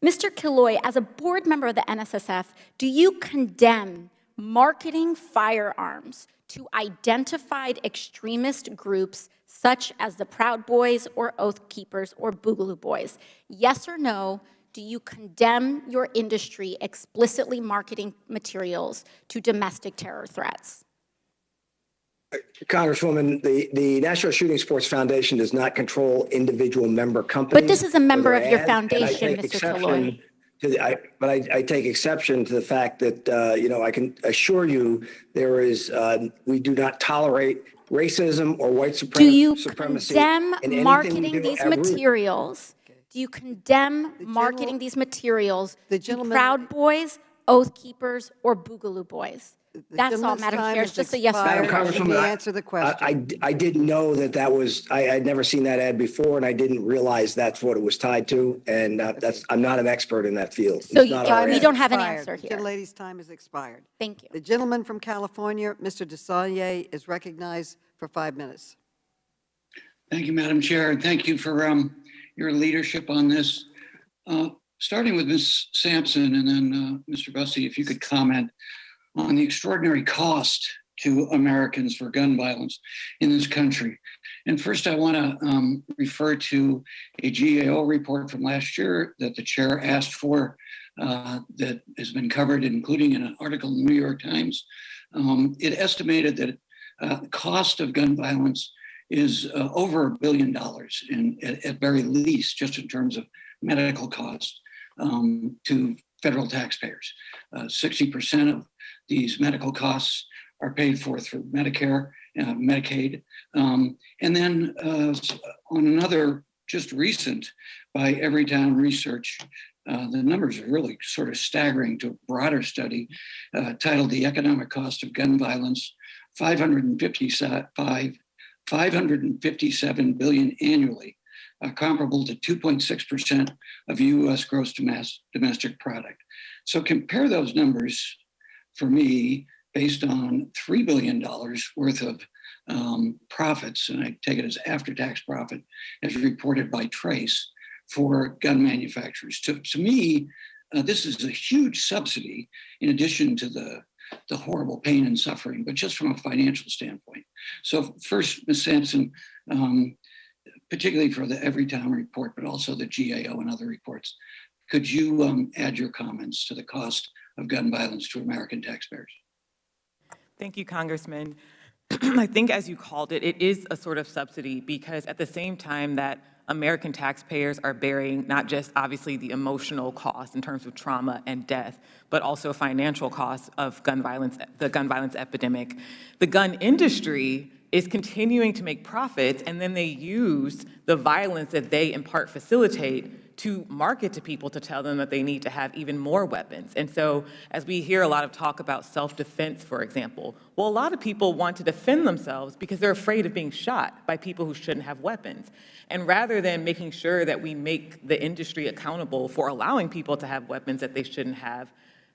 Mr. Killoy, as a board member of the NSSF, do you condemn marketing firearms to identified extremist groups such as the Proud Boys or Oath Keepers or Boogaloo Boys? Yes or no? Do you condemn your industry explicitly marketing materials to domestic terror threats? Congresswoman, the National Shooting Sports Foundation does not control individual member companies. But this is a member of your foundation, Mr. Killoy. But I take exception to the fact that, I can assure you there is, we do not tolerate racism or white supremacy. Do you condemn marketing these materials? Do you condemn marketing these materials to Proud Boys, Oath Keepers, or Boogaloo Boys? That's all, Madam Chair. It's just a yes or no. Congresswoman, answer the question. I didn't know that was, I'd never seen that ad before, and I didn't realize that's what it was tied to, and I'm not an expert in that field. So we don't have an answer here. The lady's time has expired. Thank you. The gentleman from California, Mr. DeSaulnier, is recognized for 5 minutes. Thank you, Madam Chair, and thank you for your leadership on this. Starting with Ms. Sampson and then Mr. Bussey, if you could comment on the extraordinary cost to Americans for gun violence in this country. And first, I want to refer to a GAO report from last year that the chair asked for that has been covered, including in an article in the New York Times. It estimated that The cost of gun violence is over $1 billion at very least, just in terms of medical costs to federal taxpayers. 60% of these medical costs are paid for through Medicare, Medicaid. And then on another just recent by Everytown Research, the numbers are really sort of staggering to a broader study titled The Economic Cost of Gun Violence, $557 billion annually, comparable to 2.6% of US gross domestic product. So compare those numbers for me based on $3 billion worth of profits, and I take it as after-tax profit, as reported by Trace for gun manufacturers. To me, this is a huge subsidy in addition to the horrible pain and suffering, but just from a financial standpoint. So first, Ms. Sampson, particularly for the Everytown report, but also the GAO and other reports, could you add your comments to the cost of gun violence to American taxpayers? Thank you, Congressman. I think, as you called it, it is a sort of subsidy because at the same time that American taxpayers are bearing not just obviously the emotional cost in terms of trauma and death, but also financial costs of gun violence, the gun violence epidemic, the gun industry is continuing to make profits, and then they use the violence that they in part facilitate to market to people to tell them that they need to have even more weapons. And so as we hear a lot of talk about self-defense, for example, well, a lot of people want to defend themselves because they're afraid of being shot by people who shouldn't have weapons. And rather than making sure that we make the industry accountable for allowing people to have weapons that they shouldn't have,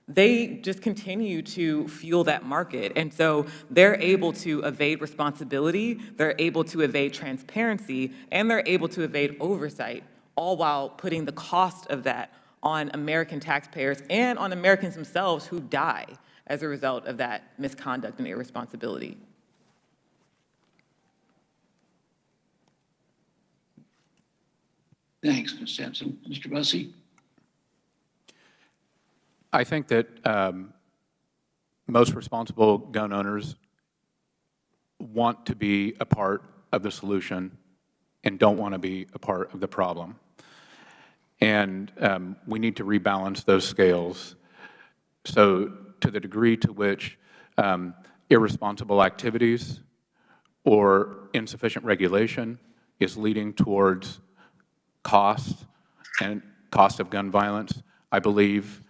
they just continue to fuel that market. And so they're able to evade responsibility, they're able to evade transparency, and they're able to evade oversight, all while putting the cost of that on American taxpayers and on Americans themselves who die as a result of that misconduct and irresponsibility. Thanks, Ms. Sampson. Mr. Bussey? I think that most responsible gun owners want to be a part of the solution and don't want to be a part of the problem. And we need to rebalance those scales. So to the degree to which irresponsible activities or insufficient regulation is leading towards cost and cost of gun violence, I believe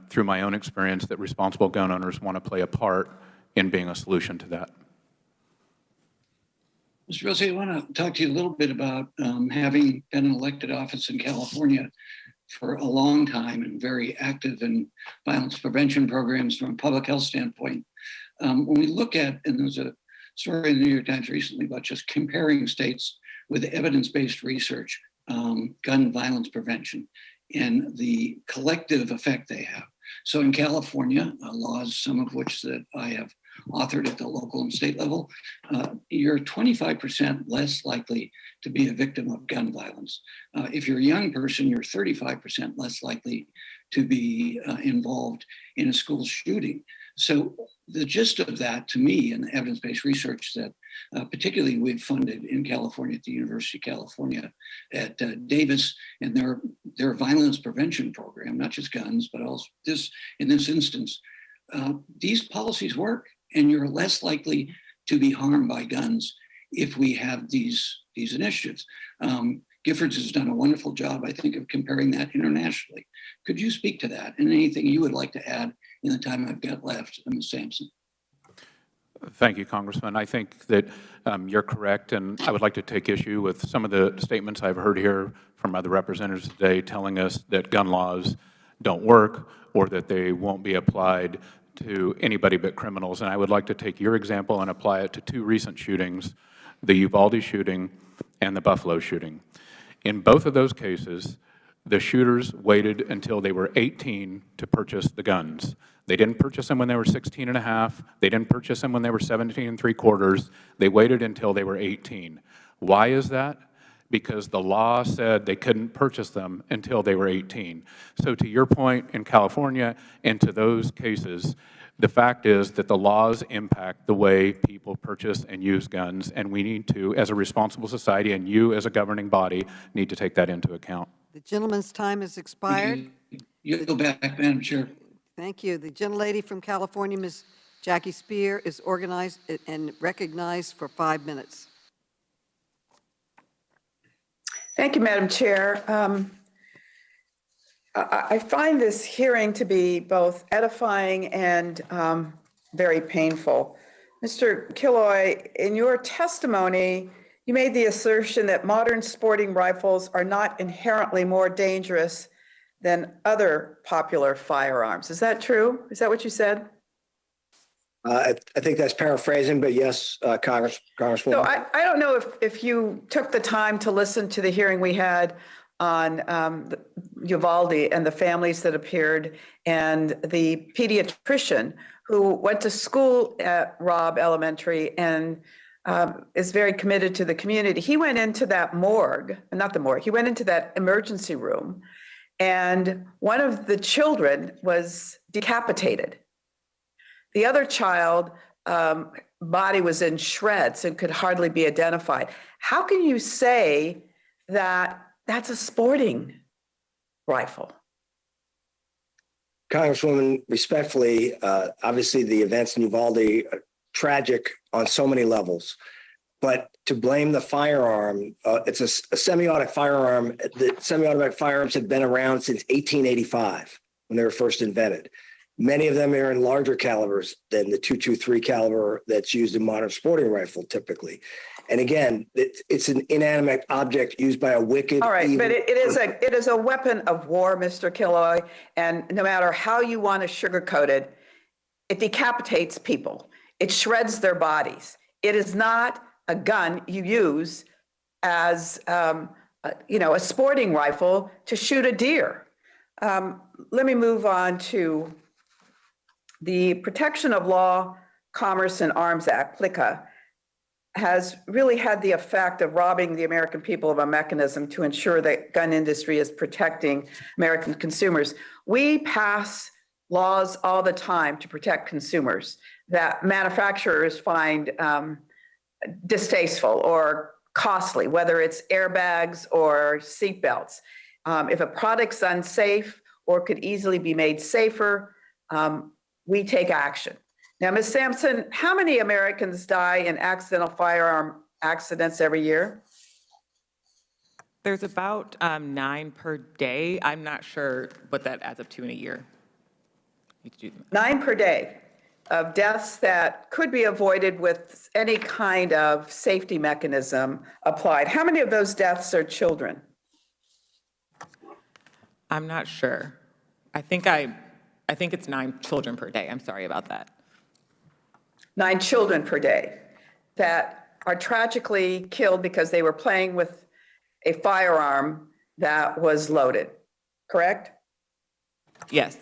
through my own experience that responsible gun owners want to play a part in being a solution to that. Mr. Bussey, I want to talk to you a little bit about having been in elected office in California for a long time and very active in violence prevention programs from a public health standpoint. When we look at, and there's a story in the New York Times recently about just comparing states with evidence-based research, gun violence prevention, and the collective effect they have. So in California, laws, some of which that I have authored at the local and state level, you're 25% less likely to be a victim of gun violence. If you're a young person, you're 35% less likely to be involved in a school shooting. So the gist of that, to me, and the evidence-based research that particularly we've funded in California at the University of California at Davis and their violence prevention program, not just guns, but also in this instance, these policies work, and you're less likely to be harmed by guns if we have these initiatives. Giffords has done a wonderful job, I think, of comparing that internationally. Could you speak to that and anything you would like to add in the time I've got left, Ms. Sampson? Thank you, Congressman. I think that you're correct, and I would like to take issue with some of the statements I've heard here from other representatives today telling us that gun laws don't work or that they won't be applied to anybody but criminals. And I would like to take your example and apply it to two recent shootings, the Uvalde shooting and the Buffalo shooting. In both of those cases, the shooters waited until they were 18 to purchase the guns. They didn't purchase them when they were 16 and a half. They didn't purchase them when they were 17 3/4. They waited until they were 18. Why is that? Because the law said they couldn't purchase them until they were 18. So to your point, in California and to those cases, The fact is that the laws impact the way people purchase and use guns, and we need to, as a responsible society, and you as a governing body, need to take that into account. The gentleman's time has expired. You go back, Madam Chair. Thank you. The gentlelady from California, Ms. Jackie Spear, is organized and recognized for 5 minutes. Thank you, Madam Chair. I find this hearing to be both edifying and very painful. Mr. Killoy, in your testimony, you made the assertion that modern sporting rifles are not inherently more dangerous than other popular firearms. Is that true? Is that what you said? I think that's paraphrasing, but yes, Congresswoman. So I don't know if you took the time to listen to the hearing we had on Uvalde and the families that appeared, and the pediatrician who went to school at Robb Elementary and is very committed to the community. He went into that morgue, not the morgue, he went into that emergency room, and one of the children was decapitated. The other child body was in shreds and could hardly be identified. How can you say that that's a sporting rifle? Congresswoman, respectfully, obviously the events in Uvalde are tragic on so many levels, but to blame the firearm, it's a semi-automatic firearm. The semi-automatic firearms have been around since 1885 when they were first invented. Many of them are in larger calibers than the .223 caliber that's used in modern sporting rifle typically. And again, it's an inanimate object used by a wicked. All right, evil, but it is a weapon of war, Mr. Killoy, and no matter how you want to sugarcoat it, it decapitates people. It shreds their bodies. It is not a gun you use as a sporting rifle to shoot a deer. Let me move on to the Protection of Law, Commerce, and Arms Act, PLCA, has really had the effect of robbing the American people of a mechanism to ensure that gun industry is protecting American consumers. We pass laws all the time to protect consumers that manufacturers find distasteful or costly, whether it's airbags or seatbelts. If a product's unsafe or could easily be made safer, we take action. Now, Ms. Sampson, how many Americans die in accidental firearm accidents every year? There's about 9 per day. I'm not sure what that adds up to in a year. 9 per day of deaths that could be avoided with any kind of safety mechanism applied. How many of those deaths are children? I'm not sure. I think it's 9 children per day. I'm sorry about that. 9 children per day that are tragically killed because they were playing with a firearm that was loaded, correct? Yes.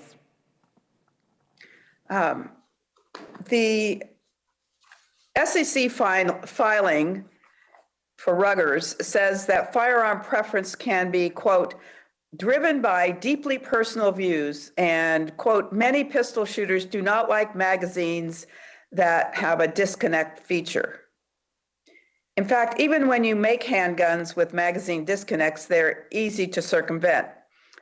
The SEC filing for Ruggers says that firearm preference can be, quote, driven by deeply personal views, and, quote, many pistol shooters do not like magazines that have a disconnect feature. In fact, even when you make handguns with magazine disconnects, they're easy to circumvent.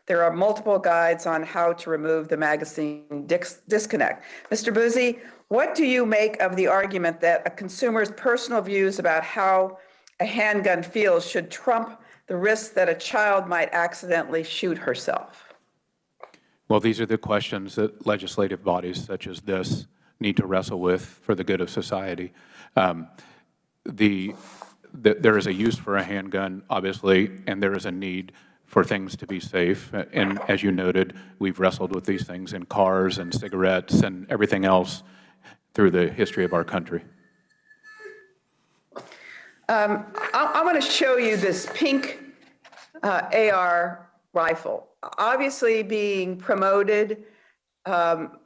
There are multiple guides on how to remove the magazine disconnect. Mr. Buzzi, what do you make of the argument that a consumer's personal views about how a handgun feels should trump the risk that a child might accidentally shoot herself? Well, these are the questions that legislative bodies such as this need to wrestle with for the good of society. There is a use for a handgun, obviously, and there is a need for things to be safe. And as you noted, we've wrestled with these things in cars and cigarettes and everything else through the history of our country. I want to show you this pink AR rifle, obviously being promoted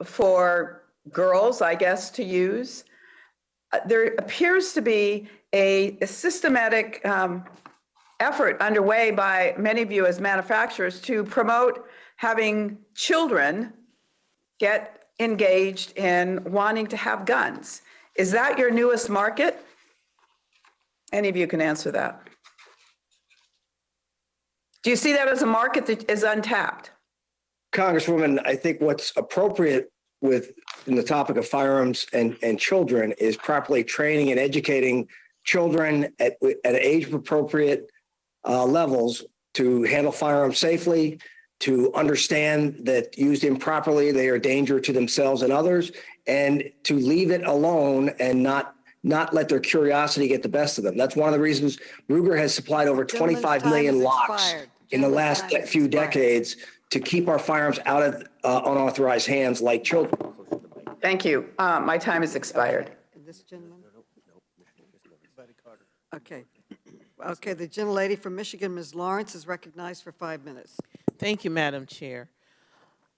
for girls, I guess, to use. There appears to be a systematic effort underway by many of you as manufacturers to promote having children get engaged in wanting to have guns. Is that your newest market? Any of you can answer that. Do you see that as a market that is untapped? Congresswoman, I think what's appropriate in the topic of firearms and children is properly training and educating children at age appropriate levels to handle firearms safely, to understand that used improperly, they are a danger to themselves and others, and to leave it alone and not let their curiosity get the best of them. That's one of the reasons Ruger has supplied over 25 million locks in the last few decades to keep our firearms out of unauthorized hands like children. Thank you. My time has expired. This gentleman? Okay. Okay, the gentlelady from Michigan, Ms. Lawrence, is recognized for 5 minutes. Thank you, Madam Chair.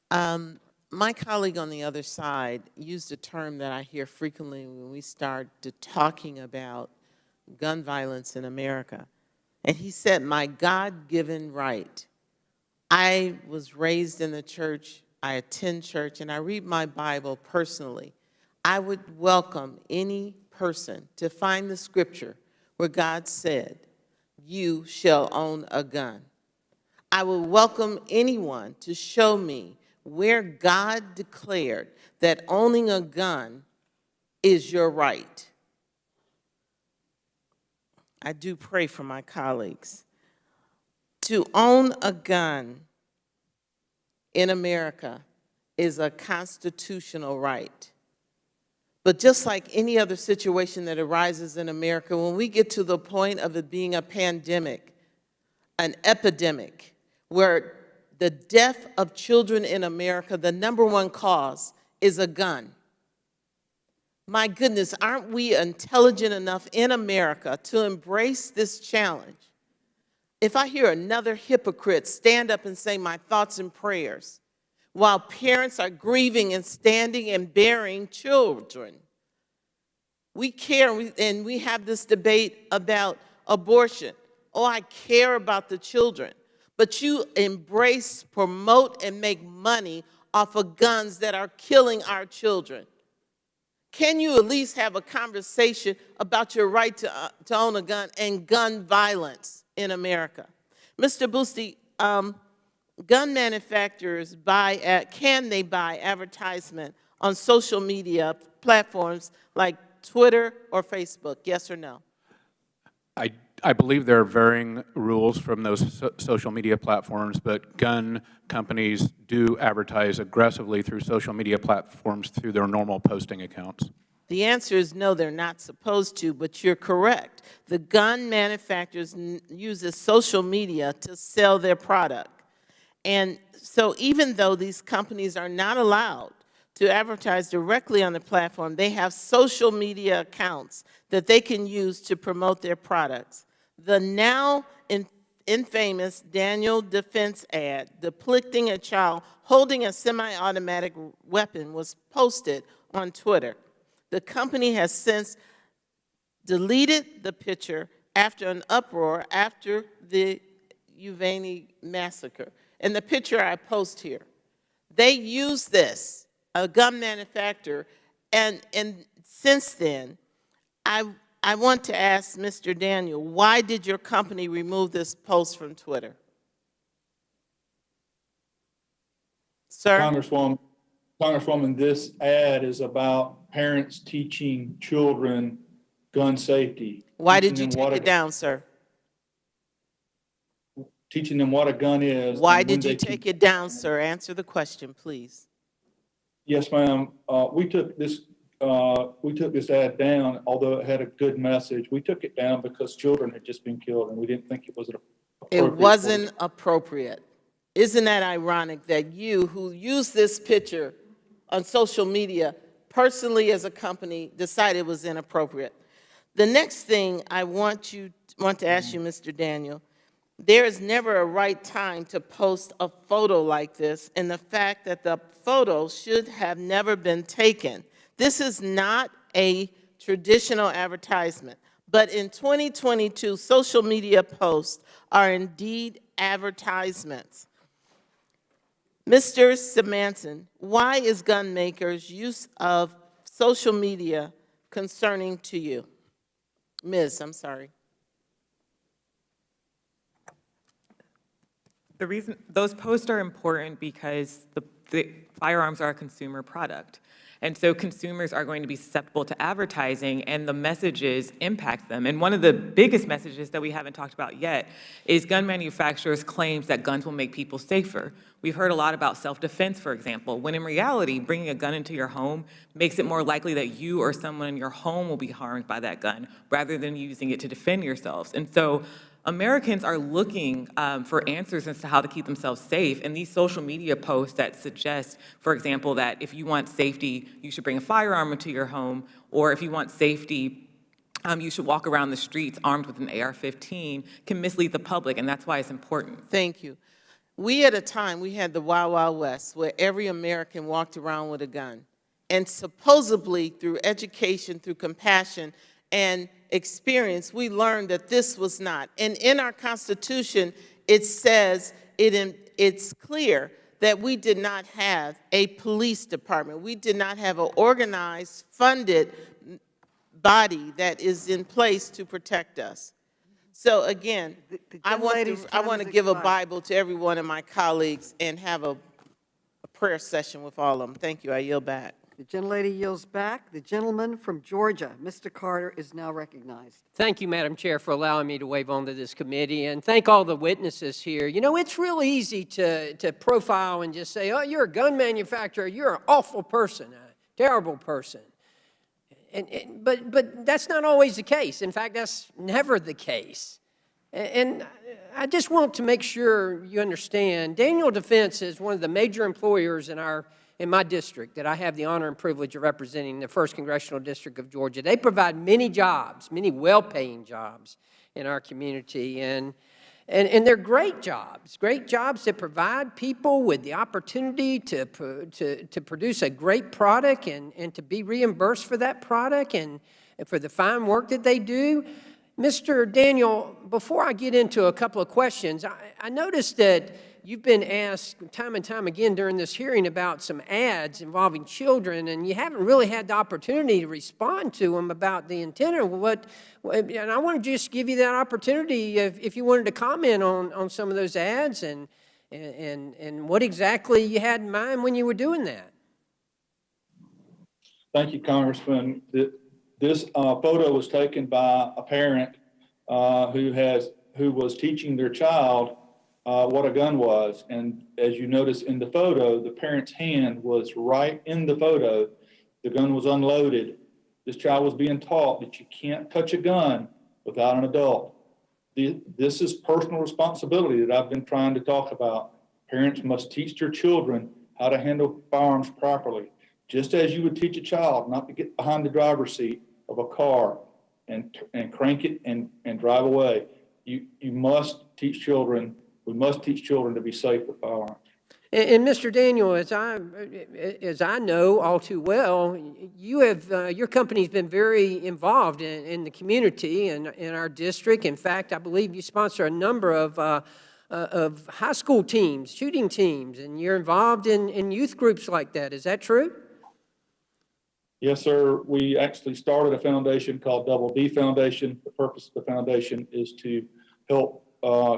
My colleague on the other side used a term that I hear frequently when we start talking about gun violence in America. And he said, my God-given right. I was raised in the church, I attend church, and I read my Bible personally. I would welcome any person to find the scripture where God said, you shall own a gun. I would welcome anyone to show me where God declared that owning a gun is your right. I do pray for my colleagues. To own a gun in America is a constitutional right. But just like any other situation that arises in America, when we get to the point of it being a pandemic, an epidemic, where the death of children in America, the #1 cause is a gun. My goodness, aren't we intelligent enough in America to embrace this challenge? If I hear another hypocrite stand up and say my thoughts and prayers while parents are grieving and standing and burying children, we care and we have this debate about abortion. Oh, I care about the children. But you embrace, promote, and make money off of guns that are killing our children. Can you at least have a conversation about your right to own a gun and gun violence in America? Mr. Boosty, gun manufacturers can they buy advertisement on social media platforms like Twitter or Facebook, yes or no? I believe there are varying rules from those social media platforms, but gun companies do advertise aggressively through social media platforms through their normal posting accounts. The answer is no, they're not supposed to, but you're correct. The gun manufacturers use social media to sell their product. And so even though these companies are not allowed to advertise directly on the platform, they have social media accounts that they can use to promote their products. The now infamous Daniel Defense ad depicting a child holding a semi-automatic weapon was posted on Twitter. The company has since deleted the picture after an uproar after the Uvalde massacre. And the picture I post here, they use this, a gun manufacturer, and since then, I want to ask Mr. Daniel, why did your company remove this post from Twitter? Sir? Congresswoman, this ad is about parents teaching children gun safety. Why did you take it down, sir? Teaching them what a gun is. Why did you take it down, sir? Answer the question, please. Yes, ma'am. We took this ad down, although it had a good message. We took it down because children had just been killed, and we didn't think it was appropriate. It wasn't appropriate. Isn't that ironic that you, who use this picture on social media, personally as a company, decided it was inappropriate? The next thing I want to ask you, Mr. Daniel, there is never a right time to post a photo like this, and the fact that the photo should have never been taken. This is not a traditional advertisement, but in 2022, social media posts are indeed advertisements. Mr. Simanson, why is Gunmaker's use of social media concerning to you? Ms., I'm sorry. The reason those posts are important because the firearms are a consumer product. And so consumers are going to be susceptible to advertising and the messages impact them. And one of the biggest messages that we haven't talked about yet is gun manufacturers' claims that guns will make people safer. We've heard a lot about self-defense, for example, when in reality, bringing a gun into your home makes it more likely that you or someone in your home will be harmed by that gun rather than using it to defend yourselves. And so Americans are looking for answers as to how to keep themselves safe, and these social media posts that suggest, for example, that if you want safety, you should bring a firearm into your home, or if you want safety, you should walk around the streets armed with an AR-15, can mislead the public, and that's why it's important. Thank you. We at a time, we had the Wild Wild West, where every American walked around with a gun. And supposedly, through education, through compassion, and experience, we learned that this was not. And in our Constitution, it says, it's clear that we did not have a police department. We did not have an organized, funded body that is in place to protect us. So again, I want to give a Bible to every one of my colleagues and have a prayer session with all of them. Thank you. I yield back. The gentlelady yields back. The gentleman from Georgia, Mr. Carter, is now recognized. Thank you, Madam Chair, for allowing me to wave onto this committee, and thank all the witnesses here. You know, it's real easy to profile and just say, oh, you're a gun manufacturer, you're an awful person, a terrible person. But that's not always the case. In fact, that's never the case. And I just want to make sure you understand, Daniel Defense is one of the major employers in my district that I have the honor and privilege of representing, the 1st Congressional District of Georgia. They provide many jobs, many well-paying jobs in our community, and they're great jobs that provide people with the opportunity to produce a great product and to be reimbursed for that product and for the fine work that they do. Mr. Daniel, before I get into a couple of questions, I noticed that you've been asked time and time again during this hearing about some ads involving children, and you haven't really had the opportunity to respond to them about the intent of what, and I want to just give you that opportunity if you wanted to comment on some of those ads and what exactly you had in mind when you were doing that. Thank you, Congressman. This photo was taken by a parent who was teaching their child what a gun was. And as you notice in the photo, the parent's hand was right in the photo. The gun was unloaded. This child was being taught that you can't touch a gun without an adult. This is personal responsibility that I've been trying to talk about. Parents must teach their children how to handle firearms properly. Just as you would teach a child not to get behind the driver's seat of a car and crank it and drive away. You must teach children, we must teach children to be safe with firearms. And Mr. Daniel, as I know all too well, you have your company's been very involved in the community and in our district. In fact, I believe you sponsor a number of high school teams, shooting teams, and you're involved in youth groups like that. Is that true? Yes, sir. We actually started a foundation called Double D Foundation. The purpose of the foundation is to help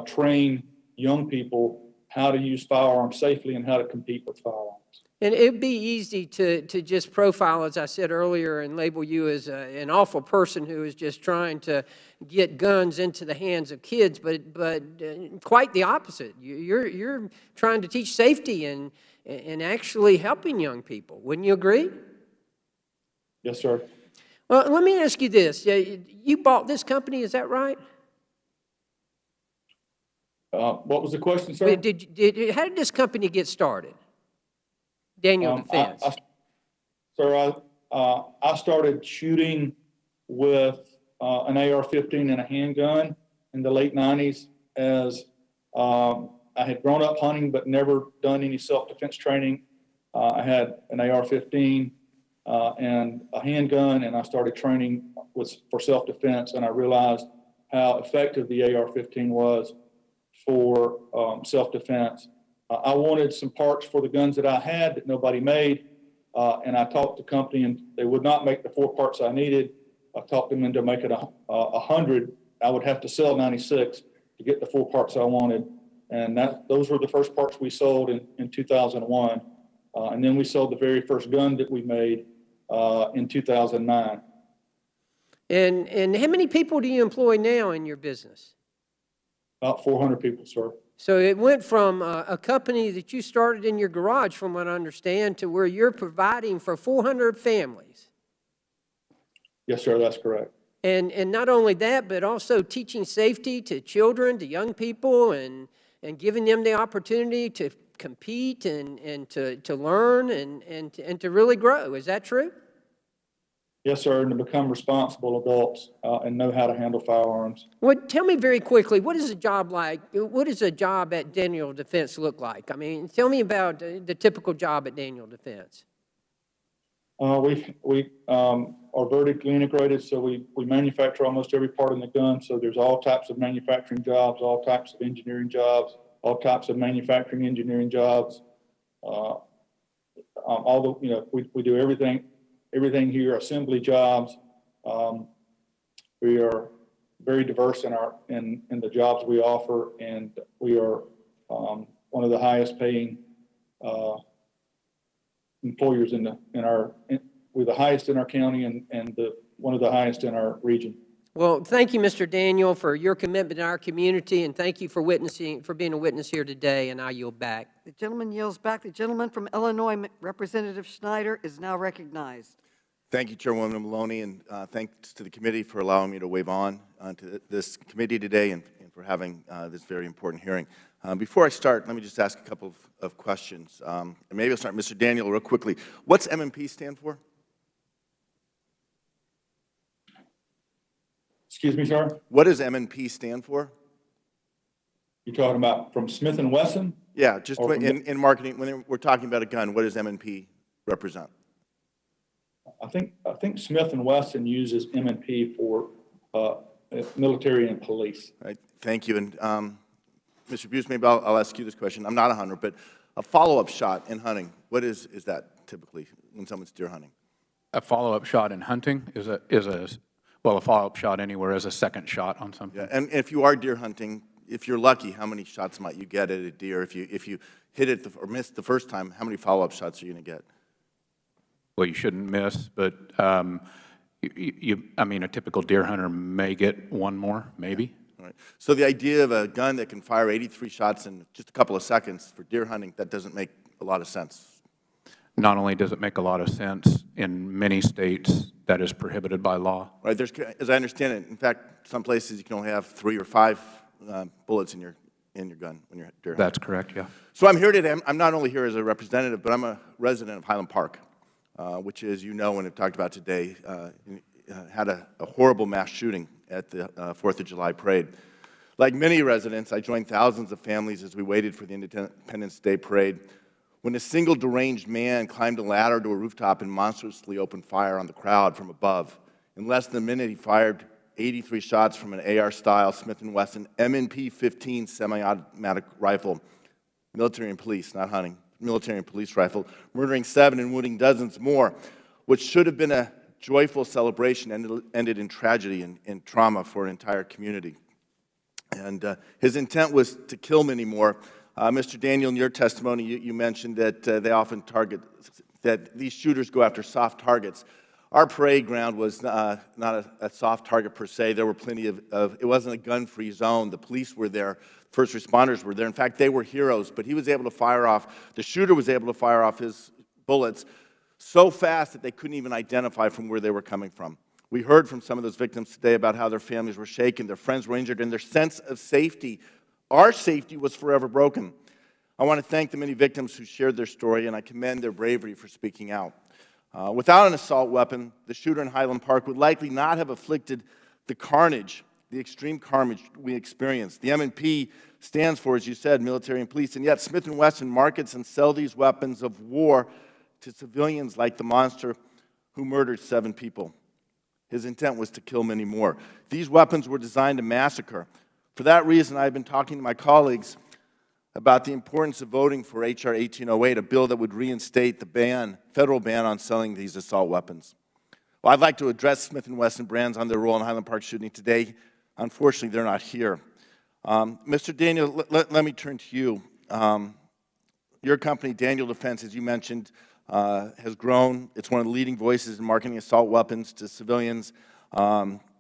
train young people how to use firearms safely and how to compete with firearms. And it'd be easy to just profile, as I said earlier, and label you as an awful person who is just trying to get guns into the hands of kids, but quite the opposite. You're trying to teach safety and actually helping young people. Wouldn't you agree? Yes, sir. Well, let me ask you this. You bought this company, is that right? What was the question, sir? How did this company get started? Daniel Defense. I started shooting with an AR-15 and a handgun in the late 90s as I had grown up hunting but never done any self-defense training. I had an AR-15 and a handgun, and I started training for self-defense, and I realized how effective the AR-15 was for self-defense. I wanted some parts for the guns that I had that nobody made, and I talked to the company, and they would not make the 4 parts I needed. I talked them into making 100. I would have to sell 96 to get the 4 parts I wanted, and those were the first parts we sold in 2001. And then we sold the very first gun that we made in 2009. And how many people do you employ now in your business? About 400 people, sir. So it went from a company that you started in your garage, from what I understand, to where you're providing for 400 families. Yes, sir, that's correct. And not only that, but also teaching safety to children, to young people, and giving them the opportunity to compete and to learn and to really grow. Is that true? Yes, sir, and to become responsible adults and know how to handle firearms. Well, tell me very quickly, what is a job like? What does a job at Daniel Defense look like? I mean, tell me about the typical job at Daniel Defense. We are vertically integrated, so we manufacture almost every part in the gun. So there's all types of manufacturing jobs, all types of engineering jobs, all types of manufacturing engineering jobs. We do everything here, assembly jobs. We are very diverse in the jobs we offer, and we are one of the highest paying employers we're the highest in our county and one of the highest in our region. Well, thank you, Mr. Daniel, for your commitment to our community, and thank you for being a witness here today, and I yield back. The gentleman yields back. The gentleman from Illinois, Representative Schneider, is now recognized. Thank you, Chairwoman Maloney, and thanks to the committee for allowing me to wave on to this committee today and for having this very important hearing. Before I start, let me just ask a couple of questions. And maybe I'll start, Mr. Daniel, real quickly. What's M&P stand for? Excuse me, sir? What does M&P stand for? You're talking about from Smith & Wesson? Yeah, just in marketing, when we're talking about a gun, what does M&P represent? I think Smith & Wesson uses M&P for military and police. Right. Thank you. And Mr. Buse, maybe I'll ask you this question. I'm not a hunter, but a follow-up shot in hunting, what is that typically when someone's deer hunting? A follow-up shot in hunting is a follow-up shot anywhere is a second shot on something. Yeah, and if you are deer hunting, if you're lucky, how many shots might you get at a deer? If you hit it or miss the first time, how many follow-up shots are you going to get? Well, you shouldn't miss, but I mean, a typical deer hunter may get one more, maybe. All right. So the idea of a gun that can fire 83 shots in just a couple of seconds for deer hunting, that doesn't make a lot of sense. Not only does it make a lot of sense, in many states that is prohibited by law. Right. There's, as I understand it, in fact, some places you can only have 3 or 5 bullets in your gun when you're deer hunting. That's correct, yeah. So I'm here today. I'm not only here as a representative, but I'm a resident of Highland Park, which, as you know and have talked about today, had a horrible mass shooting at the 4th of July parade. Like many residents, I joined thousands of families as we waited for the Independence Day parade, when a single deranged man climbed a ladder to a rooftop and monstrously opened fire on the crowd from above. In less than a minute, he fired 83 shots from an AR-style Smith & Wesson M&P 15 semi-automatic rifle, military and police, not hunting, military and police rifle, murdering 7 and wounding dozens more, which should have been a joyful celebration ended in tragedy and trauma for an entire community. And his intent was to kill many more. Mr. Daniel, in your testimony, you mentioned that they often that these shooters go after soft targets. Our parade ground was not a soft target per se. There were plenty of it wasn't a gun-free zone. The police were there. First responders were there. In fact, they were heroes, but he was able to fire off, the shooter was able to fire off his bullets so fast that they couldn't even identify from where they were coming from. We heard from some of those victims today about how their families were shaken, their friends were injured, and their sense of safety, our safety, was forever broken. I want to thank the many victims who shared their story, and I commend their bravery for speaking out. Without an assault weapon, the shooter in Highland Park would likely not have inflicted the carnage, the extreme carnage we experienced. The M&P stands for, as you said, military and police, and yet Smith & Wesson markets and sell these weapons of war to civilians like the monster who murdered 7 people. His intent was to kill many more. These weapons were designed to massacre. For that reason, I've been talking to my colleagues about the importance of voting for H.R. 1808, a bill that would reinstate the federal ban on selling these assault weapons. Well, I'd like to address Smith & Wesson brands on their role in Highland Park shooting today. Unfortunately, they're not here. Mr. Daniel, let me turn to you. Your company, Daniel Defense, as you mentioned, has grown. It's one of the leading voices in marketing assault weapons to civilians.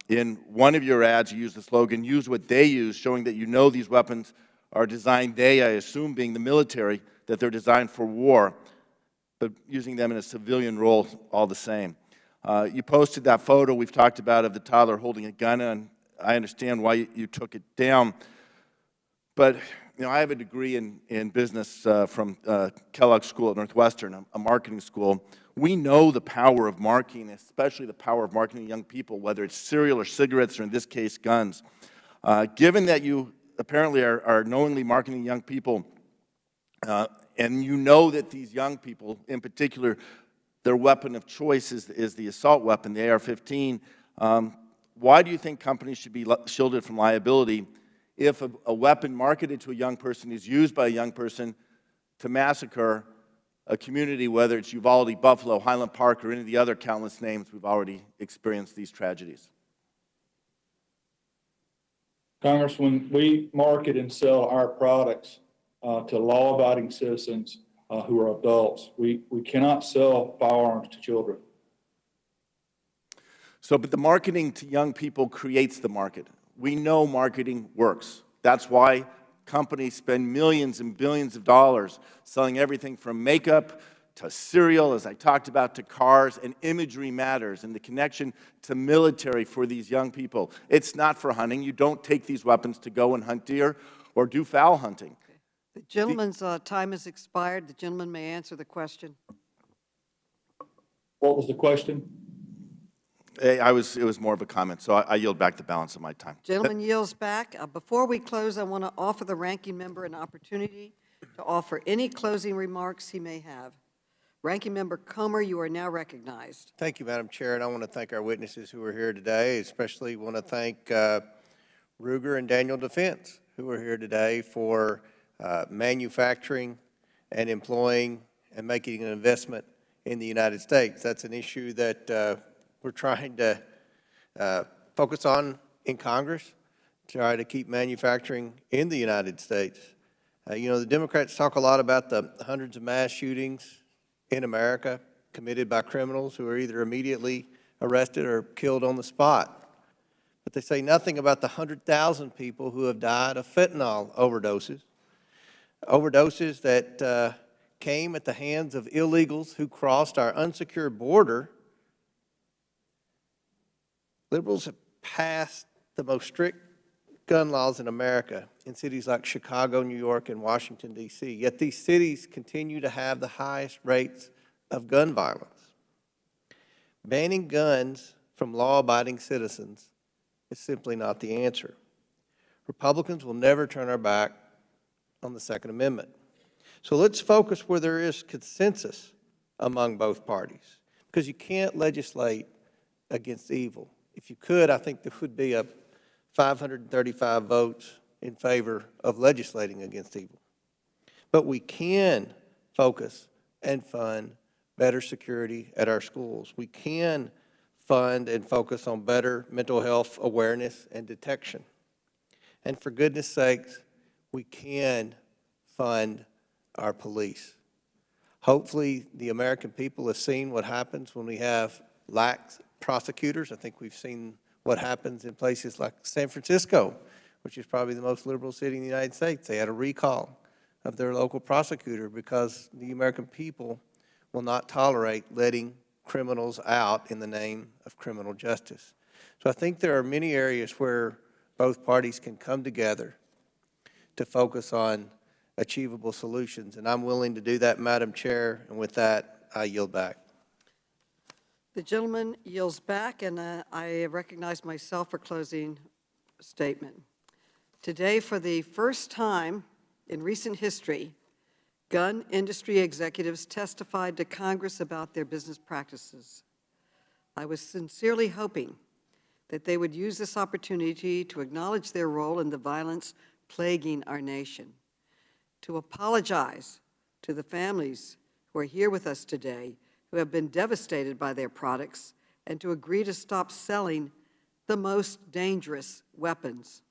In one of your ads, you used the slogan, "Use what they use," showing that you know these weapons are designed, they, I assume, being the military, that they're designed for war, but using them in a civilian role all the same. You posted that photo we've talked about of the toddler holding a gun, and I understand why you took it down. But you know, I have a degree in business from Kellogg School at Northwestern, a marketing school. We know the power of marketing, especially the power of marketing young people, whether it's cereal or cigarettes or, in this case, guns. Given that you apparently are knowingly marketing young people, and you know that these young people, in particular, their weapon of choice is the assault weapon, the AR-15, why do you think companies should be shielded from liability if a weapon marketed to a young person is used by a young person to massacre a community, whether it's Uvalde, Buffalo, Highland Park, or any of the other countless names we've already experienced these tragedies? Congressman, we market and sell our products to law-abiding citizens who are adults. We cannot sell firearms to children. So, but the marketing to young people creates the market. We know marketing works. That's why companies spend millions and billions of dollars selling everything from makeup to cereal, as I talked about, to cars, and imagery matters, and the connection to military for these young people. It's not for hunting. You don't take these weapons to go and hunt deer or do fowl hunting. The gentleman's time has expired. The gentleman may answer the question. What was the question? It was more of a comment, so I yield back the balance of my time. Gentleman yields back. Before we close, I want to offer the ranking member an opportunity to offer any closing remarks he may have. Ranking Member Comer, you are now recognized. Thank you, Madam Chair, and I want to thank our witnesses who are here today. Especially want to thank Ruger and Daniel Defense, who are here today for manufacturing and employing and making an investment in the United States. That's an issue that we're trying to focus on in Congress, try to keep manufacturing in the United States. You know, the Democrats talk a lot about the hundreds of mass shootings in America committed by criminals who are either immediately arrested or killed on the spot. But they say nothing about the 100,000 people who have died of fentanyl overdoses, overdoses that came at the hands of illegals who crossed our unsecured border. Liberals have passed the most strict gun laws in America in cities like Chicago, New York, and Washington, D.C., yet these cities continue to have the highest rates of gun violence. Banning guns from law-abiding citizens is simply not the answer. Republicans will never turn our back on the Second Amendment. So let's focus where there is consensus among both parties, because you can't legislate against evil. If you could, I think there would be 535 votes in favor of legislating against evil. But we can focus and fund better security at our schools. We can fund and focus on better mental health awareness and detection. And for goodness sakes, we can fund our police. Hopefully, the American people have seen what happens when we have lax prosecutors. I think we've seen what happens in places like San Francisco, which is probably the most liberal city in the United States. They had a recall of their local prosecutor because the American people will not tolerate letting criminals out in the name of criminal justice. So I think there are many areas where both parties can come together to focus on achievable solutions, and I'm willing to do that, Madam Chair, and with that, I yield back. The gentleman yields back, and I recognize myself for closing statement. Today, for the first time in recent history, gun industry executives testified to Congress about their business practices. I was sincerely hoping that they would use this opportunity to acknowledge their role in the violence plaguing our nation. to apologize to the families who are here with us today who have been devastated by their products, and to agree to stop selling the most dangerous weapons.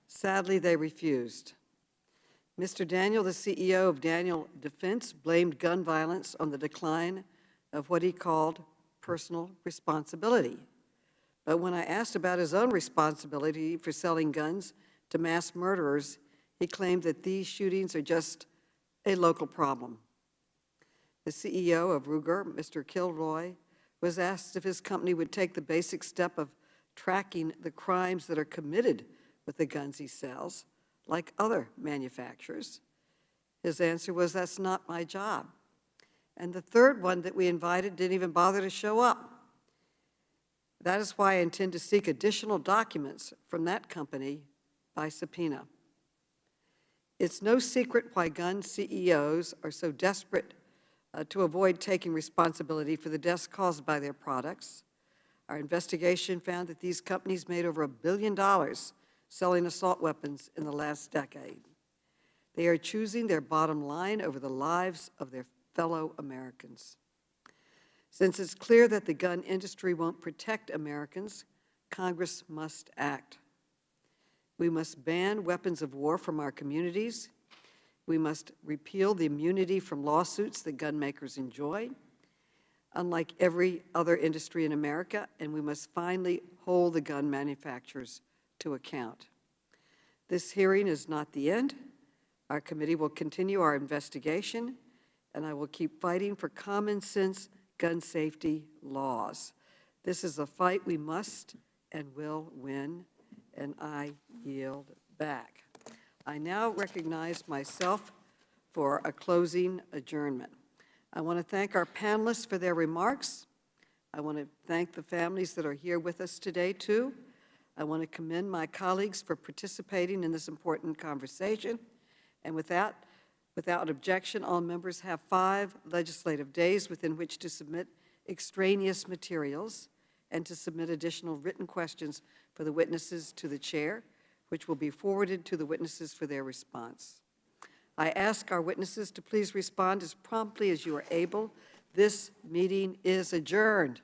Sadly, they refused. Mr. Daniel, the CEO of Daniel Defense, blamed gun violence on the decline of what he called personal responsibility. But when I asked about his own responsibility for selling guns to mass murderers, he claimed that these shootings are just a local problem. The CEO of Ruger, Mr. Kilroy, was asked if his company would take the basic step of tracking the crimes that are committed with the guns he sells, like other manufacturers. His answer was, "That's not my job." And the third one that we invited didn't even bother to show up. That is why I intend to seek additional documents from that company by subpoena. It's no secret why gun CEOs are so desperate to avoid taking responsibility for the deaths caused by their products. Our investigation found that these companies made over $1 billion selling assault weapons in the last decade. They are choosing their bottom line over the lives of their fellow Americans. Since it's clear that the gun industry won't protect Americans, Congress must act. We must ban weapons of war from our communities. We must repeal the immunity from lawsuits that gun makers enjoy, unlike every other industry in America, and we must finally hold the gun manufacturers to account. This hearing is not the end. Our committee will continue our investigation, and I will keep fighting for common sense gun safety laws. This is a fight we must and will win, and I yield back. I now recognize myself for a closing adjournment. I want to thank our panelists for their remarks. I want to thank the families that are here with us today, too. I want to commend my colleagues for participating in this important conversation. And without objection, all members have 5 legislative days within which to submit extraneous materials and to submit additional written questions for the witnesses to the chair, which will be forwarded to the witnesses for their response. I ask our witnesses to please respond as promptly as you are able. This meeting is adjourned.